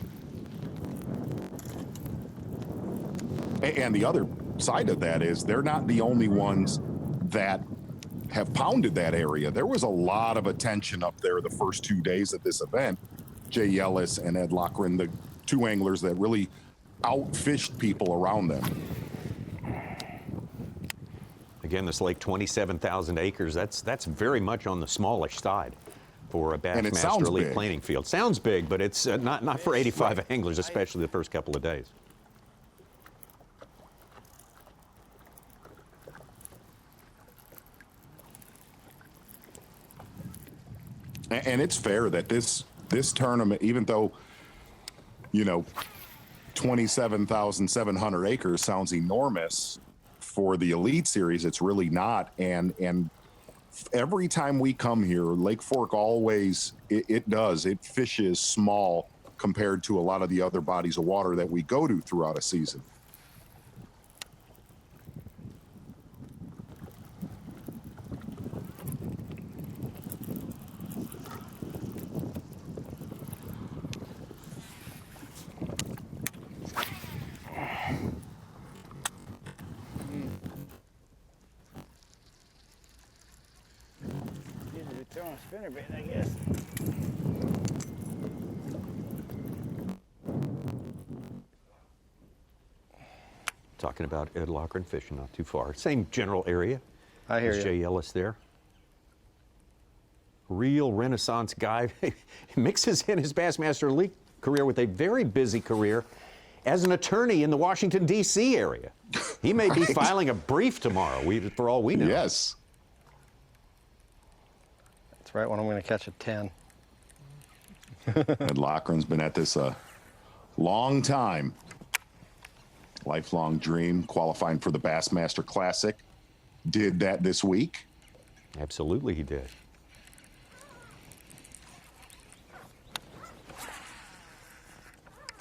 S3: And the other side of that is they're not the only ones that have pounded that area. There was a lot of attention up there the first 2 days of this event. Jay Yellis and Ed Lochran, the two anglers that really outfished people around them.
S2: Again, this lake, 27,000 acres. That's very much on the smallish side for a Bassmaster Elite
S3: big.
S2: planing field. Sounds big, but it's not for 85 anglers, especially the first couple of days.
S3: And it's fair that this tournament, even though, 27,700 acres sounds enormous for the Elite Series, it's really not. And every time we come here, Lake Fork always, it fishes small compared to a lot of the other bodies of water that we go to throughout a season.
S20: Throwing a spinnerbait, I guess.
S2: Talking about Ed Lochran fishing not too far. Same general area.
S11: I hear you.
S2: Jay Yellis there. Real Renaissance guy. He mixes in his Bassmaster Elite career with a very busy career as an attorney in the Washington, D.C. area. He may be filing a brief tomorrow, for all we know.
S3: Yes.
S11: That's right when I'm going to catch a 10.
S3: Ed Lochran's been at this a long time. Lifelong dream, qualifying for the Bassmaster Classic. Did that this week.
S2: Absolutely he did.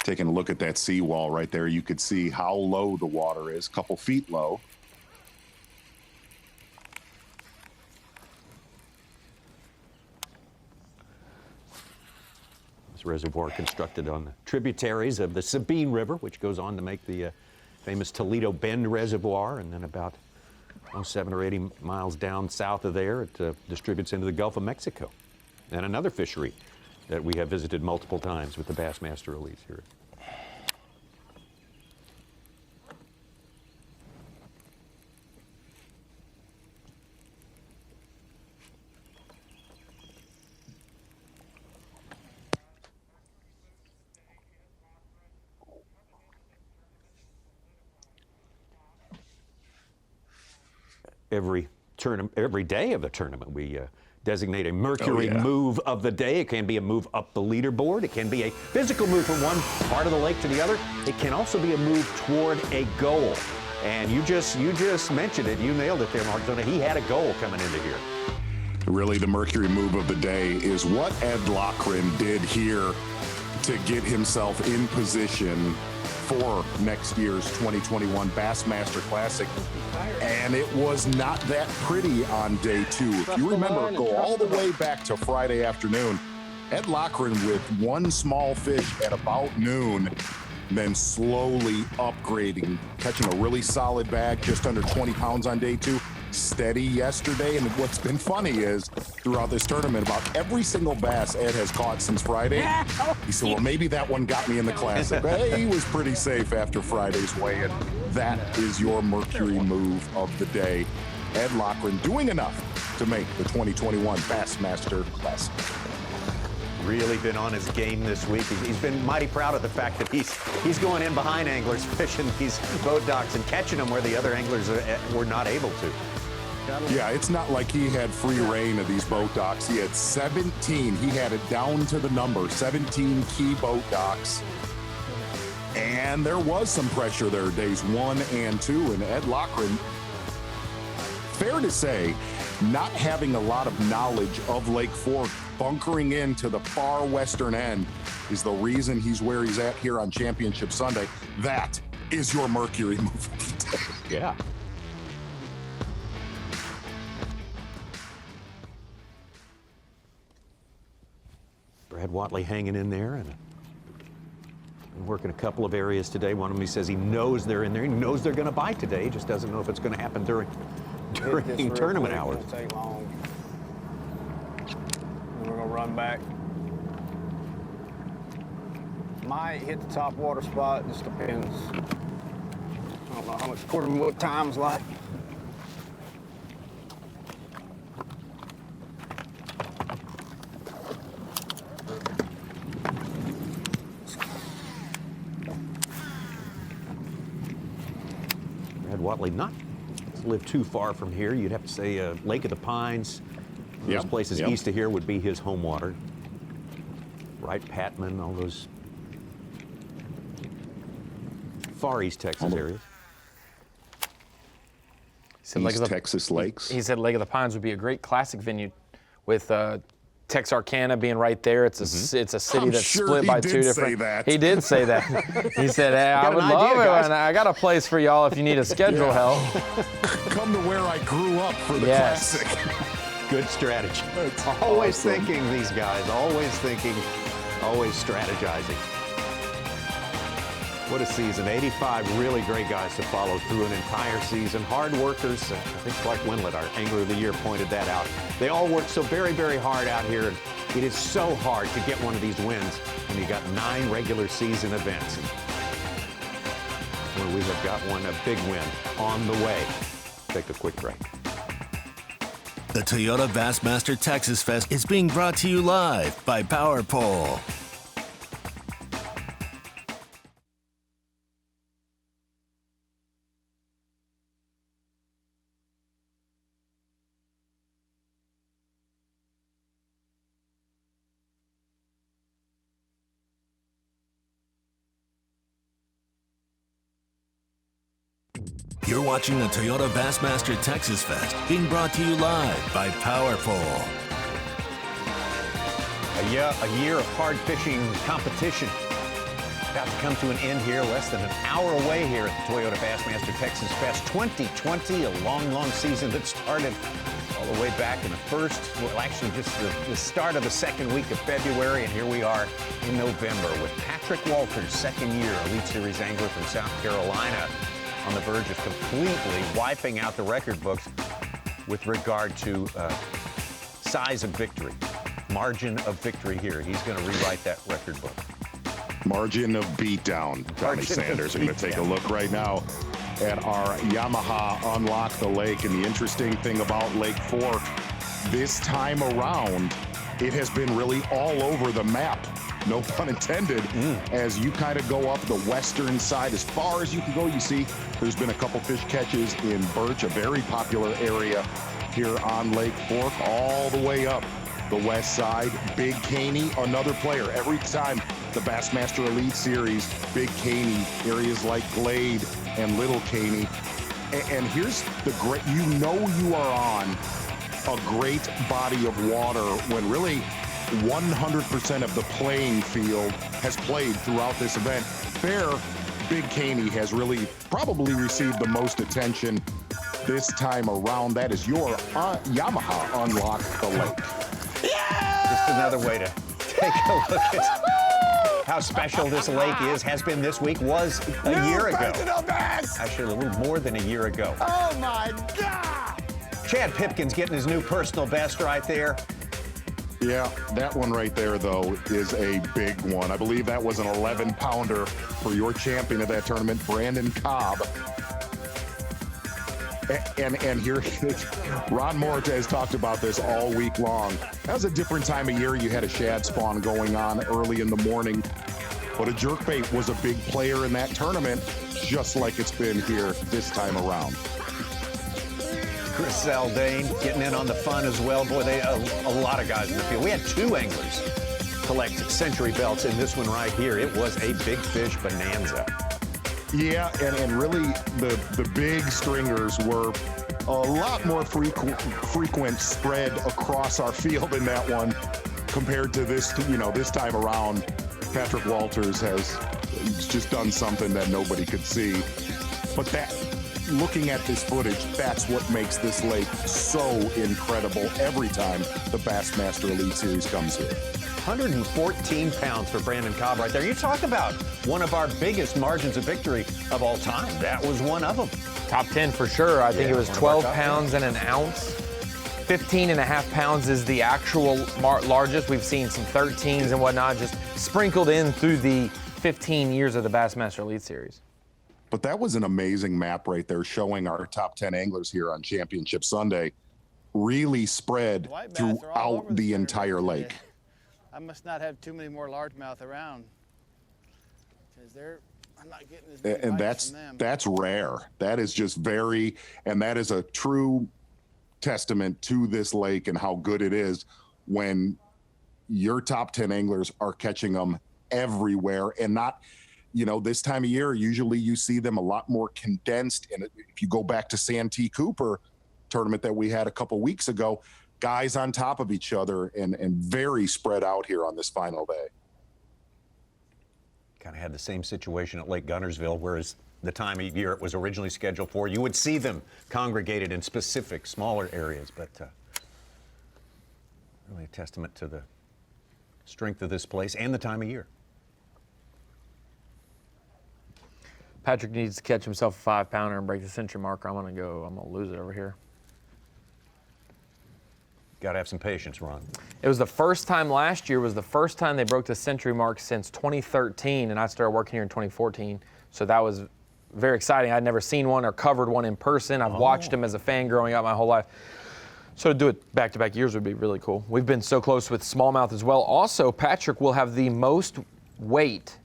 S3: Taking a look at that seawall right there, you could see how low the water is, a couple feet low.
S2: This reservoir constructed on the tributaries of the Sabine River, which goes on to make the famous Toledo Bend Reservoir, and then about 7 or 80 miles down south of there, it distributes into the Gulf of Mexico. And another fishery that we have visited multiple times with the Bassmaster Elites here. Every day of the tournament, we designate a Mercury move of the day. It can be a move up the leaderboard. It can be a physical move from one part of the lake to the other. It can also be a move toward a goal. And you just mentioned it. You nailed it there, Mark Zona. He had a goal coming into here.
S3: Really, the Mercury move of the day is what Ed Loughran did here to get himself in position for next year's 2021 Bassmaster Classic. And it was not that pretty on day 2. If you remember, go all the way back to Friday afternoon, Ed Loughran with one small fish at about noon, then slowly upgrading, catching a really solid bag, just under 20 pounds on day 2. Steady yesterday, and what's been funny is throughout this tournament, about every single bass Ed has caught since Friday, he said, well, maybe that one got me in the Classic. But he was pretty safe after Friday's weigh-in. That is your Mercury move of the day. Ed Loughran doing enough to make the 2021 Bassmaster Classic.
S2: Really been on his game this week. He's been mighty proud of the fact that he's going in behind anglers, fishing these boat docks and catching them where the other anglers were not able to.
S3: Yeah, it's not like he had free reign of these boat docks. He had 17. He had it down to the number, 17 key boat docks. And there was some pressure there days 1 and 2. And Ed Loughran, fair to say, not having a lot of knowledge of Lake Fork, bunkering into the far western end is the reason he's where he's at here on Championship Sunday. That is your Mercury move of the day.
S2: Yeah. Brad Watley hanging in there and been working a couple of areas today. One of them, he says he knows they're in there. He knows they're going to bite today. He just doesn't know if it's going to happen during tournament hours.
S5: It'll take long. We're going to run back. Might hit the top water spot. Just depends. I don't know how much quarter time's like.
S2: Watley not live too far from here. You'd have to say Lake of the Pines. Those places east of here would be his home water. Right, Patman, all those far east Texas areas.
S3: East Texas lakes.
S4: He said Lake of the Pines would be a great classic venue with Texarkana being right there. It's a it's a city that's split by two different. He did say that. He said, hey, I would love it. And I got a place for y'all if you need a schedule help.
S3: Come to where I grew up for the Classic.
S2: Good strategy. Always thinking, these guys. Always thinking, always strategizing. What a season. 85 really great guys to follow through an entire season. Hard workers. I think Clark Wendlandt, our Angler of the Year, pointed that out. They all work so very, very hard out here. And it is so hard to get one of these wins when you got 9 regular season events. Where we have got one, a big win on the way. Take a quick break.
S1: The Toyota Bassmaster Texas Fest is being brought to you live by Power Pole. You're watching the Toyota Bassmaster Texas Fest, being brought to you live by Power Pole.
S2: A year of hard fishing competition about to come to an end here, less than an hour away here at the Toyota Bassmaster Texas Fest 2020, a long, long season that started all the way back in the first, well, actually just the start of the second week of February, and here we are in November with Patrick Walters, second-year Elite Series angler from South Carolina, on the verge of completely wiping out the record books with regard to size of victory, margin of victory here. He's going to rewrite that record book.
S3: Margin of beatdown, Tommy Sanders. We're going to take a look right now at our Yamaha Unlock the Lake. And the interesting thing about Lake Fork, this time around, it has been really all over the map, no pun intended, as you kind of go up the western side as far as you can go. You see there's been a couple fish catches in Birch, a very popular area here on Lake Fork, all the way up the west side. Big Caney, another player. Every time the Bassmaster Elite Series, Big Caney, areas like Glade and Little Caney. And here's the great, you know you are on a great body of water when really 100% of the playing field has played throughout this event. There, Big Caney has really probably received the most attention this time around. That is your Yamaha Unlock the Lake.
S2: Just another way to take a look at how special this lake has been this week, was a year ago. Actually, a little more than a year ago.
S20: Oh my God!
S2: Chad Pipkin's getting his new personal best right there.
S3: Yeah, that one right there, though, is a big one. I believe that was an 11-pounder for your champion of that tournament, Brandon Cobb. And here, Ron Morte has talked about this all week long. That was a different time of year. You had a shad spawn going on early in the morning, but a jerkbait was a big player in that tournament, just like it's been here this time around.
S2: Chris Zaldane getting in on the fun as well. Boy, a lot of guys in the field. We had 2 anglers collect century belts in this one right here. It was a big fish bonanza.
S3: Yeah, and really the big stringers were a lot more frequent spread across our field in that one compared to this, this time around. Patrick Walters has just done something that nobody could see. But that, looking at this footage, that's what makes this lake so incredible every time the Bassmaster Elite Series comes here.
S2: 114 pounds for Brandon Cobb right there. You talk about one of our biggest margins of victory of all time. That was one of them.
S4: Top 10 for sure. I think it was 12 pounds and an ounce. 15.5 pounds is the actual largest. We've seen some 13s and whatnot just sprinkled in through the 15 years of the Bassmaster Elite Series.
S3: But that was an amazing map right there showing our top 10 anglers here on Championship Sunday really spread throughout the entire lake.
S20: I must not have too many more largemouth around, because I'm not getting as many
S3: and
S20: bites from them.
S3: That's rare. That is just very, and that is a true testament to this lake and how good it is when your top 10 anglers are catching them everywhere, and not, this time of year, usually you see them a lot more condensed. And if you go back to Santee Cooper tournament that we had a couple weeks ago, guys on top of each other and very spread out here on this final day.
S2: Kind of had the same situation at Lake Guntersville, whereas the time of year it was originally scheduled for, you would see them congregated in specific smaller areas, but really a testament to the strength of this place and the time of year.
S4: Patrick needs to catch himself a 5-pounder and break the century marker. I'm going to lose it over here.
S2: Got to have some patience, Ron.
S4: It was the first time last year, was the first time they broke the century mark since 2013, and I started working here in 2014. So that was very exciting. I'd never seen one or covered one in person. I've watched them as a fan growing up my whole life. So to do it back-to-back years would be really cool. We've been so close with smallmouth as well. Also, Patrick will have the most weight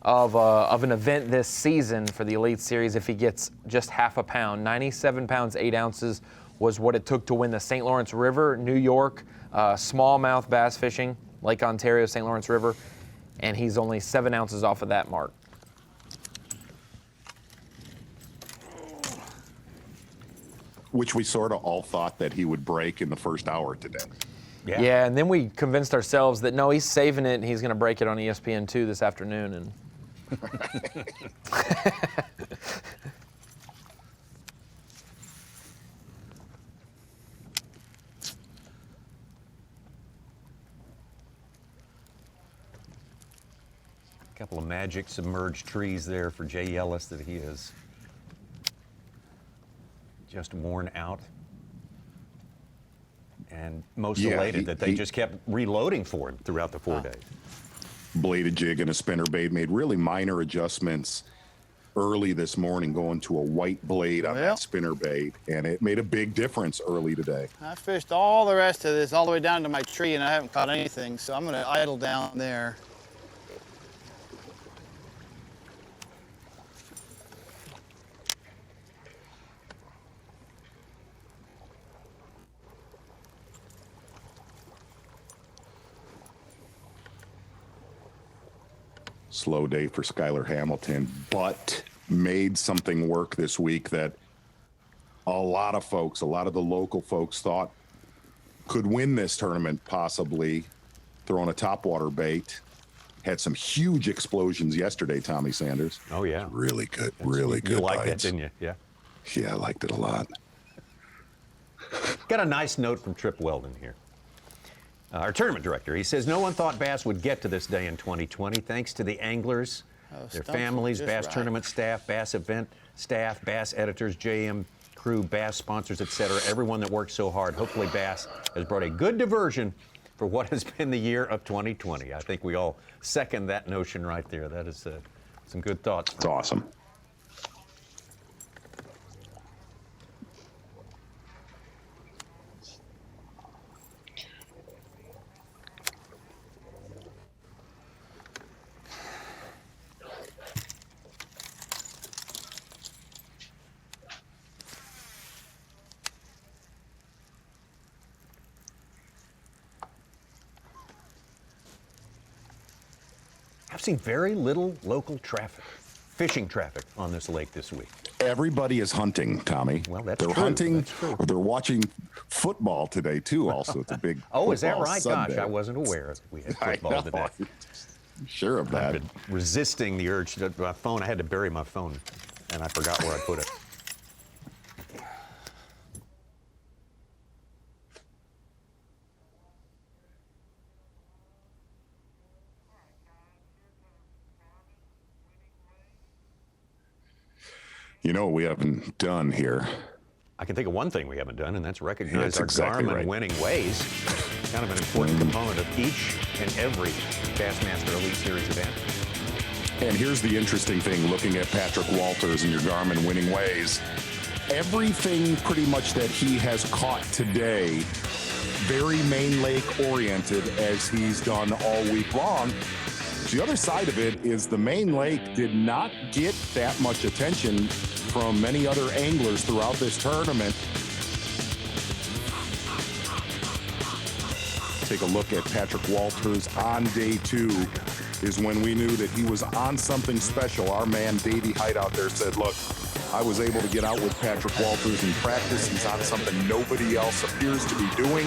S4: of an event this season for the Elite Series if he gets just half a pound. 97 pounds, 8 ounces was what it took to win the St. Lawrence River, New York, smallmouth bass fishing, Lake Ontario, St. Lawrence River, and he's only 7 ounces off of that mark.
S3: Which we sort of all thought that he would break in the first hour today.
S4: Yeah, and then we convinced ourselves that no, he's saving it and he's going to break it on ESPN2 this afternoon. And
S2: couple of magic submerged trees there for Jay Yellis that he is just worn out. And most elated that they just kept reloading for him throughout the 4 days.
S3: Bladed jig and a spinner bait, made really minor adjustments early this morning, going to a white blade on that spinner bait, and it made a big difference early today.
S20: I fished all the rest of this all the way down to my tree, and I haven't caught anything, so I'm gonna idle down there.
S3: Slow day for Skylar Hamilton, but made something work this week that a lot of the local folks thought could win this tournament, possibly throwing a topwater bait. Had some huge explosions yesterday, Tommy Sanders.
S2: Oh, yeah.
S3: Really good, really good.
S2: You liked that,
S3: bites.
S2: didn't you? Yeah.
S3: Yeah, I liked it a lot.
S2: Got a nice note from Trip Weldon here. Our tournament director, he says, no one thought Bass would get to this day in 2020. Thanks to the anglers, their families, Bass tournament staff, Bass event staff, Bass editors, JM crew, Bass sponsors, etc. Everyone that worked so hard. Hopefully Bass has brought a good diversion for what has been the year of 2020. I think we all second that notion right there. That is some good thoughts.
S3: It's awesome.
S2: I've seen very little local traffic, fishing traffic on this lake this week.
S3: Everybody is hunting, Tommy.
S2: Well, that's
S3: they're
S2: true.
S3: hunting,
S2: That's true.
S3: Or they're watching football today too. Also, it's a big.
S2: Oh, is that
S3: football
S2: right?
S3: Sunday.
S2: Gosh, I wasn't aware that we had
S3: I
S2: football
S3: know.
S2: today.
S3: Sure of that.
S2: I've been resisting the urge to my phone. I had to bury my phone, and I forgot where I put it.
S3: You know what we haven't done here?
S2: I can think of one thing we haven't done, and that's recognize
S3: That's
S2: our
S3: exactly
S2: Garmin
S3: right.
S2: winning ways. Kind of an important component of each and every Bassmaster Elite Series event.
S3: And here's the interesting thing, looking at Patrick Walters and your Garmin winning ways. Everything pretty much that he has caught today, very main lake oriented as he's done all week long. The other side of it is the main lake did not get that much attention from many other anglers throughout this tournament. Take a look at Patrick Walters on day 2 is when we knew that he was on something special. Our man Davey Height out there said, look, I was able to get out with Patrick Walters in practice. He's on something nobody else appears to be doing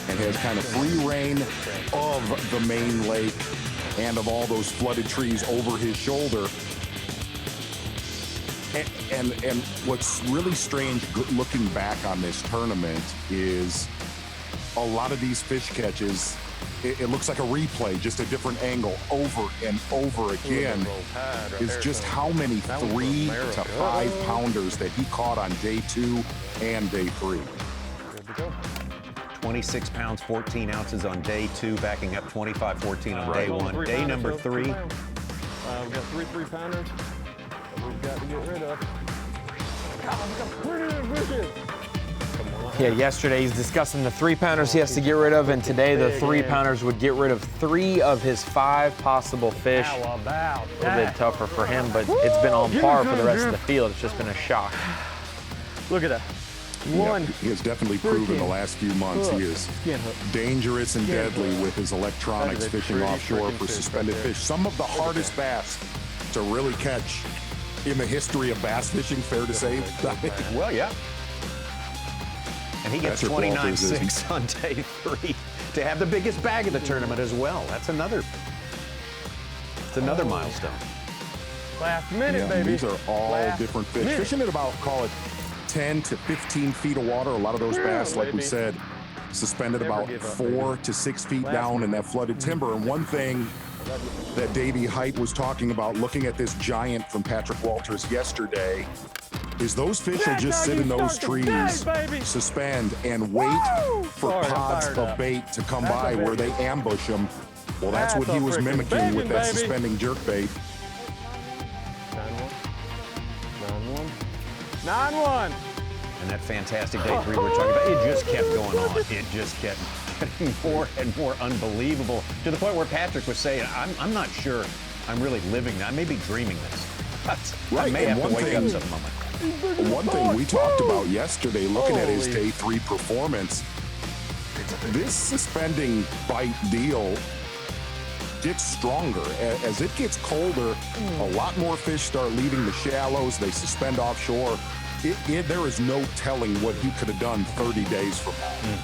S3: and has kind of free reign of the main lake and of all those flooded trees over his shoulder. And what's really strange looking back on this tournament is a lot of these fish catches, it looks like a replay, just a different angle over and over again, is just how many 3 to 5 pounders that he caught on day 2 and day 3.
S2: Good to go. 26 pounds, 14 ounces on day 2, backing up 25-14 on day 1. Day number 3.
S5: We've got 3 3-pounders that we've got to get rid of.
S4: Yeah, yesterday he's discussing the 3-pounders he has to get rid of, and today the 3-pounders would get rid of 3 of his 5 possible fish.
S5: How about
S4: A little bit tougher for him, but it's been on par for the rest of the field. It's just been a shock.
S5: Look at that.
S3: Yeah, he has definitely proven the last few months he is dangerous and deadly with his electronics fishing offshore for suspended fish. Some of the hardest bass to really catch in the history of bass fishing, fair to say.
S2: Well, yeah. And he gets
S3: Patrick Walters
S2: 29.6 on day 3 to have the biggest bag of the tournament as well. It's another milestone.
S5: Last minute, baby.
S3: These are all different fish. Fishing at about, call it 10 to 15 feet of water. A lot of those bass, like we said, suspended about 4 to 6 feet down in that flooded timber. And one thing that Davey Height was talking about, looking at this giant from Patrick Walters yesterday, is those fish will just sit in those trees, suspend, and wait for pods of bait to come by where they ambush them. Well, that's what he was mimicking with that suspending jerkbait.
S8: 9-1.
S2: And that fantastic day 3 we're talking about, it just kept going on. It just kept getting more and more unbelievable, to the point where Patrick was saying, I'm not sure I'm really living that. I may be dreaming this. Right. I may have to wake up some moment.
S3: One thing we talked about yesterday, looking at his day 3 performance, this suspending bite deal gets stronger. As it gets colder, a lot more fish start leaving the shallows. They suspend offshore. There is no telling what he could have done 30 days from now.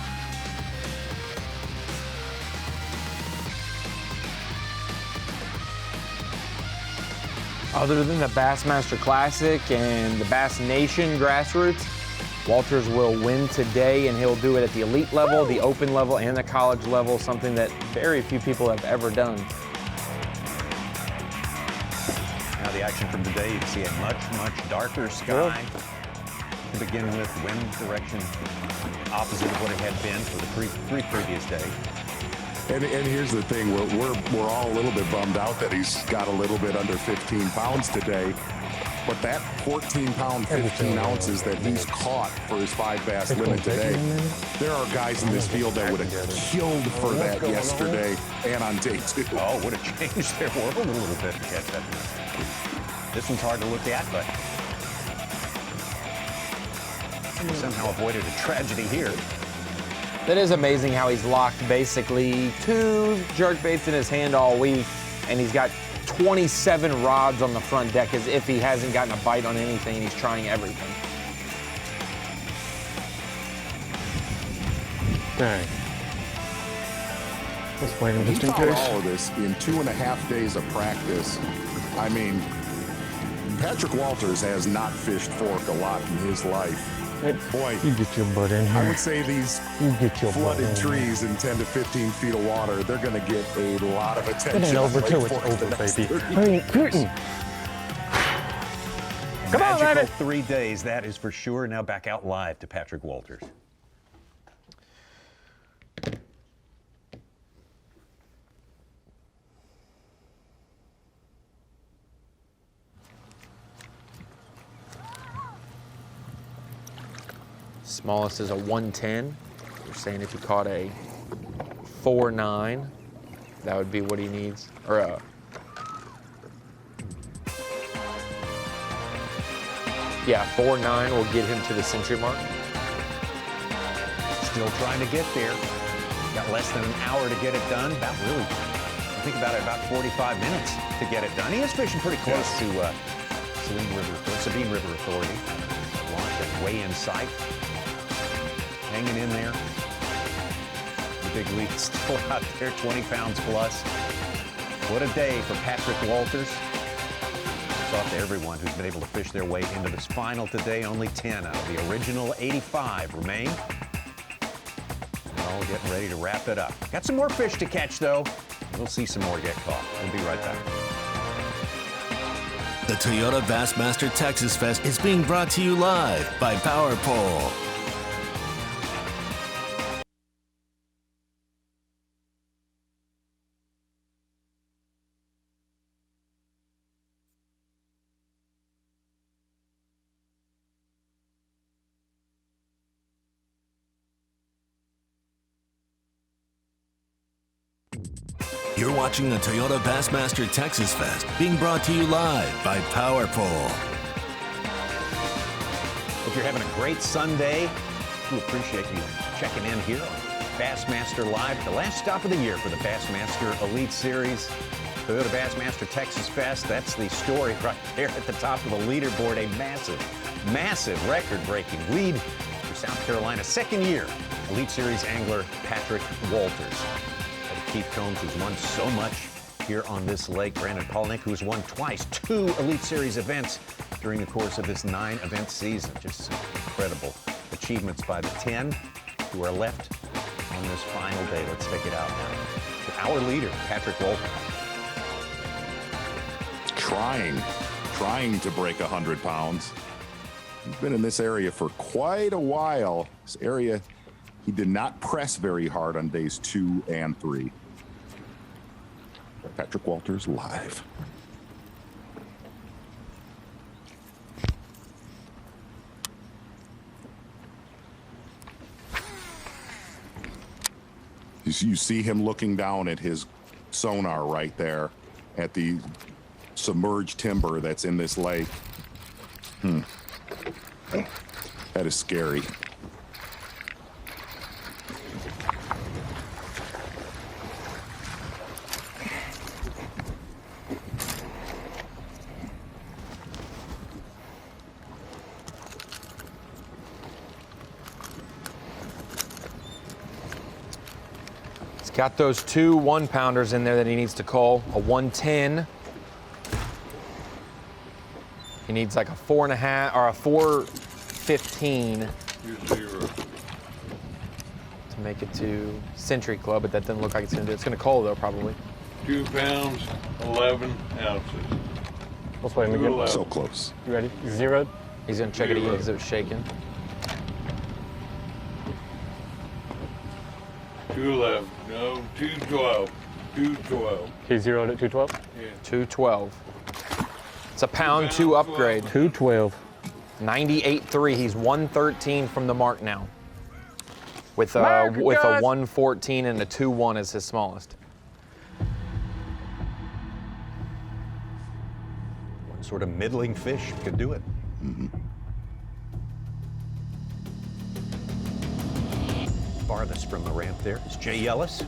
S4: Other than the Bassmaster Classic and the Bass Nation grassroots, Walters will win today, and he'll do it at the elite level, the open level, and the college level, something that very few people have ever done.
S2: Now the action from today, you can see a much, much darker sky. To begin with, wind direction opposite of what it had been for the three previous days.
S3: And here's the thing, we're all a little bit bummed out that he's got a little bit under 15 pounds today. But that 14-pound, 15 ounces that he's caught for his 5 bass limit today, there are guys in this field that would have killed for that yesterday and on day 2.
S2: Oh, would have changed their world a little bit to catch that. This one's hard to look at, but somehow avoided a tragedy here.
S4: That is amazing how he's locked basically 2 jerkbaits in his hand all week, and he's got 27 rods on the front deck as if he hasn't gotten a bite on anything, and he's trying everything.
S11: All right. Let's play him just in
S3: case.
S11: case.
S3: All of this in 2.5 days of practice. I mean, Patrick Walters has not fished fork a lot in his life. Boy,
S11: you get your butt in here.
S3: I would say these flooded trees in 10 to 15 feet of water, they're going to get a lot of attention.
S11: It ain't over till it's over, baby. I ain't quitting.
S2: Come on, Magical 3 days, that is for sure. Now back out live to Patrick Walters.
S4: Smallest is a 110. You're saying if he caught a 4.9, that would be what he needs. Or a yeah, 4.9 will get him to the century mark.
S2: Still trying to get there. Got less than an hour to get it done. I think about it, about 45 minutes to get it done. He is fishing pretty close to Sabine River Authority. Launch and way in sight. Hanging in there. The big lead still out there, 20 pounds plus. What a day for Patrick Walters. It's off to everyone who's been able to fish their way into this final today. Only 10 out of the original 85 remain. We're all getting ready to wrap it up. Got some more fish to catch, though. We'll see some more get caught. We'll be right back.
S1: The Toyota Bassmaster Texas Fest is being brought to you live by Power Pole. You're watching the Toyota Bassmaster Texas Fest, being brought to you live by Power Pole.
S2: Hope you're having a great Sunday. We appreciate you checking in here on Bassmaster Live, the last stop of the year for the Bassmaster Elite Series. Toyota Bassmaster Texas Fest, that's the story right there at the top of the leaderboard. A massive record-breaking lead for South Carolina. Second year, Elite Series angler Patrick Walters. Keith Combs, who's won so much here on this lake. Brandon Palaniuk, who's won twice, 2 Elite Series events during the course of this 9-event season. Just some incredible achievements by the 10 who are left on this final day. Let's take it out now to our leader, Patrick Walters.
S3: trying to break 100 pounds. He's been in this area for quite a while. This area, he did not press very hard on days 2 and 3. Patrick Walters live. You see him looking down at his sonar right there at the submerged timber that's in this lake. That is scary.
S4: Got those 2 1-pounders in there that he needs to call. A 110. He needs like a 4.5 or a 415 to make it to Century Club, but that doesn't look like it's gonna do it. It's gonna call though, probably.
S15: 2 pounds, 11 ounces.
S5: Let's wait a minute.
S3: So close.
S5: You ready? Zeroed.
S4: He's gonna check it again because it was shaking.
S15: 211. No, 212. 212.
S5: He zeroed at 212?
S15: Yeah.
S4: 212. It's a pound 2 upgrade.
S5: 212.
S4: 98.3. He's 113 from the mark now. With a 114 and a 2.1 as his smallest.
S2: One sort of middling fish could do it. Farthest from the ramp there is Jay Yellis.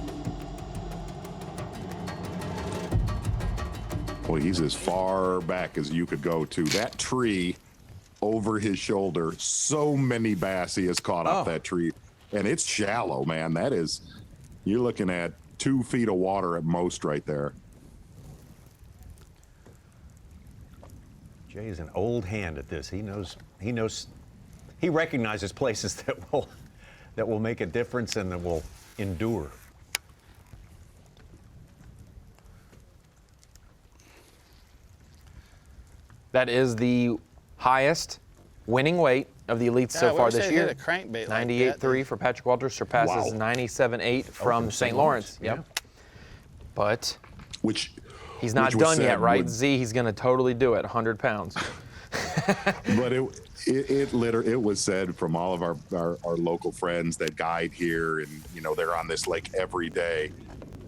S3: Well, he's as far back as you could go to. That tree over his shoulder, so many bass he has caught off that tree. And it's shallow, man. That is, you're looking at 2 feet of water at most right there.
S2: Jay is an old hand at this. He recognizes places that will make a difference and that will endure.
S4: That is the highest winning weight of the elites so far this year. 98.3 for Patrick Walters, surpasses 97.8 from St. Lawrence. Yep. But he's not done yet, right? Z, he's going to totally do it, 100 pounds.
S3: But it was said from all of our local friends that guide here, and they're on this lake every day.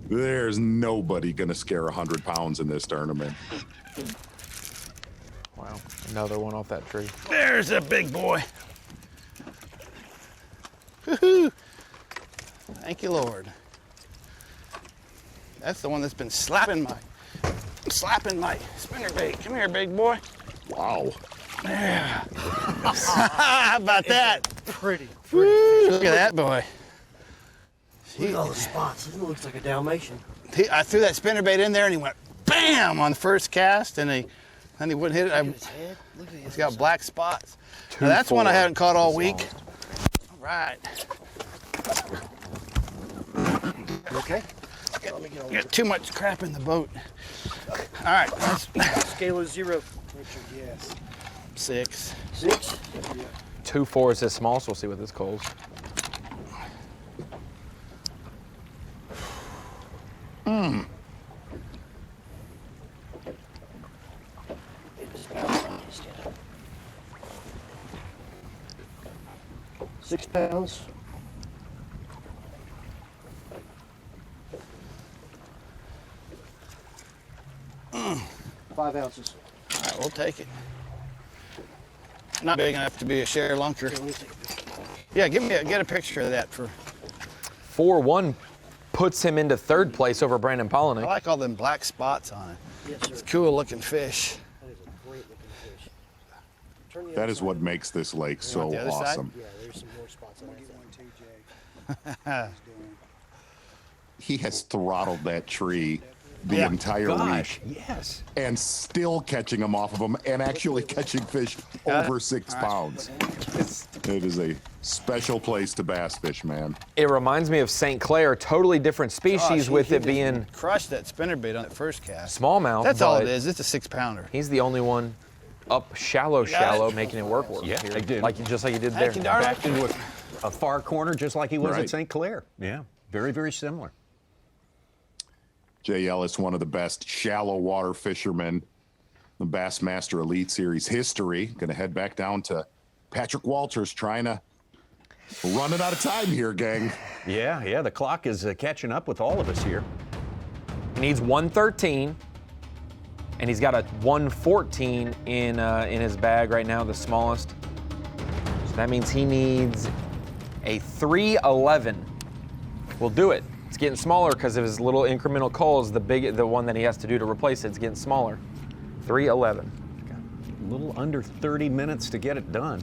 S3: There's nobody going to scare 100 pounds in this tournament.
S4: Wow, another one off that tree.
S20: There's a big boy. Woohoo! Thank you, Lord. That's the one that's been slapping my spinnerbait. Come here, big boy.
S3: Wow.
S20: Yeah. How about that?
S7: Pretty.
S20: Look at that boy.
S7: Look at all the spots. It looks like a Dalmatian.
S20: I threw that spinnerbait in there and he went bam on the first cast, and he wouldn't hit it. He's got black spots. Now that's one I haven't caught all week. All right.
S7: You okay? Let me get over
S20: Got too much crap in the boat. All right.
S7: Scale is 0. Richard, yes.
S20: 6.
S7: 6?
S4: 2.4 is his small, so we'll see what this calls.
S7: Mm. 6 pounds. 5 ounces.
S20: All right, we'll take it. Not big enough to be a share lunker. Yeah, get a picture of that for.
S4: 4.1 puts him into 3rd place over Brandon Palaniuk.
S20: I like all them black spots on it.
S7: Yes, sir.
S20: It's a cool looking fish.
S7: That is a great looking fish.
S3: That is what makes this lake so awesome.
S7: Yeah, there's some more spots on that side.
S3: He has throttled that tree the entire week.
S2: Yes.
S3: And still catching them off of them and actually catching fish over 6 pounds. It is a special place to bass fish, man.
S4: It reminds me of St. Clair, totally different species with it being
S20: crushed that spinnerbait on that first cast.
S4: Smallmouth.
S20: That's all it is. It's a 6-pounder.
S4: He's the only one up shallow, making it work.
S2: Yeah,
S4: here.
S2: I did.
S4: Just like he did
S20: Thank
S4: there.
S20: you, darling.
S2: Backed into a far corner just like he was
S3: Right.
S2: at St. Clair. Yeah, very, very similar.
S3: Jay Yellis, one of the best shallow water fishermen, the Bassmaster Elite Series history. Going to head back down to Patrick Walters, trying to running out of time here, gang.
S2: Yeah, the clock is catching up with all of us here.
S4: He needs 113, and he's got a 114 in his bag right now, the smallest. So that means he needs a 311. We'll do it. It's getting smaller because of his little incremental culls. The one that he has to do to replace it's getting smaller. 311.
S2: A little under 30 minutes to get it done.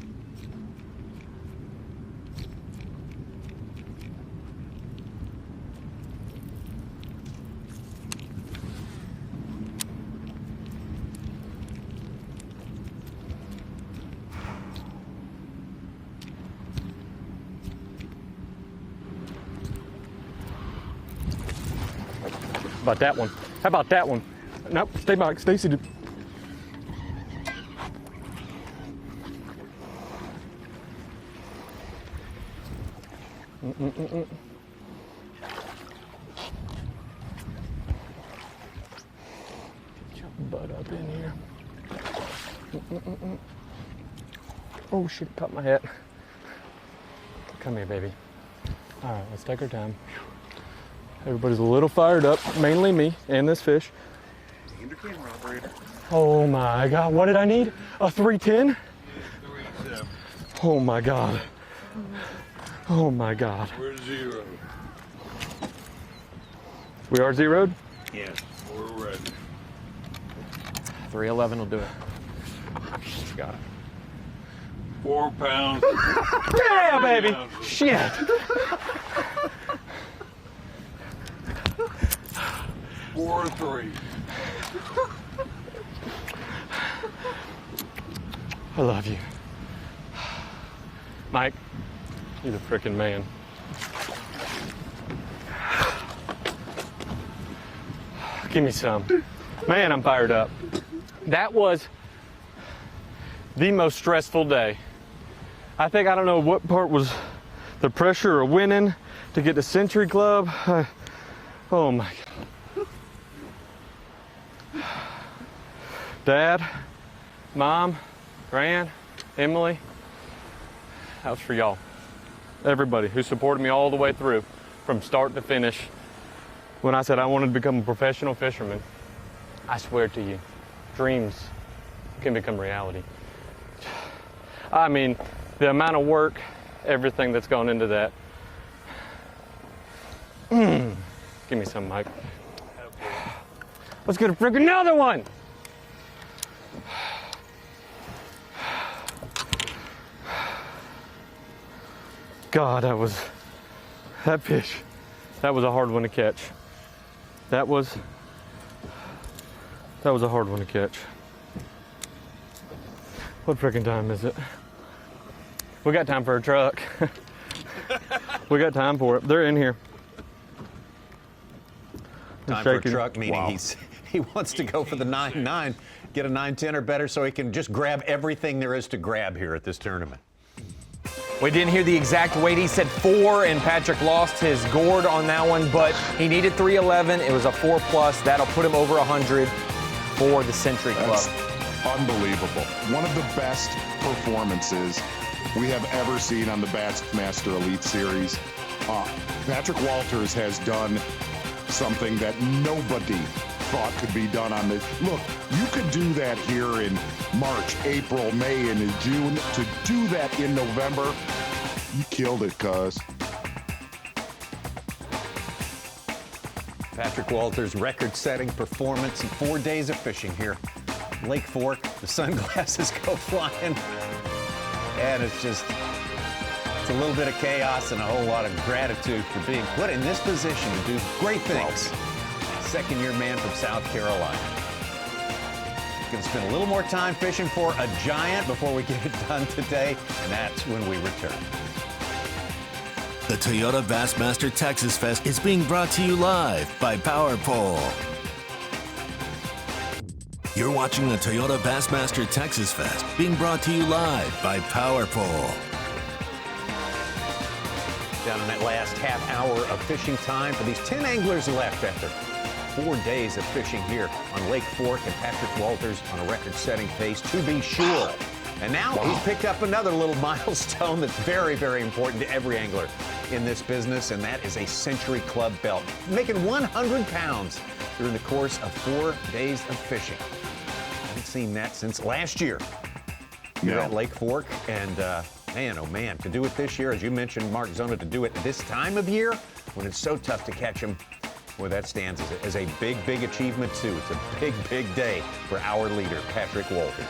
S5: How about that one? How about that one? Nope, stay back, stay seated. Get your butt up in here. Oh shit, caught my hat. Come here, baby. All right, let's take our time. Everybody's a little fired up, mainly me and this fish. Oh my God, what did I need? A 310? Oh my God. Oh my God.
S15: We're zero.
S5: We are zeroed?
S15: Yes, we're ready.
S4: 311 will do it. Got it.
S15: 4 pounds.
S5: Yeah, baby. Shit.
S15: 4-3.
S5: I love you. Mike, you're the frickin' man. Give me some. Man, I'm fired up. That was the most stressful day. I don't know what part was the pressure of winning to get the Century Club. Oh my God. Dad, Mom, Gran, Emily, that was for y'all. Everybody who supported me all the way through, from start to finish. When I said I wanted to become a professional fisherman, I swear to you, dreams can become reality. I mean, the amount of work, everything that's gone into that. Give me some, Mike. Let's get a freaking another one. God, that fish, that was a hard one to catch. That was a hard one to catch. What freaking time is it? We got time for a truck. We got time for it. They're in here.
S2: Time for a truck, meaning he wants to go for the 9.9, get a 9.10 or better so he can just grab everything there is to grab here at this tournament.
S4: We didn't hear the exact weight. He said 4, and Patrick lost his gourd on that one, but he needed 311. It was a 4+. That'll put him over 100 for the Century Club.
S3: That's unbelievable. One of the best performances we have ever seen on the Bassmaster Elite Series. Patrick Walters has done something that nobody thought could be done on this. Look, you could do that here in March, April, May, and in June. To do that in November, you killed it, cuz.
S2: Patrick Walters' record-setting performance in 4 days of fishing here. Lake Fork, the sunglasses go flying. And it's a little bit of chaos and a whole lot of gratitude for being put in this position to do great things. Second-year man from South Carolina. Going to spend a little more time fishing for a giant before we get it done today, and that's when we return.
S1: The Toyota Bassmaster Texas Fest is being brought to you live by Power Pole. You're watching the Toyota Bassmaster Texas Fest being brought to you live by Power Pole.
S2: Down in that last half hour of fishing time for these 10 anglers left after 4 days of fishing here on Lake Fork, and Patrick Walters on a record-setting pace, to be sure. And now he's picked up another little milestone that's very, very important to every angler in this business, and that is a Century Club belt, making 100 pounds during the course of 4 days of fishing. I haven't seen that since last year here at Lake Fork, and man, oh man, to do it this year, as you mentioned, Mark Zona, to do it this time of year when it's so tough to catch them, well, that stands as a big, big achievement too. It's a big, big day for our leader, Patrick Walters.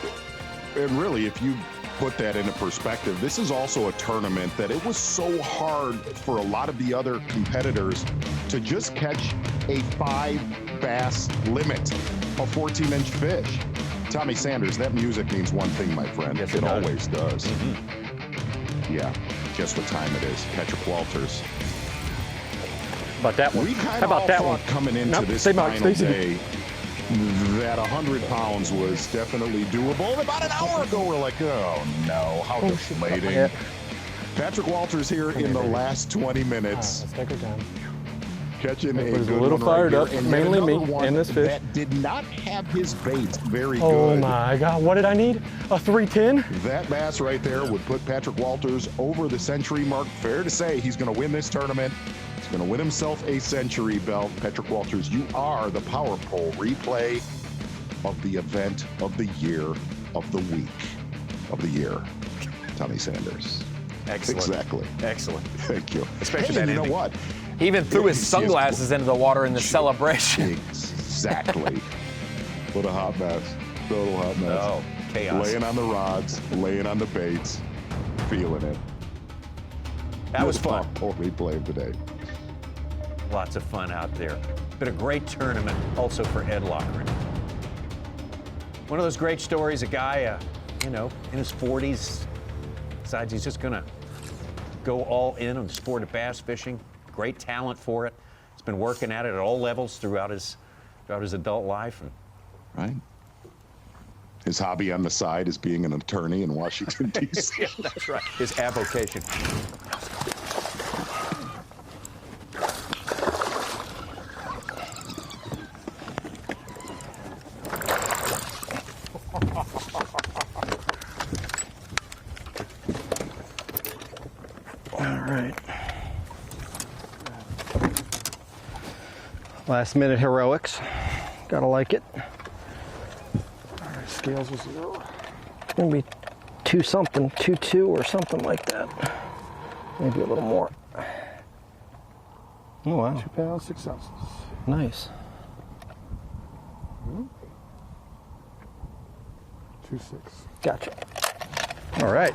S3: And really, if you put that into perspective, this is also a tournament that it was so hard for a lot of the other competitors to just catch a 5 bass limit, a 14-inch fish. Tommy Sanders, that music means one thing, my friend.
S2: Yes,
S3: it always does. Yeah, guess what time it is? Patrick Walters.
S16: About that one.
S3: We kind
S16: How
S3: of
S16: about
S3: all
S16: that
S3: thought
S16: one?
S3: coming into this final day that 100 pounds was definitely doable. And about an hour ago, we're like, oh no, how deflating. Patrick Walters here in the last 20 minutes.
S16: Let's take our time.
S3: Catching a
S16: It was
S3: good
S16: a little
S3: one
S16: fired
S3: right
S16: up,
S3: here. And
S16: mainly
S3: another
S16: me
S3: one
S16: and this fish.
S3: that did not have his bait very
S16: Oh
S3: good.
S16: my God, what did I need? A 310?
S3: That bass right there would put Patrick Walters over the century mark. Fair to say he's going to win this tournament. He's going to win himself a century belt. Patrick Walters, you are the Power Pole replay of the event of the year, of the week, of the year. Tommy Sanders.
S2: Excellent.
S3: Exactly.
S2: Excellent.
S3: Thank you.
S2: Especially
S3: hey,
S2: that
S3: you know
S2: ending.
S3: what?
S4: He even threw his sunglasses into the water in the celebration.
S3: Exactly. What a hot mess. Total hot mess.
S2: Oh, chaos.
S3: Laying on the rods, laying on the baits, feeling it.
S2: That was fun.
S3: Or replay today.
S2: Lots of fun out there. Been a great tournament also for Ed Lockren. One of those great stories, a guy, in his 40s, decides he's just going to go all in on the sport of bass fishing. Great talent for it. He's been working at it at all levels throughout his adult life.
S3: Right. His hobby on the side is being an attorney in Washington, D.C.
S2: Yeah, that's right. His avocation.
S11: Last minute heroics. Gotta like it.
S12: All right, scales was 0.
S11: It's gonna be 2 something, 2.2 or something like that. Maybe a little more. Oh wow.
S12: 2 pounds, 6 ounces.
S11: Nice.
S12: 2.6.
S11: Gotcha. All right.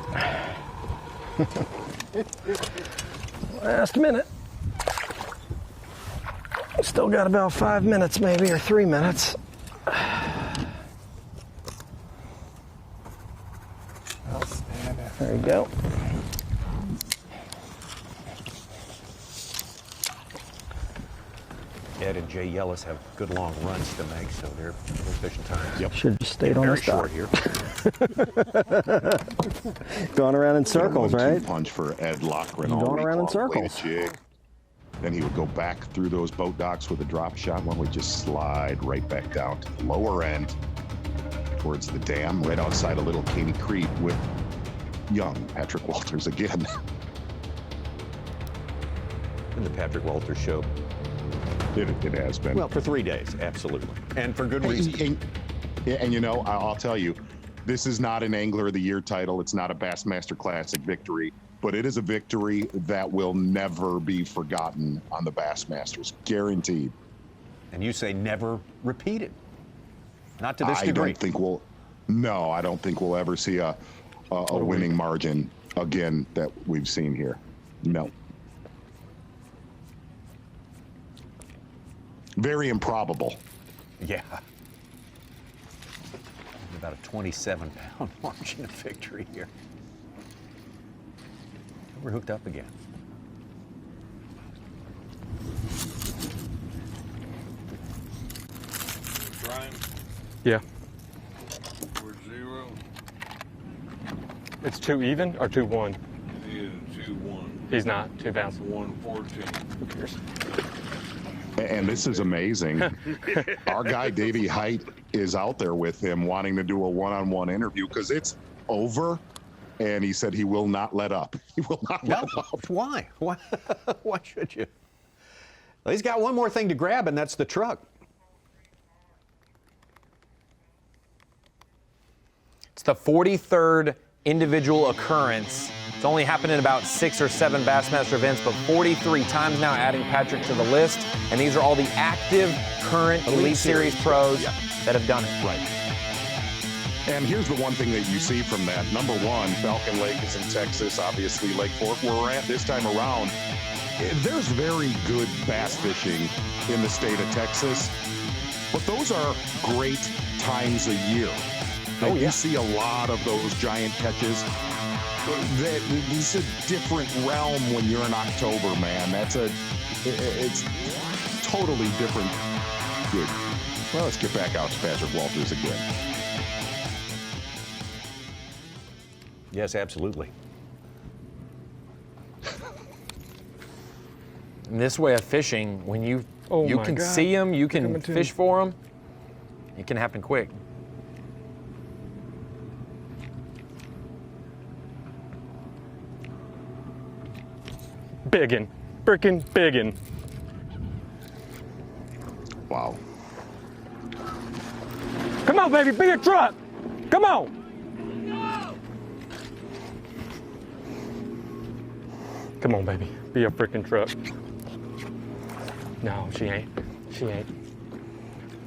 S11: Last minute. Still got about 5 minutes maybe, or 3 minutes.
S12: Outstanding.
S11: There you go.
S2: Ed and Jay Yellis have good long runs to make, so they're fishing times.
S3: Yep.
S11: Should have stayed on the
S2: Very short
S11: stop.
S2: here.
S11: Going around in circles, right?
S3: Punch for Ed Lockren.
S11: Going
S3: all week
S11: around in
S3: long.
S11: circles.
S3: Way to jig. Then he would go back through those boat docks with a drop shot. One would just slide right back down to the lower end towards the dam, right outside of Little Caney Creek with young Patrick Walters again.
S2: And the Patrick Walters Show.
S3: It has been.
S2: Well, for 3 days, absolutely. And for good reason.
S3: And I'll tell you, this is not an Angler of the Year title. It's not a Bassmaster Classic victory. But it is a victory that will never be forgotten on the Bassmasters, guaranteed.
S2: And you say never repeated. Not to this degree.
S3: I don't think we'll ever see a winning margin again that we've seen here. No. Very improbable.
S2: Yeah. about a 27-pound margin of victory here. We're hooked up again.
S15: Brian,
S5: Yeah.
S15: we're 0.
S5: It's 2 even or 2-1?
S15: It is 2-1.
S5: He's not 2 pounds.
S15: 114.
S5: Who cares?
S3: And this is amazing. Our guy, Davey Height, is out there with him wanting to do a one-on-one interview because it's over. And he said he will not let up. He will not let up.
S2: Why? Why? Why should you? Well, he's got one more thing to grab, and that's the truck.
S4: It's the 43rd individual occurrence. It's only happened in about 6 or 7 Bassmaster events, but 43 times now, adding Patrick to the list. And these are all the active, current Elite Series pros that have done it.
S3: Right. And here's the one thing that you see from that. Number one, Falcon Lake is in Texas, obviously Lake Fork, where we're at this time around. There's very good bass fishing in the state of Texas, but those are great times a year. And you see a lot of those giant catches. This is a different realm when you're in October, man. It's totally different. Good. Well, let's get back out to Patrick Walters again.
S2: Yes, absolutely.
S4: In this way of fishing, when you can
S5: God.
S4: see them, you can
S5: Coming to
S4: fish
S5: me.
S4: for them, it can happen quick.
S5: Biggin. Frickin' biggin.
S3: Wow.
S5: Come on, baby, be a truck. Come on. Come on, baby, be a frickin' truck. No, she ain't. She ain't.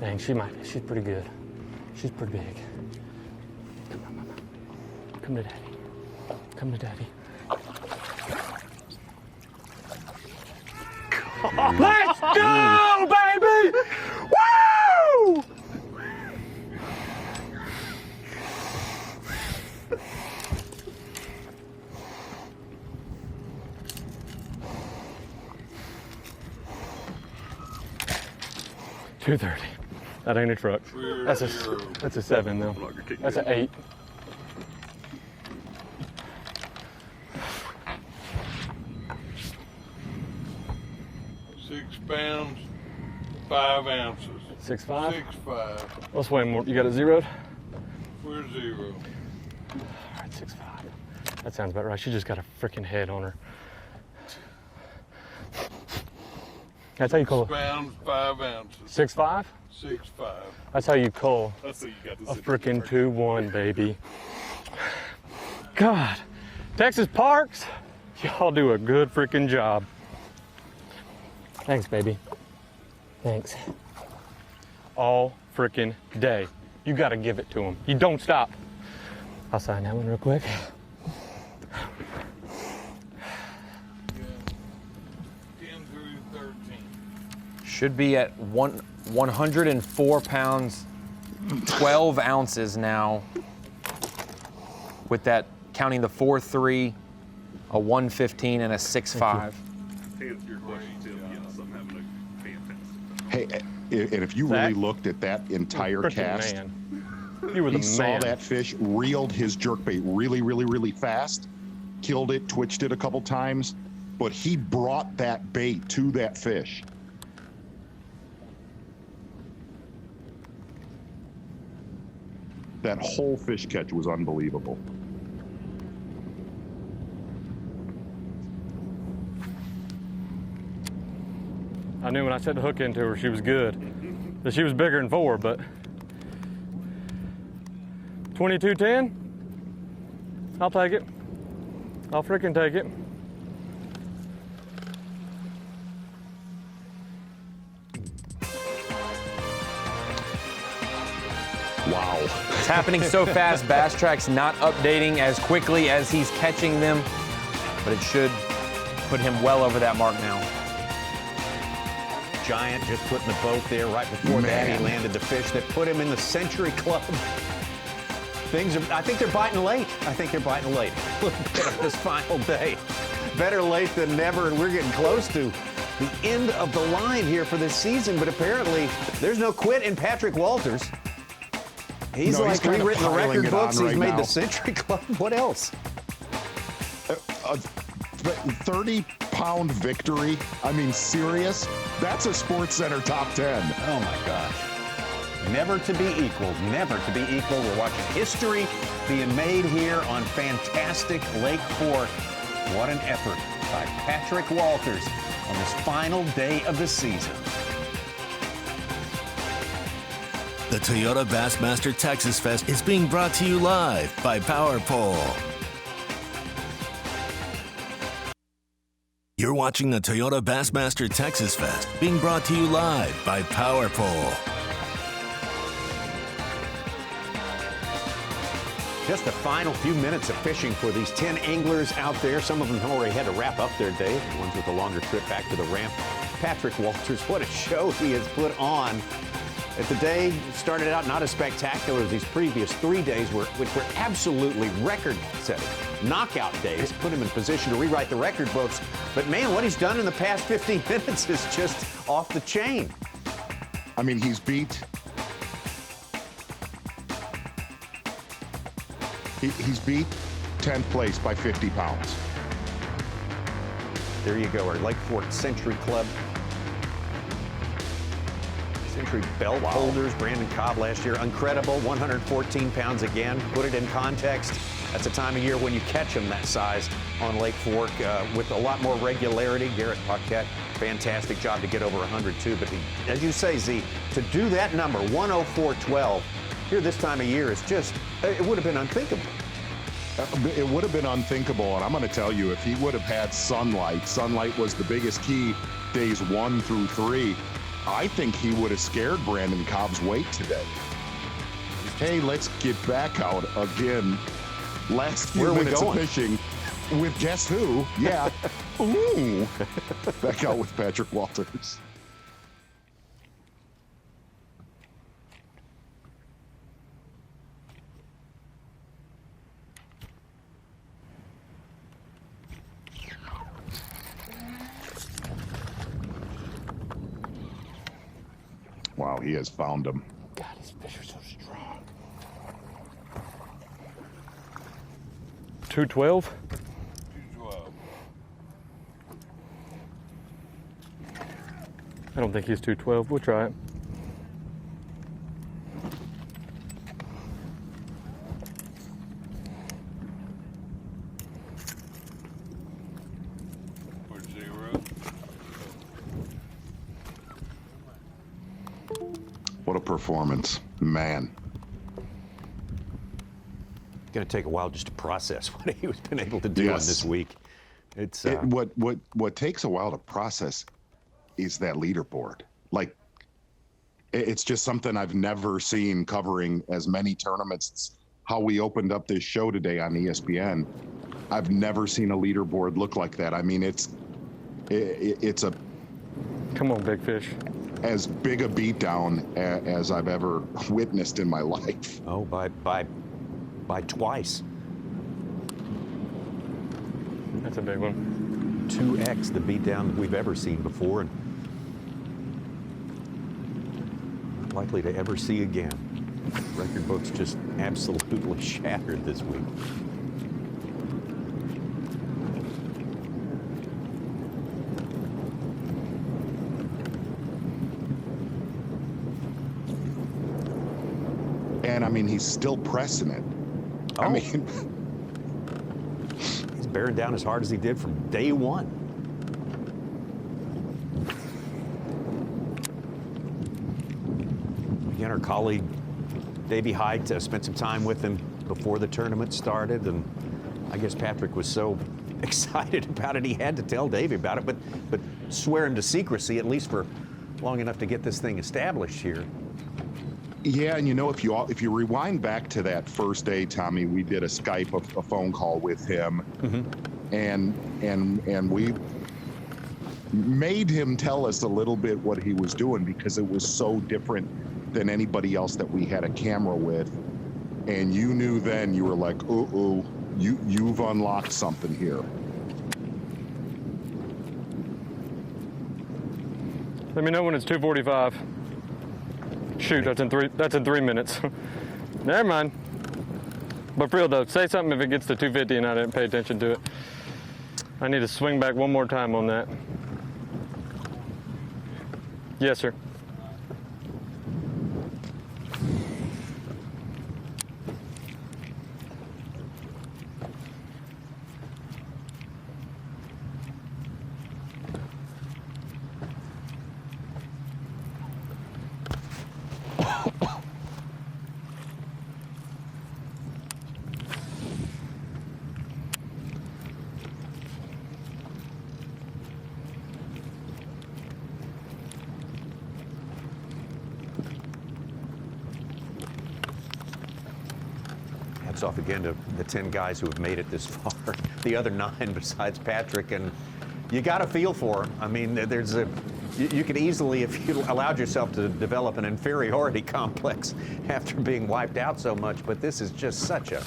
S5: Dang, she might. She's pretty good. She's pretty big. Come on, mama. Come to daddy. Come to daddy. Let's go, baby! Woo! $230. That ain't a truck. That's a 7 though. That's an 8.
S15: £6, 5 ounces.
S5: 6'5"?
S15: 6'5".
S5: Let's weigh more. You got it zeroed?
S15: We're 0.
S5: All right, 6'5". That sounds about right. She just got a freaking head on her. That's how you call it.
S15: £6, 5 ounces.
S5: 6'5"?
S15: 6'5".
S5: That's how you call
S15: That's how you got
S5: a freaking 2-1, baby. God, Texas Parks, y'all do a good freaking job. Thanks, baby. Thanks. All freaking day. You gotta give it to them. You don't stop. I'll sign that one real quick.
S15: 10 through 13.
S4: Should be at 104 pounds, 12 ounces now, with that counting the 4.3, a 115, and a 6.5.
S3: Hey, and if you really looked at that entire cast,
S5: You were the
S3: he saw
S5: man.
S3: that fish, reeled his jerkbait really, really, really fast, killed it, twitched it a couple times, but he brought that bait to that fish. That whole fish catch was unbelievable.
S5: I knew when I set the hook into her, she was good. That she was bigger than 4, but 22.10? I'll take it. I'll freaking take it.
S3: Wow.
S4: It's happening so fast, Bass Track's not updating as quickly as he's catching them, but it should put him well over that mark now.
S2: Giant just putting the boat there right before that. He landed the fish that put him in the Century Club I think they're biting late. A little bit on this final day. Better late than never, and we're getting close to the end of the line here for this season, but apparently there's no quit in Patrick Walters. He's rewritten the record books. He's made the Century Club. What else?
S3: A 30-pound victory. I mean, serious? That's a Sports Center top 10.
S2: Oh, my gosh. Never to be equaled. Never to be equal. We're watching history being made here on fantastic Lake Fork. What an effort by Patrick Walters on this final day of the season.
S1: The Toyota Bassmaster Texas Fest is being brought to you live by Power Pole. You're watching the Toyota Bassmaster Texas Fest being brought to you live by Power Pole.
S2: Just the final few minutes of fishing for these 10 anglers out there. Some of them already had to wrap up their day. The ones with a longer trip back to the ramp. Patrick Walters, what a show he has put on. If the day started out not as spectacular as these previous 3 days, which were absolutely record-setting, knockout days, put him in position to rewrite the record books. But man, what he's done in the past 15 minutes is just off the chain.
S3: I mean, he's beat He's beat 10th place by 50 pounds.
S2: There you go, our Lake Fork Century Club. Century belt holders, Brandon Cobb last year, incredible, 114 pounds again. Put it in context, that's a time of year when you catch them that size on Lake Fork with a lot more regularity. Garrett Paquette, fantastic job to get over 100 too, but as you say, Z, to do that number, 104.12, here this time of year is just, it would have been unthinkable.
S3: It would have been unthinkable, and I'm going to tell you, if he would have had sunlight was the biggest key days 1 through 3. I think he would have scared Brandon Cobb's weight today. Hey, let's get back out again. Last few minutes of fishing with guess who? Yeah. Ooh. Back out with Patrick Walters. Wow, he has found them.
S16: God, these fish are so strong. 212?
S15: 212.
S16: I don't think he's 212. We'll try it.
S3: What a performance, man.
S2: It's going to take a while just to process what he was been able to do on this week. It's
S3: what takes a while to process is that leaderboard. Like, it's just something I've never seen covering as many tournaments. It's how we opened up this show today on ESPN. I've never seen a leaderboard look like that. I mean, it's a
S16: come on, big fish.
S3: As big a beatdown as I've ever witnessed in my life.
S2: Oh, by twice.
S16: That's a big one.
S2: 2x the beatdown that we've ever seen before, and likely to ever see again. Record books just absolutely shattered this week.
S3: And I mean, he's still pressing it.
S2: Oh.
S3: I mean,
S2: he's bearing down as hard as he did from day one. Again, our colleague Davey Height spent some time with him before the tournament started, and I guess Patrick was so excited about it he had to tell Davey about it, but swear him to secrecy at least for long enough to get this thing established here.
S3: Yeah, and you know, if you rewind back to that first day, Tommy, we did a Skype, a phone call with him, and we made him tell us a little bit what he was doing because it was so different than anybody else that we had a camera with. and you knew then, you were like, ooh, you've unlocked something here.
S5: Let me know when it's 2:45. Shoot, that's in 3 minutes. Never mind. But for real though, say something if it gets to 250 and I didn't pay attention to it. I need to swing back one more time on that. Yes, sir.
S2: Hats off again to the 10 guys who have made it this far. The other 9 besides Patrick, and you got a feel for them. I mean, you could easily, if you allowed yourself to develop an inferiority complex after being wiped out so much, but this is just such a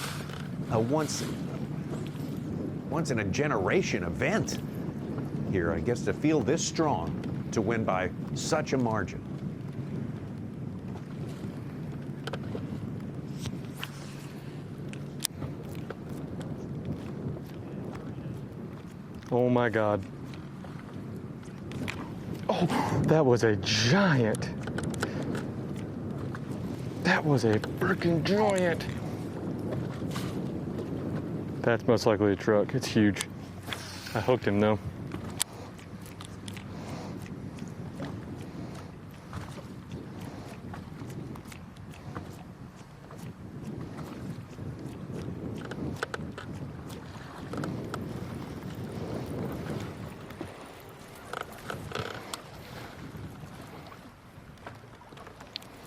S2: once in a generation event here. I guess to feel this strong, to win by such a margin.
S5: Oh my God. Oh, that was a giant. That was a freaking giant. That's most likely a truck. It's huge. I hooked him though.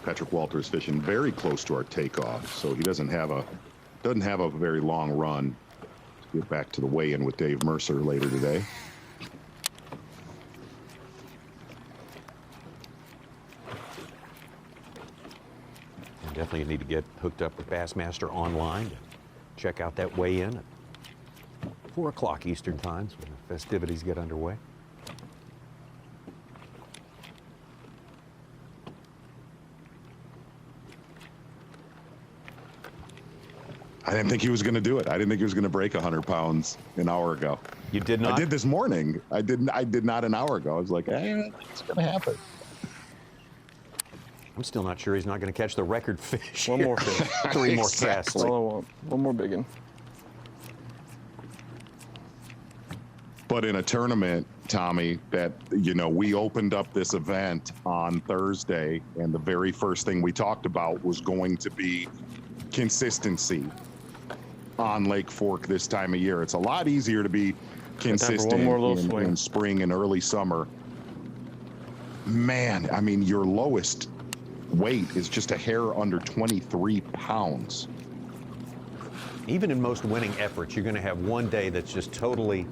S3: Patrick Walters fishing very close to our takeoff, so he doesn't have a very long run to get back to the weigh-in with Dave Mercer later today.
S2: And definitely need to get hooked up with Bassmaster online to check out that weigh-in at 4 o'clock Eastern time when the festivities get underway.
S3: I didn't think he was going to do it. I didn't think he was going to break 100 pounds an hour ago.
S2: You did not?
S3: I did this morning. I did not an hour ago. I was like, hey, it's going to happen.
S2: I'm still not sure he's not going to catch the record fish.
S5: One more fish.
S2: 3 more casts.
S5: That's all I want. One more big one.
S3: But in a tournament, Tommy, that, you know, we opened up this event on Thursday, and the very first thing we talked about was going to be consistency on Lake Fork this time of year. It's a lot easier to be consistent in spring and early summer. Man, I mean, your lowest weight is just a hair under 23 pounds.
S2: Even in most winning efforts, you're going to have one day that's just totally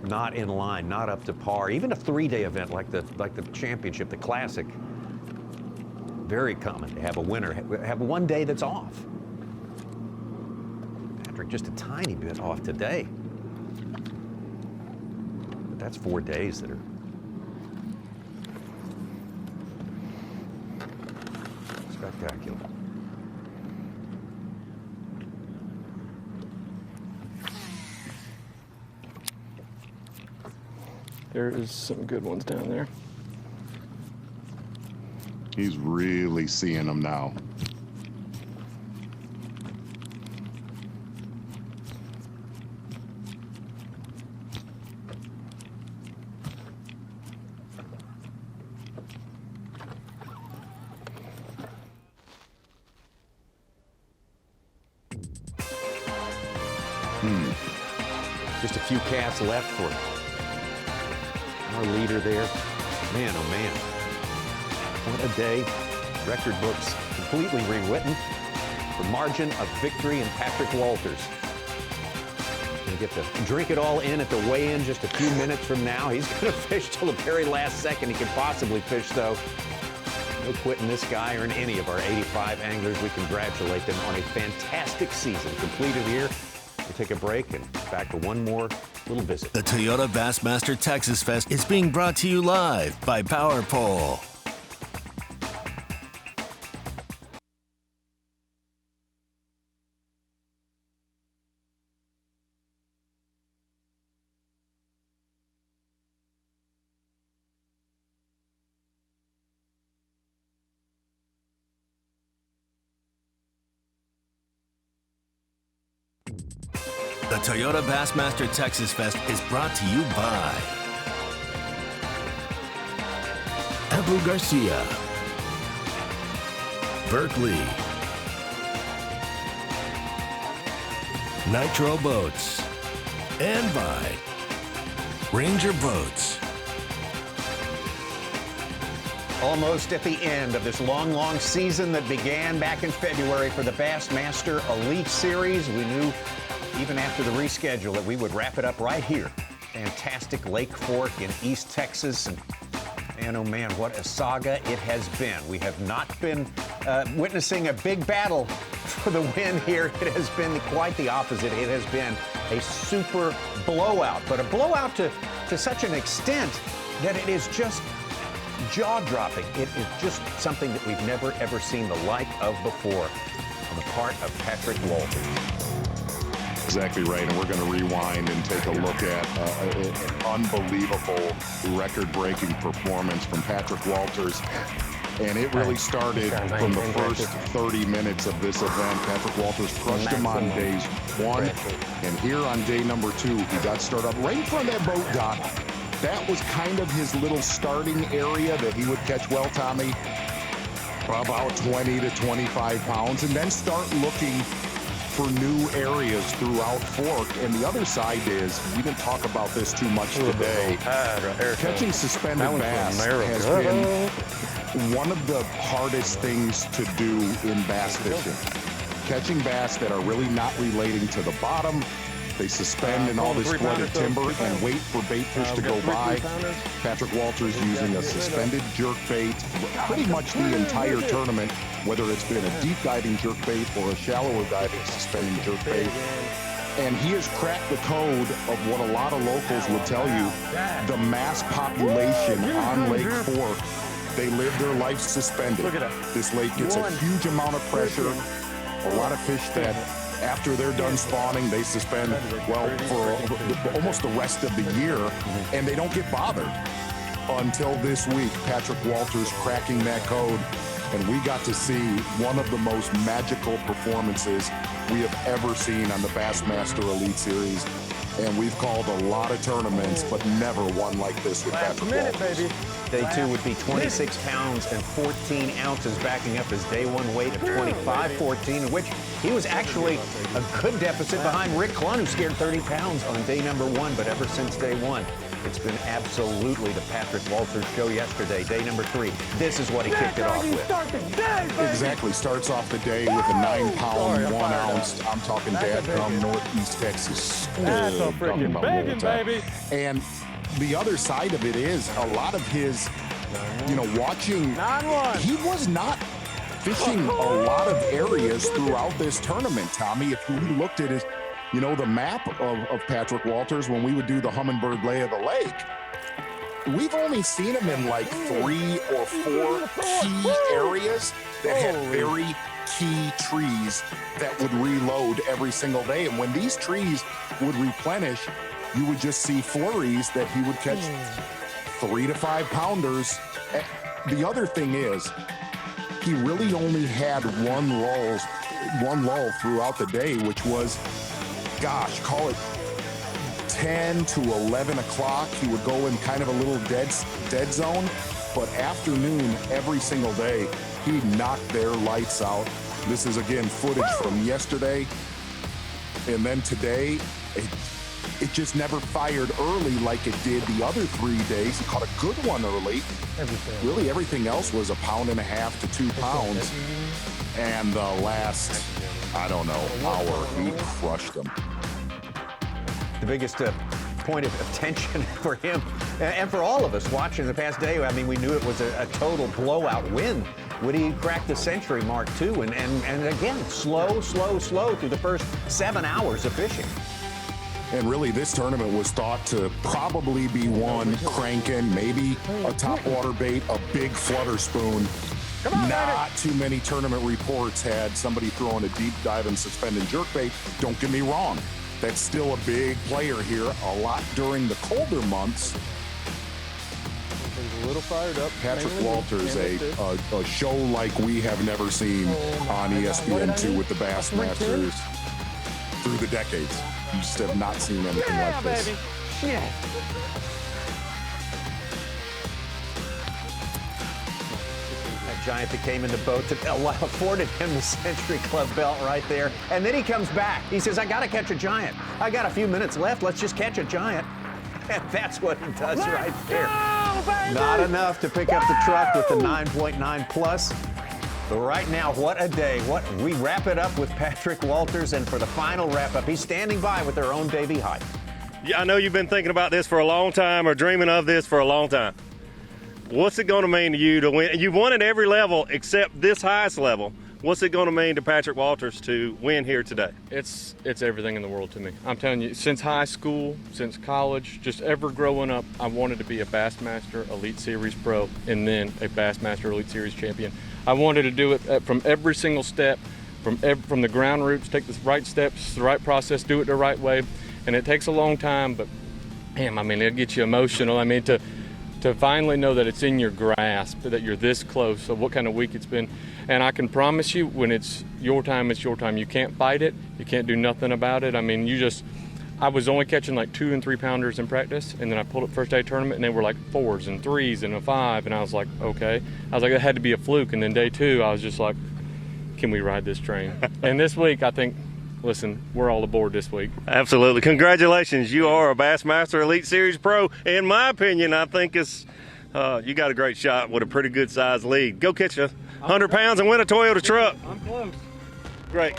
S2: not in line, not up to par. Even a 3-day event like the championship, the classic, very common to have a winner have one day that's off. Patrick just a tiny bit off today. But that's 4 days that are spectacular.
S5: There is some good ones down there.
S3: He's really seeing them now.
S2: Just a few casts left for our leader there. Man, oh man. What a day. Record books completely rewritten. The margin of victory in Patrick Walters. Gonna get to drink it all in at the weigh-in just a few minutes from now. He's gonna fish till the very last second he can possibly fish, though. No quitting this guy or in any of our 85 anglers. We congratulate them on a fantastic season completed here. We'll take a break and back for one more little visit.
S1: The Toyota Bassmaster Texas Fest is being brought to you live by Power Pole. The Toyota Bassmaster Texas Fest is brought to you by Abu Garcia, Berkeley, Nitro Boats, and by Ranger Boats.
S2: Almost at the end of this long season that began back in February for the Bassmaster Elite Series. We knew even after the reschedule that we would wrap it up right here. Fantastic Lake Fork in East Texas. And man, oh man, what a saga it has been. We have not been witnessing a big battle for the win here. It has been quite the opposite. It has been a super blowout, but a blowout to such an extent that it is just jaw-dropping. It is just something that we've never, ever seen the like of before on the part of Patrick Walters.
S3: Exactly right, and we're going to rewind and take a look at an unbelievable record-breaking performance from Patrick Walters. And it really started from the first 30 minutes of this event. Patrick Walters crushed him on days 1, and here on day number 2, he got started up right in front of that boat dock. That was kind of his little starting area that he would catch well, Tommy, about 20 to 25 pounds, and then start looking for new areas throughout Fork. And the other side is, we didn't talk about this too much today, catching suspended bass has been one of the hardest things to do in bass fishing. Catching bass that are really not relating to the bottom. They suspend in all this flooded timber and wait for bait fish to go by. Patrick Walters using a suspended jerk bait pretty much the entire tournament, whether it's been a deep diving jerk bait or a shallower diving suspending jerk bait. And he has cracked the code of what a lot of locals would tell you, the mass population on Lake Fork. They live their life suspended. This lake gets a huge amount of pressure. A lot of fish that after they're done spawning, they suspend, well, for almost the rest of the year, and they don't get bothered until this week. Patrick Walters cracking that code, and we got to see one of the most magical performances we have ever seen on the Bassmaster Elite Series. And we've called a lot of tournaments, but never one like this with Patrick Walters.
S2: Day 2 would be 26 pounds and 14 ounces, backing up his day 1 weight of 25.14, in which he was actually a good deficit behind Rick Clunn, who scared 30 pounds on day number 1, but ever since day 1, it's been absolutely the Patrick Walters show yesterday, day number 3. This is what he kicked it off with.
S3: Exactly, starts off the day with a 9-pound, 1 ounce. I'm talking Dadgum, Northeast Texas.
S15: That's a freaking banging, baby.
S3: And the other side of it is a lot of his, watching. He was not fishing a lot of areas throughout this tournament, Tommy. If you looked at his, the map of Patrick Walters when we would do the Hummingbird lay of the lake, we've only seen him in like 3 or 4 key areas that had very key trees that would reload every single day. And when these trees would replenish, you would just see flurries that he would catch 3 to 5 pounders. The other thing is, he really only had one lull throughout the day, which was, call it 10 to 11 o'clock. He would go in kind of a little dead zone, but afternoon every single day, he knocked their lights out. This is again footage from yesterday, and then today, it just never fired early like it did the other 3 days. He caught a good one early. Really, everything else was 1.5 to 2 pounds. And the last, hour, he crushed them.
S2: The biggest point of tension for him And for all of us watching the past day, I mean, we knew it was a total blowout win. Would he crack the century mark, too? And again, slow through the first 7 hours of fishing.
S3: And really, this tournament was thought to probably be won cranking, maybe a topwater bait, a big flutter spoon. Not too many tournament reports had somebody throwing a deep dive and suspended jerkbait. Don't get me wrong, that's still a big player here, a lot during the colder months.
S12: A little fired up.
S3: Patrick Walters, a show like we have never seen on ESPN2 with the Bassmasters through the decades. You just have not seen anything like this.
S16: Yeah.
S2: That giant that came in the boat that afforded him the Century Club belt right there. And then he comes back. He says, I got to catch a giant. I got a few minutes left. Let's just catch a giant. And that's what he does right there. Not enough to pick up the truck with the 9.9 plus. But right now, what a day. We wrap it up with Patrick Walters, and for the final wrap-up, he's standing by with their own Davey Hype.
S14: Yeah, I know you've been thinking about this for a long time or dreaming of this for a long time. What's it going to mean to you to win? You've won at every level except this highest level. What's it going to mean to Patrick Walters to win here today?
S18: It's everything in the world to me. I'm telling you, since high school, since college, just ever growing up, I wanted to be a Bassmaster Elite Series pro and then a Bassmaster Elite Series champion. I wanted to do it from every single step, from the ground roots, take the right steps, the right process, do it the right way. And it takes a long time, but damn, I mean, it gets you emotional. I mean, to finally know that it's in your grasp, that you're this close of what kind of week it's been. And I can promise you, when it's your time, it's your time. You can't fight it. You can't do nothing about it. I mean, I was only catching like 2 and 3 pounders in practice, and then I pulled up first day tournament, and they were like 4s and 3s and a 5, and I was like, okay. I was like, that had to be a fluke. And then day 2, I was just like, can we ride this train? And this week, I think, listen, we're all aboard this week.
S14: Absolutely. Congratulations. You are a Bassmaster Elite Series pro. In my opinion, I think it's you got a great shot with a pretty good size lead. Go catch 100 pounds and win a Toyota truck.
S18: I'm close.
S14: Great.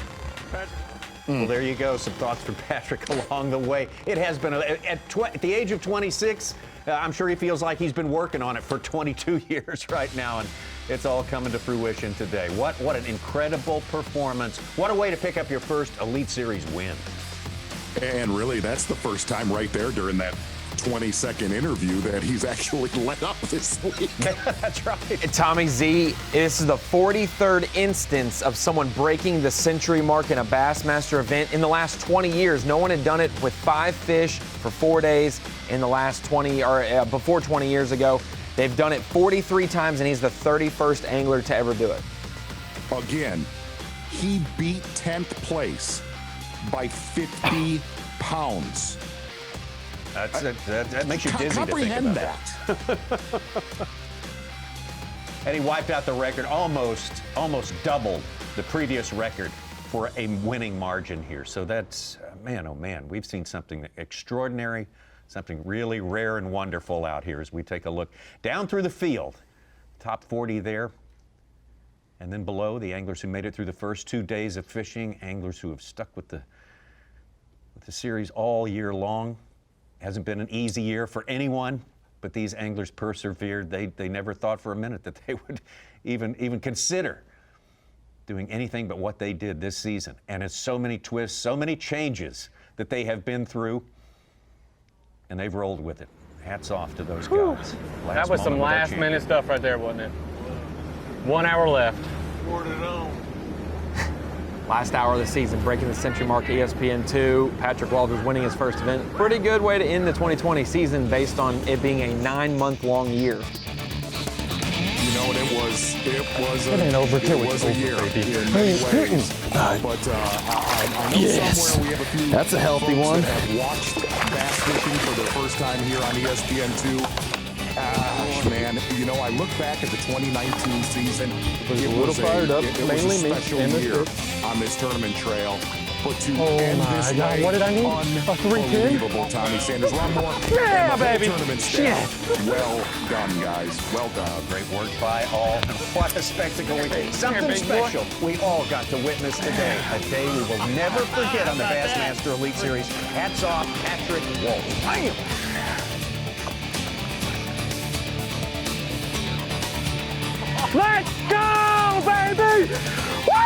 S2: Well, there you go. Some thoughts from Patrick along the way. It has been, at the age of 26, I'm sure he feels like he's been working on it for 22 years right now, and it's all coming to fruition today. What an incredible performance. What a way to pick up your first Elite Series win.
S3: And really, that's the first time right there during that 20-second interview that he's actually let up this week.
S2: That's right.
S4: Tommy Z, this is the 43rd instance of someone breaking the century mark in a Bassmaster event. In the last 20 years, no one had done it with 5 fish for 4 days in the last 20, or before 20 years ago. They've done it 43 times, and he's the 31st angler to ever do it.
S3: Again, he beat 10th place by 50 pounds.
S2: That makes you dizzy to think about that. And he wiped out the record, almost doubled the previous record for a winning margin here. So that's, man, oh man, we've seen something extraordinary, something really rare and wonderful out here as we take a look down through the field. Top 40 there. And then below, the anglers who made it through the first 2 days of fishing, anglers who have stuck with the series all year long. Hasn't been an easy year for anyone, but these anglers persevered. They never thought for a minute that they would even consider doing anything but what they did this season. And it's so many twists, so many changes that they have been through, and they've rolled with it. Hats off to those guys.
S18: That was some last-minute stuff right there, wasn't it? 1 hour left.
S4: Last hour of the season, breaking the century mark, ESPN2. Patrick Walters winning his first event. Pretty good way to end the 2020 season based on it being a 9-month-long year.
S3: You know, and it was a year in
S18: Hey,
S3: many ways. But I know somewhere we have a few
S6: That's a healthy
S3: folks
S6: one.
S3: that have watched bass fishing for their first time here on ESPN2. Man, you know, I look back at the 2019 season. It was a special year on this tournament trail. But to end this way,
S18: what did I need?
S3: Unbelievable, Tommy Sanders. One more.
S18: Yeah,
S3: and the
S18: baby.
S3: Tournament staff. Well done, guys. Well done.
S2: Great work by all. What a spectacle. Something special we all got to witness today. A day we will never forget on the Bassmaster Elite Series. Hats off, Patrick Walters.
S19: Let's go, baby! Woo!